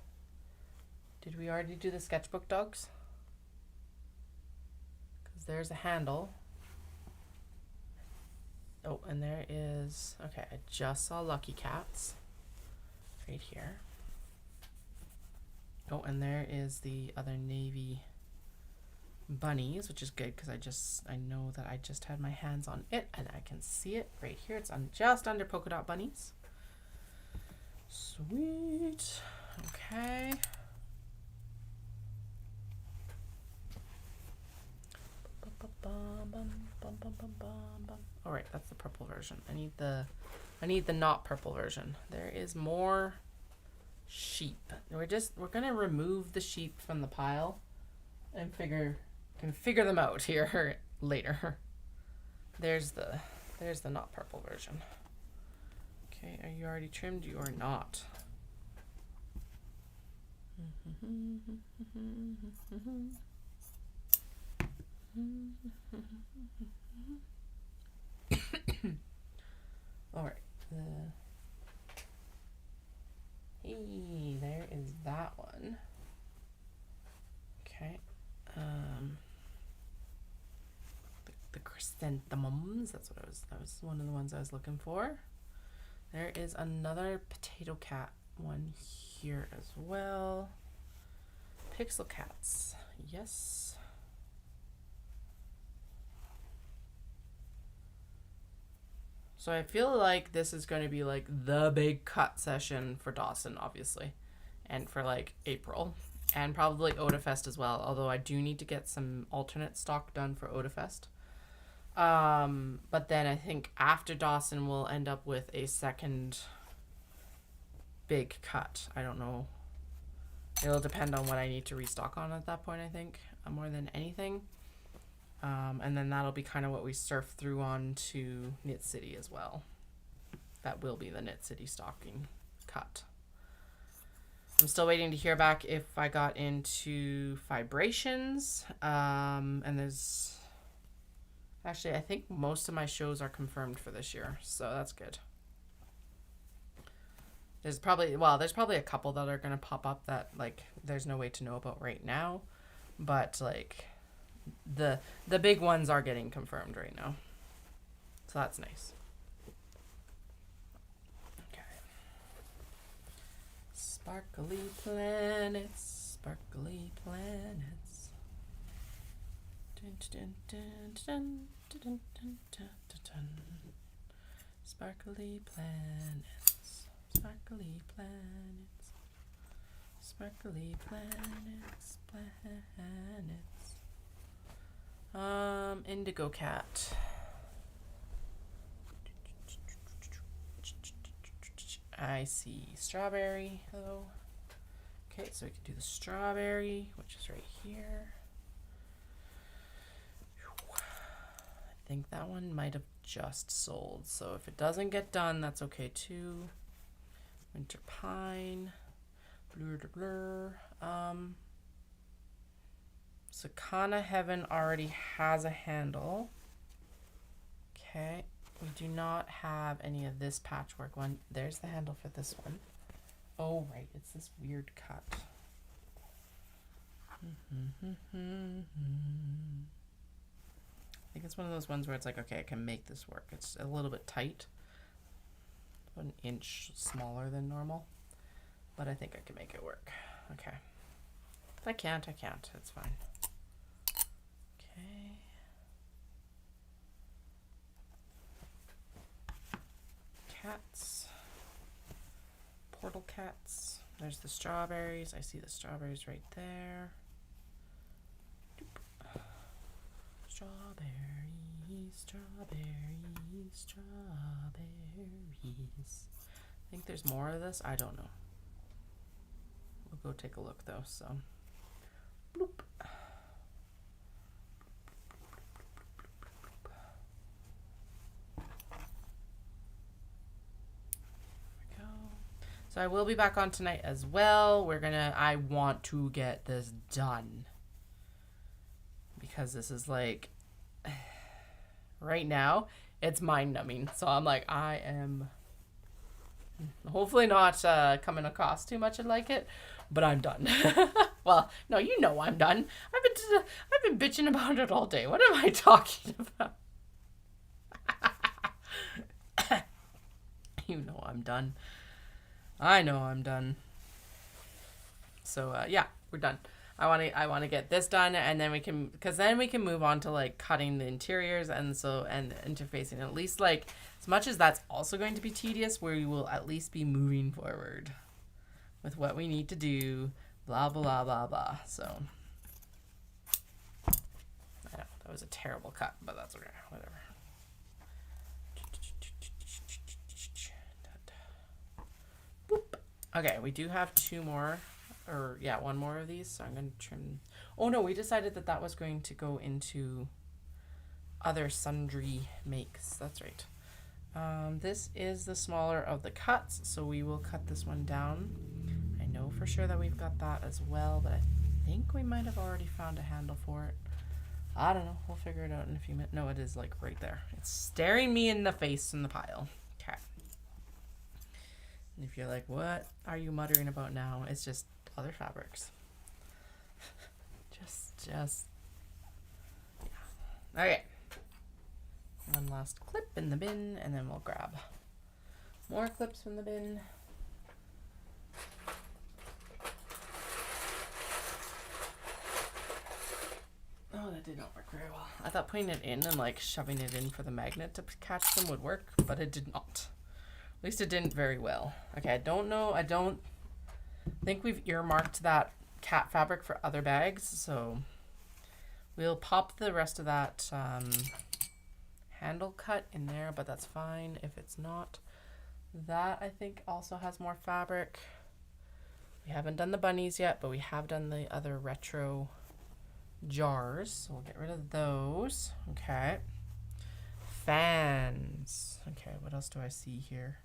A: Did we already do the sketchbook dogs? Because there's a handle. Oh, and there is, okay, I just saw Lucky Cats right here. Oh, and there is the other navy bunnies, which is good because I know that I just had my hands on it and I can see it right here. It's just under polka dot bunnies. Sweet. Okay. All right, that's the purple version. I need the not purple version. There is more sheep. We're gonna remove the sheep from the pile and figure them out here later. There's the not purple version. Okay, are you already trimmed? You are not. All right. Hey, there is that one. Okay. The chrysanthemums. That was one of the ones I was looking for. There is another potato cat one here as well. Pixel cats. Yes. So I feel like this is going to be like the big cut session for Dawson, obviously, and for like April, and probably OdaFest as well, although I do need to get some alternate stock done for OdaFest. But then I think after Dawson we'll end up with a second big cut. I don't know. It'll depend on what I need to restock on at that point, I think, more than anything. And then that'll be kind of what we surf through on to Knit City as well. That will be the Knit City stocking cut. I'm still waiting to hear back if I got into vibrations. And there's actually, I think most of my shows are confirmed for this year, so that's good. There's probably a couple that are gonna pop up that like there's no way to know about right now, but like the big ones are getting confirmed right now, so that's nice. Okay. Sparkly planets, sparkly planets. Dun, dun, dun, dun, dun, dun, dun, dun, dun. Sparkly planets, sparkly planets, sparkly planets, planets. Indigo cat. I see strawberry. Hello. Okay, so we can do the strawberry, which is right here. I think that one might have just sold, so if it doesn't get done, that's okay too. Winter pine. Blur, blur, blur. Sakana Heaven already has a handle. Okay, we do not have any of this patchwork one. There's the handle for this one. Oh, right, it's this weird cut. I think it's one of those ones where it's like, okay, I can make this work. It's a little bit tight. About an inch smaller than normal. But I think I can make it work. Okay. If I can't, I can't. It's fine. Okay. Cats. Portal cats. There's the strawberries. I see the strawberries right there. Strawberries. strawberries. I think there's more of this. I don't know. We'll go take a look though. So, bloop. So I will be back on tonight as well. I want to get this done. Because this is like, right now, it's mind numbing. So I'm like, I am hopefully not coming across too much and like it, but I'm done. Well, no, you know I'm done. I've been bitching about it all day. What am I talking about? You know I'm done. I know I'm done. So yeah, we're done. I want to get this done, and then we can move on to like cutting the interiors and interfacing. At least like as much as that's also going to be tedious, we will at least be moving forward with what we need to do. Blah blah blah blah. So I know that was a terrible cut, but that's okay. Whatever. Okay, we do have one more of these, so I'm going to trim. Oh no, we decided that was going to go into other sundry makes. That's right. This is the smaller of the cuts, so we will cut this one down. I know for sure that we've got that as well, but I think we might have already found a handle for it. I don't know. We'll figure it out in a few minutes. No, it is like right there. It's staring me in the face in the pile. Okay. And if you're like, what are you muttering about now? It's just other fabrics. just yeah. Okay. One last clip in the bin, and then we'll grab more clips from the bin. Oh, that did not work very well. I thought putting it in and like shoving it in for the magnet to catch them would work, but it did not. At least it didn't very well. Okay, I don't know. I don't think we've earmarked that cat fabric for other bags, so we'll pop the rest of that handle cut in there, but that's fine if it's not. That I think also has more fabric. We haven't done the bunnies yet, but we have done the other retro jars, so we'll get rid of those. Okay. Fans. Okay, what else do I see here?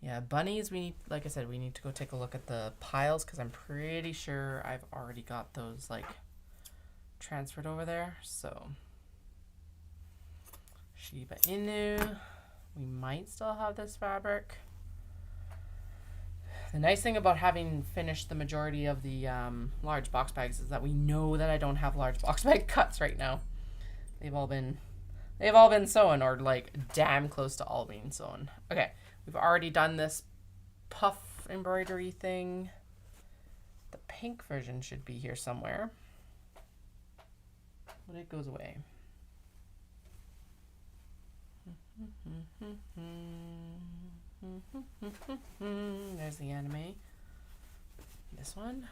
A: Yeah, bunnies, like I said, we need to go take a look at the piles, because I'm pretty sure I've already got those, like, transferred over there, so. Shiba Inu. We might still have this fabric. The nice thing about having finished the majority of the large box bags is that we know that I don't have large box bag cuts right now. They've all been sewn, or like damn close to all being sewn. Okay. We've already done this puff embroidery thing. The pink version should be here somewhere. But it goes away. There's the anime. This one.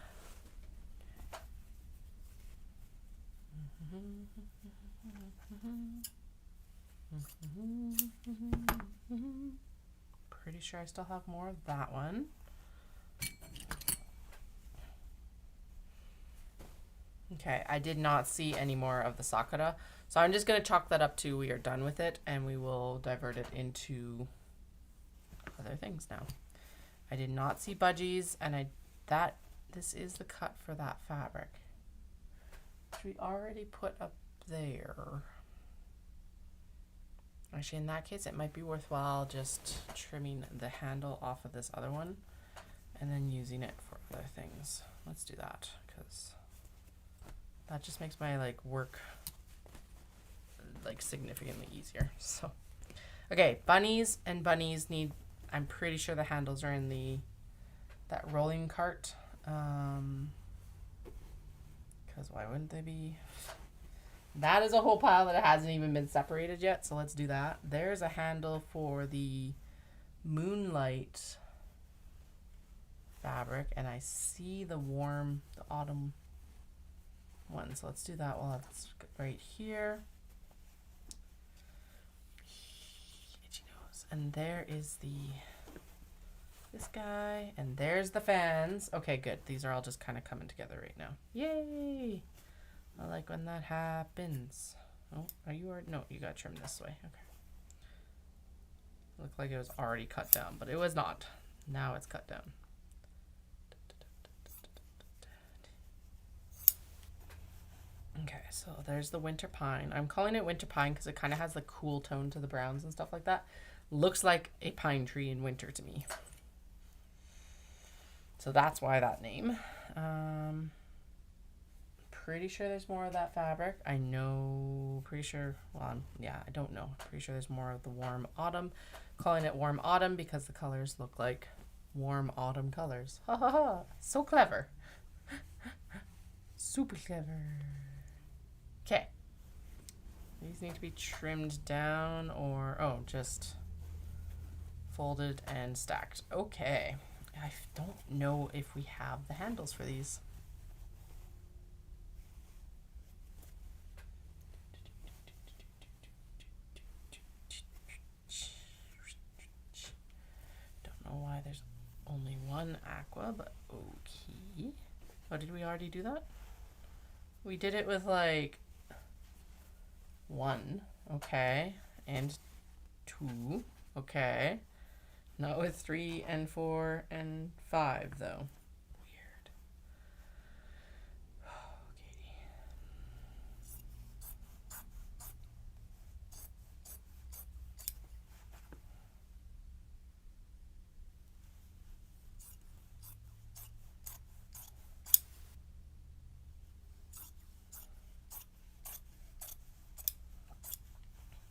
A: Pretty sure I still have more of that one. Okay, I did not see any more of the Sakura, so I'm just going to chalk that up to we are done with it, and we will divert it into other things now. I did not see budgies, and this is the cut for that fabric, which we already put up there. Actually, in that case, it might be worthwhile just trimming the handle off of this other one and then using it for other things. Let's do that, because that just makes my like work like significantly easier. So, okay, bunnies need, I'm pretty sure the handles are in that rolling cart. Because why wouldn't they be? That is a whole pile that hasn't even been separated yet, so let's do that. There's a handle for the Moonlight fabric, and I see the autumn one, so let's do that while it's right here. And there is this guy, and there's the fans. Okay, good. These are all just kind of coming together right now. Yay! I like when that happens. Oh, are you already? No, you got trimmed this way. Okay. Looked like it was already cut down, but it was not. Now it's cut down. Okay, so there's the winter pine. I'm calling it winter pine because it kind of has the cool tone to the browns and stuff like that. Looks like a pine tree in winter to me. So that's why that name. Pretty sure there's more of that fabric. I know, pretty sure, well, yeah, I don't know. Pretty sure there's more of the warm autumn. Calling it warm autumn because the colors look like warm autumn colors. Ha ha ha. So clever. Super clever. Okay. These need to be trimmed down or, oh, just folded and stacked. Okay. I don't know if we have the handles for these. Don't know why there's only one aqua, but okay. Oh, did we already do that? We did it with like 1, okay, and 2, okay. Not with 3 and 4 and 5 though. Weird. Oh, Katie.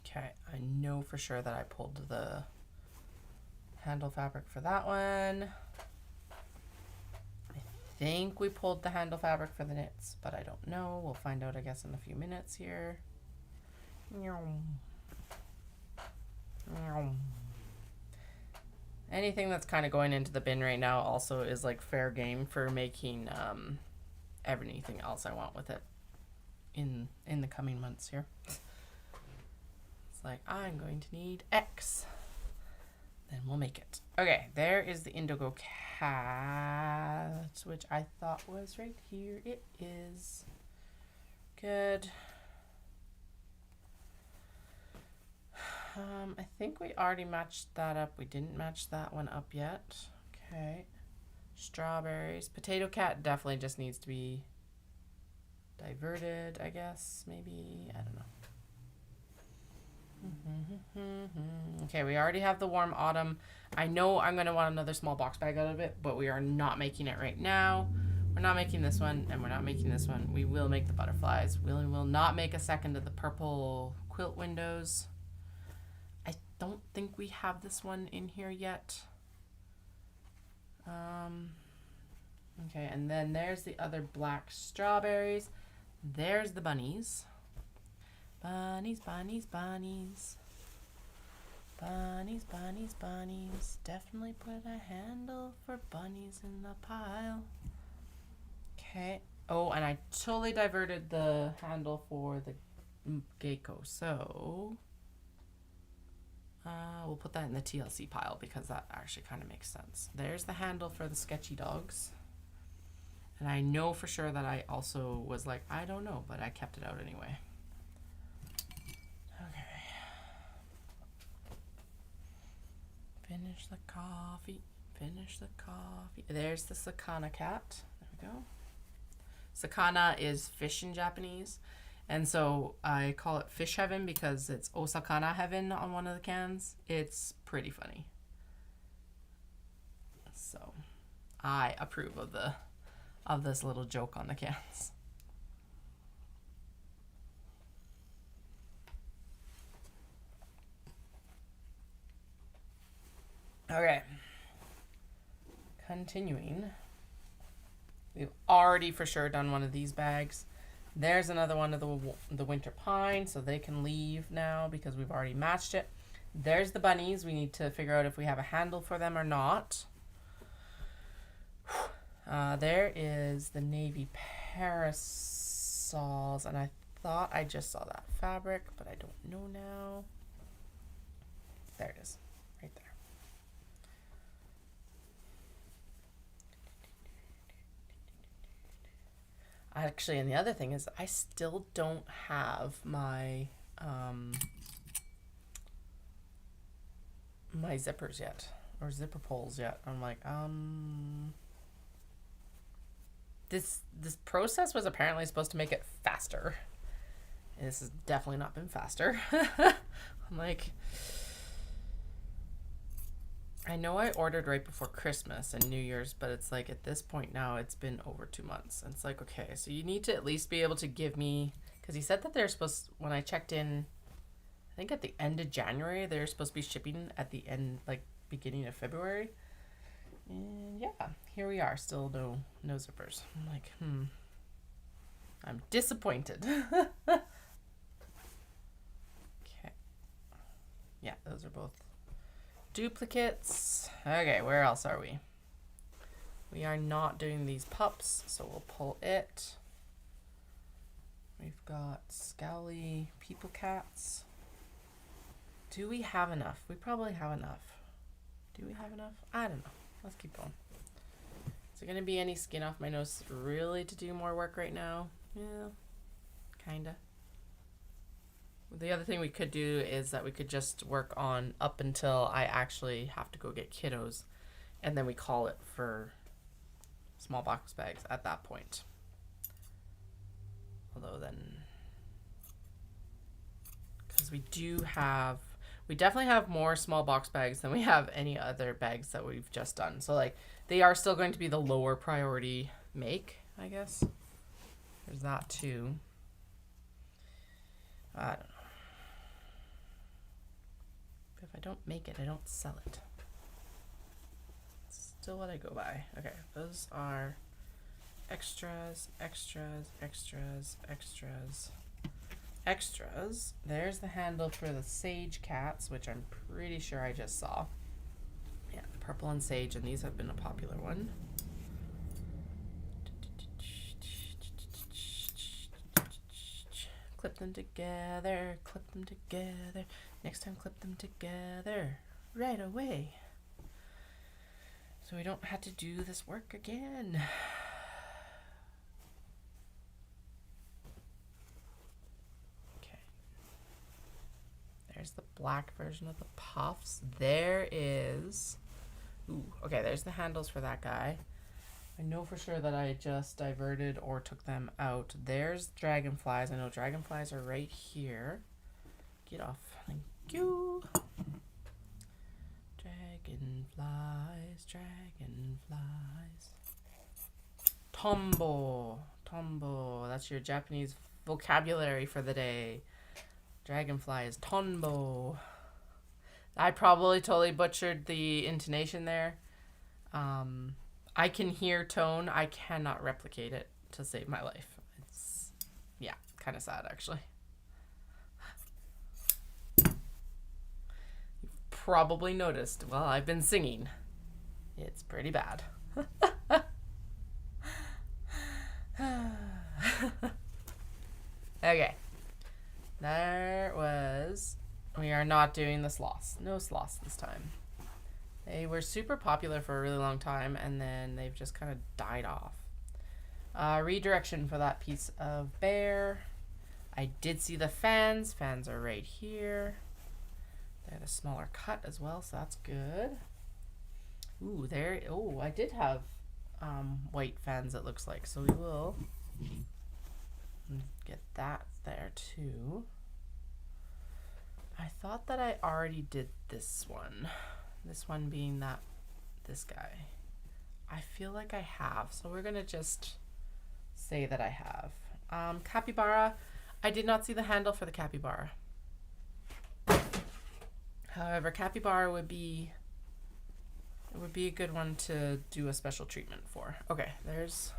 A: Okay, I know for sure that I pulled the handle fabric for that one. I think we pulled the handle fabric for the knits, but I don't know. We'll find out, I guess, in a few minutes here. Anything that's kind of going into the bin right now also is like fair game for making everything else I want with it in the coming months here. It's like, I'm going to need X. Then we'll make it. Okay, there is the indigo cat, which I thought was right here. It is. Good. I think we already matched that up. We didn't match that one up yet. Okay. Strawberries. Potato cat definitely just needs to be diverted, I guess. Maybe. I don't know. Okay, we already have the warm autumn. I know I'm going to want another small box bag out of it, but we are not making it right now. We're not making this one, and we're not making this one. We will make the butterflies. We will not make a second of the purple quilt windows. I don't think we have this one in here yet. Okay, and then there's the other black strawberries. There's the bunnies. Bunnies, bunnies, bunnies. Bunnies, bunnies, bunnies. Definitely put a handle for bunnies in the pile. Okay. Oh, and I totally diverted the handle for the gecko. So we'll put that in the TLC pile because that actually kind of makes sense. There's the handle for the sketchy dogs. And I know for sure that I also was like, I don't know, but I kept it out anyway. Finish the coffee. Finish the coffee. There's the sakana cat. There we go. Sakana is fish in Japanese. And so I call it fish heaven because it's osakana heaven on one of the cans. It's pretty funny. So I approve of this little joke on the cans. Okay, continuing. We've already for sure done one of these bags. There's another one of the winter pine, so they can leave now because we've already matched it. There's the bunnies. We need to figure out if we have a handle for them or not. There is the navy parasols, and I thought I just saw that fabric, but I don't know now. There it is. Actually, and the other thing is I still don't have my my zippers yet, or zipper pulls yet. I'm like, this process was apparently supposed to make it faster. And this has definitely not been faster. I'm like, I know I ordered right before Christmas and New Year's, but it's like at this point now it's been over 2 months. And it's like, okay, so you need to at least be able to give me, because he said that they're supposed, when I checked in, I think at the end of January, they're supposed to be shipping at the end, like beginning of February. And yeah, here we are, still no zippers. I'm like, I'm disappointed. Okay. Yeah, those are both duplicates. Okay, where else are we? We are not doing these pups, so we'll pull it. We've got Scowly People Cats. Do we have enough? We probably have enough. Do we have enough? I don't know. Let's keep going. Is there going to be any skin off my nose really to do more work right now? Yeah, kinda. The other thing we could do is that we could just work on up until I actually have to go get kiddos, and then we call it for small box bags at that point. Although then, because we definitely have more small box bags than we have any other bags that we've just done. So like they are still going to be the lower priority make, I guess. There's that too. I don't know. But if I don't make it, I don't sell it. It's still what I go by. Okay, those are extras, extras, extras, extras, extras. There's the handle for the sage cats, which I'm pretty sure I just saw. Yeah, purple and sage, and these have been a popular one. Clip them together, clip them together. Next time, clip them together right away. So we don't have to do this work again. Okay. There's the black version of the puffs. There is... Ooh, okay, there's the handles for that guy. I know for sure that I just diverted or took them out. There's dragonflies. I know dragonflies are right here. Get off. Thank you. Dragonflies, dragonflies. Tombo. Tombo. That's your Japanese vocabulary for the day. Dragonfly is tombo. I probably totally butchered the intonation there. I can hear tone. I cannot replicate it to save my life. It's, yeah, kind of sad actually. You've probably noticed while I've been singing. It's pretty bad. Okay. There was... We are not doing the sloths. No sloths this time. They were super popular for a really long time, and then they've just kind of died off. Redirection for that piece of bear. I did see the fans. Fans are right here. They're the smaller cut as well, so that's good. Ooh, there. Oh, I did have white fans, it looks like, so we will get that there too. I thought that I already did this one. This one being this guy. I feel like I have, so we're gonna just say that I have. Capybara, I did not see the handle for the capybara. However, capybara would be a good one to do a special treatment for. Okay, this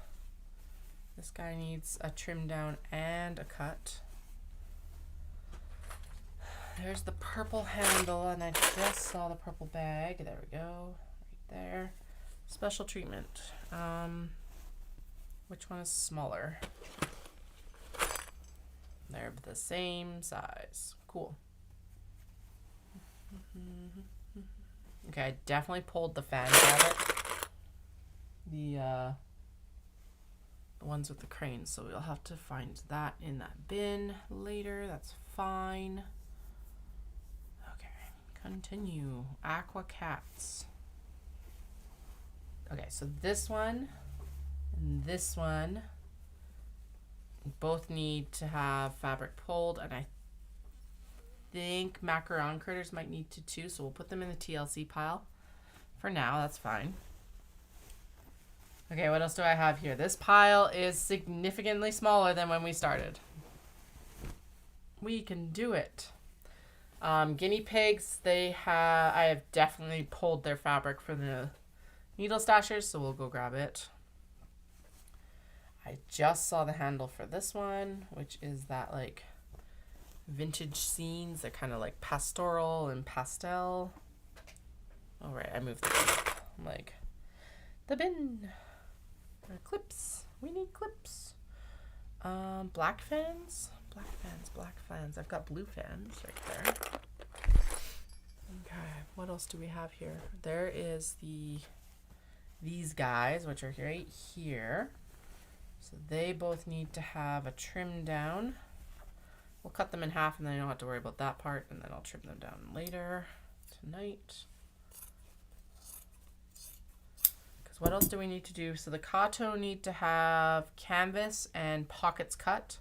A: guy needs a trim down and a cut. There's the purple handle, and I just saw the purple bag. There we go, right there. Special treatment. Which one is smaller? They're the same size. Cool. Okay, I definitely pulled the fans out of it. the ones with the cranes, so we'll have to find that in that bin later. That's fine. Okay, continue. Aqua cats. Okay, so this one and this one both need to have fabric pulled, and I think macaron critters might need to too, so we'll put them in the TLC pile for now. That's fine. Okay, what else do I have here? This pile is significantly smaller than when we started. We can do it. Guinea pigs, I have definitely pulled their fabric for the needle stashers, so we'll go grab it. I just saw the handle for this one, which is that like vintage scenes. They're kind of like pastoral and pastel. All right, I moved the bin. I'm like, the bin. Clips. We need clips. Black fans. Black fans. I've got blue fans right there. Okay, what else do we have here? There is these guys, which are right here. So they both need to have a trim down. We'll cut them in half, and then I don't have to worry about that part, and then I'll trim them down later tonight. What else do we need to do? So the Kato need to have canvas and pockets cut.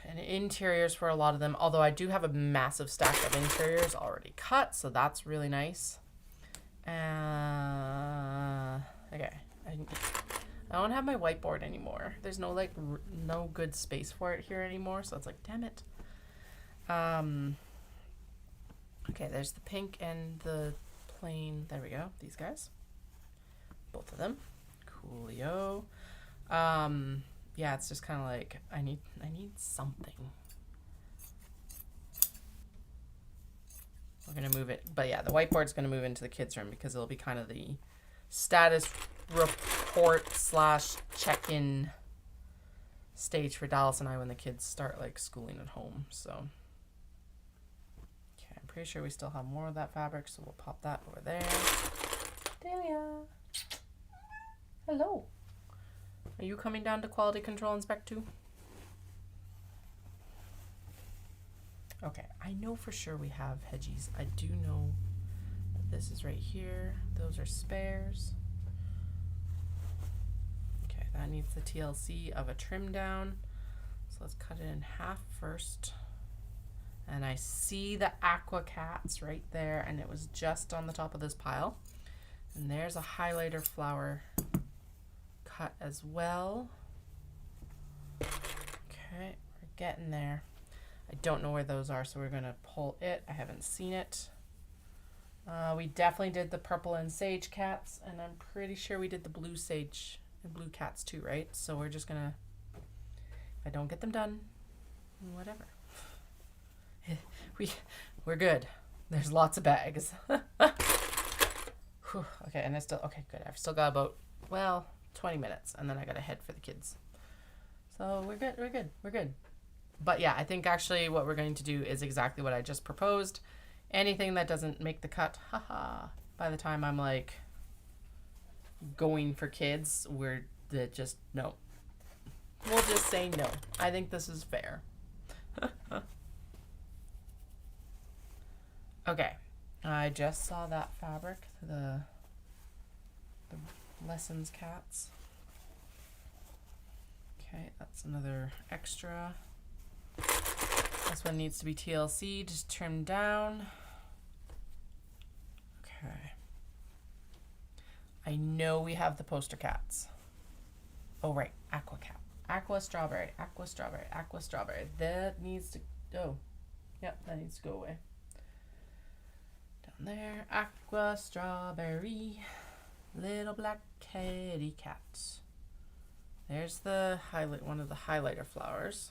A: And interiors for a lot of them, although I do have a massive stack of interiors already cut, so that's really nice. Okay. I don't have my whiteboard anymore. There's no like no good space for it here anymore, so it's like, damn it. Okay, there's the pink and the plain. There we go. These guys, both of them. Coolio. Yeah, it's just kind of like I need something. We're gonna move it, but yeah, the whiteboard's gonna move into the kids' room because it'll be kind of the status report / check-in stage for Dallas and I when the kids start like schooling at home. So. Pretty sure we still have more of that fabric, so we'll pop that over there. Delia. Hello. Are you coming down to quality control inspect too? Okay, I know for sure we have hedgies. I do know that this is right here. Those are spares. Okay, that needs the TLC of a trim down. So let's cut it in half first. And I see the aqua cats right there, and it was just on the top of this pile. And there's a highlighter flower cut as well. Okay, we're getting there. I don't know where those are, so we're gonna pull it. I haven't seen it. We definitely did the purple and sage cats, and I'm pretty sure we did the blue sage and blue cats too, right? So we're just gonna, if I don't get them done, whatever. We're good. There's lots of bags. Okay, and okay, good. I've still got about, 20 minutes, and then I gotta head for the kids. So we're good. But yeah, I think actually what we're going to do is exactly what I just proposed. Anything that doesn't make the cut, by the time I'm like going for kids, no. We'll just say no. I think this is fair. Okay, I just saw that fabric, the lessons cats. Okay, that's another extra. This one needs to be TLC, just trimmed down. Okay. I know we have the poster cats. Oh, right, aqua cat. Aqua strawberry. That needs to, that needs to go away. There, aqua strawberry, little black kitty cats. There's the one of the highlighter florals.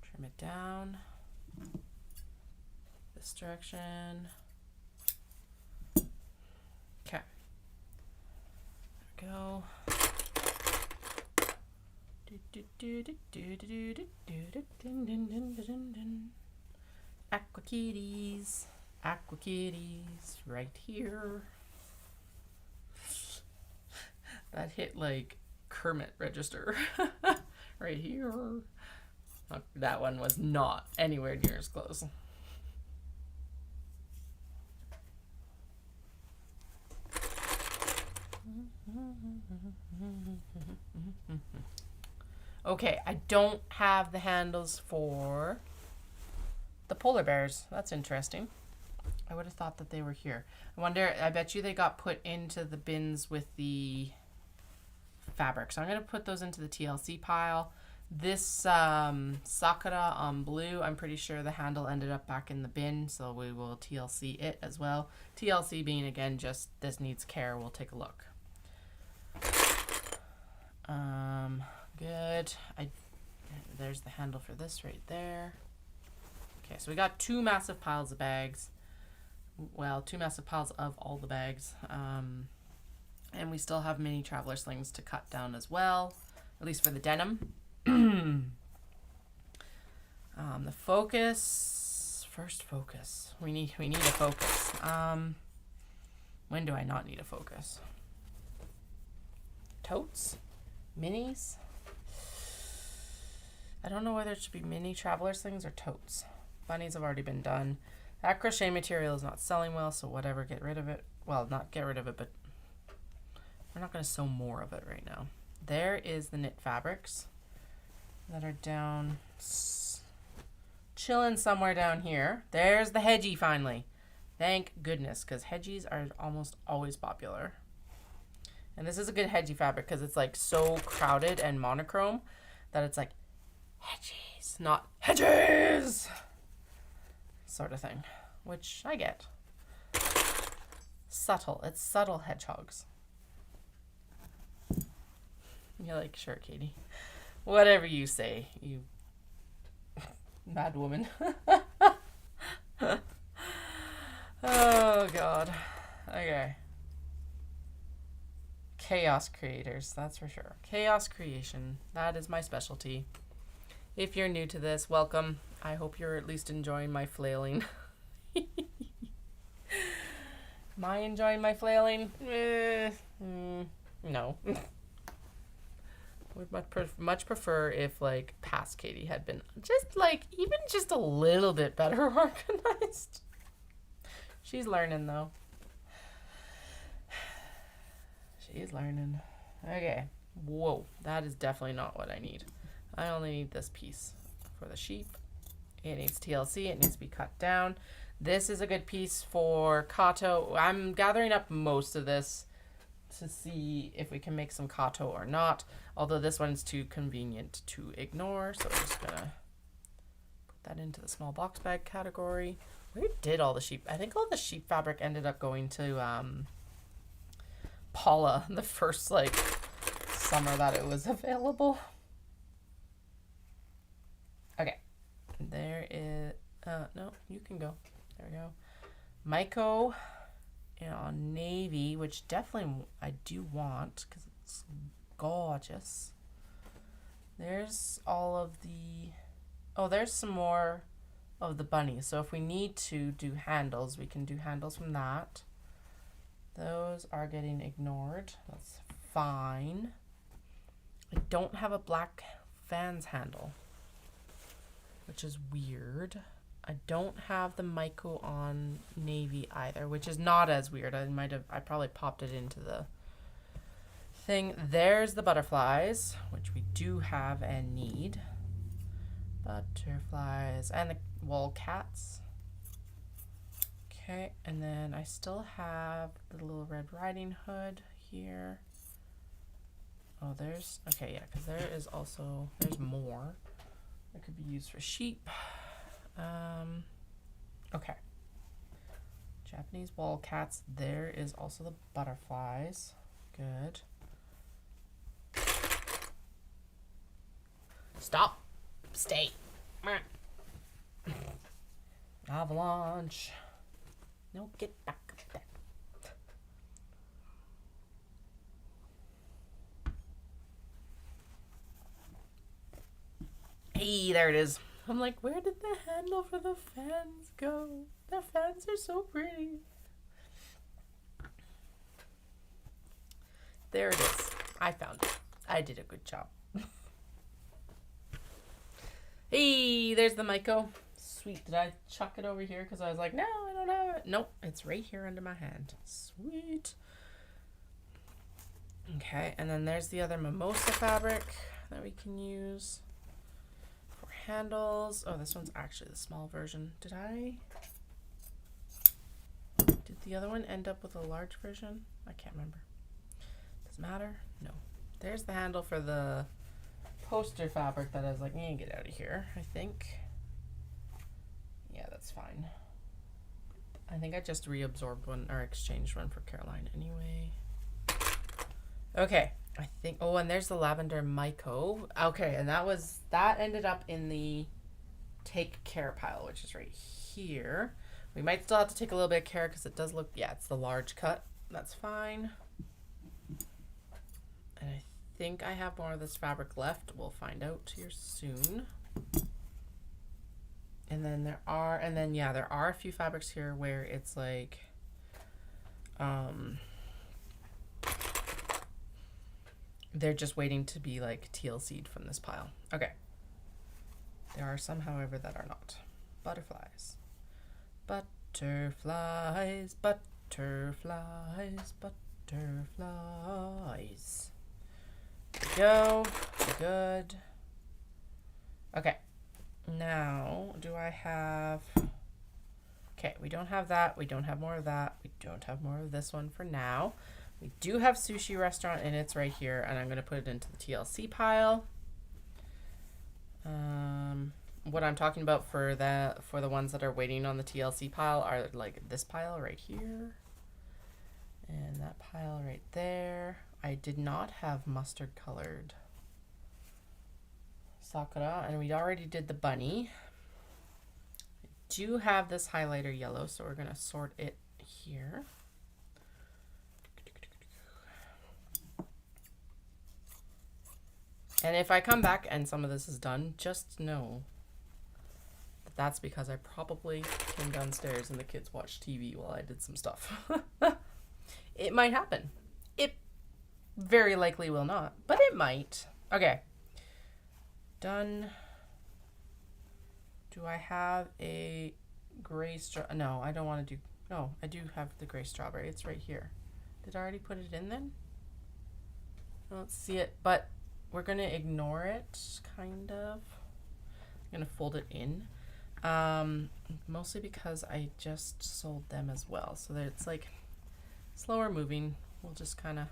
A: Trim it down this direction. Okay, there we go. Aqua kitties. Aqua kitties right here. That hit like Kermit register right here. That one was not anywhere near as close. Okay, I don't have the handles for the polar bears. That's interesting. I would have thought that they were here. I wonder, I bet you they got put into the bins with the fabric. So I'm going to put those into the TLC pile. This Sakura on blue, I'm pretty sure the handle ended up back in the bin, so we will TLC it as well. TLC being, again, just this needs care. We'll take a look. Good. There's the handle for this right there. Okay, so we got two massive piles of bags. Well, two massive piles of all the bags. And we still have mini traveler slings to cut down as well, at least for the denim. The first focus. We need a focus. When do I not need a focus? Totes? Minis? I don't know whether it should be mini traveler slings or totes. Bunnies have already been done. That crochet material is not selling well, so whatever, get rid of it. Well, not get rid of it, but we're not going to sew more of it right now. There is the knit fabrics that are down, chilling somewhere down here. There's the hedgie finally. Thank goodness, because hedgies are almost always popular. And this is a good hedgie fabric because it's like so crowded and monochrome that it's like hedgies, not hedges sort of thing, which I get. Subtle. It's subtle hedgehogs. You're like, sure, Katie. Whatever you say, you mad woman. Oh, God. Okay. Chaos creators, that's for sure. Chaos creation. That is my specialty. If you're new to this, welcome. I hope you're at least enjoying my flailing. Am I enjoying my flailing? No. Would much prefer if like past Katie had been just like even just a little bit better organized. She's learning though. She's learning. Okay. Whoa, that is definitely not what I need. I only need this piece for the sheep. It needs TLC. It needs to be cut down. This is a good piece for Kato. I'm gathering up most of this to see if we can make some Kato or not. Although this one's too convenient to ignore. So we're just going to put that into the small box bag category. Where did all the sheep? I think all the sheep fabric ended up going to Paula the first like summer that it was available. Okay. There is, no, you can go. There we go. Maiko on navy, which definitely I do want because it's gorgeous. There's all of the, oh, there's some more of the bunnies. So if we need to do handles, we can do handles from that. Those are getting ignored. That's fine. I don't have a black Vans handle, which is weird. I don't have the Maiko on navy either, which is not as weird. I probably popped it into the thing. There's the butterflies, which we do have and need. Butterflies and the wool cats. Okay, and then I still have the little Red Riding Hood here. Oh, there's, okay, yeah, because there is also, there's more that could be used for sheep. Okay. Japanese wall cats. There is also the butterflies. Good. Stop. Stay. Avalanche. No, get back up there. Hey, there it is. I'm like, where did the handle for the fans go? The fans are so pretty. There it is. I found it. I did a good job. Hey, there's the Myco. Sweet. Did I chuck it over here because I was like, no, I don't have it. Nope, it's right here under my hand. Sweet. Okay, and then there's the other mimosa fabric that we can use for handles. Oh, this one's actually the small version. Did the other one end up with a large version? I can't remember. Does it matter? No. There's the handle for the poster fabric that I was like, get out of here, I think. Yeah, that's fine. I think I just reabsorbed one or exchanged one for Caroline anyway. Okay, I think, oh, and there's the lavender Myco. Okay, and that ended up in the take care pile, which is right here. We might still have to take a little bit of care because it does look, yeah, it's the large cut. That's fine. And I think I have more of this fabric left. We'll find out here soon. And then there are a few fabrics here where it's like, they're just waiting to be like TLC'd from this pile. Okay. There are some, however, that are not. Butterflies. Butterflies, butterflies, butterflies. Go. Good. Okay. Now, do I have... Okay, we don't have that. We don't have more of that. We don't have more of this one for now. We do have sushi restaurant, and it's right here, and I'm going to put it into the TLC pile. What I'm talking about for the ones that are waiting on the TLC pile are like this pile right here, and that pile right there. I did not have mustard colored Sakura, and we already did the bunny. I do have this highlighter yellow, so we're going to sort it here. And if I come back and some of this is done, just know that that's because I probably came downstairs and the kids watched TV while I did some stuff. It might happen. It very likely will not, but it might. Okay. Done. Do I have a gray No, I don't want to do... No, I do have the gray strawberry. It's right here. Did I already put it in then? I don't see it, but... We're going to ignore it, kind of. I'm going to fold it in. Mostly because I just sold them as well. So that it's like slower moving. We'll just kind of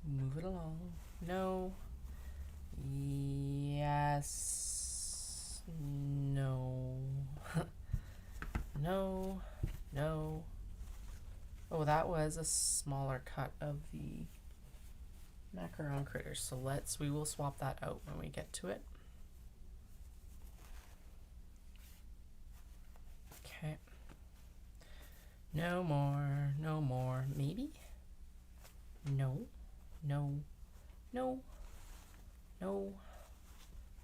A: move it along. No. Yes. No. No. No. Oh, that was a smaller cut of the macaron critters, so we will swap that out when we get to it. Okay. No more, maybe? No, no, no, no,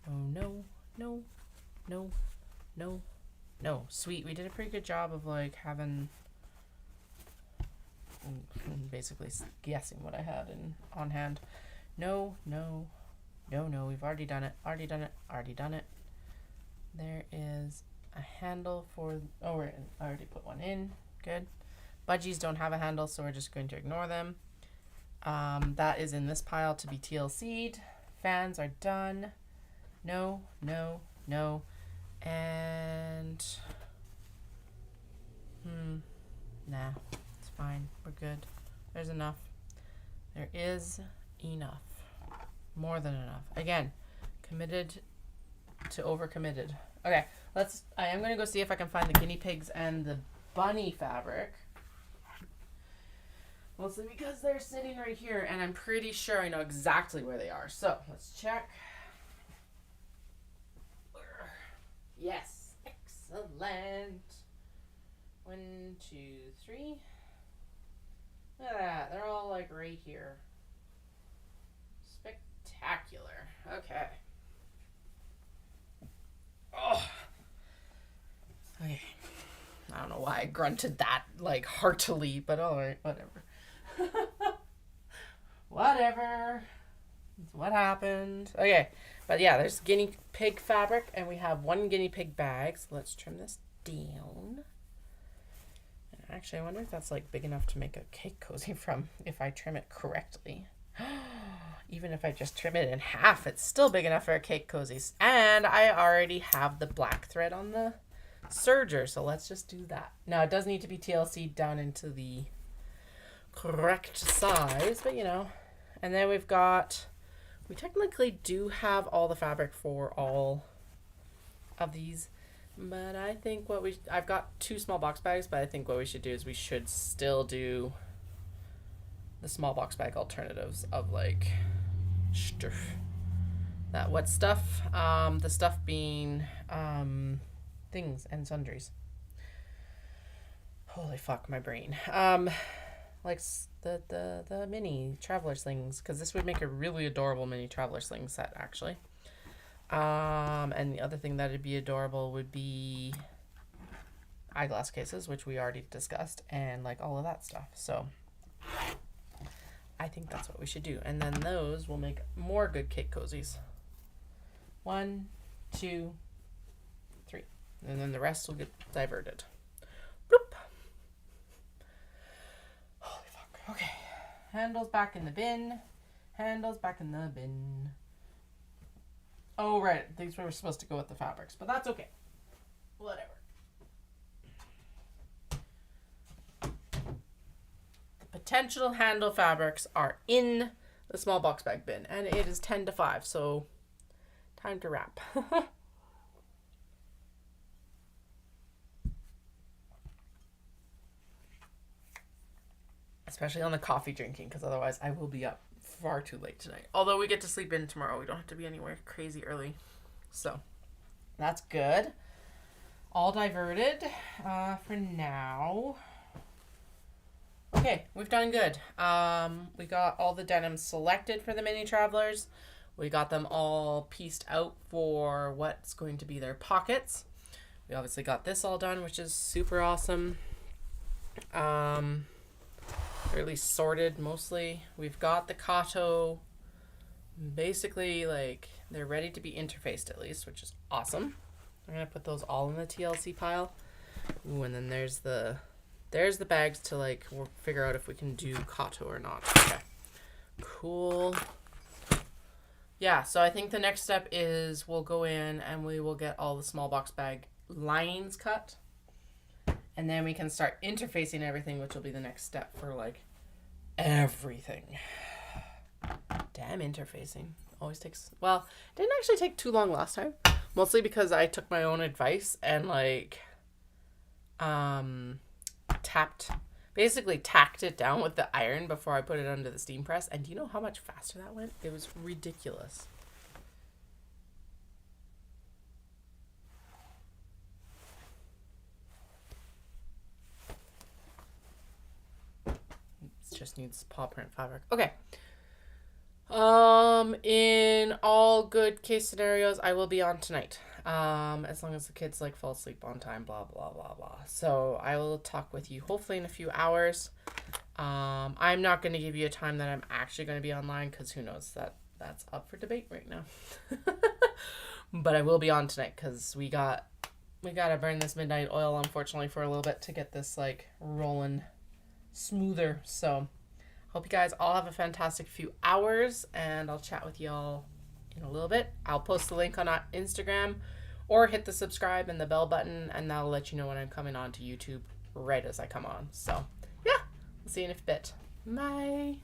A: no, no, no, no, no. Sweet, we did a pretty good job of like having... basically guessing what I had on hand. No, we've already done it. Already done it. There is a handle for... Oh, I already put one in. Good. Budgies don't have a handle, so we're just going to ignore them. That is in this pile to be TLC'd. Fans are done. No. And... Nah. Fine, we're good. There's enough. There is enough. More than enough. Again, committed to overcommitted. Okay, I am going to go see if I can find the guinea pigs and the bunny fabric. Mostly because they're sitting right here, and I'm pretty sure I know exactly where they are. So, let's check. Yes, excellent. 1, 2, 3. Look at that. They're all like right here. Spectacular. Okay. Oh. Okay. I don't know why I grunted that like heartily, but alright, whatever. whatever. It's what happened. Okay. But yeah, there's guinea pig fabric, and we have 1 guinea pig bag. So let's trim this down. Actually, I wonder if that's like big enough to make a cake cozy from if I trim it correctly. Even if I just trim it in half, it's still big enough for a cake cozy. And I already have the black thread on the serger, so let's just do that. Now, it does need to be TLC down into the correct size, but you know. And then we technically do have all the fabric for all of these. But I think I've got 2 small box bags, but I think what we should do is we should still do the small box bag alternatives of like stuff. That what stuff? The stuff being things and sundries. Holy fuck, my brain. Like the mini traveler slings, because this would make a really adorable mini traveler sling set actually. And the other thing that'd be adorable would be eyeglass cases, which we already discussed, and like all of that stuff. So I think that's what we should do. And then those will make more good cake cozies. 1, 2, 3. And then the rest will get diverted. Bloop. Holy fuck. Okay. Handles back in the bin. Handles back in the bin. Oh, right. These were supposed to go with the fabrics, but that's okay. Whatever. The potential handle fabrics are in the small box bag bin, and it is 10 to 5, so time to wrap. Especially on the coffee drinking, because otherwise I will be up far too late tonight. Although we get to sleep in tomorrow. We don't have to be anywhere crazy early. So that's good. All diverted for now. Okay, we've done good. We got all the denims selected for the mini travelers. We got them all pieced out for what's going to be their pockets. We obviously got this all done, which is super awesome. Or at least sorted mostly. We've got the Kato basically like they're ready to be interfaced at least, which is awesome. I'm gonna put those all in the TLC pile. Ooh, and then there's the bags to like figure out if we can do Kato or not. Okay, cool. Yeah, so I think the next step is we'll go in and we will get all the small box bag linings cut. And then we can start interfacing everything, which will be the next step for like everything. Damn, interfacing always takes, well, it didn't actually take too long last time. Mostly because I took my own advice and like basically tacked it down with the iron before I put it under the steam press. And do you know how much faster that went? It was ridiculous. Just needs paw print fabric. Okay. In all good case scenarios, I will be on tonight. As long as the kids like fall asleep on time, blah blah blah blah. So I will talk with you hopefully in a few hours. I'm not going to give you a time that I'm actually going to be online because who knows, that's up for debate right now. But I will be on tonight because we gotta burn this midnight oil unfortunately for a little bit to get this like rolling smoother. So hope you guys all have a fantastic few hours, and I'll chat with y'all in a little bit. I'll post the link on Instagram or hit the subscribe and the bell button, and that'll let you know when I'm coming on to YouTube right as I come on. So yeah, we'll see you in a bit. Bye.